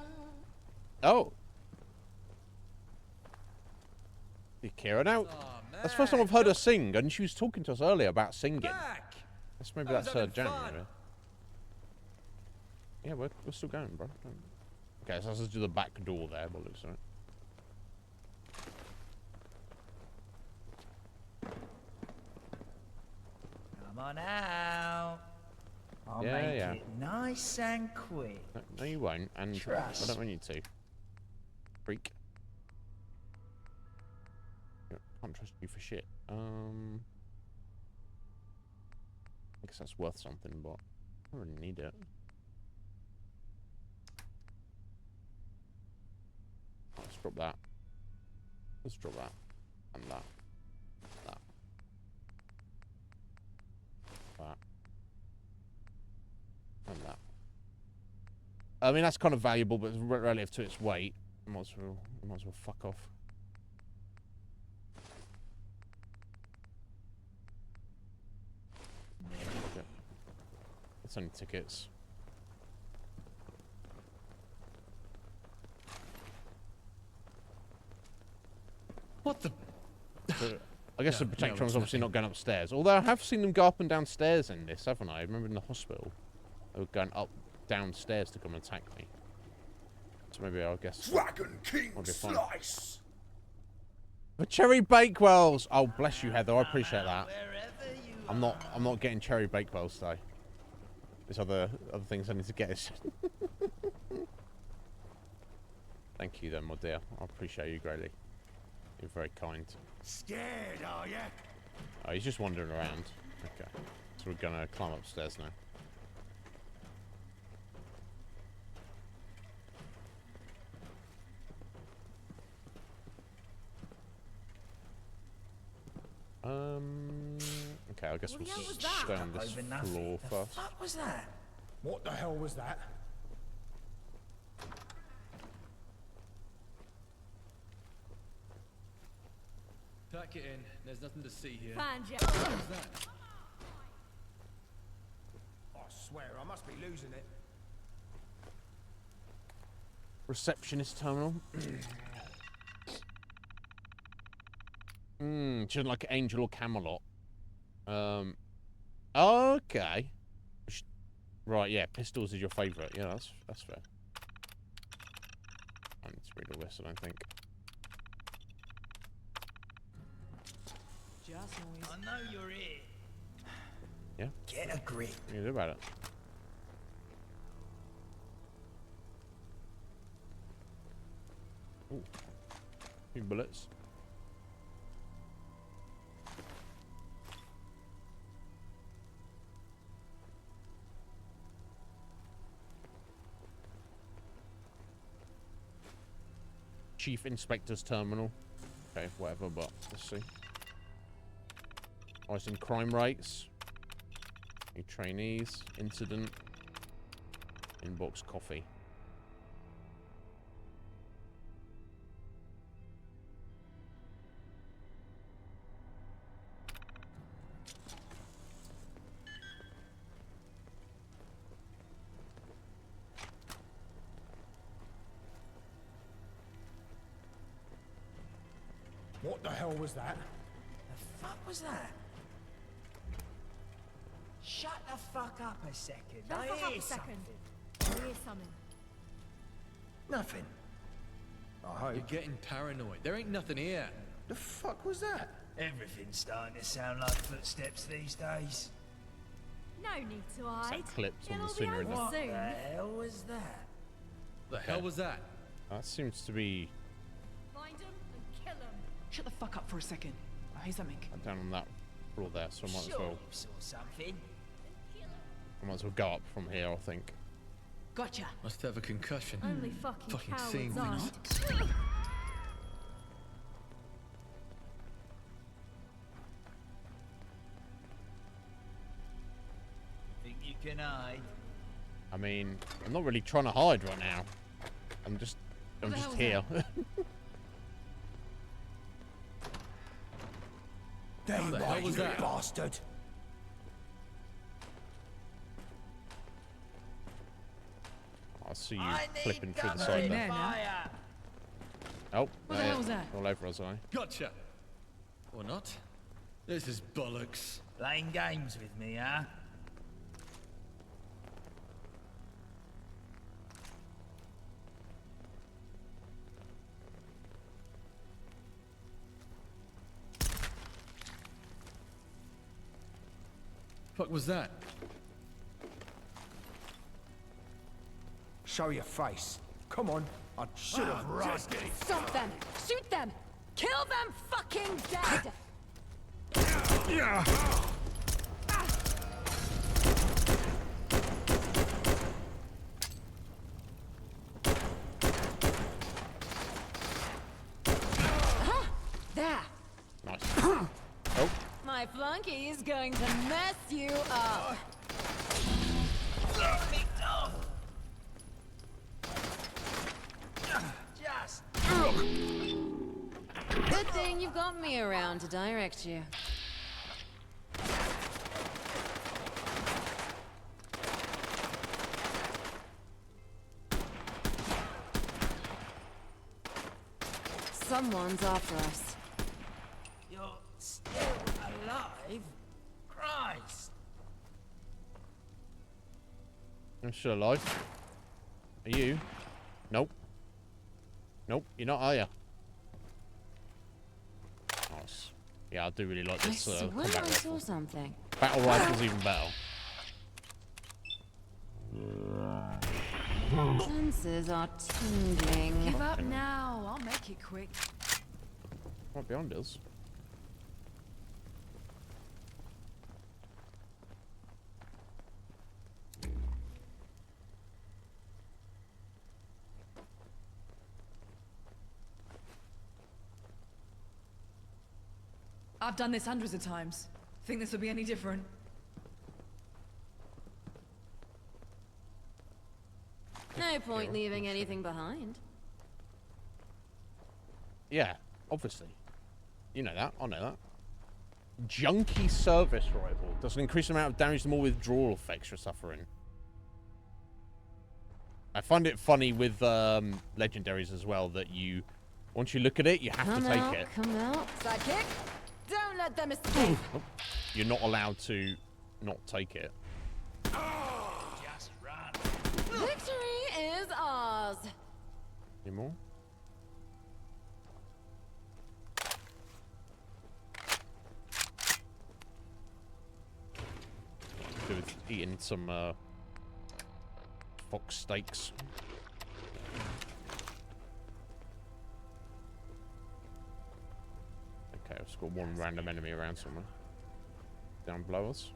Oh. The Kira now. That's the first time I've heard her sing, and she was talking to us earlier about singing. That's maybe that's her jam. Maybe. Yeah, we're still going, bro. Okay, so let's just do the back door there. What looks like. Come on out. I'll Yeah, make yeah. it nice and quick. No, you won't, and Trust I don't want you to. Freak. Yeah, can't trust you for shit. I guess that's worth something, but I don't really need it. Let's drop that. Let's drop that. And that. That. That. And that. I mean, that's kind of valuable, but relative to its weight, I might as well fuck off. Okay. It's only tickets. What the? I guess the Protectron's obviously not going upstairs. Although I have seen them go up and downstairs in this, haven't I? I remember in the hospital. They were going up, downstairs to come and attack me. So maybe I'll guess. Dragon King Slice! The cherry bakewells! Oh, bless you, Heather. I appreciate that. I'm not getting cherry bakewells though. There's other things I need to get. Thank you, then, my dear. I appreciate you greatly. You're very kind. Scared, are ya? Oh, he's just wandering around. Okay. So we're gonna climb upstairs now. Okay, I guess we'll stay on this floor first. What was that? What the hell was that? Pack it in. There's nothing to see here. Find you. What was that? I swear, I must be losing it. Receptionist terminal. Shouldn't like Angel or Camelot. Okay. Right, yeah, pistols is your favourite. Yeah, that's fair. I need to read all this, I don't think. I know you're here. Yeah? Get a grip. What are you gonna do about it? Ooh. Few bullets. Chief Inspector's Terminal. Okay, whatever, but let's see. Rise in crime rates. New trainees. Incident. Inbox coffee. What the hell was that? The fuck was that? Shut the fuck up a second. I hear something. I hear something. Nothing. I hope. You're getting paranoid. There ain't nothing here. The fuck was that? Everything's starting to sound like footsteps these days. No need to hide. Clips on It'll the be scenery over there. What soon. the hell was that? The hell was that? That seems to be Find him and kill him. Shut the fuck up for a second. I hear something. down on that floor there, so I might as Sure well. you saw something. I might as well go up from here, I think. Gotcha. Must have a concussion. Only fucking seeing cowards things. aren't. Think you can hide? I mean, I'm not really trying to hide right now. I'm just here. There you are, you that? bastard! I see you flipping through the side there. Oh, What the hell was that? all over us, Gotcha. Or not. This is bollocks. Playing games with me, huh? Fuck was that? Show your face. Come on. I should have run. Stop them! Shoot them! Kill them fucking dead! There! Nice. Oh. My flunky is going to mess you up! Just. Good thing you've got me around to direct you. Someone's after us. You're still alive? Christ! I'm still alive. Are you? Nope. Nope, you're not, are you? Nice. Yeah, I do really like this I swear combat I saw rifle. something. Battle rifle's even better. Senses are tingling. Give up now. I'll make it quick. Right behind us. I've done this hundreds of times. Think this will be any different? No point leaving anything behind. Yeah, obviously. You know that. I know that. Junkie service rifle. Does an increased amount of damage the more withdrawal effects you're suffering. I find it funny with legendaries as well that you, once you look at it, you have to take it. Come out. Sidekick. Don't let them escape. Oh, you're not allowed to not take it. Just run. Victory is ours. Any more? Do with eating some fox steaks. Okay, I've just got one random enemy around somewhere. Down below us.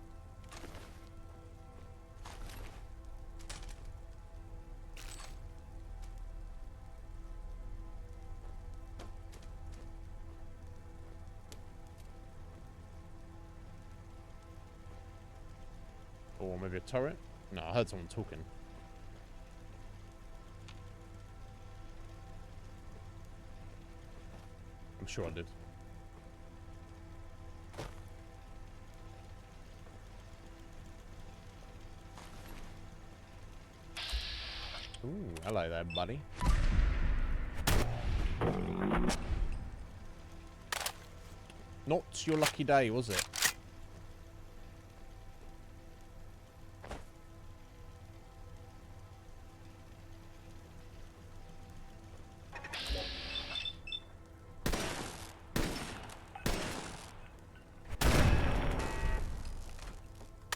Or maybe a turret? No, I heard someone talking. I'm sure I did. Ooh, hello there, buddy. Not your lucky day, was it?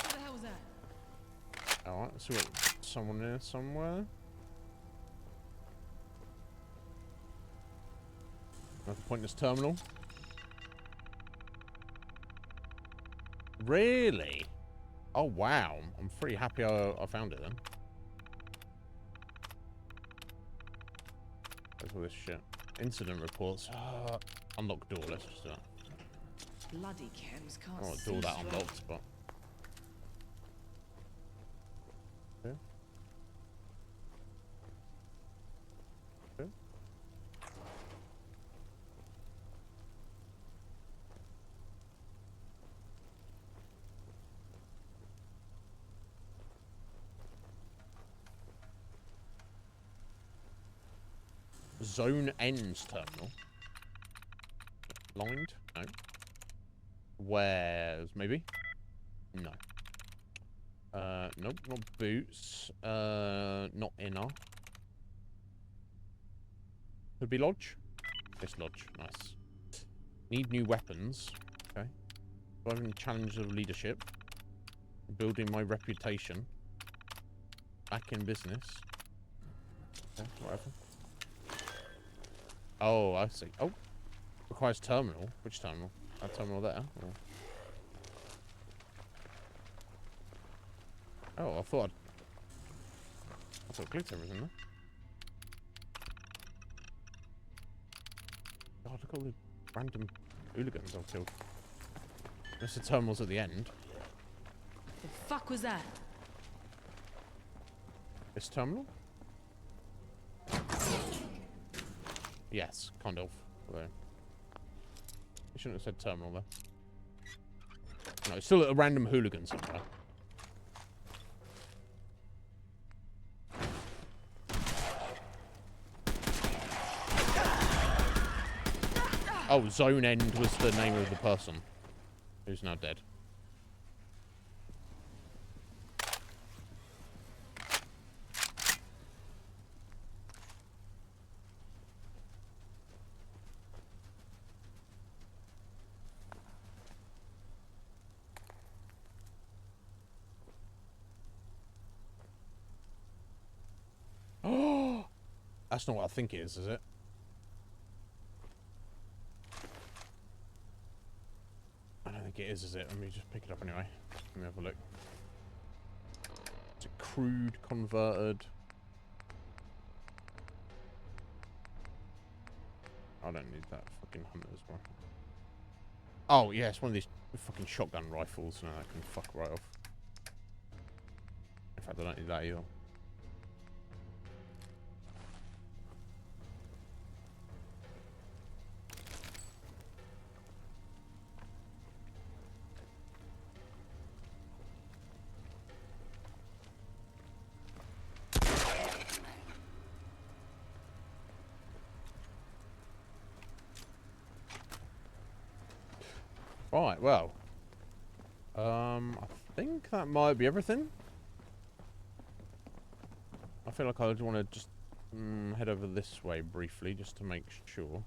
What the hell was that? Alright, let's see what someone there somewhere. Another pointless terminal. Really? Oh, wow. I'm pretty happy I found it then. Where's all this shit? Incident reports. Unlock door. Let's just do that. Bloody chems can't Oh, see door that straight. unlocked, but... Okay. Okay. Zone ends terminal. Lined? No. Where's maybe? No. Nope, not boots. Not inner. Could be lodge. Yes, lodge. Nice. Need new weapons. Okay. Driving challenge of leadership. Building my reputation. Back in business. Okay, whatever. Oh, I see. Oh. Requires terminal. Which terminal? That terminal there? Or... Oh, I thought I clicked everything there. God, look at all the random hooligans I've killed. Unless the terminal's at the end. The fuck was that? This terminal? Yes, kind of. Although, you shouldn't have said terminal there. No, it's still a random hooligan somewhere. Oh, Zone End was the name of the person who's now dead. Oh, that's not what I think it is it? I don't think it is it? Let me just pick it up anyway. Let me have a look. It's a crude converted. I don't need that fucking hunter's one. Oh, yeah, it's one of these fucking shotgun rifles. No, that can fuck right off. In fact, I don't need that either. Right, well. I think that might be everything. I feel like I want to just head over this way briefly, just to make sure.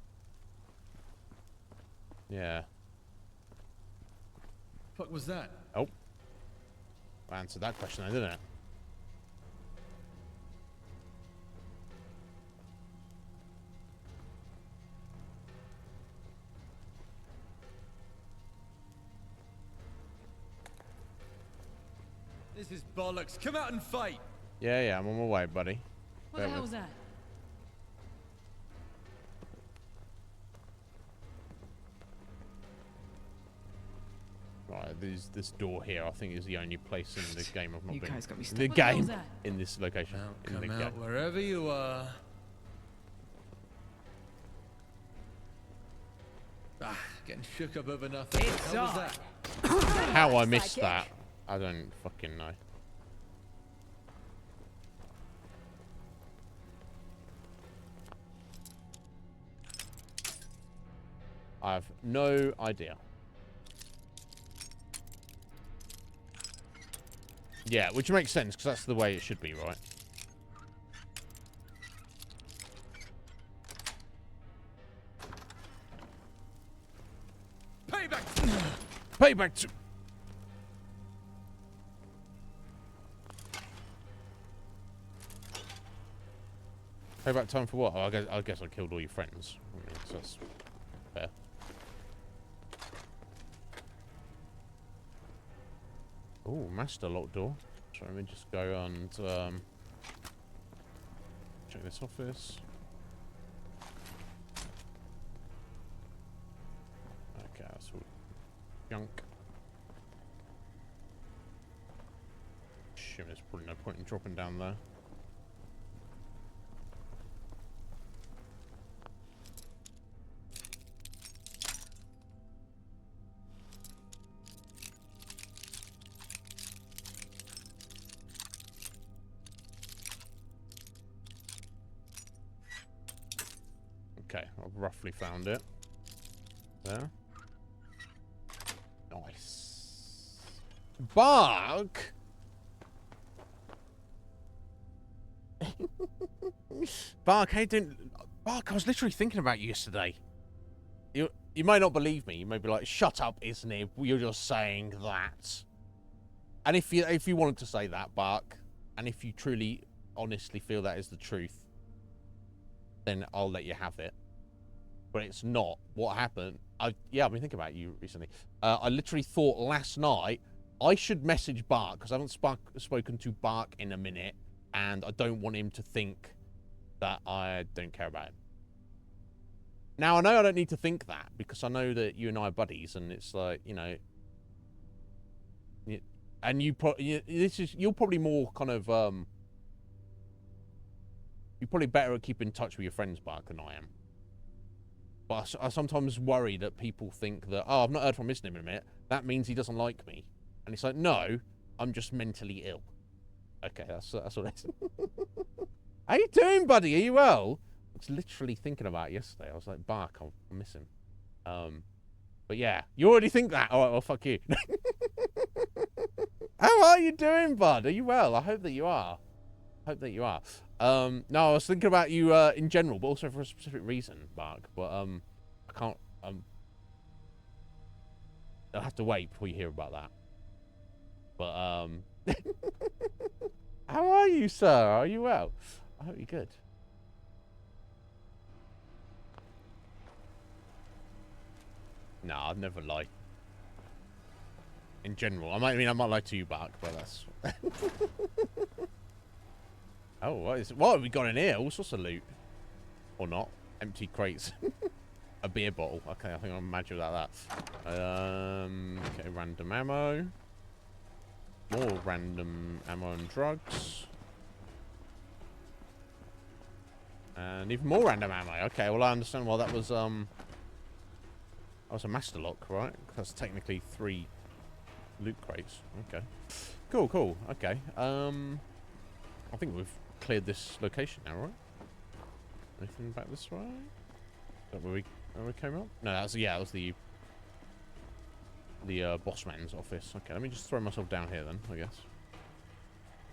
Yeah. Fuck was that? Oh. I answered that question then, didn't it? This is bollocks. Come out and fight. Yeah, I'm on my way, buddy. What the hell was that? Right, this door here, I think, is the only place in the game I've not been. guys got me The stuck. What the hell was game that? in this location. Now, in the come out game. wherever you are. Ah, getting shook up over nothing. How was that? How I missed that, I don't fucking know. I have no idea. Yeah, which makes sense, because that's the way it should be, right? Payback! Payback to... Payback time for what? Oh, I guess I killed all your friends. I mean, so that's fair. Oh, master lock door. So let me just go and check this office. Okay, that's all junk. Shit, there's probably no point in dropping down there. Okay, I've roughly found it. There. Nice. Bark! Bark, how you doing? Bark, I was literally thinking about you yesterday. You might not believe me. You may be like, shut up, Iznib. You're just saying that. And if you wanted to say that, Bark, and if you truly, honestly feel that is the truth, then I'll let you have it. But it's not. What happened? I've been thinking about you recently. I literally thought last night I should message Bark because I haven't spoken to Bark in a minute, and I don't want him to think that I don't care about him. Now I know I don't need to think that because I know that you and I are buddies, and it's like, you know, and you're probably more kind of you're probably better at keeping in touch with your friends, Bark, than I am. But I sometimes worry that people think that, oh, I've not heard from Iznib in a minute. That means he doesn't like me. And it's like, no, I'm just mentally ill. Okay, that's what it is. How you doing, buddy? Are you well? I was literally thinking about it yesterday. I was like, Bark, I'll miss him. But yeah, you already think that. All right, well, fuck you. How are you doing, bud? Are you well? I hope that you are. No, I was thinking about you in general, but also for a specific reason, Mark. But I can't. I'll have to wait before you hear about that. But how are you, sir? Are you well? I hope you're good. No, I'd never lie. In general, I might lie to you, Bark, but that's. Oh, what have we got in here? All sorts of loot. Or not. Empty crates. A beer bottle. Okay, I think I'm mad about that. Okay, random ammo. More random ammo and drugs. And even more random ammo. Okay, well I understand why that was a master lock, right? That's technically 3 loot crates. Okay. Cool. Okay. I think we've cleared this location now, right? Anything back this way? Is that where we came up? No, that was the boss man's office. Okay, let me just throw myself down here then, I guess.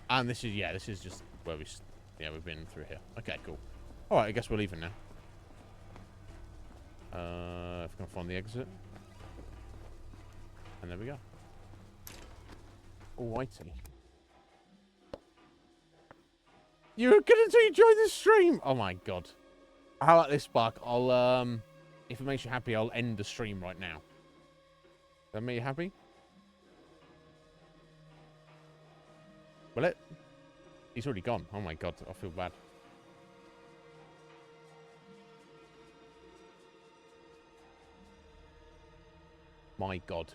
And this is just where we've been through here. Okay, cool. All right, I guess we're leaving now. If I can find the exit. And there we go. Alrighty. You were good until you joined the stream. Oh my god. How about this, Bark? I'll if it makes you happy, I'll end the stream right now. Does that make you happy? Will it? He's already gone. Oh my god, I feel bad. My god.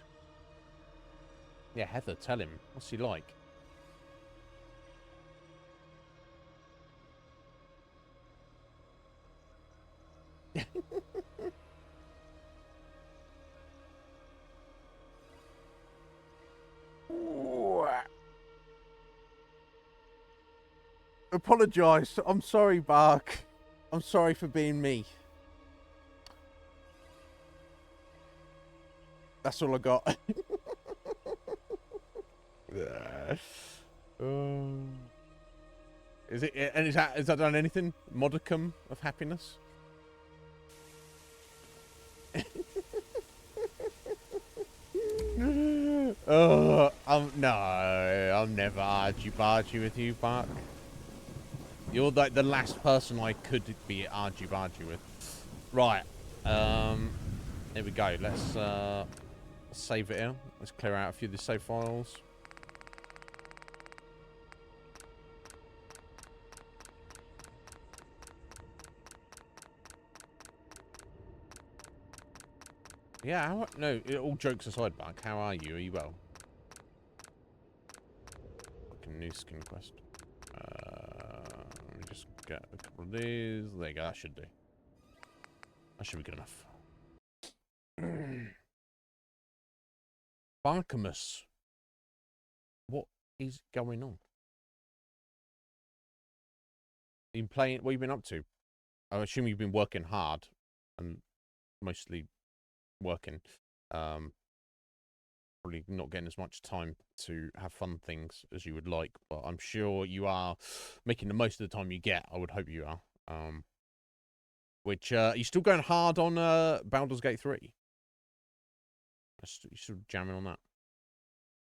Yeah, Heather, tell him. What's he like? Apologise. I'm sorry, Bark. I'm sorry for being me. That's all I got. Is it? And has that done anything? Modicum of happiness? No, I'll never argy-bargy with you, Bark. You're like the last person I could be argy-bargy with. Right. Here we go. Let's save it here. Let's clear out a few of the save files. Yeah, no, all jokes aside, Buck, how are you? Are you well? Fucking new skin quest. Let me just get a couple of these. There you go, that should do. That should be good enough. Barkamus. What is going on? You been playing? What have you been up to? I assume you've been working hard and mostly working. Probably not getting as much time to have fun things as you would like, but I'm sure you are making the most of the time you get. I would hope you are. Which are you still going hard on Baldur's Gate 3? You still jamming on that?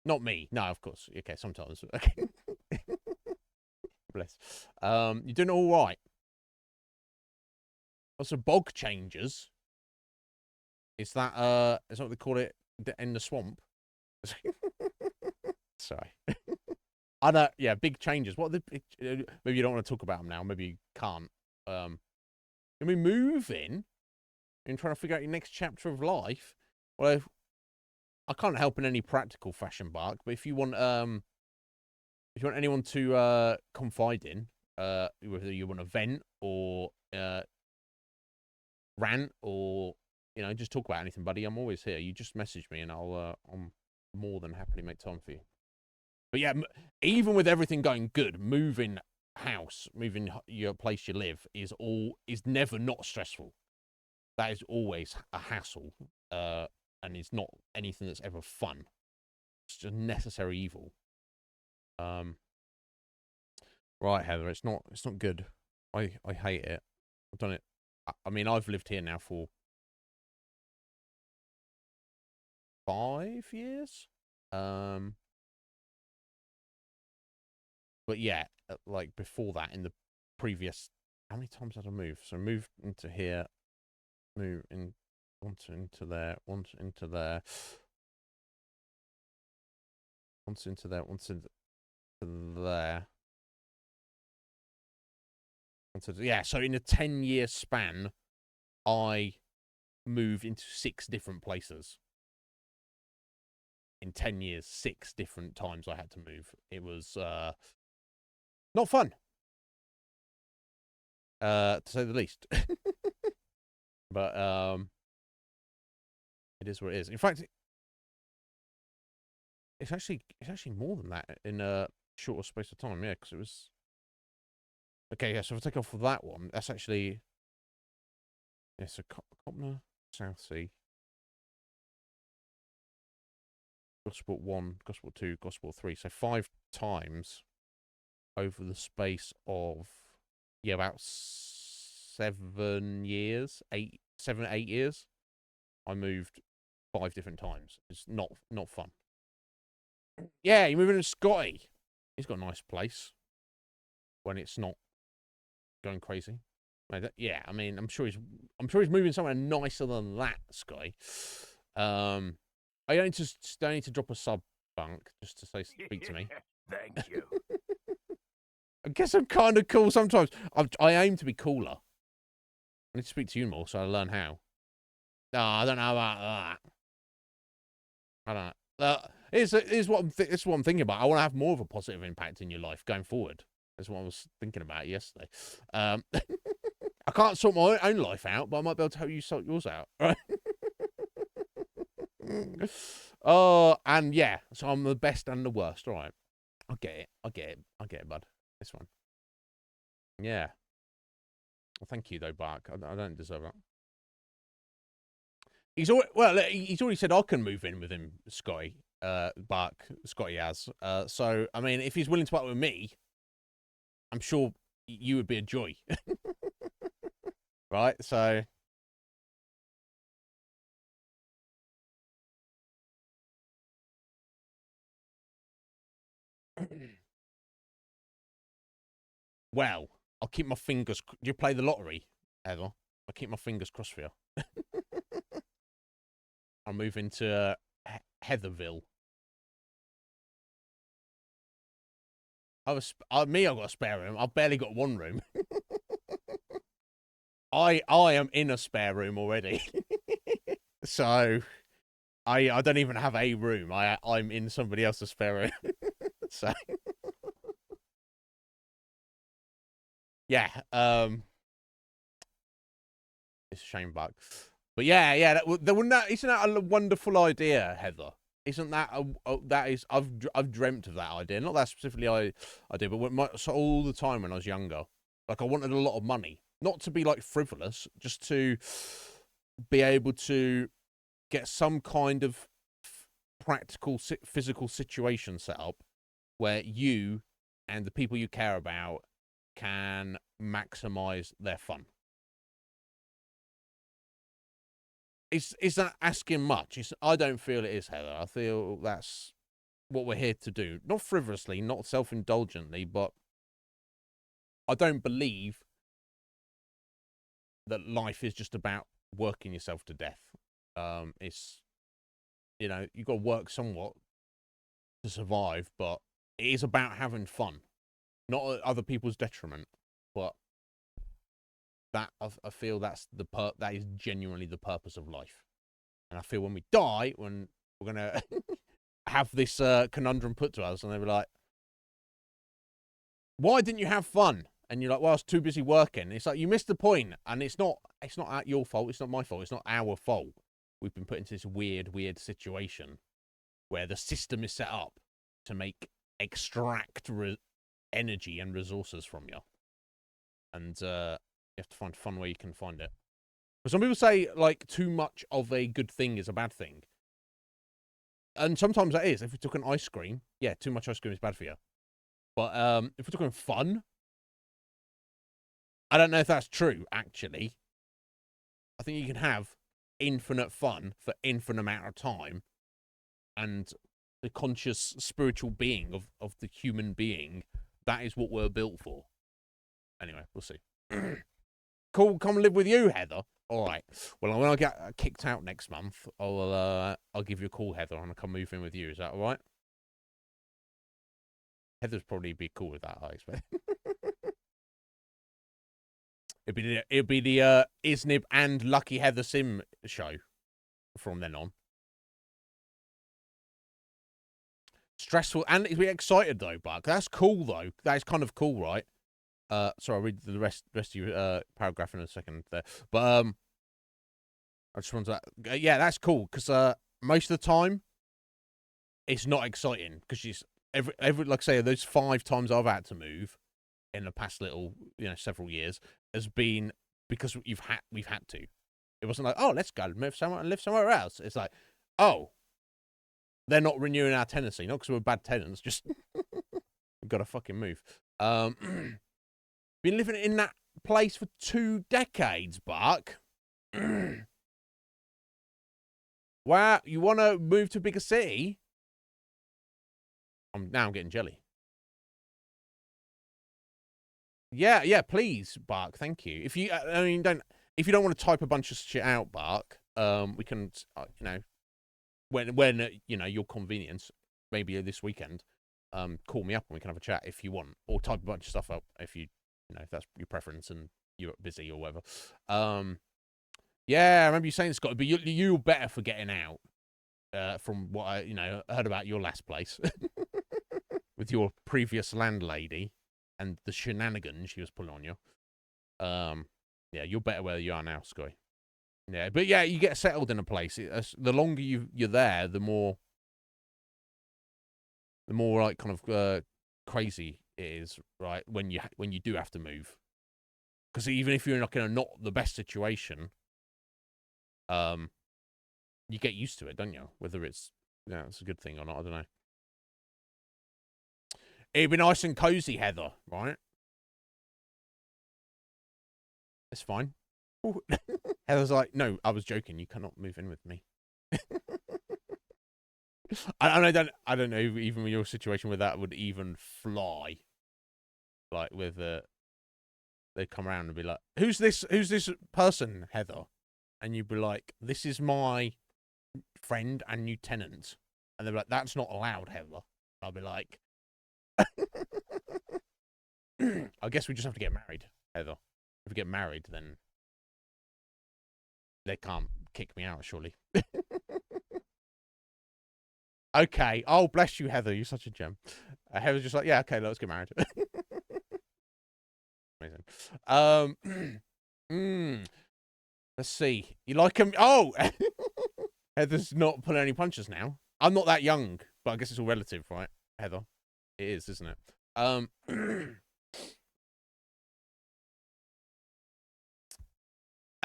Not me. No, of course. Okay, sometimes. Okay. Bless. You're doing all right. Also, bog changes. Is that what they call it in the swamp? Sorry. I don't. Yeah, big changes. What are the? Maybe you don't want to talk about them now. Maybe you can't. Can we move in and trying to figure out your next chapter of life? Well, I can't help in any practical fashion, Bark. But if you want anyone to confide in, whether you want to vent or rant or just talk about anything, buddy, I'm always here. You just message me and I'm more than happily make time for you. But yeah, even with everything going good, moving house, moving your place you live is never not stressful. That is always a hassle, and it's not anything that's ever fun. It's just necessary evil. Right, Heather, it's not good. I hate it. I've done it. I mean, I've lived here now for 5 years. But yeah, like before that, in the previous, how many times had I moved? So moved into here, move in, once into there, once into there, once into there, once into there. Yeah, so in a 10-year span, I moved into 6 different places. In 10 years, 6 different times I had to move. It was not fun, to say the least. But it is what it is. In fact, it's actually more than that in a shorter space of time. Yeah, because it was. Okay, yeah. So if I take off of that one, that's actually. Yeah, so Copner, Southsea, Gosport 1, Gosport 2, Gosport 3. So 5 times over the space of about 7 years, 7 or 8 years. I moved 5 different times. It's not fun. Yeah, you're moving to Scotty. He's got a nice place when it's not going crazy. Yeah, I mean, I'm sure he's moving somewhere nicer than that, Scotty. I need to drop a sub, Bunk, just to say speak to me. Thank you. I guess I'm kind of cool sometimes. I aim to be cooler. I need to speak to you more so I learn how. No, I don't know about that. I don't know. Here's what I'm thinking about. I want to have more of a positive impact in your life going forward. That's what I was thinking about yesterday. I can't sort my own life out, but I might be able to help you sort yours out. Right? And yeah, so I'm the best and the worst. All right. I get it, bud. This one. Yeah. Well, thank you, though, Bark. I don't deserve that. He's already said I can move in with him, Scotty. Bark, Scotty has. So, I mean, if he's willing to partner with me, I'm sure you would be a joy. Right? So. Well, I'll keep my fingers. Do you play the lottery, ever? I'll keep my fingers crossed for you. I'll move into Heatherville. I've got a spare room. I've barely got one room. I am in a spare room already. So I don't even have a room. I'm in somebody else's spare room. So yeah, it's a shame, Buck. But yeah, isn't that a wonderful idea, Heather? Isn't that that is I've dreamt of that idea. Not that specifically I did, but so all the time when I was younger, like I wanted a lot of money, not to be like frivolous, just to be able to get some kind of practical physical situation set up where you and the people you care about can maximize their fun. Is that asking much? I don't feel it is, Heather. I feel that's what we're here to do. Not frivolously, not self-indulgently, but I don't believe that life is just about working yourself to death. It's, you know, you've got to work somewhat to survive, but it is about having fun, not at other people's detriment. But that I feel that is genuinely the purpose of life. And I feel when we die, when we're gonna have this conundrum put to us, and they'll be like, "Why didn't you have fun?" And you're like, "Well, I was too busy working." It's like you missed the point, and it's not your fault. It's not my fault. It's not our fault. We've been put into this weird situation where the system is set up to extract energy and resources from you, and you have to find fun where you can find it. But some people say like too much of a good thing is a bad thing, and sometimes that is. If we took an ice cream, yeah, too much ice cream is bad for you. But if we're talking fun, I don't know if that's true. Actually, I think you can have infinite fun for infinite amount of time, and the conscious spiritual being of the human being, that is what we're built for. Anyway, we'll see. Cool, come live with you, Heather. All right. Well, when I get kicked out next month, I'll give you a call, Heather, and I'll come move in with you. Is that all right? Heather's probably be cool with that, I expect. It'd be the Iznib and Lucky Heather Sim show from then on. Stressful, and it'd be excited though, Buck. That's cool though. That is kind of cool, right? Sorry, I'll read the rest of your paragraph in a second there. But I just wanted to, yeah, that's cool because most of the time it's not exciting because she's every like I say, those 5 times I've had to move in the past several years has been because we've had to. It wasn't like, oh, let's go move somewhere and live somewhere else. It's like, oh, they're not renewing our tenancy, not because we're bad tenants, just we've got to fucking move. Been living in that place for 2 decades, Buck. Wow, you want to move to a bigger city? I'm getting jelly. Yeah, please, Buck. Thank you. If you, if you don't want to type a bunch of shit out, Buck, we can, when your convenience, maybe this weekend, call me up and we can have a chat if you want, or type a bunch of stuff up if you if that's your preference and you're busy or whatever. Yeah, I remember you saying, Scott, but you're better for getting out. From what I heard about your last place with your previous landlady and the shenanigans she was pulling on you. Yeah, you're better where you are now, Sky. Yeah, but yeah, you get settled in a place. The longer you're there, the more like kind of crazy it is, right? When you do have to move, because even if you're in not the best situation, you get used to it, don't you? Whether it's it's a good thing or not, I don't know. It'd be nice and cozy, Heather, right? It's fine. Heather's like, no, I was joking. You cannot move in with me. I don't know even with your situation where that would even fly. Like with they'd come around and be like, who's this person, Heather? And you'd be like, this is my friend and new tenant. And they'd be like, that's not allowed, Heather. I'll be like, I guess we just have to get married, Heather. If we get married, then they can't kick me out, surely. Okay. Oh, bless you, Heather. You're such a gem. Heather's just like, yeah, okay, let's get married. Amazing. Let's see. You like him? Oh, Heather's not pulling any punches now. I'm not that young, but I guess it's all relative, right, Heather? It is, isn't it? I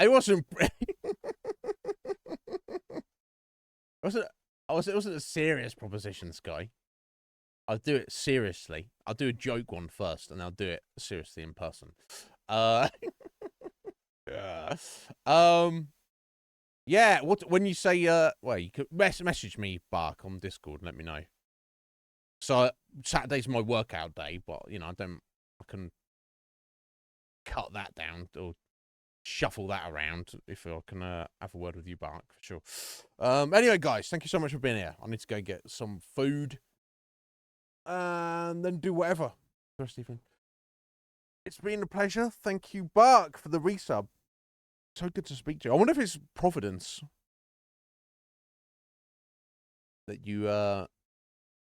wasn't. It wasn't a serious proposition, Sky. I'll do it seriously. I'll do a joke one first, and I'll do it seriously in person. Yeah. What when you say well, you could message me, Bark, on Discord and let me know. So Saturday's my workout day, but you know I can cut that down or shuffle that around if I can have a word with you, Bark, for sure. Anyway, guys, thank you so much for being here. I need to go get some food and then do whatever the rest of the evening. It's been a pleasure. Thank you, Bark, for the resub. So good to speak to you. I wonder if it's Providence that you I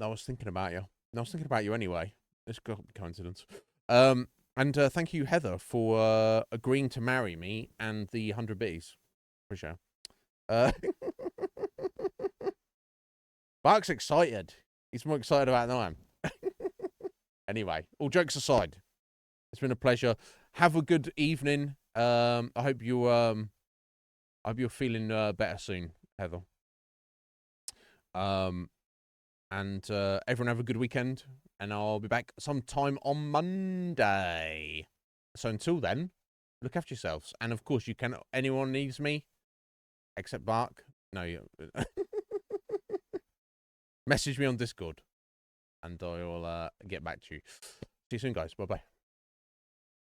was thinking about you. I was thinking about you anyway. It's a coincidence. And thank you, Heather, for agreeing to marry me and the 100 bees. Appreciate it. Mark's excited. He's more excited about it than I am. Anyway, all jokes aside, it's been a pleasure. Have a good evening. I hope you're feeling better soon, Heather. And everyone have a good weekend, and I'll be back sometime on Monday. So until then, look after yourselves. And of course, you can. Anyone needs me, except Bark. No, you message me on Discord, and I will get back to you. See you soon, guys. Bye bye.